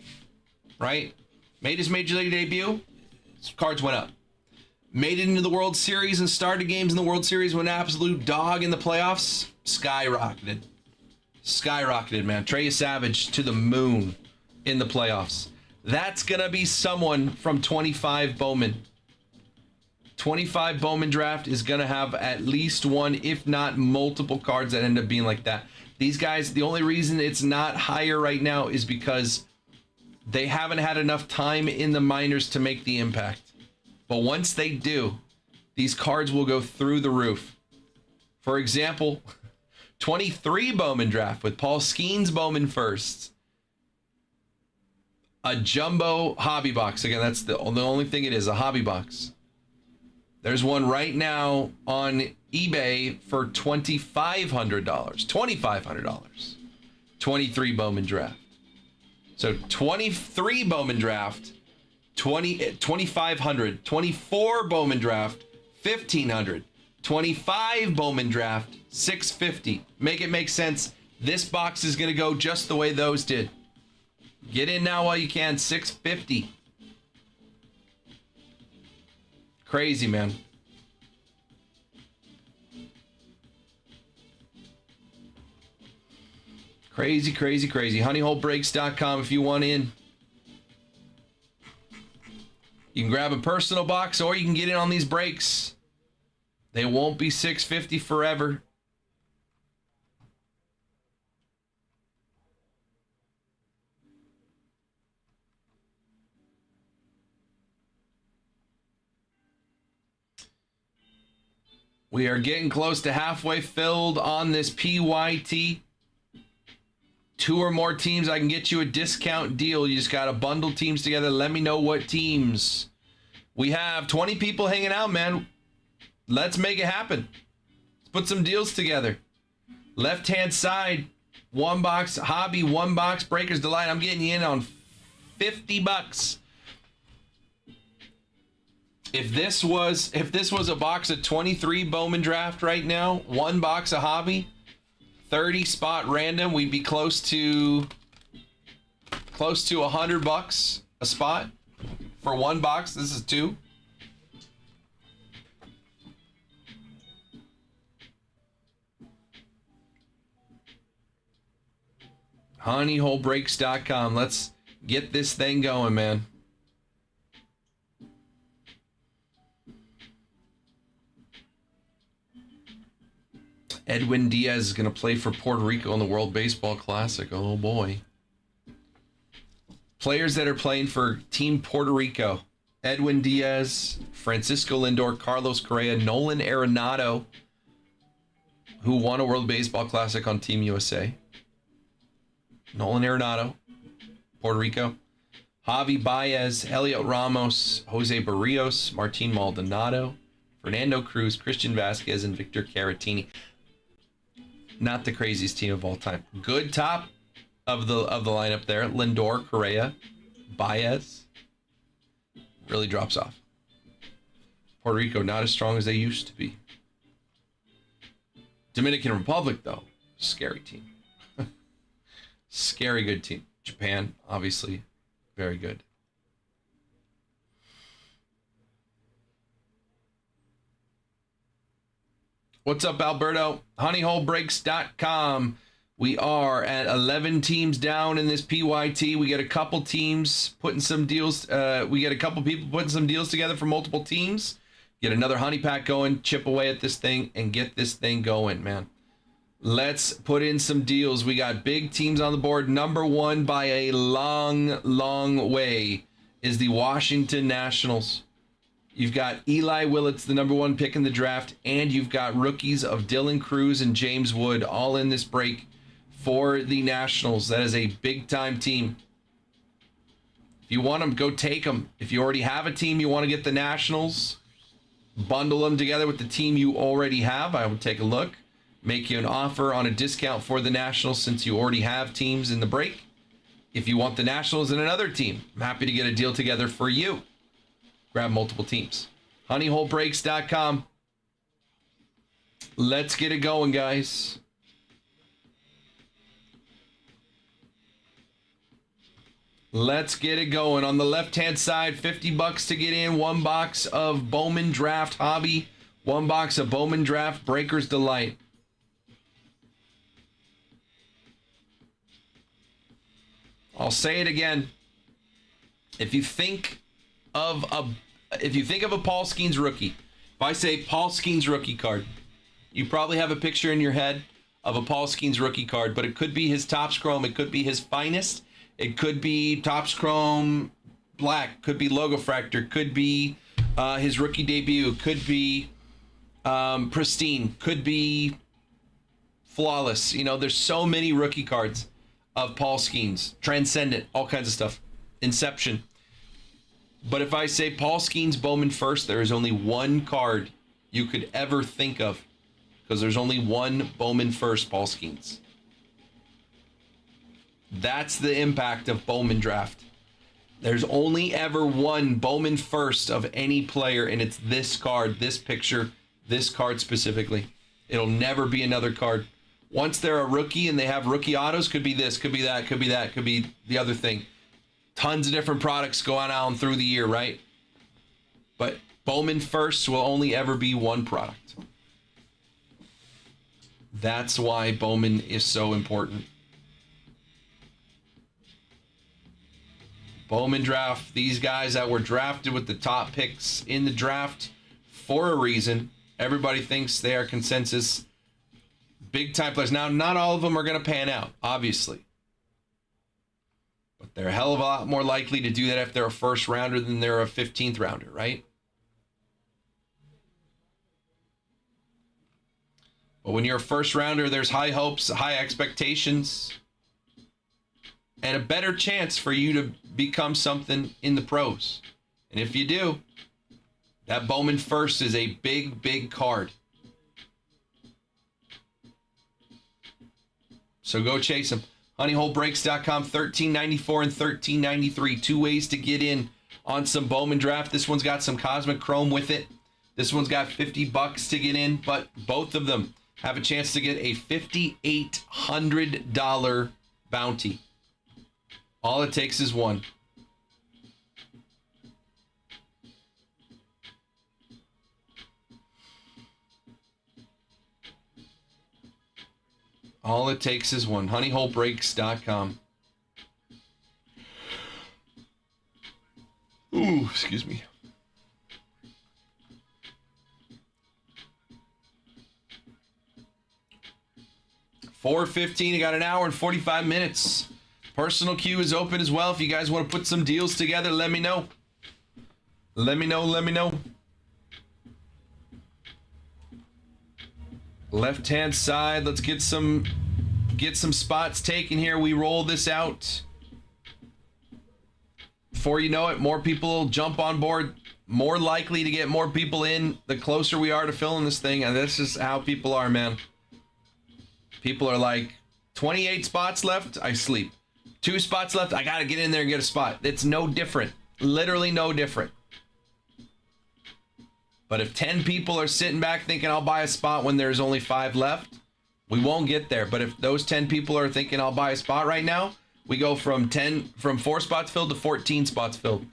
right? Made his major league debut, his cards went up. Made it into the World Series and started games in the World Series when absolute dog in the playoffs, skyrocketed. Skyrocketed, man. Trey Savage to the moon in the playoffs. That's going to be someone from 25 Bowman. 25 Bowman Draft is going to have at least one, if not multiple cards that end up being like that. These guys, the only reason it's not higher right now is because they haven't had enough time in the minors to make the impact. But once they do, these cards will go through the roof. For example, 23 Bowman Draft with Paul Skeens Bowman Firsts. A jumbo hobby box. Again, that's the only thing it is, a hobby box. There's one right now on eBay for $2,500. $2,500. 23 Bowman Draft. So 23 Bowman Draft, 2,500. 24 Bowman Draft, 1,500. 25 Bowman Draft, $650. Make it make sense. This box is going to go just the way those did. Get in now while you can. $650. Crazy, man. Crazy, crazy, crazy. Honeyholebreaks.com if you want in. You can grab a personal box or you can get in on these breaks. They won't be $650 forever. We are getting close to halfway filled on this PYT. 2 or more teams, I can get you a discount deal. You just got to bundle teams together. Let me know what teams. We have 20 people hanging out, man. Let's make it happen. Let's put some deals together. Left-hand side, 1 box hobby, 1 box Breakers Delight. I'm getting you in on $50. If this was a box of 23 Bowman Draft right now, 1 box of hobby, 30 spot random, we'd be close to $100 a spot for 1 box. This is 2. honeyholebreaks.com. Let's get this thing going, man. Edwin Diaz is going to play for Puerto Rico in the World Baseball Classic. Oh, boy. Players that are playing for Team Puerto Rico. Edwin Diaz, Francisco Lindor, Carlos Correa, Nolan Arenado, who won a World Baseball Classic on Team USA. Nolan Arenado, Puerto Rico. Javi Baez, Elliot Ramos, Jose Barrios, Martin Maldonado, Fernando Cruz, Christian Vasquez, and Victor Caratini. Not the craziest team of all time. Good top of the lineup there. Lindor, Correa, Baez. Really drops off. Puerto Rico not as strong as they used to be. Dominican Republic, though, scary team. Scary good team. Japan, obviously, very good. What's up, Alberto? honeyholebreaks.com. We are at 11 teams down in this PYT. We get a couple teams putting some deals. We get a couple people putting some deals together for multiple teams. Get another honey pack going, chip away at this thing, and get this thing going, man. Let's put in some deals. We got big teams on the board. Number 1 by a long, long way is the Washington Nationals. You've got Eli Willits, the number 1 pick in the draft, and you've got rookies of Dylan Cruz and James Wood all in this break for the Nationals. That is a big-time team. If you want them, go take them. If you already have a team, you want to get the Nationals, bundle them together with the team you already have. I would take a look. Make you an offer on a discount for the Nationals since you already have teams in the break. If you want the Nationals and another team, I'm happy to get a deal together for you. Grab multiple teams. honeyholebreaks.com. Let's get it going, guys. Let's get it going. On the left-hand side, $50 to get in. 1 box of Bowman Draft Hobby. 1 box of Bowman Draft Breakers Delight. I'll say it again. If you think of a Paul Skeens rookie, if I say Paul Skeens rookie card, you probably have a picture in your head of a Paul Skeens rookie card, but it could be his Topps Chrome, it could be his finest, it could be Topps Chrome Black, could be Logo Fractor, could be his rookie debut, could be pristine, could be flawless. You know, there's so many rookie cards of Paul Skeens, Transcendent, all kinds of stuff, Inception. But if I say Paul Skeens Bowman first, there is only 1 card you could ever think of, because there's only 1 Bowman first Paul Skeens. That's the impact of Bowman Draft. There's only ever 1 Bowman first of any player, and it's this card, this picture, this card specifically. It'll never be another card. Once they're a rookie and they have rookie autos, could be this, could be that, could be that, could be the other thing. Tons of different products go on through the year, right? But Bowman first will only ever be 1 product. That's why Bowman is so important. Bowman Draft, these guys that were drafted with the top picks in the draft for a reason. Everybody thinks they are consensus big time players. Now, not all of them are going to pan out, obviously. But they're a hell of a lot more likely to do that if they're a first rounder than they're a 15th rounder, right? But when you're a first rounder, there's high hopes, high expectations, and a better chance for you to become something in the pros. And if you do, that Bowman First is a big, big card. So go chase them. HoneyholeBreaks.com, $13.94 and $13.93. 2 ways to get in on some Bowman Draft. This one's got some Cosmic Chrome with it. This one's got $50 to get in, but both of them have a chance to get a $5,800 bounty. All it takes is one. All it takes is one. HoneyholeBreaks.com. Ooh, excuse me. $4:15. You got an hour and 45 minutes. Personal queue is open as well. If you guys want to put some deals together, let me know. Let me know. Left-hand side, let's get some spots taken here. We roll this out. Before you know it, more people will jump on board. More likely to get more people in the closer we are to filling this thing. And that's just how people are, man. People are like, 28 spots left, I sleep. 2 spots left, I gotta get in there and get a spot. It's no different. Literally no different. But if 10 people are sitting back thinking I'll buy a spot when there's only 5 left, we won't get there. But if those 10 people are thinking I'll buy a spot right now, we go from 4 spots filled to 14 spots filled.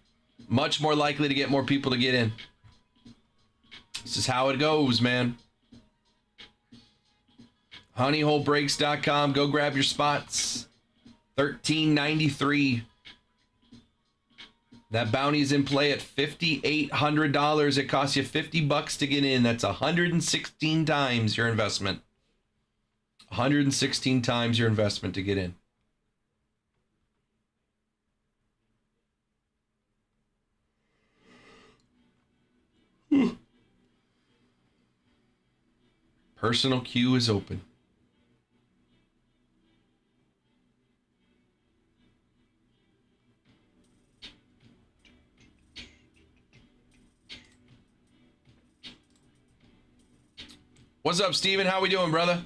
Much more likely to get more people to get in. This is how it goes, man. HoneyholeBreaks.com. Go grab your spots. $13.93. That bounty is in play at $5,800. It costs you $50 to get in. That's 116 times your investment. 116 times your investment to get in. Personal queue is open. What's up, Steven? How we doing, brother?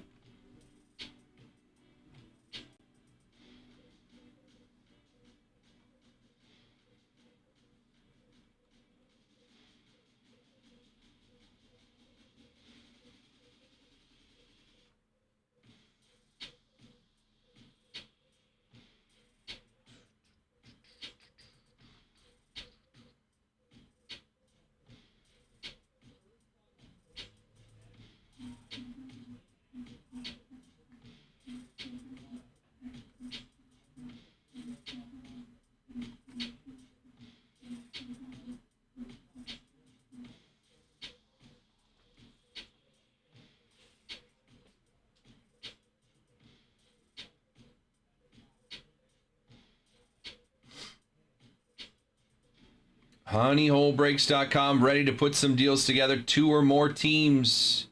HoneyholeBreaks.com, ready to put some deals together. 2 or more teams.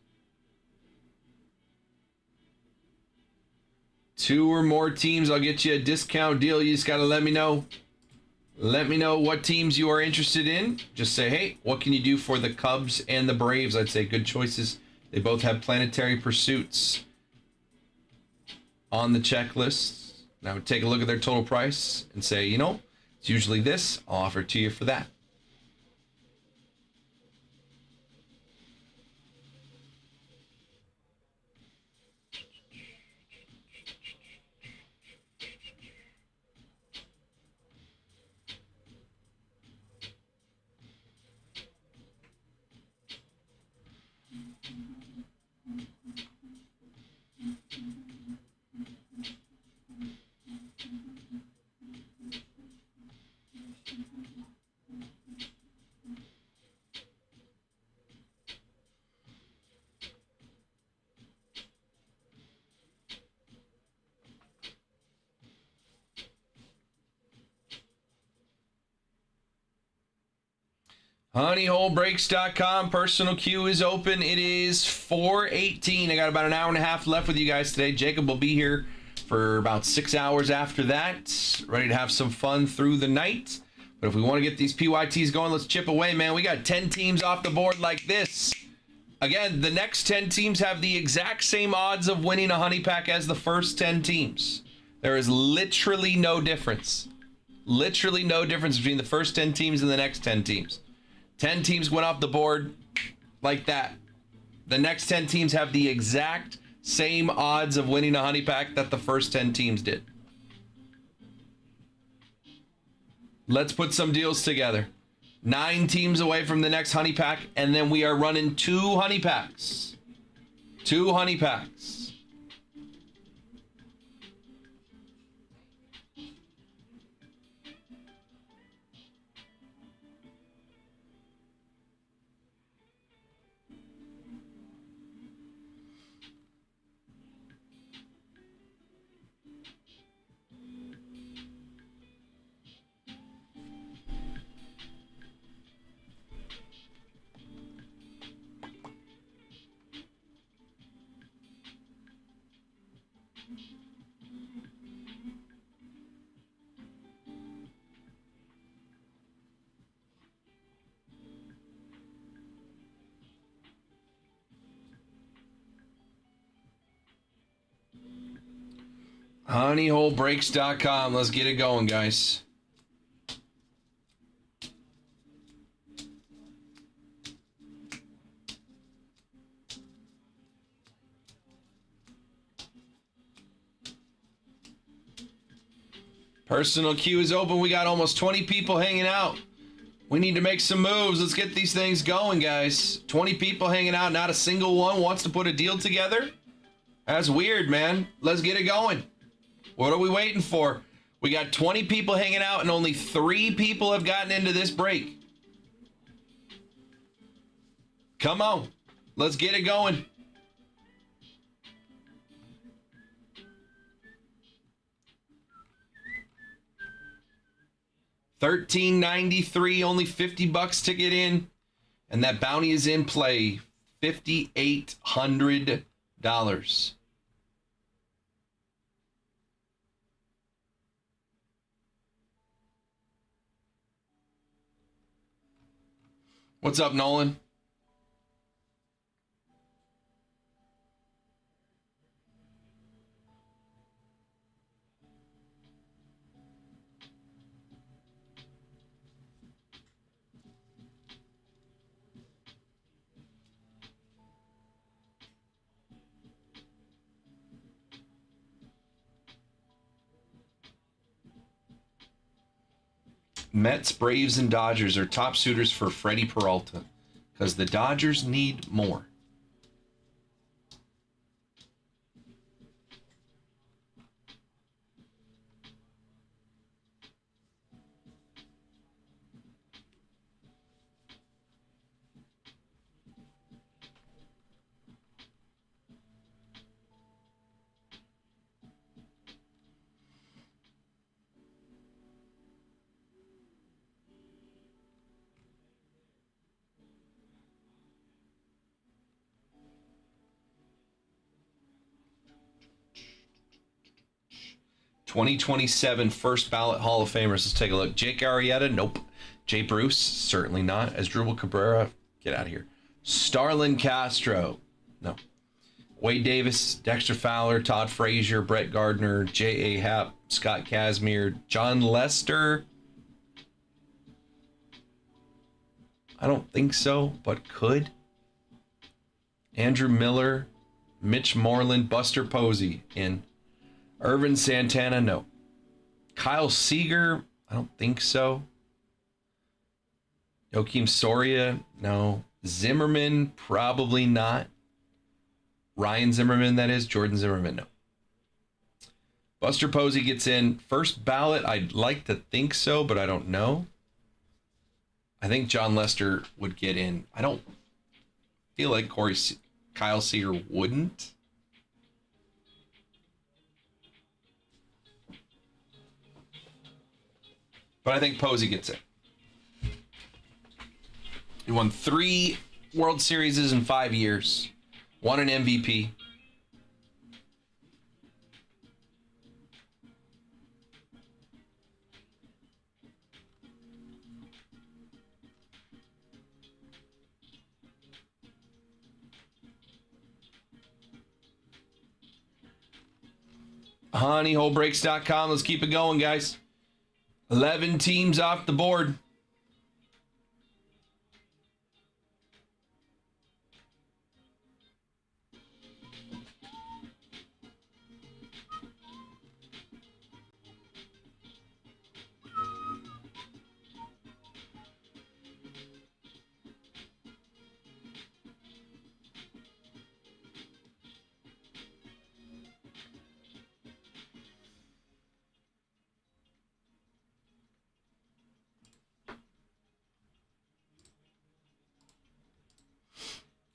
2 or more teams. I'll get you a discount deal. You just got to let me know. Let me know what teams you are interested in. Just say, hey, what can you do for the Cubs and the Braves? I'd say good choices. They both have Planetary Pursuits on the checklist. And I would take a look at their total price and say, you know, it's usually this. I'll offer it to you for that. Honeyholebreaks.com. Personal queue is open. It is 4:18. I got about an hour and a half left with you guys today. Jacob will be here for about 6 hours after that. Ready to have some fun through the night. But if we want to get these PYTs going, let's chip away, man. We got 10 teams off the board like this. Again, the next 10 teams have the exact same odds of winning a honey pack as the first 10 teams. There is literally no difference. Literally no difference between the first 10 teams and the next 10 teams. 10 teams went off the board like that. The next 10 teams have the exact same odds of winning a honey pack that the first 10 teams did. Let's put some deals together. 9 teams away from the next honey pack, and then we are running 2 honey packs. 2 honey packs. Honeyholebreaks.com. Let's get it going, guys. Personal queue is open. We got almost 20 people hanging out. We need to make some moves. Let's get these things going, guys. 20 people hanging out. Not a single one wants to put a deal together. That's weird, man. Let's get it going. What are we waiting for? We got 20 people hanging out and only 3 people have gotten into this break. Come on. Let's get it going. $13.93, only $50 to get in. And that bounty is in play. $5,800. What's up, Nolan? Mets, Braves, and Dodgers are top suitors for Freddie Peralta because the Dodgers need more. '27 first ballot Hall of Famers. Let's take a look. Jake Arrieta, nope. Jay Bruce, certainly not. Asdrubal Cabrera, get out of here. Starlin Castro, no. Wade Davis, Dexter Fowler, Todd Frazier, Brett Gardner, J.A. Happ, Scott Kazmir, John Lester. I don't think so, but could. Andrew Miller, Mitch Moreland, Buster Posey in. Irvin Santana, no. Kyle Seager, I don't think so. Joakim Soria, no. Zimmerman, probably not. Ryan Zimmerman, that is. Jordan Zimmerman, no. Buster Posey gets in. First ballot, I'd like to think so, but I don't know. I think John Lester would get in. I don't feel like Kyle Seager wouldn't. But I think Posey gets it. won 3 World Series in 5 years. Won an MVP. honeyholebreaks.com. Let's keep it going, guys. 11 teams off the board.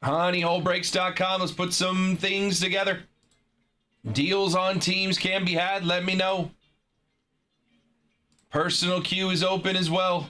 honeyholebreaks.com. Let's put some things together. Deals on teams can be had. Let me know. Personal queue is open as well.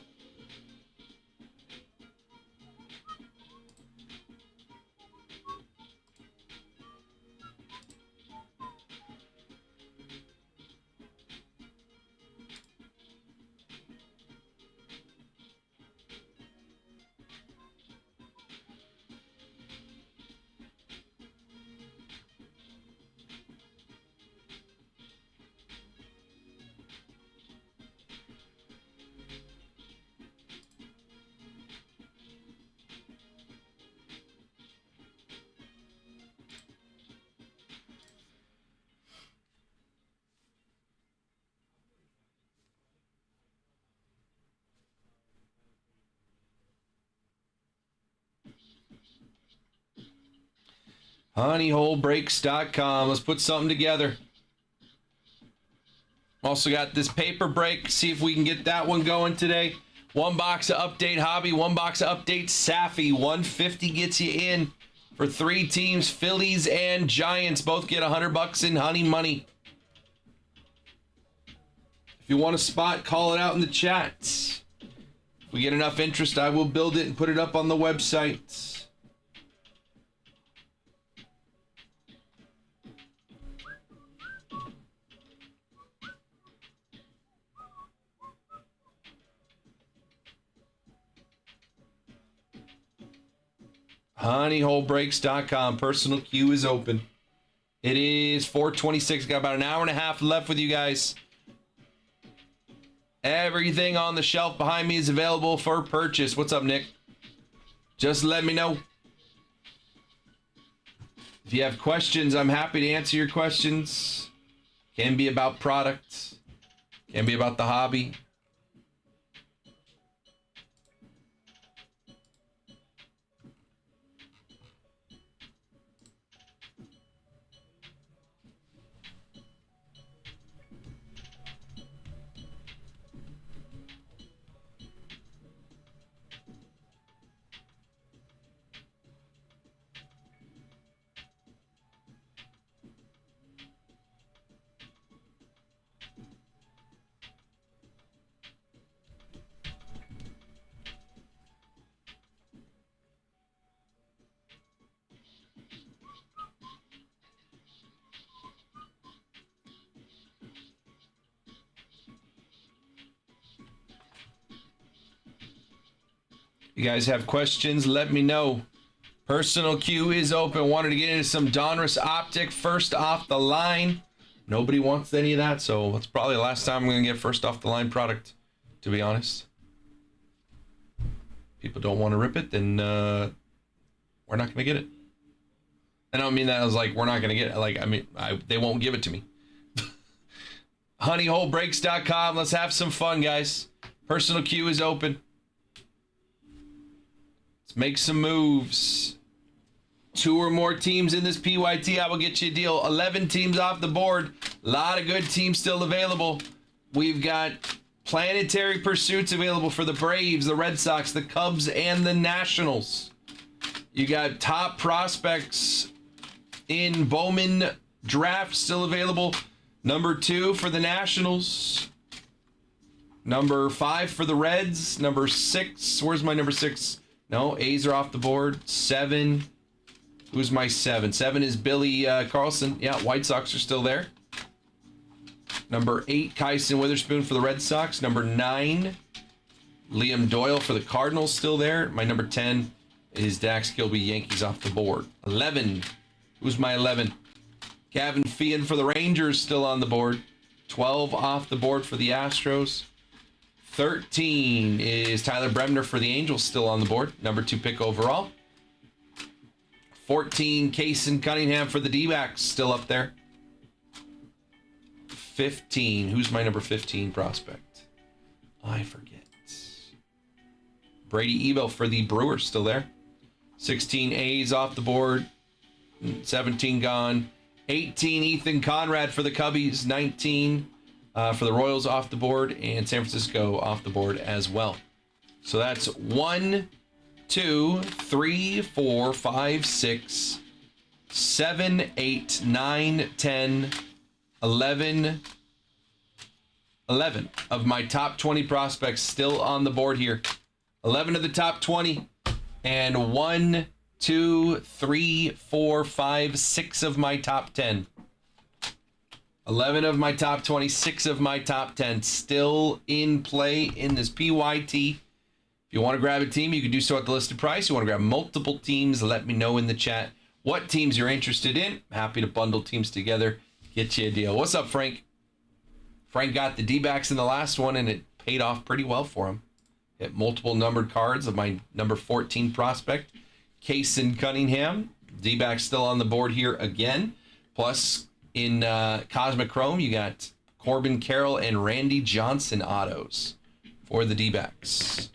honeyholebreaks.com. Let's put something together. Also got this paper break. See if we can get that one going today. 1 box of Update Hobby, 1 box of Update Safi. 150 gets you in for 3 teams. Phillies and Giants both get $100 in honey money. If you want a spot, call it out in the chats. If we get enough interest, I will build it and put it up on the website. honeyholebreaks.com. Personal queue is open. It is 4:26. Got about an hour and a half left with you guys. Everything on the shelf behind me is available for purchase. What's up, Nick? Just let me know. If you have questions, I'm happy to answer your questions. Can be about products. Can be about the hobby. You guys have questions, let me know. Personal queue is open. Wanted to get into some Donruss Optic first off the line. Nobody wants any of that, so that's probably the last time I'm going to get first off the line product, to be honest. People don't want to rip it, then we're not going to get it. And I don't mean that as like we're not going to get it. Like, I mean, they won't give it to me. honeyholebreaks.com. Let's have some fun, guys. Personal queue is open. Make some moves. 2 or more teams in this PYT, I will get you a deal. 11 teams off the board. A lot of good teams still available. We've got planetary pursuits available for the Braves, the Red Sox, the Cubs, and the Nationals. You got top prospects in Bowman draft still available. Number 2 for the Nationals. Number 5 for the Reds. Number 6. Where's my number 6? No, A's are off the board. 7. Who's my 7? 7 is Billy Carlson. Yeah, White Sox are still there. Number 8, Kyson Witherspoon for the Red Sox. Number 9, Liam Doyle for the Cardinals, still there. My number 10 is Dax Kilby, Yankees off the board. 11. Who's my 11? Gavin Feehan for the Rangers, still on the board. 12 off the board for the Astros. 13 is Tyler Bremner for the Angels, still on the board. Number 2 pick overall. 14, Kason Cunningham for the D-backs, still up there. 15, who's my number 15 prospect? I forget. Brady Ebel for the Brewers, still there. 16, A's off the board. 17 gone. 18, Ethan Conrad for the Cubbies. 19 for the Royals off the board. And San Francisco off the board as well. So that's 1, 2, 3, 4, 5, 6, 7, 8, 9, 10, 11 of my top 20 prospects still on the board here. 11 of the top 20. And 1, 2, 3, 4, 5, 6 of my top 10. 11 of my top 20, 6 of my top 10 still in play in this PYT. If you want to grab a team, you can do so at the listed price. You want to grab multiple teams, let me know in the chat what teams you're interested in. Happy to bundle teams together, get you a deal. What's up, Frank? Frank got the D-backs in the last one, and it paid off pretty well for him. Hit multiple numbered cards of my number 14 prospect, Kason Cunningham. D-backs still on the board here again. Plus, in Cosmic Chrome, you got Corbin Carroll and Randy Johnson autos for the D-backs.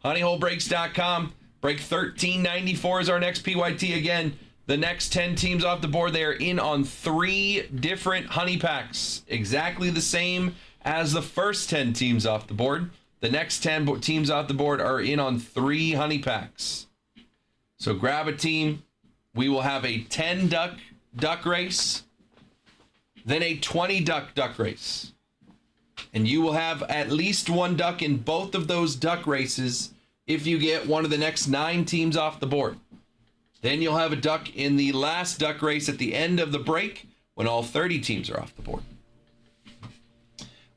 HoneyHoleBreaks.com. Break 1394 is our next PYT again. The next 10 teams off the board, they are in on 3 different honey packs. Exactly the same as the first 10 teams off the board. The next 10 teams off the board are in on 3 honey packs. So grab a team. We will have a 10 duck race, then a 20 duck race. And you will have at least 1 duck in both of those duck races if you get one of the next 9 teams off the board. Then you'll have a duck in the last duck race at the end of the break when all 30 teams are off the board.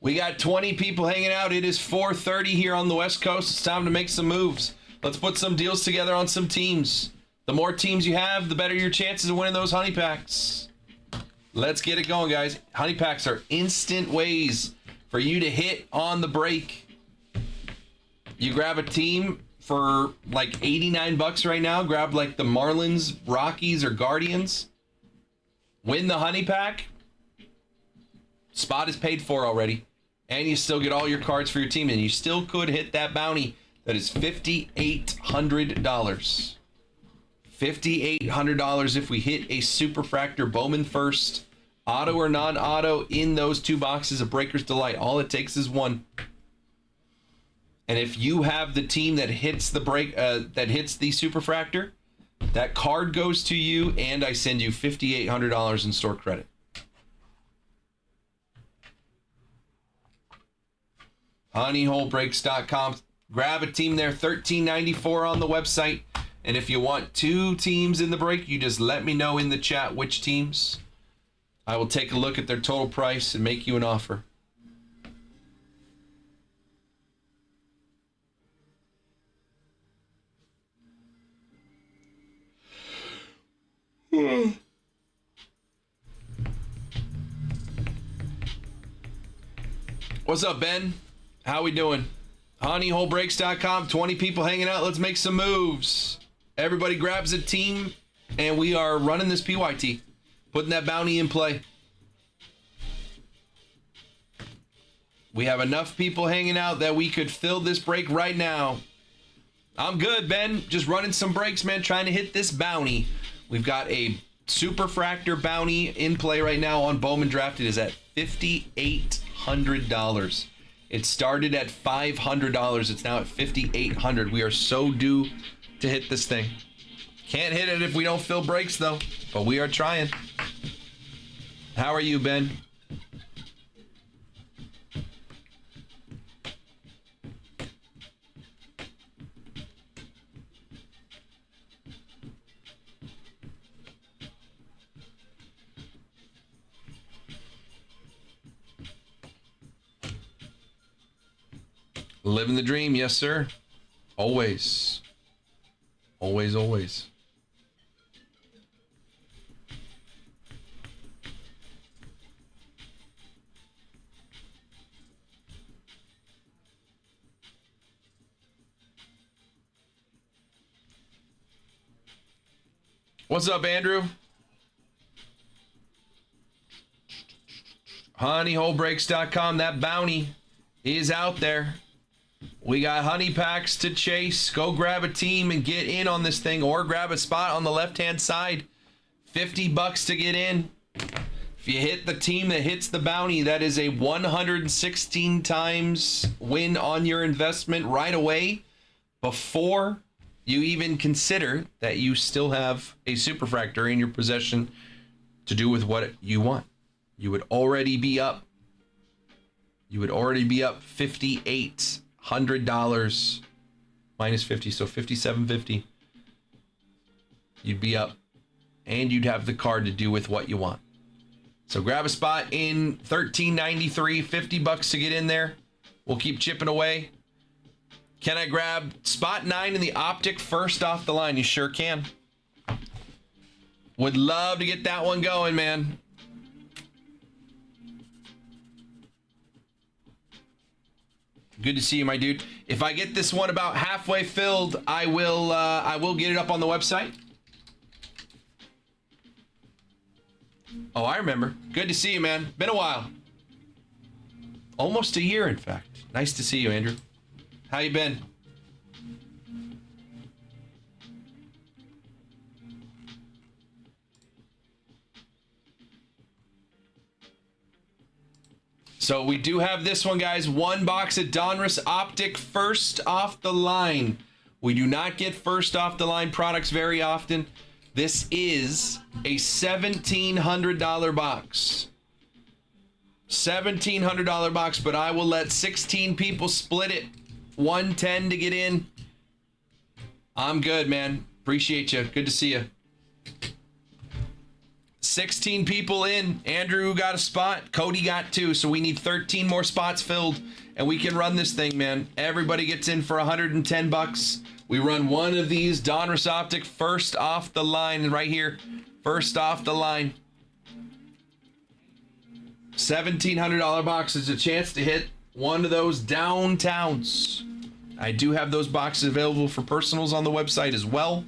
We got 20 people hanging out. It is 4:30 here on the West Coast. It's time to make some moves. Let's put some deals together on some teams. The more teams you have, the better your chances of winning those honey packs. Let's get it going, guys. Honey packs are instant ways for you to hit on the break. You grab a team for like 89 bucks right now. Grab like the Marlins, Rockies, or Guardians. Win the honey pack. Spot is paid for already. And you still get all your cards for your team. And you still could hit that bounty that is $5,800. $5,800 if we hit a Superfractor Bowman first. Auto or non-auto in those 2 boxes of Breaker's Delight. All it takes is 1. And if you have the team that hits the that hits the Superfractor, that card goes to you, and I send you $5,800 in store credit. HoneyHoleBreaks.com. Grab a team there, $13.94 on the website. And if you want 2 teams in the break, you just let me know in the chat which teams. I will take a look at their total price and make you an offer. What's up, Ben? How we doing? HoneyHoleBreaks.com. 20 people hanging out. Let's make some moves. Everybody grabs a team, and we are running this PYT. Putting that bounty in play. We have enough people hanging out that we could fill this break right now. I'm good, Ben. Just running some breaks, man. Trying to hit this bounty. We've got a Superfractor bounty in play right now on Bowman Draft. It is at $5,800. It started at $500. It's now at $5,800. We are so due to hit this thing. Can't hit it if we don't fill breaks, though. But we are trying. How are you, Ben? Living the dream, yes, sir. Always. Always, always. What's up, Andrew? Honeyholebreaks.com. That bounty is out there. We got honey packs to chase. Go grab a team and get in on this thing, or grab a spot on the left-hand side. $50 to get in. If you hit the team that hits the bounty, that is a 116 times win on your investment right away, before you even consider that you still have a superfractor in your possession to do with what you want. You would already be up. You would already be up $5,800 minus 50, so $5,750. You'd be up, and you'd have the card to do with what you want. So grab a spot in $13.93, $50 to get in there. We'll keep chipping away. Can I grab spot 9 in the optic first off the line? You sure can. Would love to get that one going, man. Good to see you, my dude. If I get this one about halfway filled, I will get it up on the website. Oh, I remember. Good to see you, man. Been a while. Almost a year, in fact. Nice to see you, Andrew. How you been? So we do have this one, guys. One box of Donruss Optic first off the line. We do not get first off the line products very often. This is a $1,700 box. $1,700 box, but I will let 16 people split it. 110 to get in. I'm good, man. Appreciate you. Good to see you. 16 people in. Andrew got a spot. Cody got 2. So we need 13 more spots filled, and we can run this thing, man. Everybody gets in for $110. We run one of these Donruss Optic first off the line right here. First off the line. $1,700 box is a chance to hit one of those downtowns. I do have those boxes available for personals on the website as well.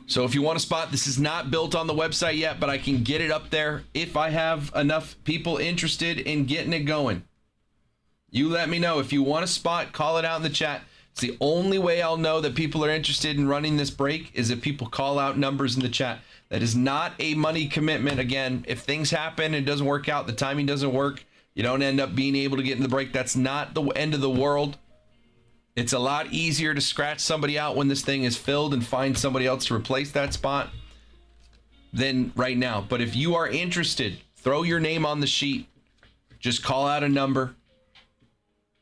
So if you want a spot, this is not built on the website yet, but I can get it up there if I have enough people interested in getting it going. You let me know. If you want a spot, call it out in the chat. It's the only way I'll know that people are interested in running this break, is if people call out numbers in the chat. That is not a money commitment. Again, if things happen and it doesn't work out, the timing doesn't work, you don't end up being able to get in the break, that's not the end of the world. It's a lot easier to scratch somebody out when this thing is filled and find somebody else to replace that spot than right now. But if you are interested, throw your name on the sheet. Just call out a number,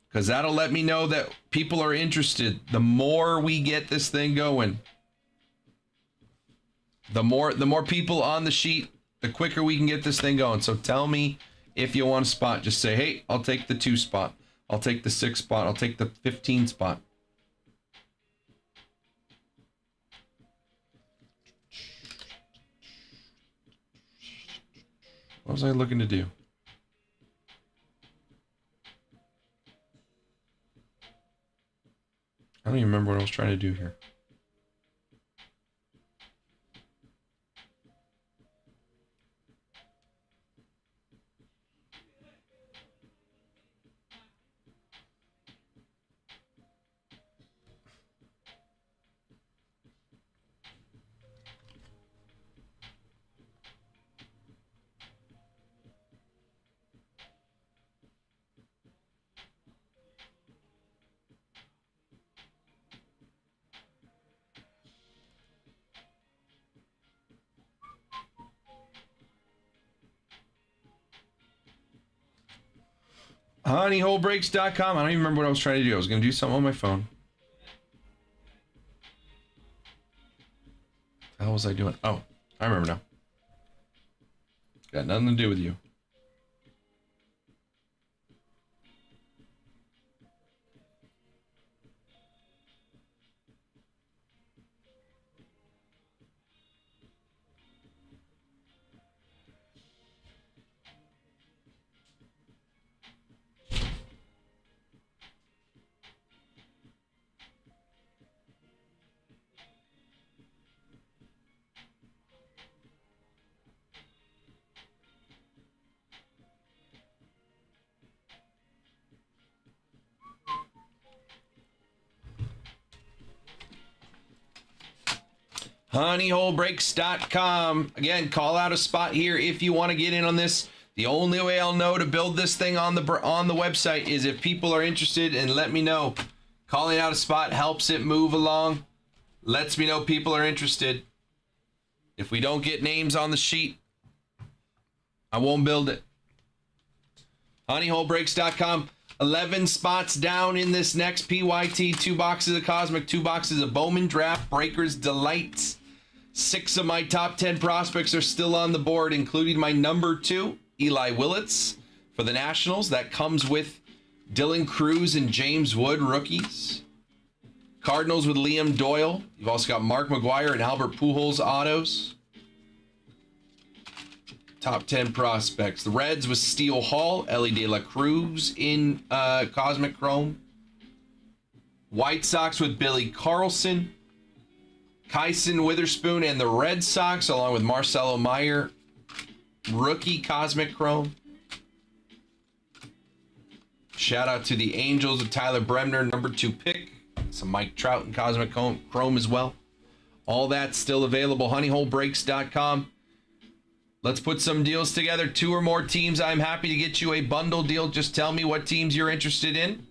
because that'll let me know that people are interested. The more we get this thing going, the more people on the sheet, the quicker we can get this thing going. So tell me if you want a spot. Just say, hey, I'll take the 2 spot. I'll take the 6 spot. I'll take the 15 spot. What was I looking to do? I don't even remember what I was trying to do here. Honeyholebreaks.com. I don't even remember what I was trying to do. I was going to do something on my phone. How was I doing? Oh, I remember now. Got nothing to do with you. honeyholebreaks.com. Again, call out a spot here if you want to get in on this. The only way I'll know to build this thing on the website is if people are interested, and let me know. Calling out a spot helps it move along. Lets me know people are interested. If we don't get names on the sheet, I won't build it. honeyholebreaks.com. 11 spots down in this next PYT. 2 boxes of Cosmic, 2 boxes of Bowman Draft, Breakers Delights. 6 of my top 10 prospects are still on the board, including my number 2, Eli Willits, for the Nationals. That comes with Dylan Cruz and James Wood, rookies. Cardinals with Liam Doyle. You've also got Mark McGuire and Albert Pujols autos. Top 10 prospects. The Reds with Steele Hall, Ellie De La Cruz in Cosmic Chrome. White Sox with Billy Carlson, Kyson Witherspoon, and the Red Sox, along with Marcelo Meyer, rookie Cosmic Chrome. Shout out to the Angels with Tyler Bremner, number 2 pick. Some Mike Trout in Cosmic Chrome as well. All that's still available. honeyholebreaks.com. Let's put some deals together. 2 or more teams. I'm happy to get you a bundle deal. Just tell me what teams you're interested in.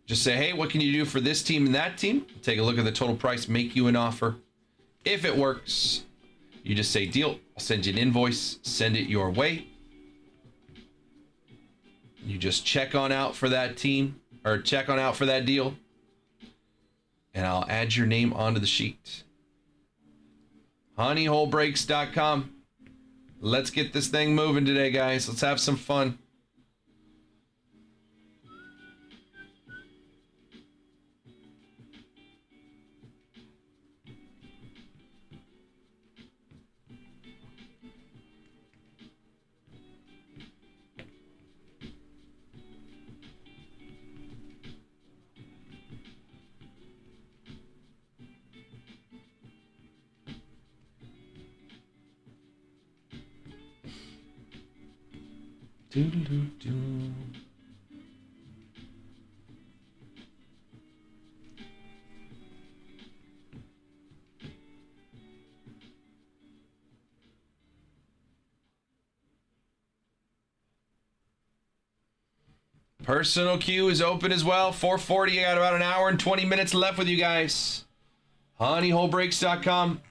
Just say, hey, what can you do for this team and that team? Take a look at the total price, make you an offer. If it works, you just say deal. I'll send you an invoice, send it your way. You just check on out for that team, or check on out for that deal, and I'll add your name onto the sheet. honeyholebreaks.com. Let's get this thing moving today, guys. Let's have some fun. Doo-doo-doo-doo. Personal queue is open as well. 4:40. I got about an hour and 20 minutes left with you guys. honeyholebreaks.com.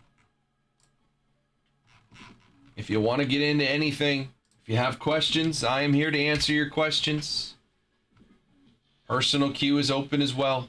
If you want to get into anything, if you have questions, I am here to answer your questions. Personal queue is open as well.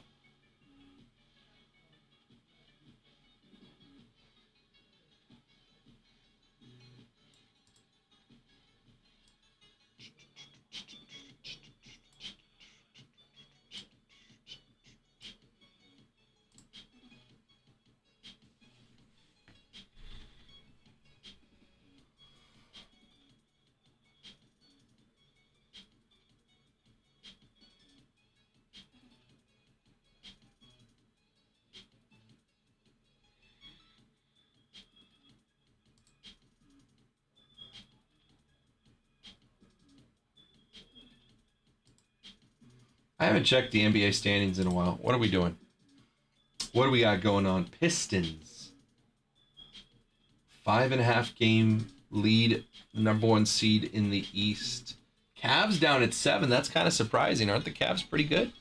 I haven't checked the NBA standings in a while. What are we doing? What do we got going on? Pistons. 5.5 game lead, number 1 seed in the East. Cavs down at 7. That's kind of surprising. Aren't the Cavs pretty good?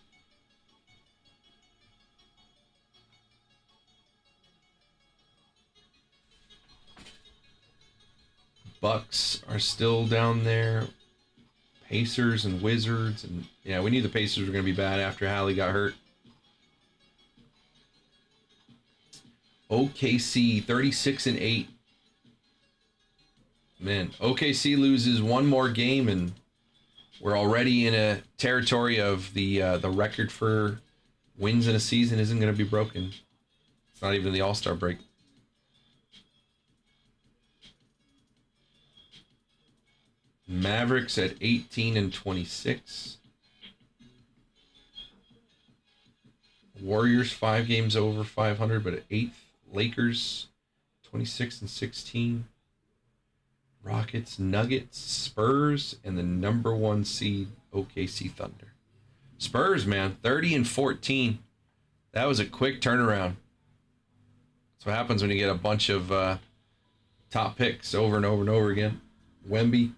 Bucks are still down there. Pacers and Wizards, and yeah, we knew the Pacers were going to be bad after Hallie got hurt. OKC 36-8. Man, OKC loses one more game, and we're already in a territory of the record for wins in a season isn't going to be broken. It's not even the All-Star break. Mavericks at 18-26. Warriors 5 games over 500, but at 8th. Lakers 26-16. Rockets, Nuggets, Spurs, and the number 1 seed OKC Thunder. Spurs, man, 30-14. That was a quick turnaround. That's what happens when you get a bunch of top picks over and over and over again. Wemby,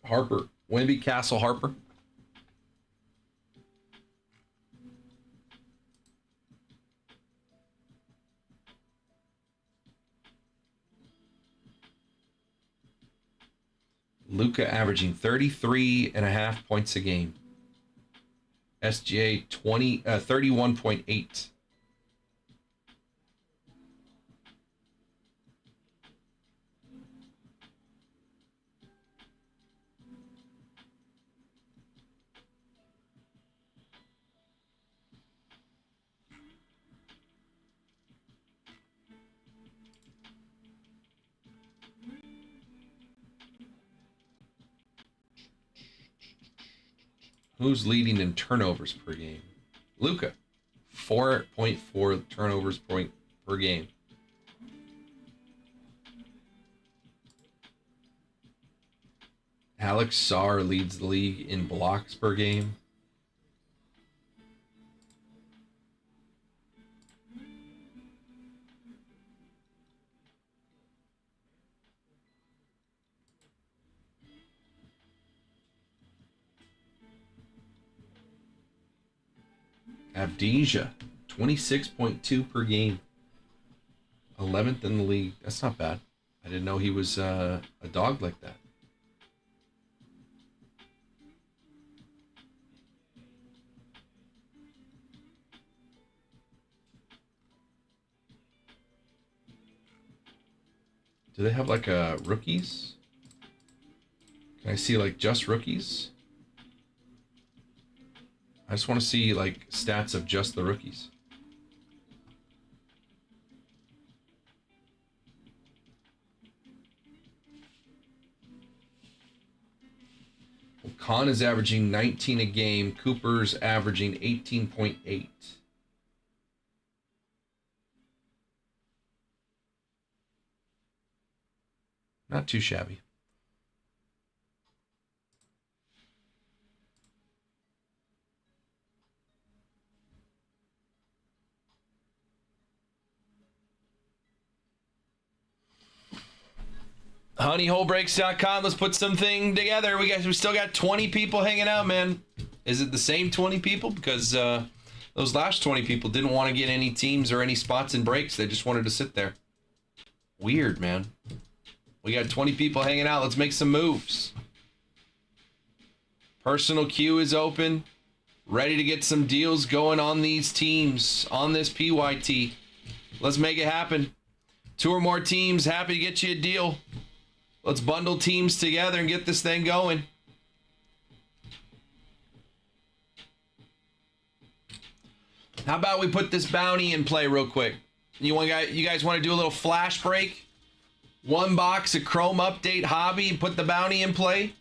Harper, Wemby, Castle, Harper. Luka averaging 33.5 points a game. SGA 31.8. Who's leading in turnovers per game? Luka, 4.4 turnovers per game. Alex Sarr leads the league in blocks per game. Avdija, 26.2 per game. 11th in the league. That's not bad. I didn't know he was a dog like that. Do they have like rookies? Can I see like just rookies? I just want to see like stats of just the rookies. Well, Khan is averaging 19 a game. Cooper's averaging 18.8. Not too shabby. honeyholebreaks.com. Let's put something together. We still got 20 people hanging out, man. Is it the same 20 people? Because those last 20 people didn't want to get any teams or any spots in breaks. They just wanted to sit there. Weird, man. We got 20 people hanging out. Let's make some moves. Personal queue is open. Ready to get some deals going on these teams, on this PYT. Let's make it happen. 2 or more teams, happy to get you a deal. Let's bundle teams together and get this thing going. How about we put this bounty in play real quick? You guys want to do a little flash break? 1 box of Chrome Update Hobby, put the bounty in play.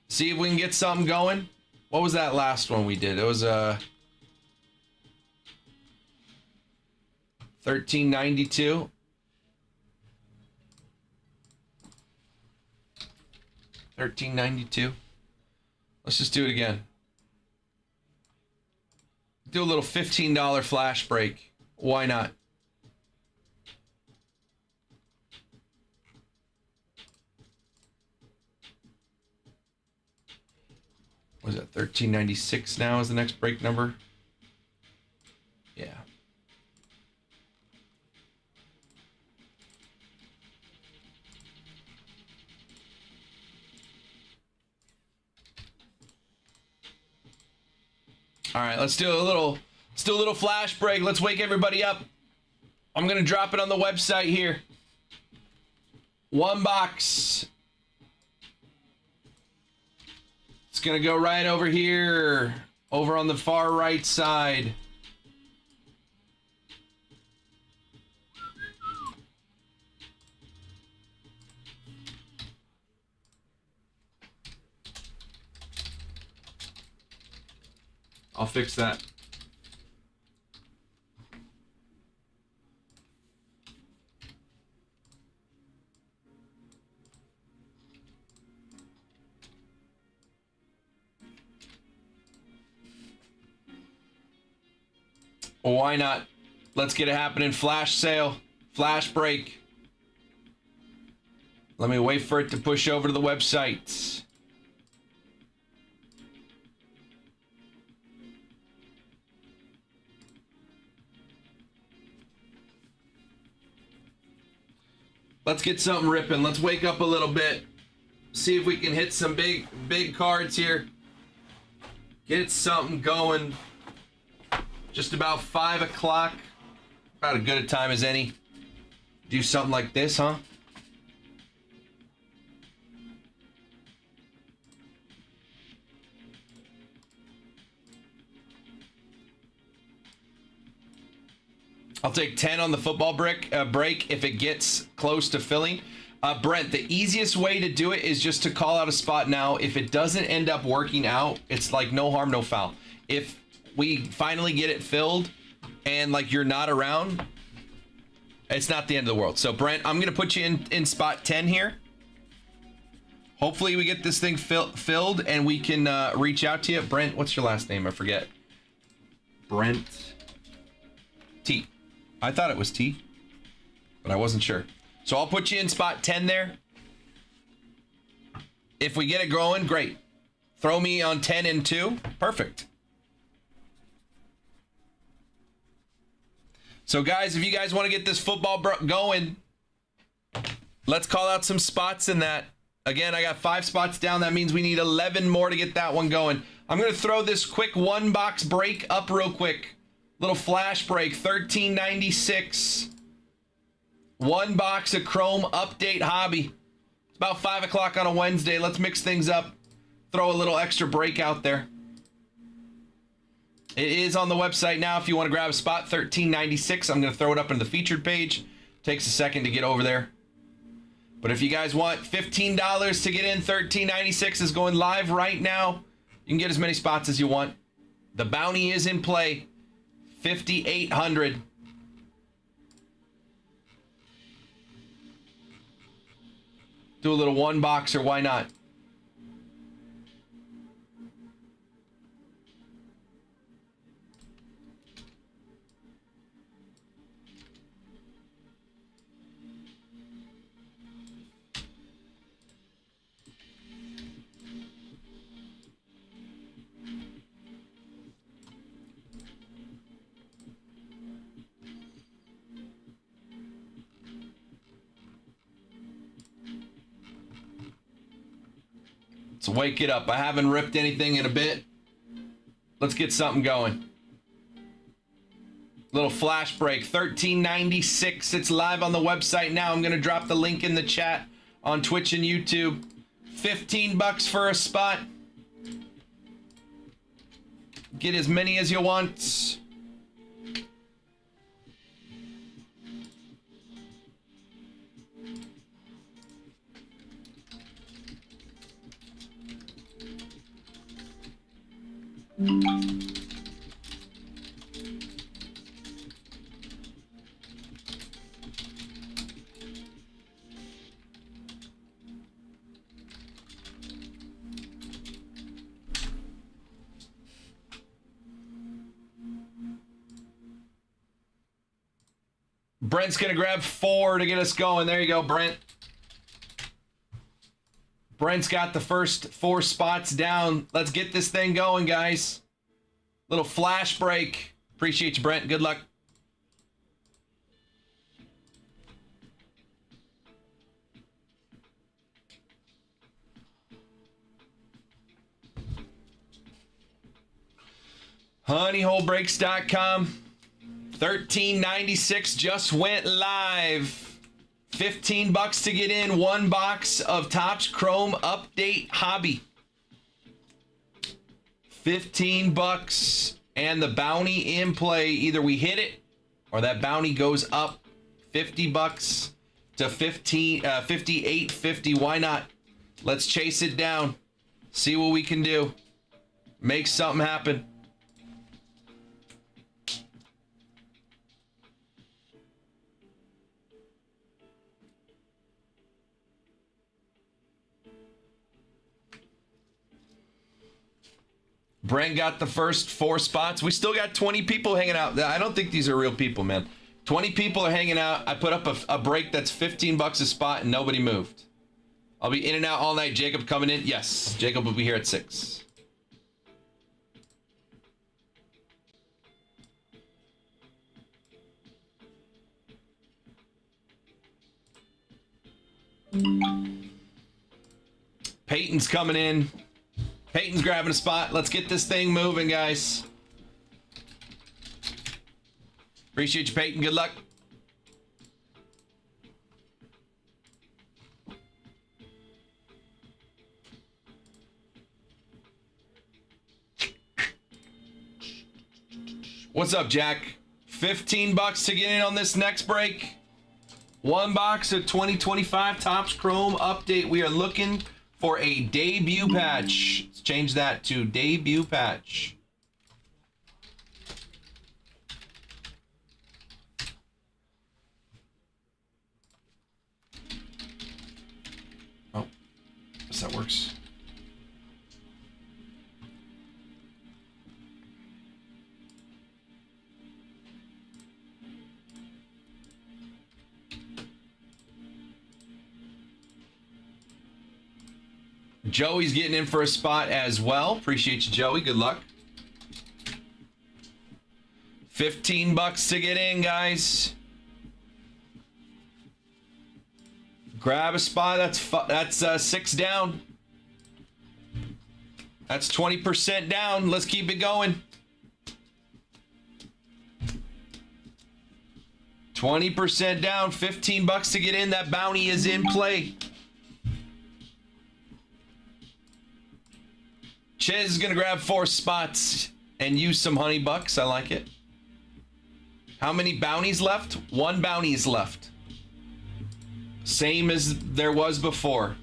See if we can get something going. What was that last one we did? It was $13.92. $13.92. Let's just do it again. Do a little $15 flash break. Why not? What is it? $13.96 now is the next break number. Yeah. All right, let's do a little flash break. Let's wake everybody up. I'm gonna drop it on the website here. One box. It's going to go right over here. Over on the far right side. I'll fix that. Well, why not? Let's get it happening. Flash sale. Flash break. Let me wait for it to push over to the website. Let's get something ripping. Let's wake up a little bit. See if we can hit some big cards here. Get something going. Just about 5 o'clock. About as good a time as any. Do something like this, huh? I'll take 10 on the football break if it gets close to filling. Brent, the easiest way to do it is just to call out a spot now. If it doesn't end up working out, it's like no harm, no foul. If we finally get it filled and like you're not around, it's not the end of the world. So Brent, I'm gonna put you in spot 10 here. Hopefully we get this thing filled and we can reach out to you. Brent, what's your last name? I forget. Brent T. I thought it was T, but I wasn't sure. So I'll put you in spot 10 there. If we get it growing, great. Throw me on 10 and 2. Perfect. So guys, if you guys want to get this football going, let's call out some spots in that. Again, I got 5 spots down. That means we need 11 more to get that one going. I'm going to throw this quick 1-box break up real quick. Little flash break, $13.96. 1 box of Chrome Update Hobby. It's about 5 o'clock on a Wednesday. Let's mix things up. Throw a little extra break out there. It is on the website now if you want to grab a spot, $13.96. I'm going to throw it up into the featured page. Takes a second to get over there. But if you guys want $15 to get in, $13.96 is going live right now. You can get as many spots as you want. The bounty is in play. 5,800. Do a little 1-boxer, why not? So wake it up. I haven't ripped anything in a bit. Let's get something going. Little flash break, $13.96. It's live on the website now. I'm going to drop the link in the chat on Twitch and YouTube. $15 for a spot. Get as many as you want. Brent's gonna grab 4 to get us going. There you go, Brent. Brent's got the first 4 spots down. Let's get this thing going, guys. Little flash break. Appreciate you, Brent. Good luck. honeyholebreaks.com. $13.96 just went live. $15 to get in. 1 box of Topps Chrome Update Hobby. $15 and the bounty in play. Either we hit it or that bounty goes up. $50 to 58.50. Why not? Let's chase it down. See what we can do. Make something happen. Brent got the first 4 spots. We still got 20 people hanging out. I don't think these are real people, man. 20 people are hanging out. I put up a break that's $15 a spot and nobody moved. I'll be in and out all night. Jacob coming in? Yes. Jacob will be here at 6. Peyton's coming in. Peyton's grabbing a spot. Let's get this thing moving, guys. Appreciate you, Peyton. Good luck. What's up, Jack? $15 to get in on this next break. 1 box of 2025 Topps Chrome Update. We are looking for a debut patch. Let's change that to debut patch. Oh, guess that works. Joey's getting in for a spot as well. Appreciate you, Joey. Good luck. $15 to get in, guys. Grab a spot. That's 6 down. That's 20% down. Let's keep it going. 20% down. $15 to get in. That bounty is in play. Chiz is going to grab 4 spots and use some honey bucks. I like it. How many bounties left? 1 bounty is left. Same as there was before.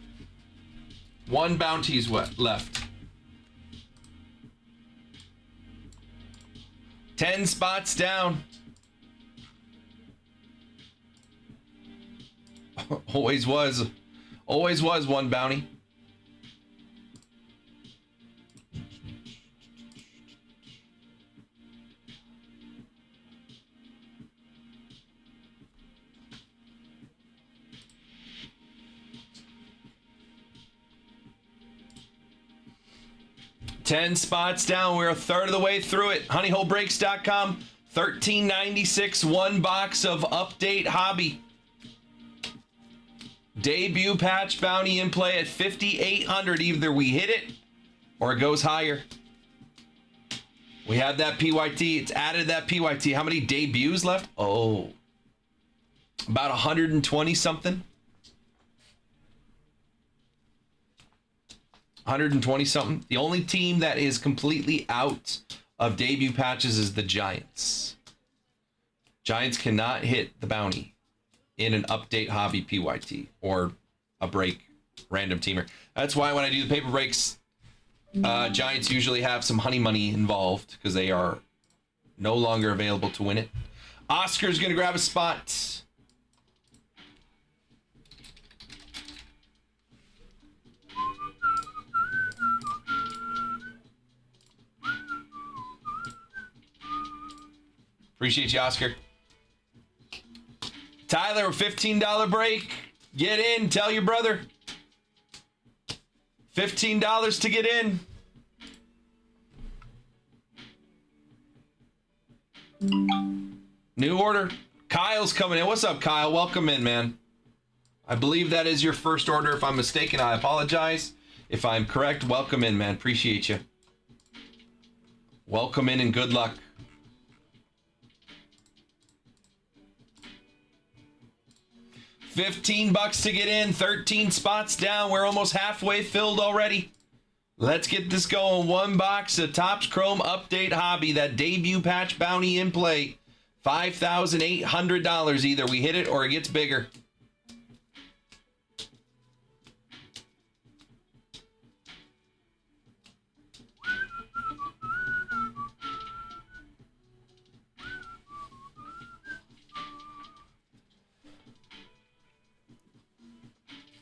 1 bounty is left. 10 spots down. Always was 1 bounty. $10 spots down. We're a third of the way through it. Honeyholebreaks.com. $13.96. 1 box of Update Hobby. Debut patch bounty in play at 5,800. Either we hit it or it goes higher. We have that PYT. It's added that PYT. How many debuts left? Oh, about 120 something. 120 something. The only team that is completely out of debut patches is the Giants. Giants cannot hit the bounty in an Update Hobby PYT or a break random teamer. That's why when I do the paper breaks, Giants usually have some honey money involved because they are no longer available to win it. Oscar's going to grab a spot. Appreciate you, Oscar. Tyler, a $15 break. Get in. Tell your brother. $15 to get in. New order. Kyle's coming in. What's up, Kyle? Welcome in, man. I believe that is your first order. If I'm mistaken, I apologize. If I'm correct, welcome in, man. Appreciate you. Welcome in and good luck. $15 to get in, 13 spots down. We're almost halfway filled already. Let's get this going. One box of Topps Chrome Update Hobby. That debut patch bounty in play. $5,800. Either we hit it or it gets bigger.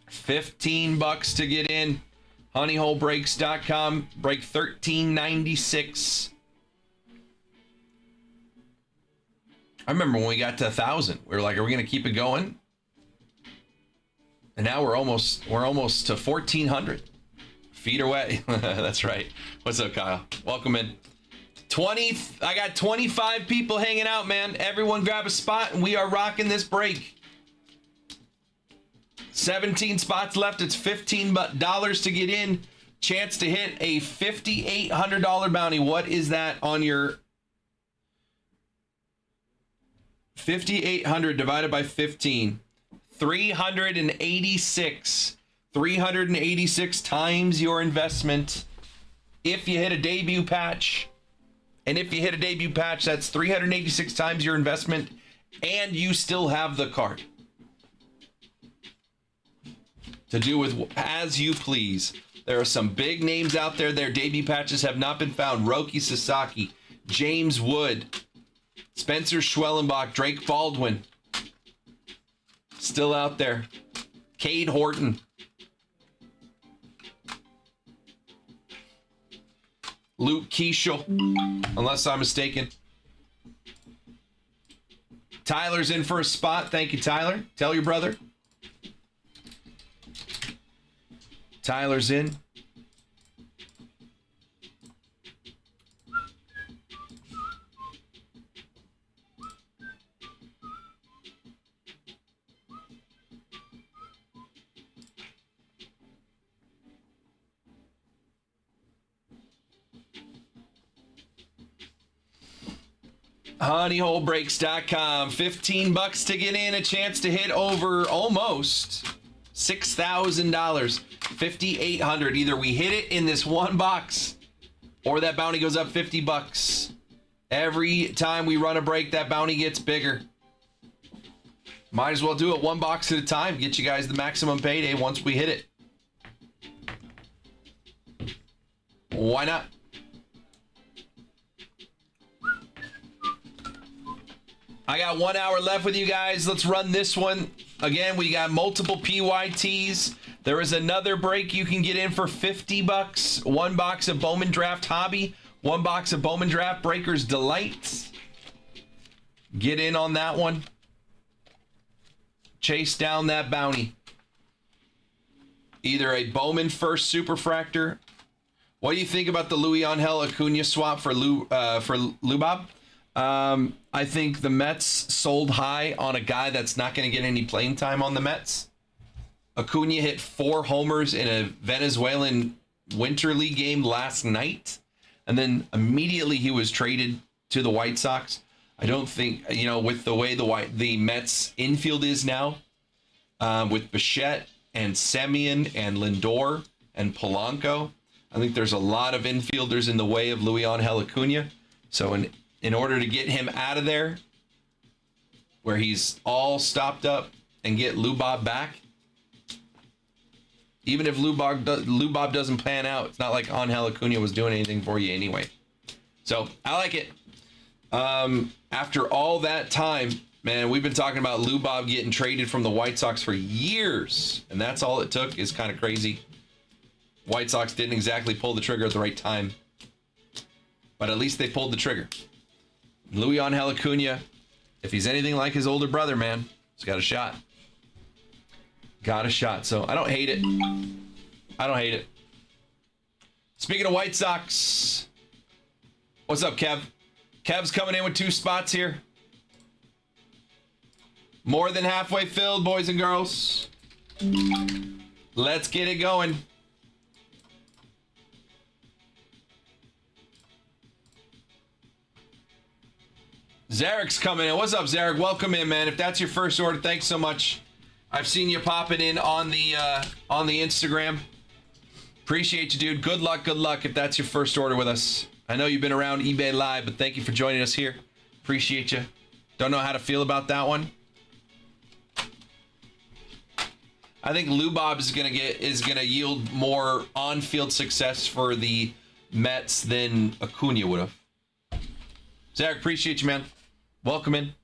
$15 to get in. Honeyholebreaks.com. Break 1396. I remember when we got to 1,000. We were like, are we going to keep it going? And now we're almost to 1,400. Feet are wet. That's right. What's up, Kyle? Welcome in. I got 25 people hanging out, man. Everyone grab a spot and we are rocking this break. 17 spots left. It's $15 to get in. Chance to hit a $5,800 bounty. What is that on your 5,800 divided by 15? 386. 386 times your investment. If you hit a debut patch, and if you hit a debut patch, that's 386 times your investment, and you still have the card to do with as you please. There are some big names out there. Their debut patches have not been found. Roki Sasaki, James Wood, Spencer Schwellenbach, Drake Baldwin, still out there. Cade Horton, Luke Keeschel, unless I'm mistaken. Tyler's in for a spot. Thank you, Tyler. Tell your brother. Tyler's in. Honeyholebreaks.com. $15 to get in, a chance to hit over almost $6,000. 5,800. Either we hit it in this one box or that bounty goes up $50. Every time we run a break, that bounty gets bigger. Might as well do it one box at a time. Get you guys the maximum payday once we hit it. Why not? I got 1 hour left with you guys. Let's run this one. Again, we got multiple PYTs. There is another break you can get in for $50. One box of Bowman Draft Hobby. One box of Bowman Draft Breakers Delight. Get in on that one. Chase down that bounty. Either a Bowman First Superfractor. What do you think about the Luis Angel Acuna swap for Lubab? I think the Mets sold high on a guy that's not going to get any playing time on the Mets. Acuna hit 4 homers in a Venezuelan Winter League game last night, and then immediately he was traded to the White Sox. I don't think, with the way the Mets infield is now, with Bichette and Semien and Lindor and Polanco, I think there's a lot of infielders in the way of Luis Angel Acuna. So in order to get him out of there, where he's all stopped up, and get Lubab back, even if Lubab doesn't pan out, it's not like Angel Acuna was doing anything for you anyway. So I like it. After all that time, man, we've been talking about Lubab getting traded from the White Sox for years, and that's all it took. Is kind of crazy. White Sox didn't exactly pull the trigger at the right time, but at least they pulled the trigger. Luis Angel Acuna, if he's anything like his older brother, man, he's got a shot. Got a shot. So I don't hate it. I don't hate it. Speaking of White Sox, what's up, Kev? Kev's coming in with 2 spots here. More than halfway filled, boys and girls. Let's get it going. Zarek's coming in. What's up, Zarek? Welcome in, man. If that's your first order, thanks so much. I've seen you popping in on the Instagram. Appreciate you, dude. Good luck if that's your first order with us. I know you've been around eBay Live, but thank you for joining us here. Appreciate you. Don't know how to feel about that one. I think Lubob is gonna yield more on-field success for the Mets than Acuna would have. Zach, appreciate you, man. Welcome in.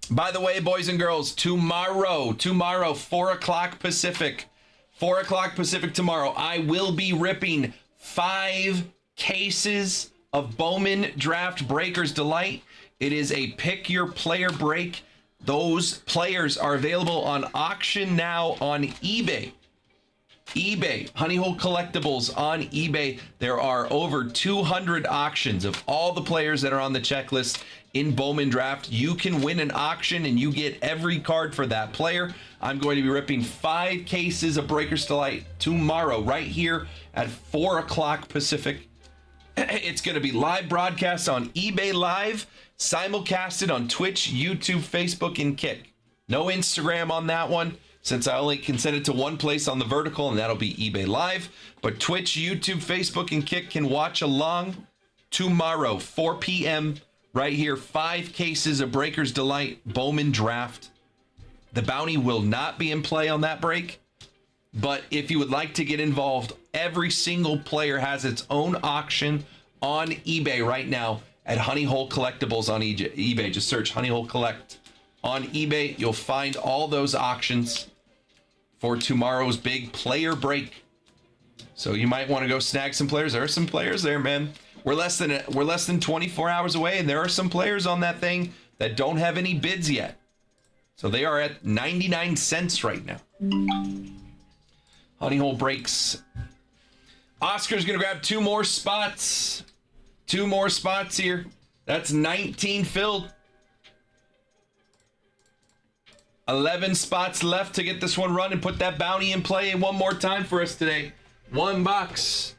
By the way, boys and girls, tomorrow, 4 o'clock Pacific. 4 o'clock Pacific tomorrow, I will be ripping 5 cases of Bowman Draft Breakers Delight. It is a pick your player break. Those players are available on auction now on eBay. Honey Hole Collectibles on eBay. There are over 200 auctions of all the players that are on the checklist in Bowman Draft. You can win an auction and you get every card for that player. I'm going to be ripping 5 cases of Breakers Delight tomorrow, right here at 4 o'clock Pacific. It's going to be live broadcast on eBay Live, simulcasted on Twitch, YouTube, Facebook, and Kick. No Instagram on that one, since I only can send it to one place on the vertical, and that'll be eBay Live. But Twitch, YouTube, Facebook, and Kick can watch along tomorrow, 4 p.m., right here. 5 cases of Breakers Delight Bowman Draft. The bounty will not be in play on that break. But if you would like to get involved, every single player has its own auction on eBay right now at Honey Hole Collectibles on eBay. Just search Honey Hole Collect on eBay. You'll find all those auctions for tomorrow's big player break. So you might want to go snag some players. There are some players there, man. We're less than 24 hours away, and there are some players on that thing that don't have any bids yet. So they are at 99 cents right now. Honey Hole breaks. Oscar's gonna grab 2 more spots. 2 more spots here. That's 19 filled. 11 spots left to get this one run and put that bounty in play one more time for us today. 1 box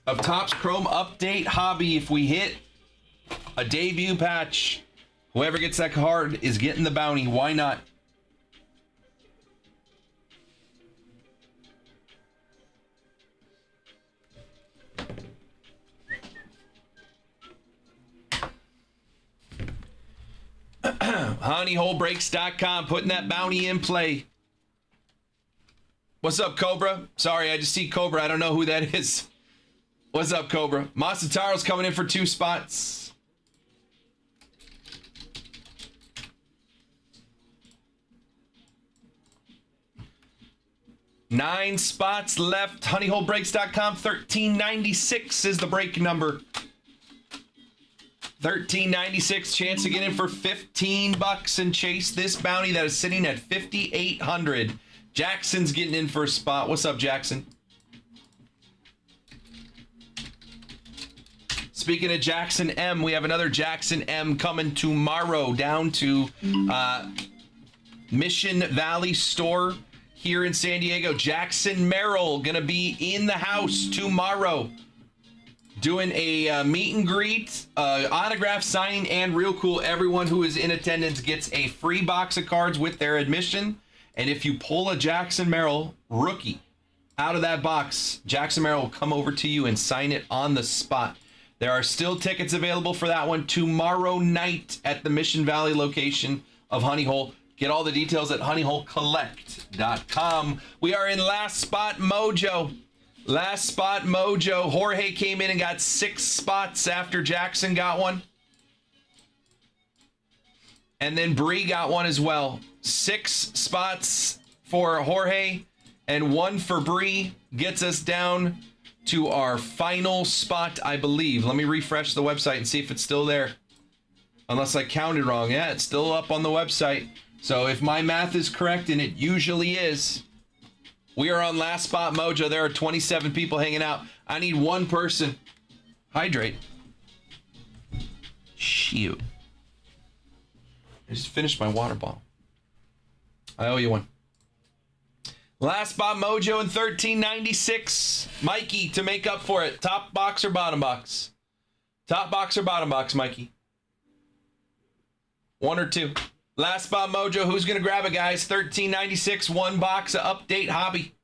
of Topps Chrome Update Hobby. If we hit a debut patch, whoever gets that card is getting the bounty. Why not? HoneyHoleBreaks.com, putting that bounty in play. What's up, Cobra? Sorry, I just see Cobra. I don't know who that is. What's up, Cobra? Masataro's coming in for 2 spots. Nine spots left. HoneyHoleBreaks.com. 1396 is the break number. 1396, chance to get in for $15 and chase this bounty that is sitting at 5,800. Jackson's getting in for a spot. What's up, Jackson? Speaking of Jackson M, we have another Jackson M coming tomorrow down to Mission Valley store here in San Diego. Jackson Merrill gonna be in the house tomorrow, doing a meet and greet, autograph signing, and real cool. Everyone who is in attendance gets a free box of cards with their admission. And if you pull a Jackson Merrill rookie out of that box, Jackson Merrill will come over to you and sign it on the spot. There are still tickets available for that one tomorrow night at the Mission Valley location of Honey Hole. Get all the details at honeyholecollect.com. We are in Last Spot Mojo. Last Spot Mojo. Jorge came in and got 6 spots after Jackson got one. And then Bree got one as well. 6 spots for Jorge and 1 for Bree gets us down to our final spot, I believe. Let me refresh the website and see if it's still there. Unless I counted wrong. Yeah, it's still up on the website. So if my math is correct, and it usually is, we are on Last Spot Mojo. There are 27 people hanging out. I need 1 person. Hydrate. Shoot. I just finished my water bottle. I owe you one. Last Spot Mojo in 1396. Mikey to make up for it. Top box or bottom box? Top box or bottom box, Mikey? 1 or 2? Last spot mojo. Who's going to grab it, guys? $13.96. One box of update hobby.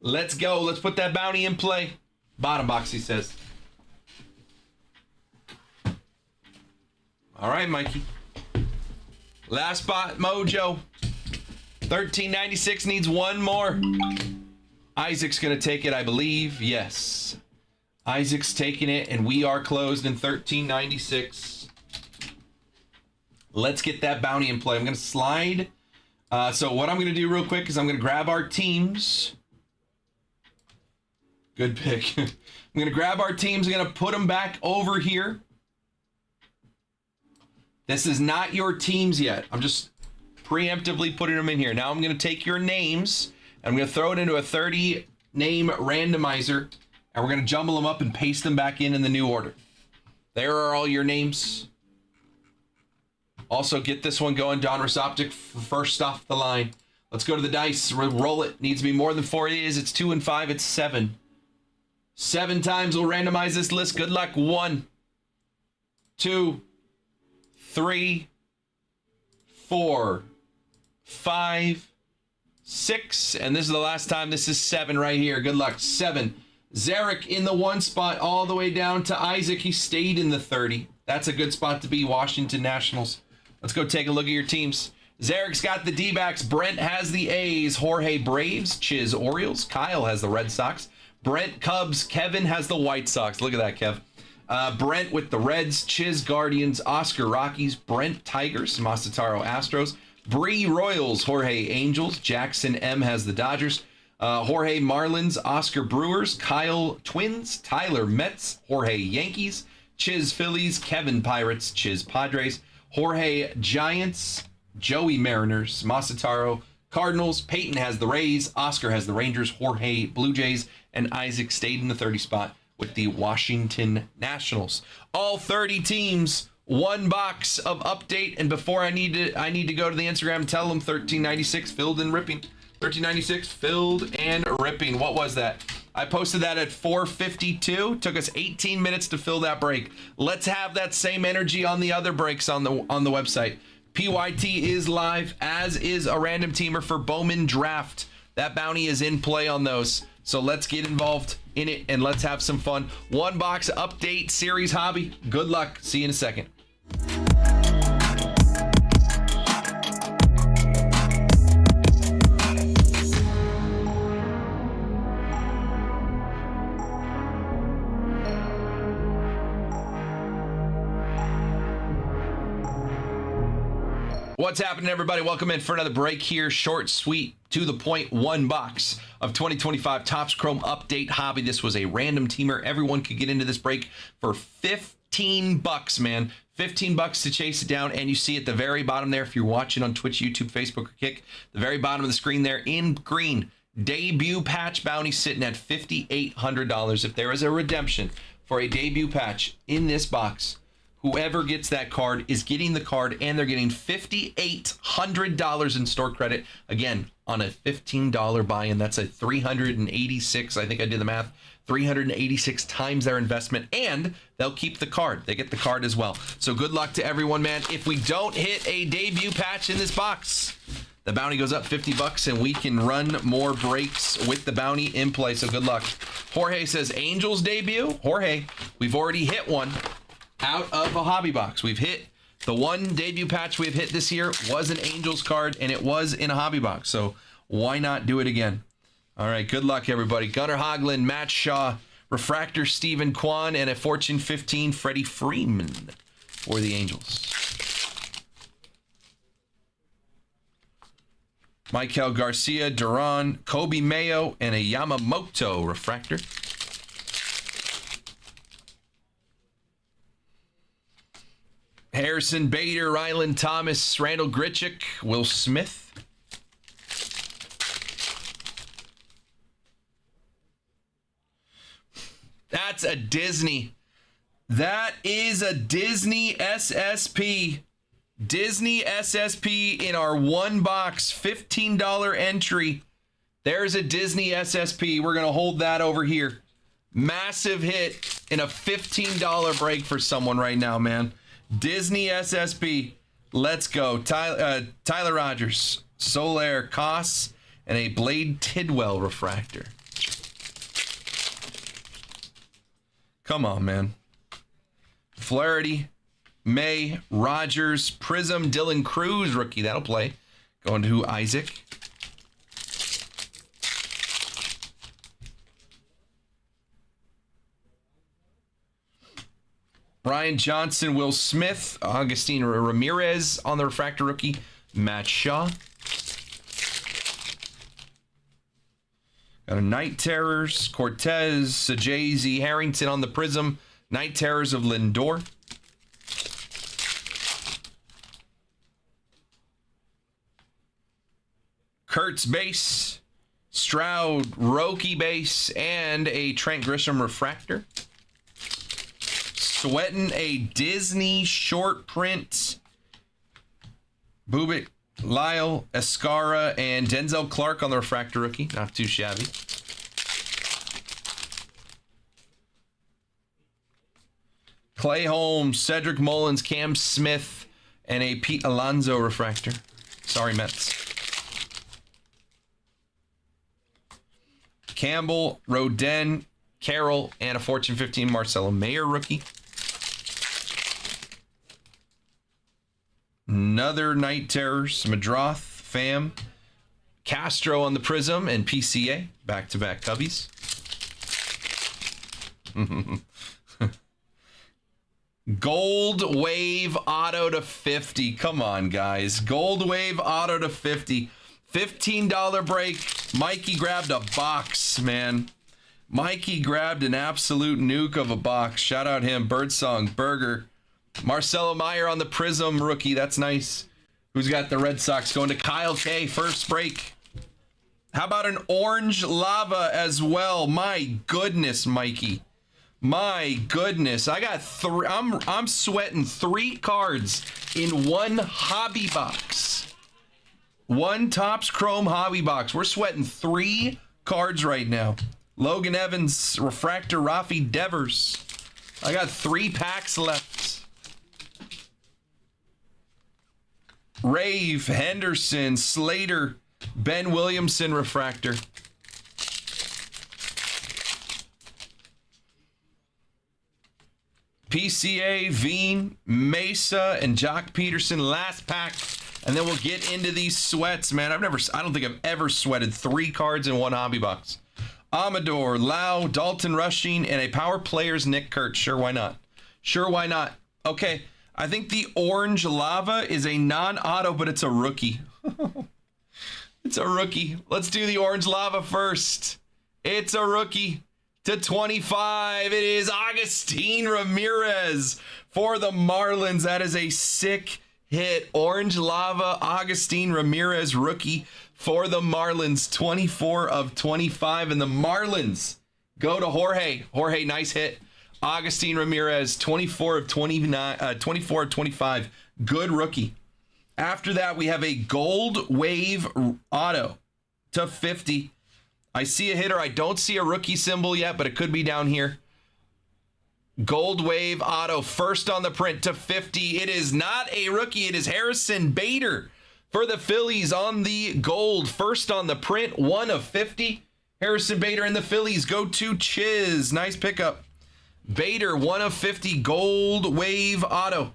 Let's go. Let's put that bounty in play. Bottom box, he says. All right, Mikey. Last spot mojo. $13.96 needs one more. Isaac's going to take it, I believe. Yes. Isaac's taking it, and we are closed in $13.96. Let's get that bounty in play. I'm going to slide. So what I'm going to do real quick is I'm going to grab our teams. Good pick. I'm going to grab our teams. I'm going to put them back over here. This is not your teams yet. I'm just preemptively putting them in here. Now I'm going to take your names and I'm going to throw it into a 30 name randomizer and we're going to jumble them up and paste them back in the new order. There are all your names. Also get this one going. Donruss Optic first off the line. Let's go to the dice. Roll it. Needs to be more than 4. It is. It's 2 and 5. It's 7. 7 times we'll randomize this list. Good luck. 1, 2, 3, 4, 5, 6, and this is the last time. This is 7 right here. Good luck. 7. Zarek in the 1 spot all the way down to Isaac. He stayed in the 30. That's a good spot to be. Washington Nationals. Let's go take a look at your teams. Zarek's got the D-backs. Brent has the A's. Jorge Braves. Chiz Orioles. Kyle has the Red Sox. Brent Cubs. Kevin has the White Sox. Look at that, Kev. Brent with the Reds, Chiz Guardians, Oscar Rockies, Brent Tigers, Masataro Astros, Bree Royals, Jorge Angels, Jackson M has the Dodgers, Jorge Marlins, Oscar Brewers, Kyle Twins, Tyler Mets, Jorge Yankees, Chiz Phillies, Kevin Pirates, Chiz Padres, Jorge Giants, Joey Mariners, Masataro Cardinals, Peyton has the Rays, Oscar has the Rangers, Jorge Blue Jays, and Isaac stayed in the 30 spot with the Washington Nationals. All 30 teams, 1 box of update. And before I need to go to the Instagram, tell them $13.96 filled and ripping. $13.96 filled and ripping. What was that? I posted that at 4:52. Took us 18 minutes to fill that break. Let's have that same energy on the other breaks on the website. PYT is live, as is a random teamer for Bowman Draft. That bounty is in play on those. So let's get involved in it and let's have some fun. 1 box update series hobby. Good luck. See you in a second. What's happening, everybody? Welcome in for another break here. Short, sweet, to the point, 1 box of 2025 Topps Chrome Update Hobby. This was a random teamer. Everyone could get into this break for $15, man. $15 to chase it down. And you see at the very bottom there, if you're watching on Twitch, YouTube, Facebook, or Kick, the very bottom of the screen there in green, debut patch bounty sitting at $5,800. If there is a redemption for a debut patch in this box, whoever gets that card is getting the card, and they're getting $5,800 in store credit. Again, on a $15 buy-in, that's a 386. I think I did the math. 386 times their investment, and they'll keep the card. They get the card as well. So good luck to everyone, man. If we don't hit a debut patch in this box, the bounty goes up $50, and we can run more breaks with the bounty in play. So good luck. Jorge says Angels debut. Jorge, we've already hit one out of a hobby box. We've hit the 1 debut patch we've hit this year was an Angels card, and it was in a hobby box. So why not do it again? All right, good luck, everybody. Gunnar Hoglund, Matt Shaw, Refractor Stephen Kwan, and a Fortune 15 Freddie Freeman for the Angels. Michael Garcia, Duran, Kobe Mayo, and a Yamamoto Refractor. Harrison Bader, Ryland Thomas, Randall Grichuk, Will Smith. That's a Disney. That is a Disney SSP. Disney SSP in our 1 box, $15 entry. There's a Disney SSP. We're going to hold that over here. Massive hit in a $15 break for someone right now, man. Disney SSP. Let's go. Tyler Rogers, Solaire Koss, and a Blade Tidwell refractor. Come on, man. Flaherty, May, Rogers, Prism, Dylan Cruz, rookie. That'll play. Going to Isaac. Brian Johnson, Will Smith, Augustine Ramirez on the refractor rookie. Matt Shaw. Got a Night Terrors, Cortez, Sajazi Harrington on the Prism. Night Terrors of Lindor. Kurtz base, Stroud Roki base, and a Trent Grisham refractor. Sweating a Disney short print. Bubik, Lyle, Escara, and Denzel Clark on the refractor rookie. Not too shabby. Clay Holmes, Cedric Mullins, Cam Smith, and a Pete Alonso refractor. Sorry, Mets. Campbell, Rodin, Carroll, and a Fortune 15 Marcelo Mayer rookie. Another Night Terrors, Madroth, Pham, Castro on the Prism, and PCA. Back-to-back Cubbies. Gold Wave Auto to 50. Come on, guys. Gold Wave Auto to 50. $15 break. Mikey grabbed a box, man. Mikey grabbed an absolute nuke of a box. Shout out him. Birdsong, Burger. Marcelo Mayer on the Prism rookie. That's nice. Who's got the Red Sox? Going to Kyle K. First break. How about an Orange Lava as well? My goodness, Mikey. My goodness. I got three. I'm sweating 3 cards in one hobby box. One Topps Chrome hobby box. We're sweating 3 cards right now. Logan Evans, Refractor, Rafi Devers. I got 3 packs left. Rave, Henderson, Slater, Ben Williamson refractor. PCA, Veen, Mesa, and Jock Peterson. Last pack. And then we'll get into these sweats, man. I don't think I've ever sweated 3 cards in one hobby box. Amador, Lau, Dalton Rushing, and a Power Players Nick Kurt. Sure, why not? Sure, why not? Okay, I think the Orange Lava is a non-auto, but it's a rookie. It's a rookie. Let's do the Orange Lava first. It's a rookie. To 25, it is Augustine Ramirez for the Marlins. That is a sick hit. Orange Lava, Augustine Ramirez, rookie for the Marlins. 24 of 25, and the Marlins go to Jorge. Jorge, nice hit. Augustine Ramirez, 24 of 25. Good rookie. After that, we have a Gold Wave Auto to 50. I see a hitter. I don't see a rookie symbol yet, but it could be down here. Gold Wave Auto, first on the print to 50. It is not a rookie. It is Harrison Bader for the Phillies on the gold. First on the print, 1 of 50. Harrison Bader and the Phillies go to Chiz. Nice pickup. Bader, 1 of 50. Gold Wave Auto.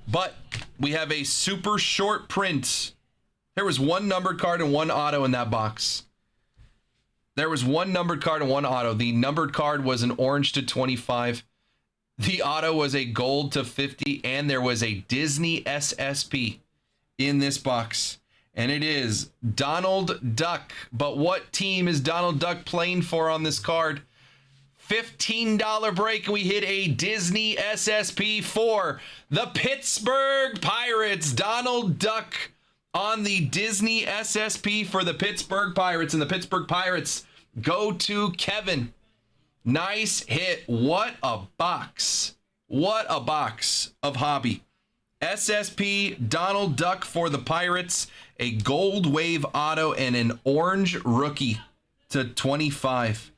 But we have a super short print. There was 1 numbered card and 1 auto in that box. There was 1 numbered card and 1 auto. The numbered card was an orange to 25. The auto was a gold to 50. And there was a Disney SSP in this box. And it is Donald Duck. But what team is Donald Duck playing for on this card? $15 break, and we hit a Disney SSP for the Pittsburgh Pirates. Donald Duck on the Disney SSP for the Pittsburgh Pirates, and the Pittsburgh Pirates go to Kevin. Nice hit. What a box. What a box of hobby. SSP, Donald Duck for the Pirates, a Gold Wave Auto, and an orange rookie to 25.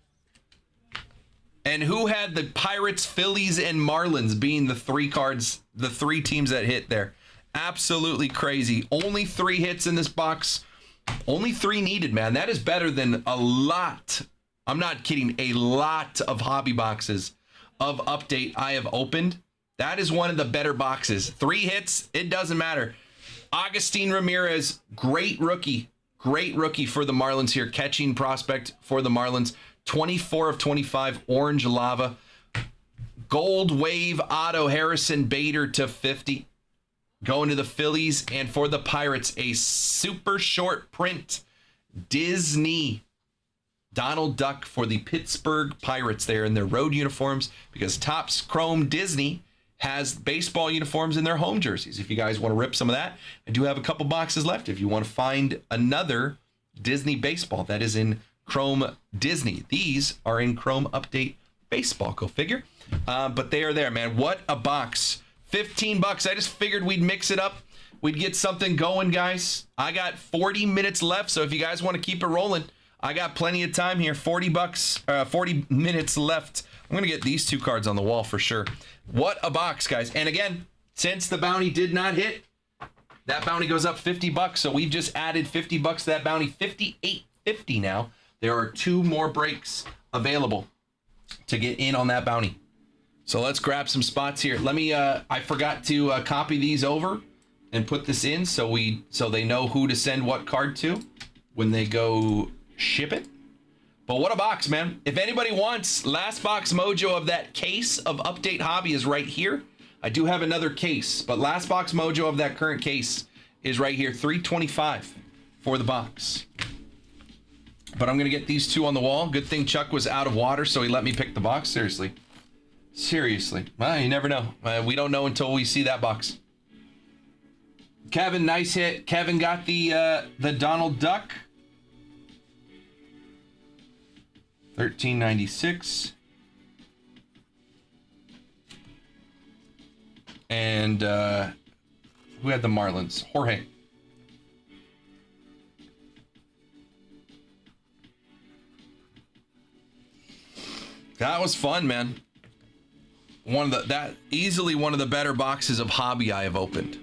And who had the Pirates, Phillies, and Marlins being the three cards, the three teams that hit there? Absolutely crazy. Only 3 hits in this box. Only 3 needed, man. That is better than a lot. I'm not kidding. A lot of hobby boxes of Update I have opened. That is one of the better boxes. 3 hits. It doesn't matter. Agustin Ramirez, great rookie. Great rookie for the Marlins here. Catching prospect for the Marlins. 24 of 25. Orange Lava. Gold Wave Auto Harrison Bader to 50. Going to the Phillies, and for the Pirates, a super short print Disney Donald Duck for the Pittsburgh Pirates there in their road uniforms, because Topps Chrome Disney has baseball uniforms in their home jerseys. If you guys want to rip some of that, I do have a couple boxes left. If you want to find another Disney baseball that is in Chrome Disney, these are in Chrome Update Baseball. Go figure. But they are there, man. What a box. $15. I just figured we'd mix it up. We'd get something going, guys. I got 40 minutes left, so if you guys want to keep it rolling, I got plenty of time here. 40 minutes left. I'm going to get these 2 cards on the wall for sure. What a box, guys. And again, since the bounty did not hit, that bounty goes up $50. So we've just added $50 to that bounty. $58.50 now. There are 2 more breaks available to get in on that bounty. So let's grab some spots here. Let me, I forgot to copy these over and put this in so they know who to send what card to when they go ship it. But what a box, man. If anybody wants last box mojo of that case of Update Hobby is right here. I do have another case, but last box mojo of that current case is right here. $325 for the box. But I'm going to get these 2 on the wall. Good thing Chuck was out of water, so he let me pick the box. Seriously. Well, you never know. We don't know until we see that box. Kevin, nice hit. Kevin got the Donald Duck. $13.96. And who had the Marlins? Jorge. That was fun, man. Easily one of the better boxes of hobby I have opened.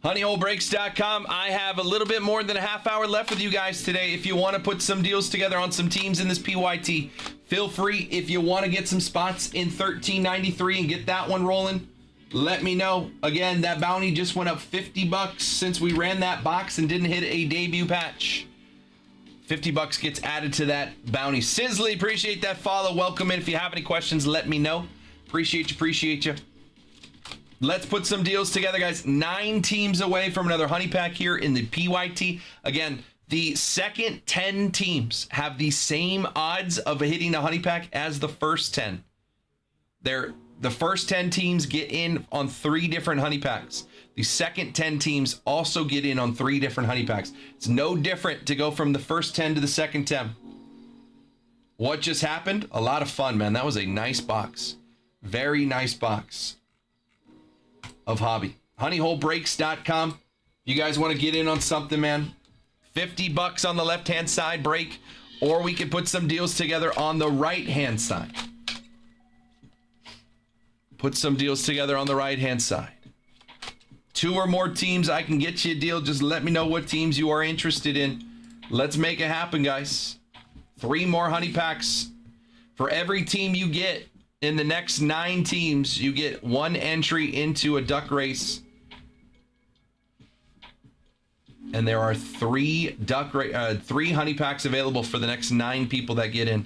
HoneyholeBreaks.com. I have a little bit more than a half hour left with you guys today. If you want to put some deals together on some teams in this PYT, feel free. If you want to get some spots in 1393 and get that one rolling, let me know. Again, that bounty just went up $50 since we ran that box and didn't hit a debut patch. $50 gets added to that bounty. Sizzly, appreciate that follow. Welcome in. If you have any questions, let me know. Appreciate you. Let's put some deals together, guys. 9 teams away from another honey pack here in the PYT. Again, the second 10 teams have the same odds of hitting a honey pack as the first 10. The first 10 teams get in on 3 different honey packs. The second 10 teams also get in on 3 different honey packs. It's no different to go from the first 10 to the second 10. What just happened? A lot of fun, man. That was a nice box. Very nice box of hobby. HoneyholeBreaks.com. You guys want to get in on something, man? $50 on the left-hand side break, or we could put some deals together on the right-hand side. Put some deals together on the right-hand side. 2 or more teams, I can get you a deal. Just let me know what teams you are interested in. Let's make it happen, guys. 3 more honey packs. For every team you get in the next 9 teams, you get 1 entry into a duck race. And there are 3 honey packs available for the next 9 people that get in.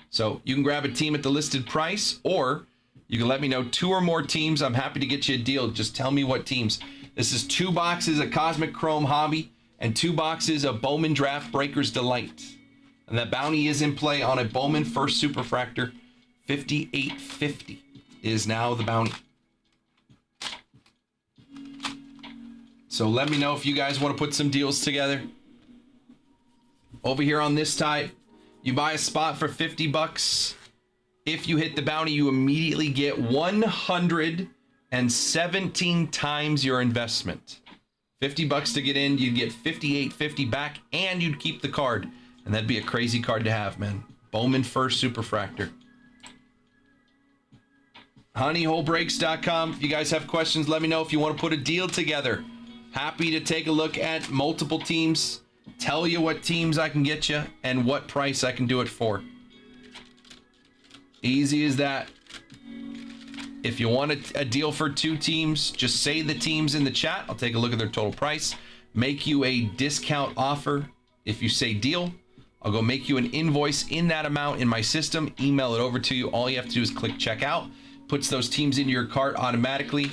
So you can grab a team at the listed price, or you can let me know 2 or more teams. I'm happy to get you a deal. Just tell me what teams. This is 2 boxes of Cosmic Chrome Hobby and 2 boxes of Bowman Draft Breakers Delight. And that bounty is in play on a Bowman First Superfractor. $58.50 is now the bounty. So let me know if you guys want to put some deals together. Over here on this type, you buy a spot for $50. If you hit the bounty, you immediately get 117 times your investment. $50 to get in, you'd get $58.50 back, and you'd keep the card. And that'd be a crazy card to have, man. Bowman First Superfractor. honeyholebreaks.com. If you guys have questions, let me know. If you want to put a deal together, happy to take a look at multiple teams, tell you what teams I can get you and what price I can do it for. Easy as that. If you want a deal for 2 teams, just say the teams in the chat. I'll take a look at their total price, make you a discount offer. If you say deal, I'll go make you an invoice in that amount in my system, email it over to you. All you have to do is click checkout, puts those teams into your cart automatically,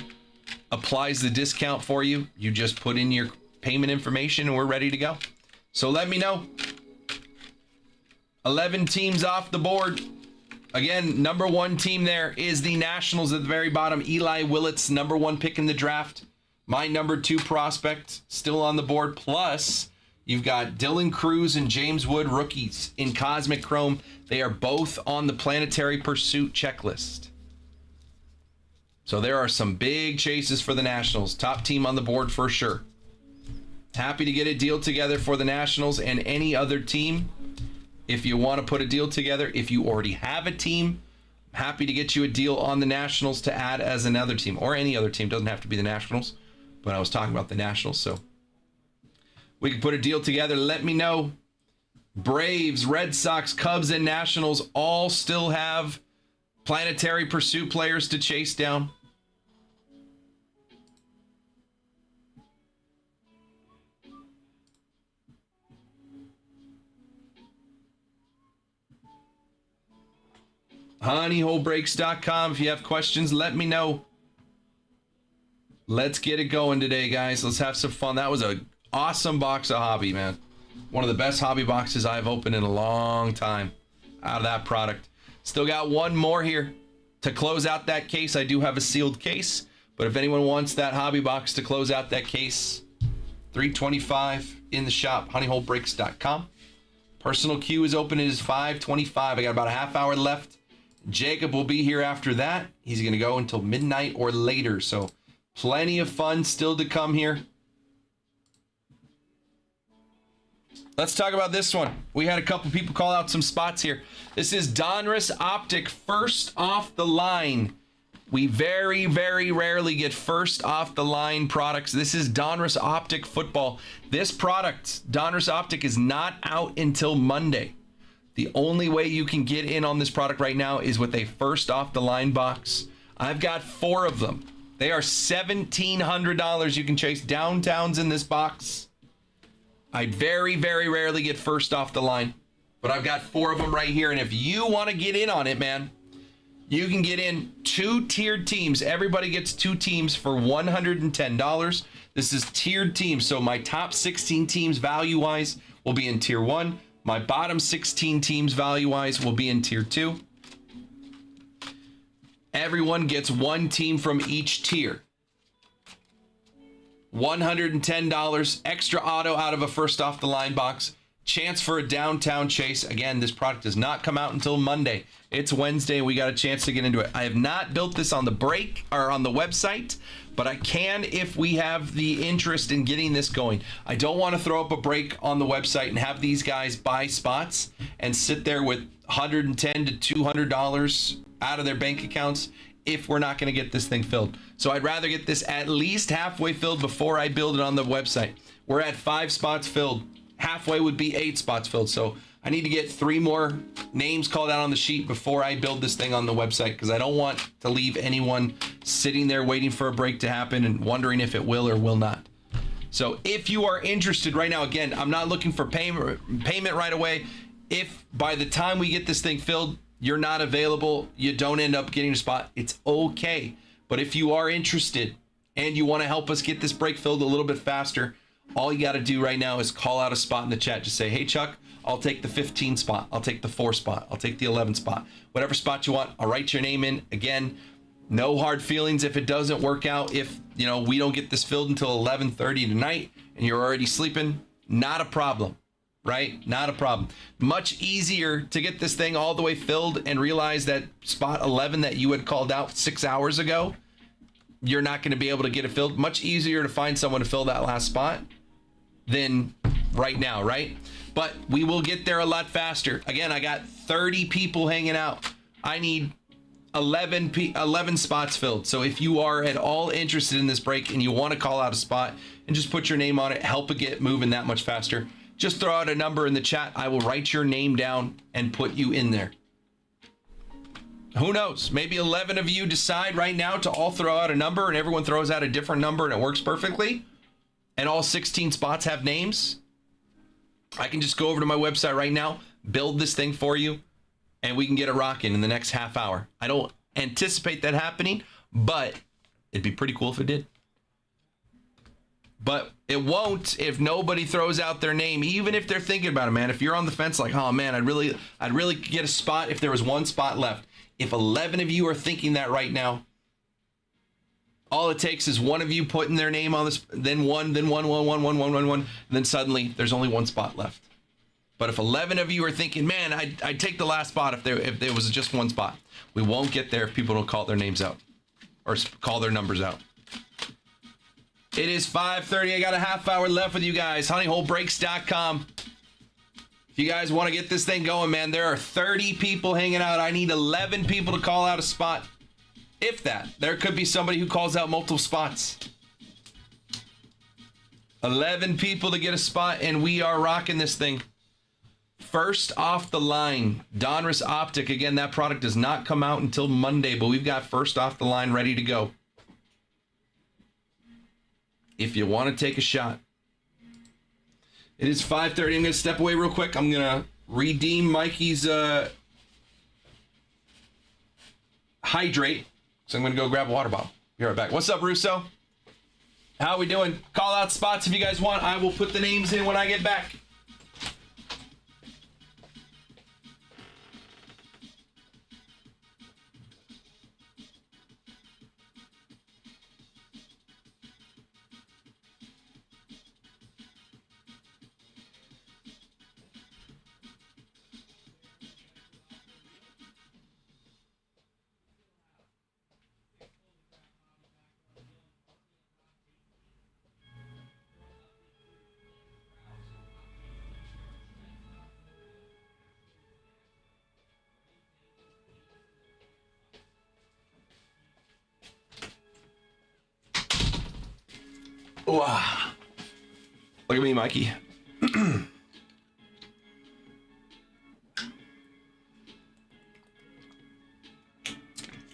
applies the discount for you. You just put in your payment information and we're ready to go. So let me know. 11 teams off the board. Again, number 1 team there is the Nationals at the very bottom. Eli Willits, number 1 pick in the draft. My number 2 prospect still on the board. Plus, you've got Dylan Cruz and James Wood, rookies in Cosmic Chrome. They are both on the Planetary Pursuit checklist. So there are some big chases for the Nationals. Top team on the board for sure. Happy to get a deal together for the Nationals and any other team. If you want to put a deal together, if you already have a team, happy to get you a deal on the Nationals to add as another team, or any other team. Doesn't have to be the Nationals, but I was talking about the Nationals, so we can put a deal together. Let me know. Braves, Red Sox, Cubs, and Nationals all still have Planetary Pursuit players to chase down. honeyholebreaks.com. If you have questions, let me know. Let's get it going today, guys. Let's have some fun. That was an awesome box of hobby, man. One of the best hobby boxes I've opened in a long time out of that product. Still got one more here to close out that case. I do have a sealed case, but if anyone wants that hobby box to close out that case, $325 in the shop, honeyholebreaks.com. Personal queue is open. It is 5:25. I got about a half hour left. Jacob will be here after that. He's going to go until midnight or later. So plenty of fun still to come here. Let's talk about this one. We had a couple people call out some spots here. This is Donruss Optic, first off the line. We very, very rarely get first off the line products. This is Donruss Optic football. This product, Donruss Optic, is not out until Monday. The only way you can get in on this product right now is with a first off the line box. I've got 4 of them. They are $1,700. You can chase downtowns in this box. I very, very rarely get first off the line, but I've got 4 of them right here. And if you want to get in on it, man, you can get in 2 tiered teams. Everybody gets 2 teams for $110. This is tiered teams. So my top 16 teams value-wise will be in tier 1. My bottom 16 teams value-wise will be in tier 2. Everyone gets 1 team from each tier. $110 extra auto out of a first off the line box. Chance for a downtown chase. Again, this product does not come out until Monday. It's Wednesday. We got a chance to get into it. I have not built this on the break or on the website, but I can if we have the interest in getting this going. I don't want to throw up a break on the website and have these guys buy spots and sit there with $110 to $200 out of their bank accounts if we're not going to get this thing filled. So I'd rather get this at least halfway filled before I build it on the website. We're at 5 spots filled. Halfway would be 8 spots filled. So I need to get 3 more names called out on the sheet before I build this thing on the website, because I don't want to leave anyone sitting there waiting for a break to happen and wondering if it will or will not. So if you are interested right now, again, I'm not looking for payment right away. If by the time we get this thing filled, you're not available, you don't end up getting a spot, it's okay. But if you are interested and you want to help us get this break filled a little bit faster, all you got to do right now is call out a spot in the chat. Just say, hey, Chuck, I'll take the 15 spot. I'll take the 4 spot. I'll take the 11 spot. Whatever spot you want, I'll write your name in. Again, no hard feelings if it doesn't work out. If, you know, we don't get this filled until 11:30 tonight and you're already sleeping, not a problem, right? Not a problem. Much easier to get this thing all the way filled and realize that spot 11 that you had called out 6 hours ago you're not going to be able to get it filled. Much easier to find someone to fill that last spot than right now, right? But we will get there a lot faster. Again, I got 30 people hanging out. I need 11 spots filled. So if you are at all interested in this break and you want to call out a spot and just put your name on it, help it get moving that much faster, just throw out a number in the chat. I will write your name down and put you in there. Who knows? Maybe 11 of you decide right now to all throw out a number and everyone throws out a different number and it works perfectly. And all 16 spots have names. I can just go over to my website right now, build this thing for you, and we can get it rocking in the next half hour. I don't anticipate that happening, but it'd be pretty cool if it did. But it won't if nobody throws out their name, even if they're thinking about it, man. If you're on the fence like, oh man, I'd really get a spot if there was one spot left. If 11 of you are thinking that right now, all it takes is one of you putting their name on this, then one, and then suddenly there's only one spot left. But if 11 of you are thinking, man, I'd take the last spot if there was just one spot. We won't get there if people don't call their names out or call their numbers out. It is 5:30. I got a half hour left with you guys. honeyholebreaks.com. If you guys want to get this thing going, man, there are 30 people hanging out. I need 11 people to call out a spot. If that. There could be somebody who calls out multiple spots. 11 people to get a spot, and we are rocking this thing. First off the line, Donruss Optic. Again, that product does not come out until Monday, but we've got first off the line ready to go. If you want to take a shot. It is 5:30. I'm going to step away real quick. I'm going to redeem Mikey's hydrate. So I'm going to go grab a water bottle. Be right back. What's up, Russo? How we doing? Call out spots if you guys want. I will put the names in when I get back. Wow. Look at me, Mikey.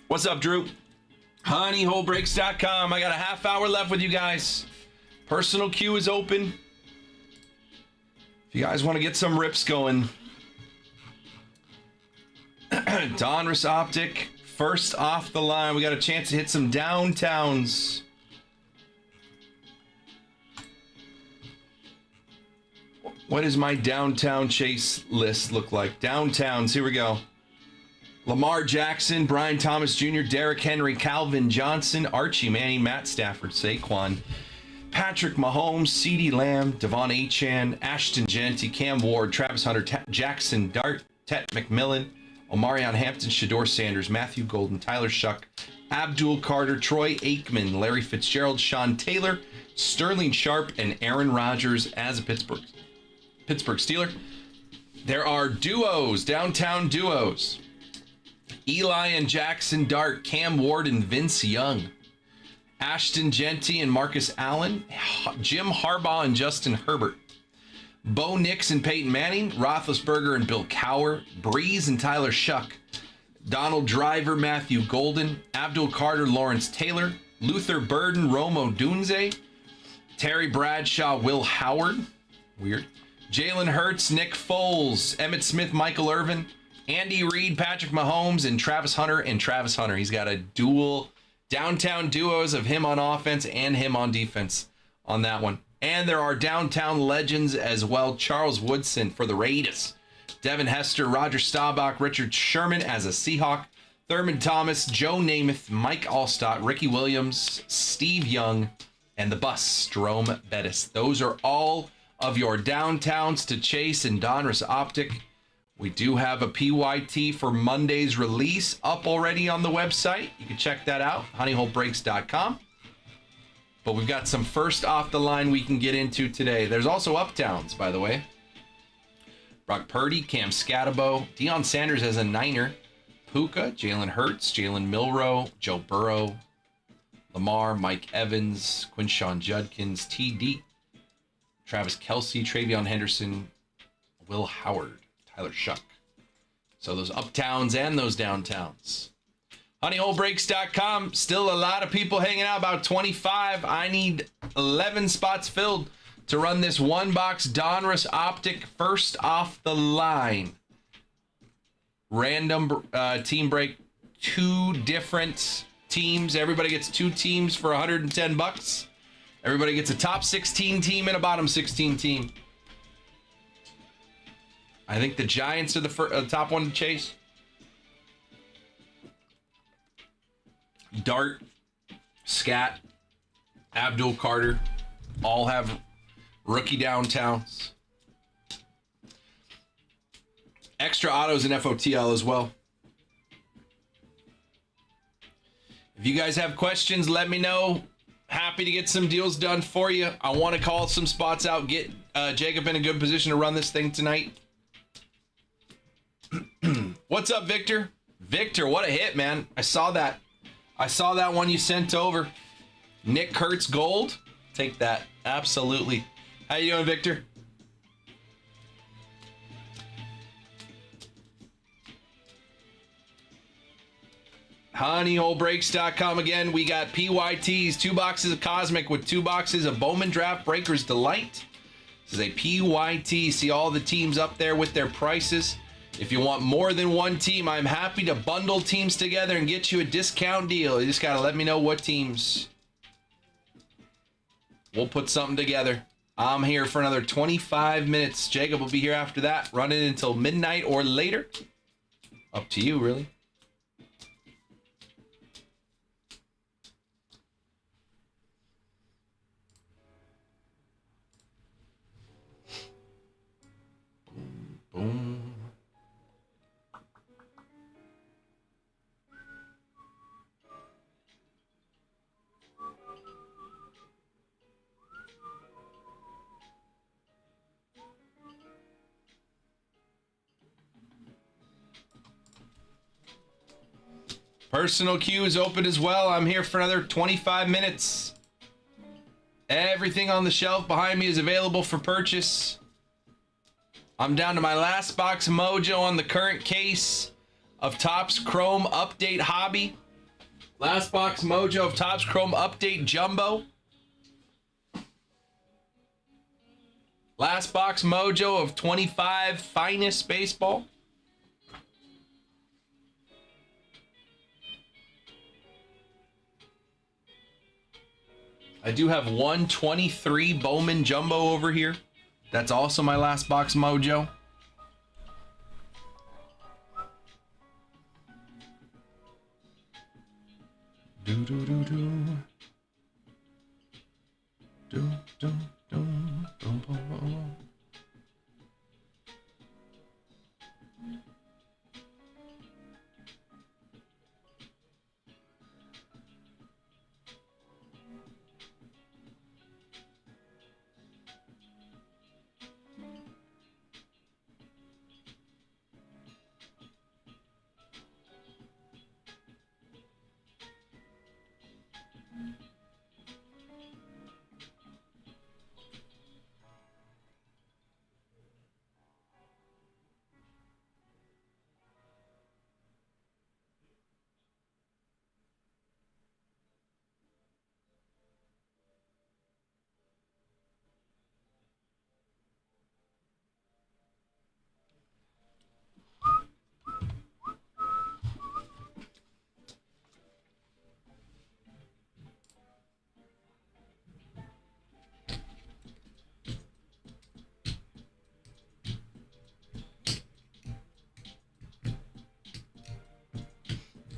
What's up, Drew? honeyholebreaks.com. I got a half hour left with you guys. Personal queue is open. If you guys want to get some rips going. Donruss Optic. First off the line. We got a chance to hit some downtowns. What does my downtown chase list look like? Downtowns, here we go. Lamar Jackson, Brian Thomas Jr., Derrick Henry, Calvin Johnson, Archie Manning, Matt Stafford, Saquon, Patrick Mahomes, CeeDee Lamb, Devon Achane, Ashton Genty, Cam Ward, Travis Hunter, Jackson Dart, Tet McMillan, Omarion Hampton, Shador Sanders, Matthew Golden, Tyler Shuck, Abdul Carter, Troy Aikman, Larry Fitzgerald, Sean Taylor, Sterling Sharp, and Aaron Rodgers as a Pittsburgh Steeler. There are duos, downtown duos. Eli and Jackson Dart, Cam Ward and Vince Young. Ashton Genty and Marcus Allen. Jim Harbaugh and Justin Herbert. Bo Nix and Peyton Manning. Roethlisberger and Bill Cowher. Breeze and Tyler Shuck. Donald Driver, Matthew Golden. Abdul Carter, Lawrence Taylor. Luther Burden, Rome Odunze. Terry Bradshaw, Will Howard. Weird. Jalen Hurts, Nick Foles, Emmitt Smith, Michael Irvin, Andy Reid, Patrick Mahomes, and Travis Hunter. He's got a dual downtown duos of him on offense and him on defense on that one. And there are downtown legends as well. Charles Woodson for the Raiders. Devin Hester, Roger Staubach, Richard Sherman as a Seahawk. Thurman Thomas, Joe Namath, Mike Allstott, Ricky Williams, Steve Young, and the bus, Jerome Bettis. Those are all of your downtowns to chase in Donruss Optic. We do have a PYT for Monday's release up already on the website. You can check that out, honeyholebreaks.com. But we've got some first off the line we can get into today. There's also uptowns, by the way. Brock Purdy, Cam Scatterbo, Deion Sanders as a Niner, Puka, Jalen Hurts, Jalen Milroe, Joe Burrow, Lamar, Mike Evans, Quinshon Judkins, TD, Travis Kelce, Travion Henderson, Will Howard, Tyler Shuck. So those uptowns and those downtowns. Honeyholebreaks.com. Still a lot of people hanging out, about 25. I need 11 spots filled to run this one box Donruss Optic first off the line. Random team break, 2 different teams. Everybody gets 2 teams for $110. Everybody gets a top 16 team and a bottom 16 team. I think the Giants are the top one to chase. Dart, Scat, Abdul Carter, all have rookie downtowns. Extra autos in FOTL as well. If you guys have questions, let me know. Happy to get some deals done for you. I want to call some spots out, get Jacob in a good position to run this thing tonight. What's up, Victor? Victor, what a hit, man. I saw that one you sent over. Nick Kurtz gold. Take that. Absolutely. How you doing, Victor? Honeyholebreaks.com again. We got PYTs, 2 boxes of Cosmic with 2 boxes of Bowman Draft Breakers Delight. This is a PYT. See all the teams up there with their prices. If you want more than one team, I'm happy to bundle teams together and get you a discount deal. You just got to let me know what teams. We'll put something together. I'm here for another 25 minutes. Jacob will be here after that, running until midnight or later. Up to you, really. Boom. Personal queue is open as well. I'm here for another 25 minutes. Everything on the shelf behind me is available for purchase. I'm down to my last box mojo on the current case of Topps Chrome Update Hobby. Last box mojo of Topps Chrome Update Jumbo. Last box mojo of 25 Finest Baseball. I do have 123 Bowman Jumbo over here. That's also my last box mojo. Do do do do. Do do do. Boom boom boom.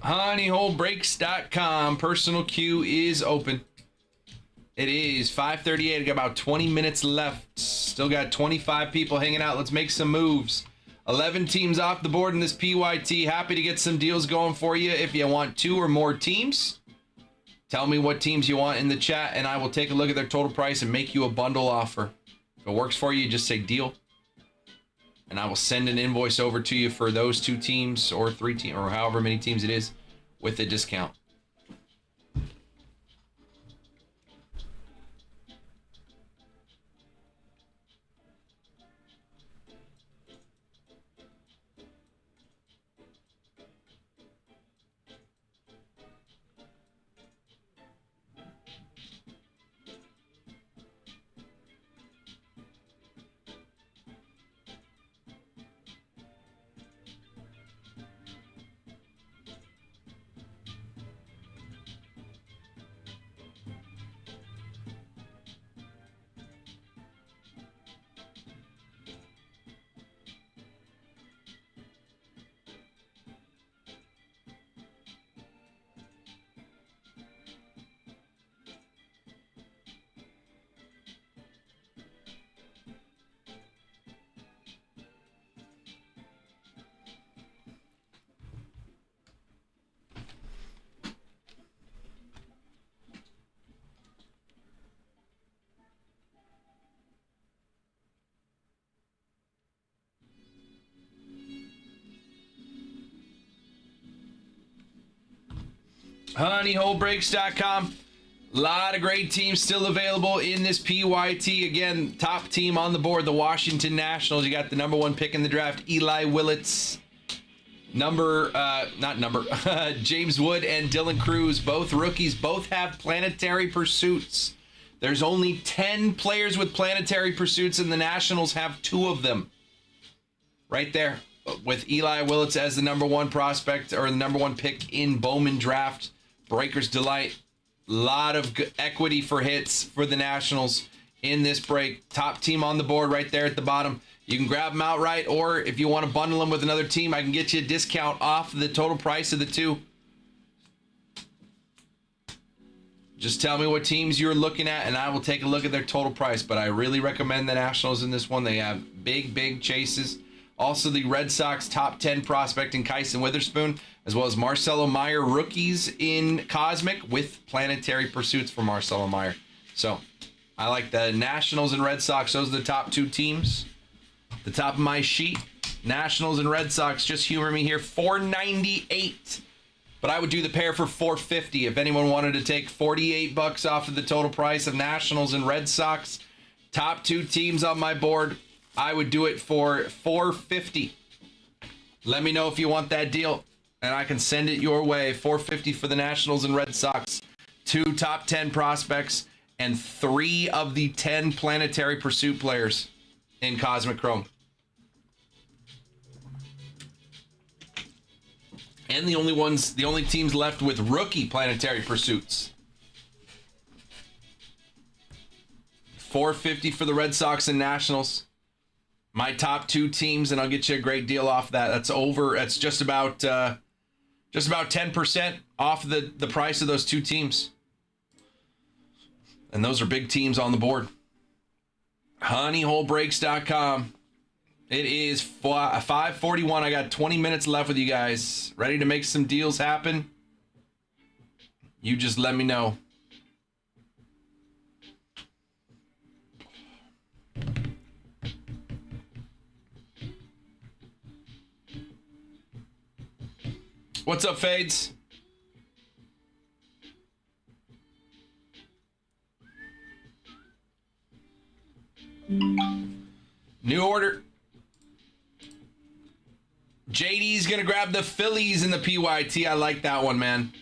Honeyholebreaks.com. Personal queue is open. It is 5:38. I got about 20 minutes left. Still got 25 people hanging out. Let's make some moves. 11 teams off the board in this PYT. Happy to get some deals going for you. If you want 2 or more teams, tell me what teams you want in the chat, and I will take a look at their total price and make you a bundle offer. If it works for you, just say deal, and I will send an invoice over to you for those 2 teams or 3 teams or however many teams it is with a discount. honeyholebreaks.com. A lot of great teams still available in this PYT. Again, top team on the board, the Washington Nationals. You got the number 1 pick in the draft, Eli Willits. James Wood and Dylan Cruz, both rookies, both have planetary pursuits. There's only 10 players with planetary pursuits, and the Nationals have 2 of them. Right there, with Eli Willits as the number 1 prospect, or the number 1 pick in Bowman Draft. Breaker's Delight. Lot of equity for hits for the Nationals in this break. Top team on the board right there at the bottom. You can grab them outright, or if you want to bundle them with another team, I can get you a discount off the total price of the 2. Just tell me what teams you're looking at, and I will take a look at their total price. But I really recommend the Nationals in this one. They have big chases. Also, the Red Sox top 10 prospect in Kyson Witherspoon, as well as Marcelo Meyer rookies in Cosmic with planetary pursuits for Marcelo Meyer. So I like the Nationals and Red Sox. Those are the top 2 teams. The top of my sheet, Nationals and Red Sox. Just humor me here, $498. But I would do the pair for $450 if anyone wanted to take $48 off of the total price of Nationals and Red Sox. Top 2 teams on my board. I would do it for $450. Let me know if you want that deal, and I can send it your way. $450 for the Nationals and Red Sox. 2 top 10 prospects and 3 of the 10 planetary pursuit players in Cosmic Chrome. And the only teams left with rookie planetary pursuits. $450 for the Red Sox and Nationals. My top 2 teams, and I'll get you a great deal off that. That's just about 10% off the price of those 2 teams. And those are big teams on the board. honeyholebreaks.com. It is 5:41. I got 20 minutes left with you guys. Ready to make some deals happen? You just let me know. What's up, Fades? New order. JD's gonna grab the Phillies in the PYT. I like that one, man.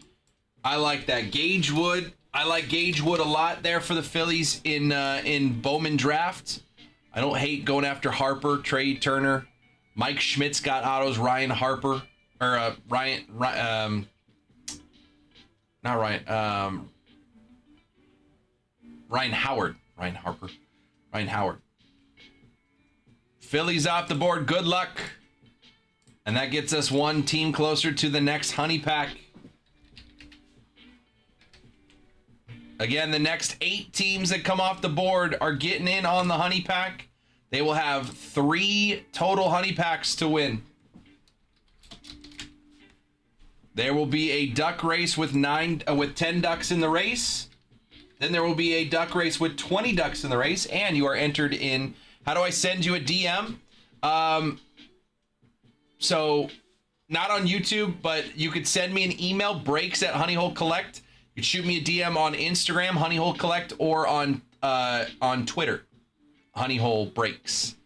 I like that. Gage Wood. I like Gage Wood a lot there for the Phillies in Bowman Draft. I don't hate going after Harper, Trey Turner. Mike Schmidt's got autos. Ryan Harper. Or Ryan Howard. Ryan Harper. Ryan Howard. Phillies off the board. Good luck. And that gets us 1 team closer to the next Honey Pack. Again, the next 8 teams that come off the board are getting in on the Honey Pack. They will have 3 total honey packs to win. There will be a duck race with 10 ducks in the race. Then there will be a duck race with 20 ducks in the race, and you are entered in. How do I send you a DM? So not on YouTube, but you could send me an email, breaks at Honeyhole Collect. You could shoot me a DM on Instagram, Honeyhole Collect, or on Twitter, Honeyhole Breaks.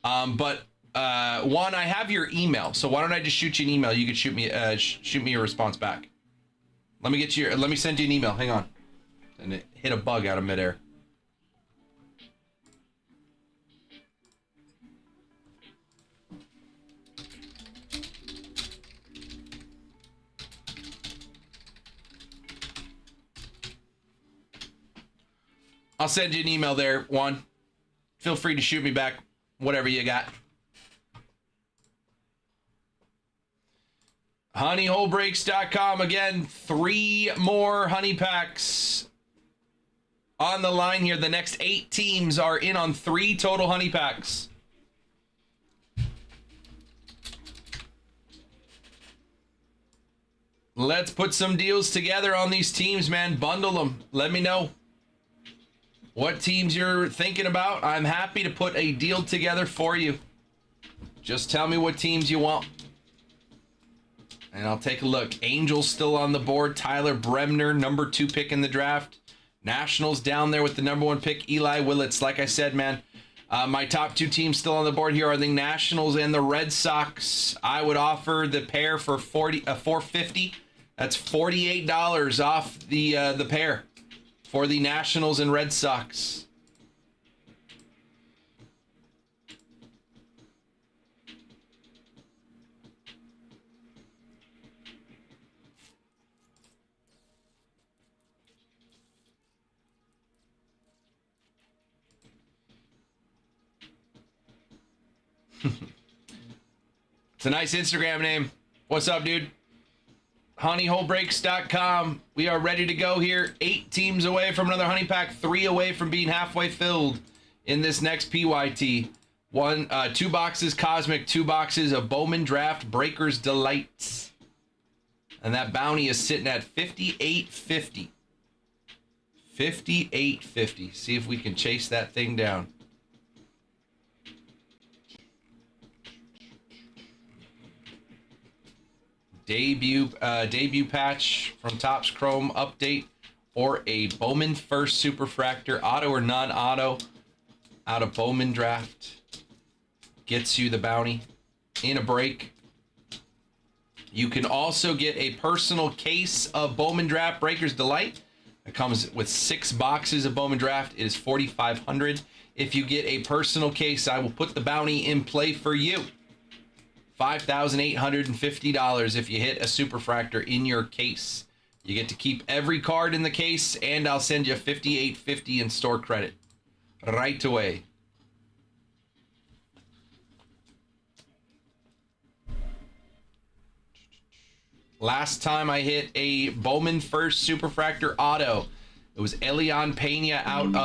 But Juan, I have your email, so why don't I just shoot you an email? You could shoot me a response back. Let me send you an email. Hang on, and it hit a bug out of midair. I'll send you an email there, Juan. Feel free to shoot me back whatever you got. Honeyholebreaks.com. Again, 3 more honey packs on the line here. The next 8 teams are in on 3 total honey packs. Let's put some deals together on these teams, man. Bundle them. Let me know what teams you're thinking about. I'm happy to put a deal together for you. Just tell me what teams you want, and I'll take a look. Angels still on the board. Tyler Bremner, number 2 pick in the draft. Nationals down there with the number 1 pick, Eli Willits. Like I said, man, my top 2 teams still on the board here are the Nationals and the Red Sox. I would offer the pair for $450. That's $48 off the pair for the Nationals and Red Sox. It's a nice Instagram name. What's up, dude? Honeyholebreaks.com. We are ready to go here. 8 teams away from another honey pack, 3 away from being halfway filled in this next PYT. 2 boxes Cosmic, 2 boxes of Bowman Draft Breakers Delights. And that bounty is sitting at $58.50. $58.50. See if we can chase that thing down. Debut patch from Topps Chrome update, or a Bowman First Superfractor, auto or non-auto, out of Bowman Draft. Gets you the bounty in a break. You can also get a personal case of Bowman Draft Breakers Delight. It comes with 6 boxes of Bowman Draft. It is $4,500. If you get a personal case, I will put the bounty in play for you. $5,850 if you hit a Superfractor in your case. You get to keep every card in the case, and I'll send you $58.50 in store credit right away. Last time I hit a Bowman First Superfractor auto, it was Elian Pena out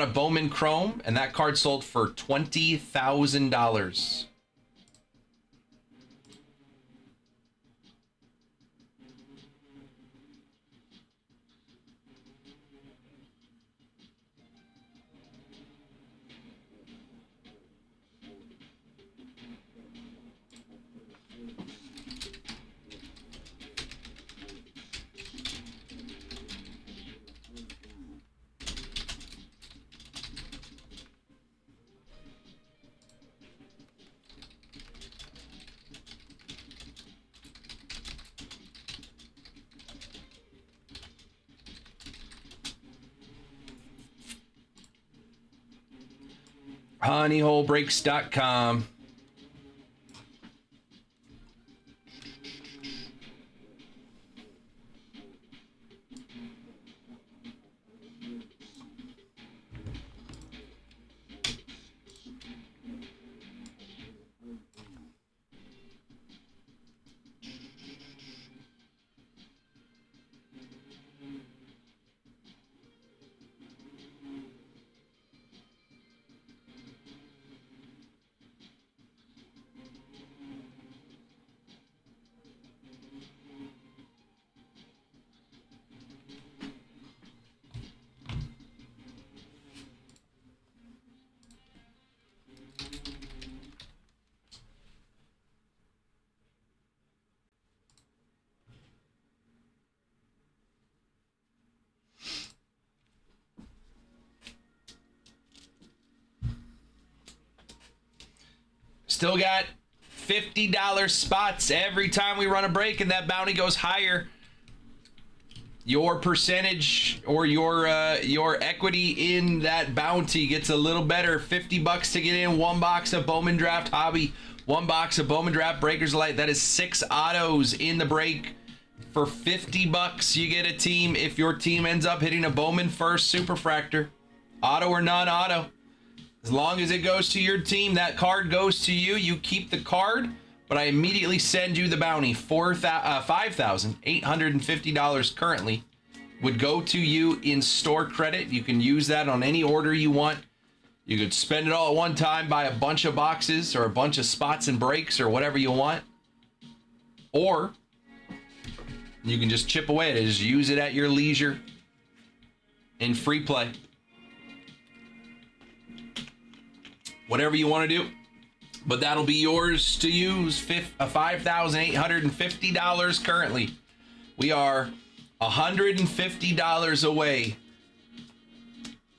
of Bowman Chrome, and that card sold for $20,000. Honeyholebreaks.com. Still got $50 spots every time we run a break, and that bounty goes higher. Your percentage or your equity in that bounty gets a little better. $50 to get in. 1 box of Bowman Draft Hobby. 1 box of Bowman Draft Breakers Light. That is 6 autos in the break. For $50, you get a team. If your team ends up hitting a Bowman First Superfractor, auto or non-auto, as long as it goes to your team, that card goes to you. You keep the card, but I immediately send you the bounty. $5,850 currently would go to you in store credit. You can use that on any order you want. You could spend it all at one time, buy a bunch of boxes or a bunch of spots and breaks or whatever you want. Or you can just chip away at it. Just use it at your leisure in free play. Whatever you want to do. But that'll be yours to use. $5,850 currently. We are $150 away.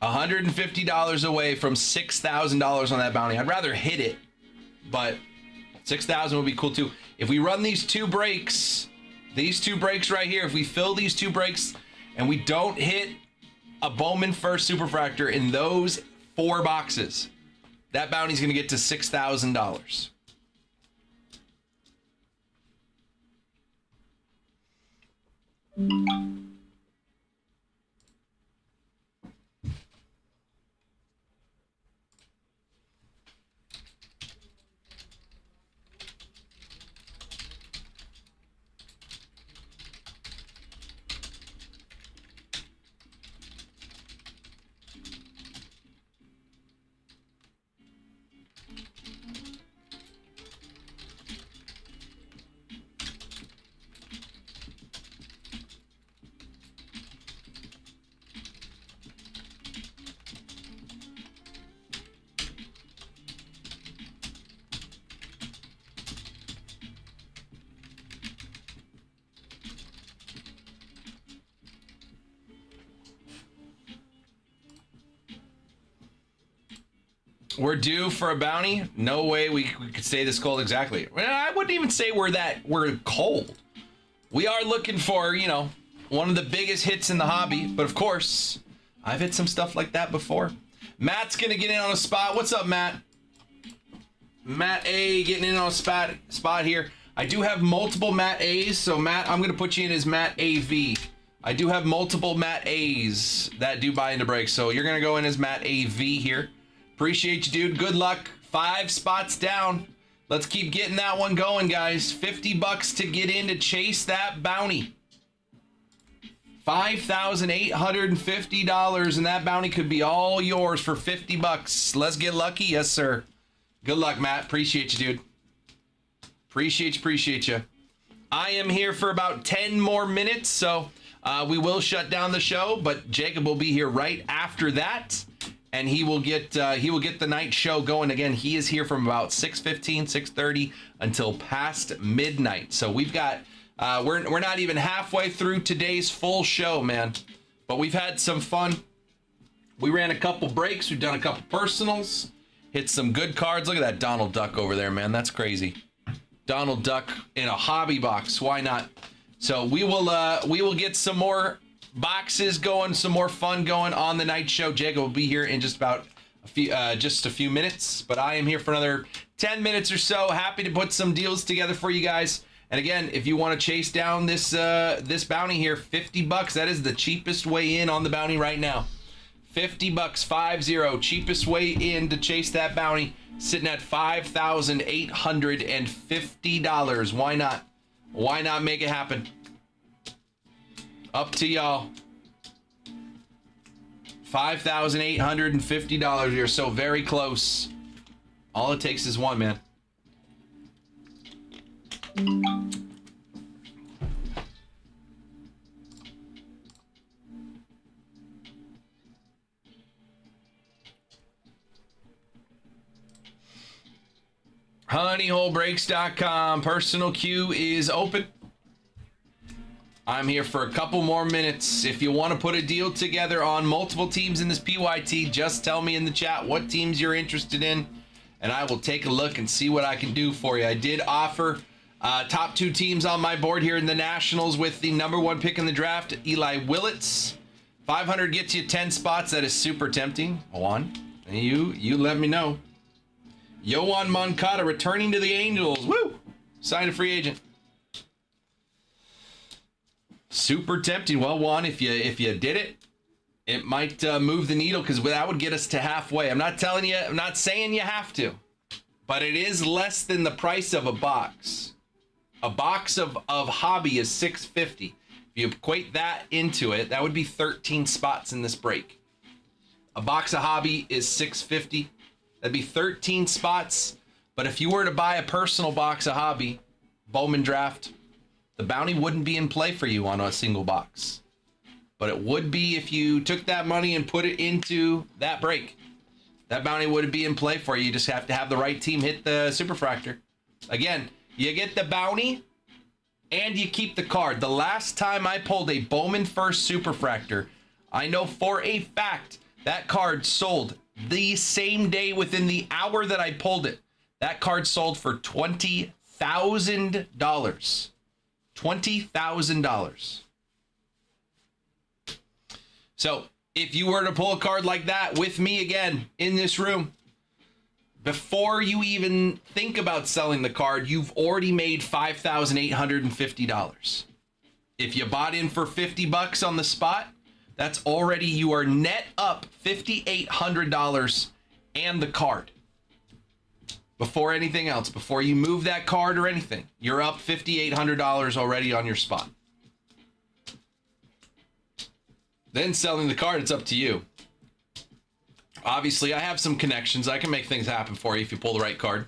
$150 away from $6,000 on that bounty. I'd rather hit it, but $6,000 would be cool too. If we run these 2 breaks, right here, if we fill these 2 breaks and we don't hit a Bowman First Superfractor in those 4 boxes, that bounty's going to get to $6,000. We're due for a bounty. No way we could say this cold exactly. Well, I wouldn't even say we're cold. We are looking for, you know, one of the biggest hits in the hobby. But of course, I've hit some stuff like that before. Matt's gonna get in on a spot. What's up, Matt? Matt A getting in on a spot here. I do have multiple Matt A's, so Matt, I'm gonna put you in as Matt AV. I do have multiple Matt A's that do buy into breaks, so you're gonna go in as Matt AV here. Appreciate you, dude. Good luck. 5 spots down. Let's keep getting that one going, guys. $50 to get in to chase that bounty. $5,850, and that bounty could be all yours for $50. Let's get lucky. Yes, sir. Good luck, Matt. Appreciate you, dude. Appreciate you. I am here for about 10 more minutes, so we will shut down the show, but Jacob will be here right after that. And he will get the night show going again. He is here from about 6:15, 6:30 until past midnight. So we've got we're not even halfway through today's full show, man. But we've had some fun. We ran a couple breaks. We've done a couple personals. Hit some good cards. Look at that Donald Duck over there, man. That's crazy. Donald Duck in a hobby box. Why not? So we will get some more boxes going, some more fun going on the night show. Jacob will be here in just about a few minutes, but I am here for another 10 minutes or so. Happy to put some deals together for you guys. And again, if you want to chase down this bounty here, $50. That is the cheapest way in on the bounty right now. $50, 50, cheapest way in to chase that bounty, sitting at $5,850. Why not? Why not make it happen? Up to y'all. $5,850. You're so very close. All it takes is one, man. honeyholebreaks.com. Personal queue is open. I'm here for a couple more minutes. If you want to put a deal together on multiple teams in this PYT, just tell me in the chat what teams you're interested in, and I will take a look and see what I can do for you. I did offer top 2 teams on my board here in the Nationals with the number 1 pick in the draft, Eli Willits. 500 gets you 10 spots. That is super tempting. Juan, you let me know. Yoan Moncada returning to the Angels. Woo! Signed a free agent. Super tempting. Well, Juan, if you did it, it might move the needle because that would get us to halfway. I'm not saying you have to, but it is less than the price of a box. A box of hobby is $6.50. If you equate that into it, that would be 13 spots in this break. A box of hobby is $6.50. That'd be 13 spots. But if you were to buy a personal box of hobby, Bowman Draft, the bounty wouldn't be in play for you on a single box. But it would be if you took that money and put it into that break. That bounty would be in play for you. You just have to have the right team hit the Superfractor. Again, you get the bounty and you keep the card. The last time I pulled a Bowman First Superfractor, I know for a fact that card sold the same day within the hour that I pulled it. That card sold for $20,000. $20,000. So if you were to pull a card like that with me again in this room, before you even think about selling the card, you've already made $5,850. If you bought in for $50 on the spot, that's already, you are net up $5,800 and the card. Before anything else, before you move that card or anything, you're up $5,800 already on your spot. Then selling the card, it's up to you. Obviously, I have some connections. I can make things happen for you if you pull the right card.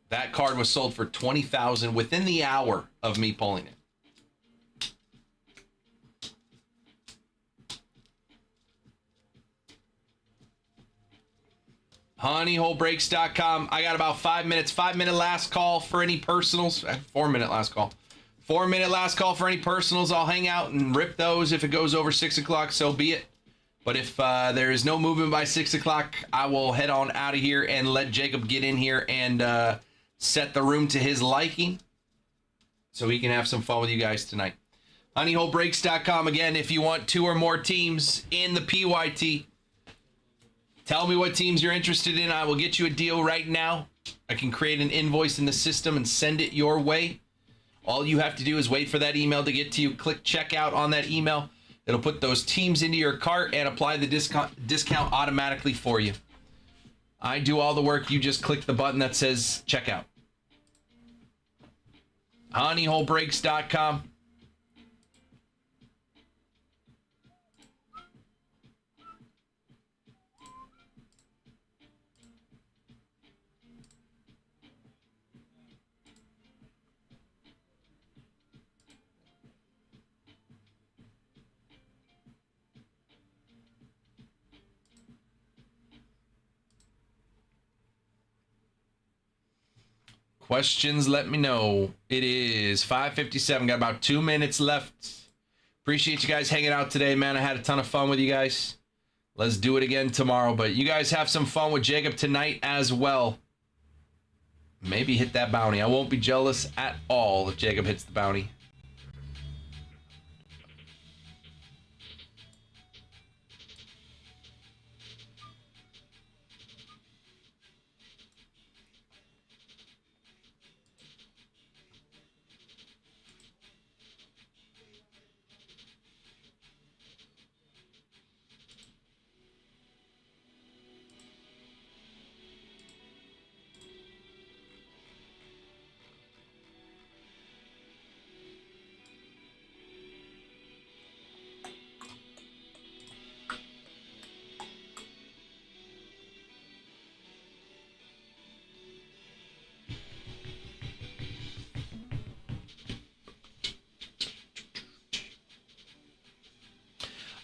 That card was sold for $20,000 within the hour of me pulling it. honeyholebreaks.com. I got about 5 minutes. 5-minute last call for any personals. 4-minute last call. 4-minute last call for any personals. I'll hang out and rip those. If it goes over 6 o'clock, so be it. But if there is no movement by 6 o'clock, I will head on out of here and let Jacob get in here and set the room to his liking so he can have some fun with you guys tonight. honeyholebreaks.com. Again, if you want 2 or more teams in the PYT, tell me what teams you're interested in. I will get you a deal right now. I can create an invoice in the system and send it your way. All you have to do is wait for that email to get to you. Click checkout on that email. It'll put those teams into your cart and apply the discount automatically for you. I do all the work. You just click the button that says checkout. honeyholebreaks.com. Questions, let me know. It is 5:57. Got about 2 minutes left. Appreciate you guys hanging out today, man. I had a ton of fun with you guys. Let's do it again tomorrow. But you guys have some fun with Jacob tonight as well. Maybe hit that bounty. I won't be jealous at all if Jacob hits the bounty.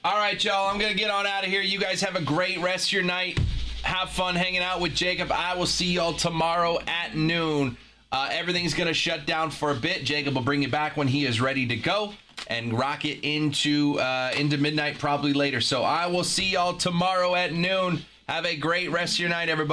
All right, y'all, I'm going to get on out of here. You guys have a great rest of your night. Have fun hanging out with Jacob. I will see y'all tomorrow at noon. Everything's going to shut down for a bit. Jacob will bring you back when he is ready to go. and rock it into midnight, probably later. So I will see y'all tomorrow at noon. Have a great rest of your night, everybody.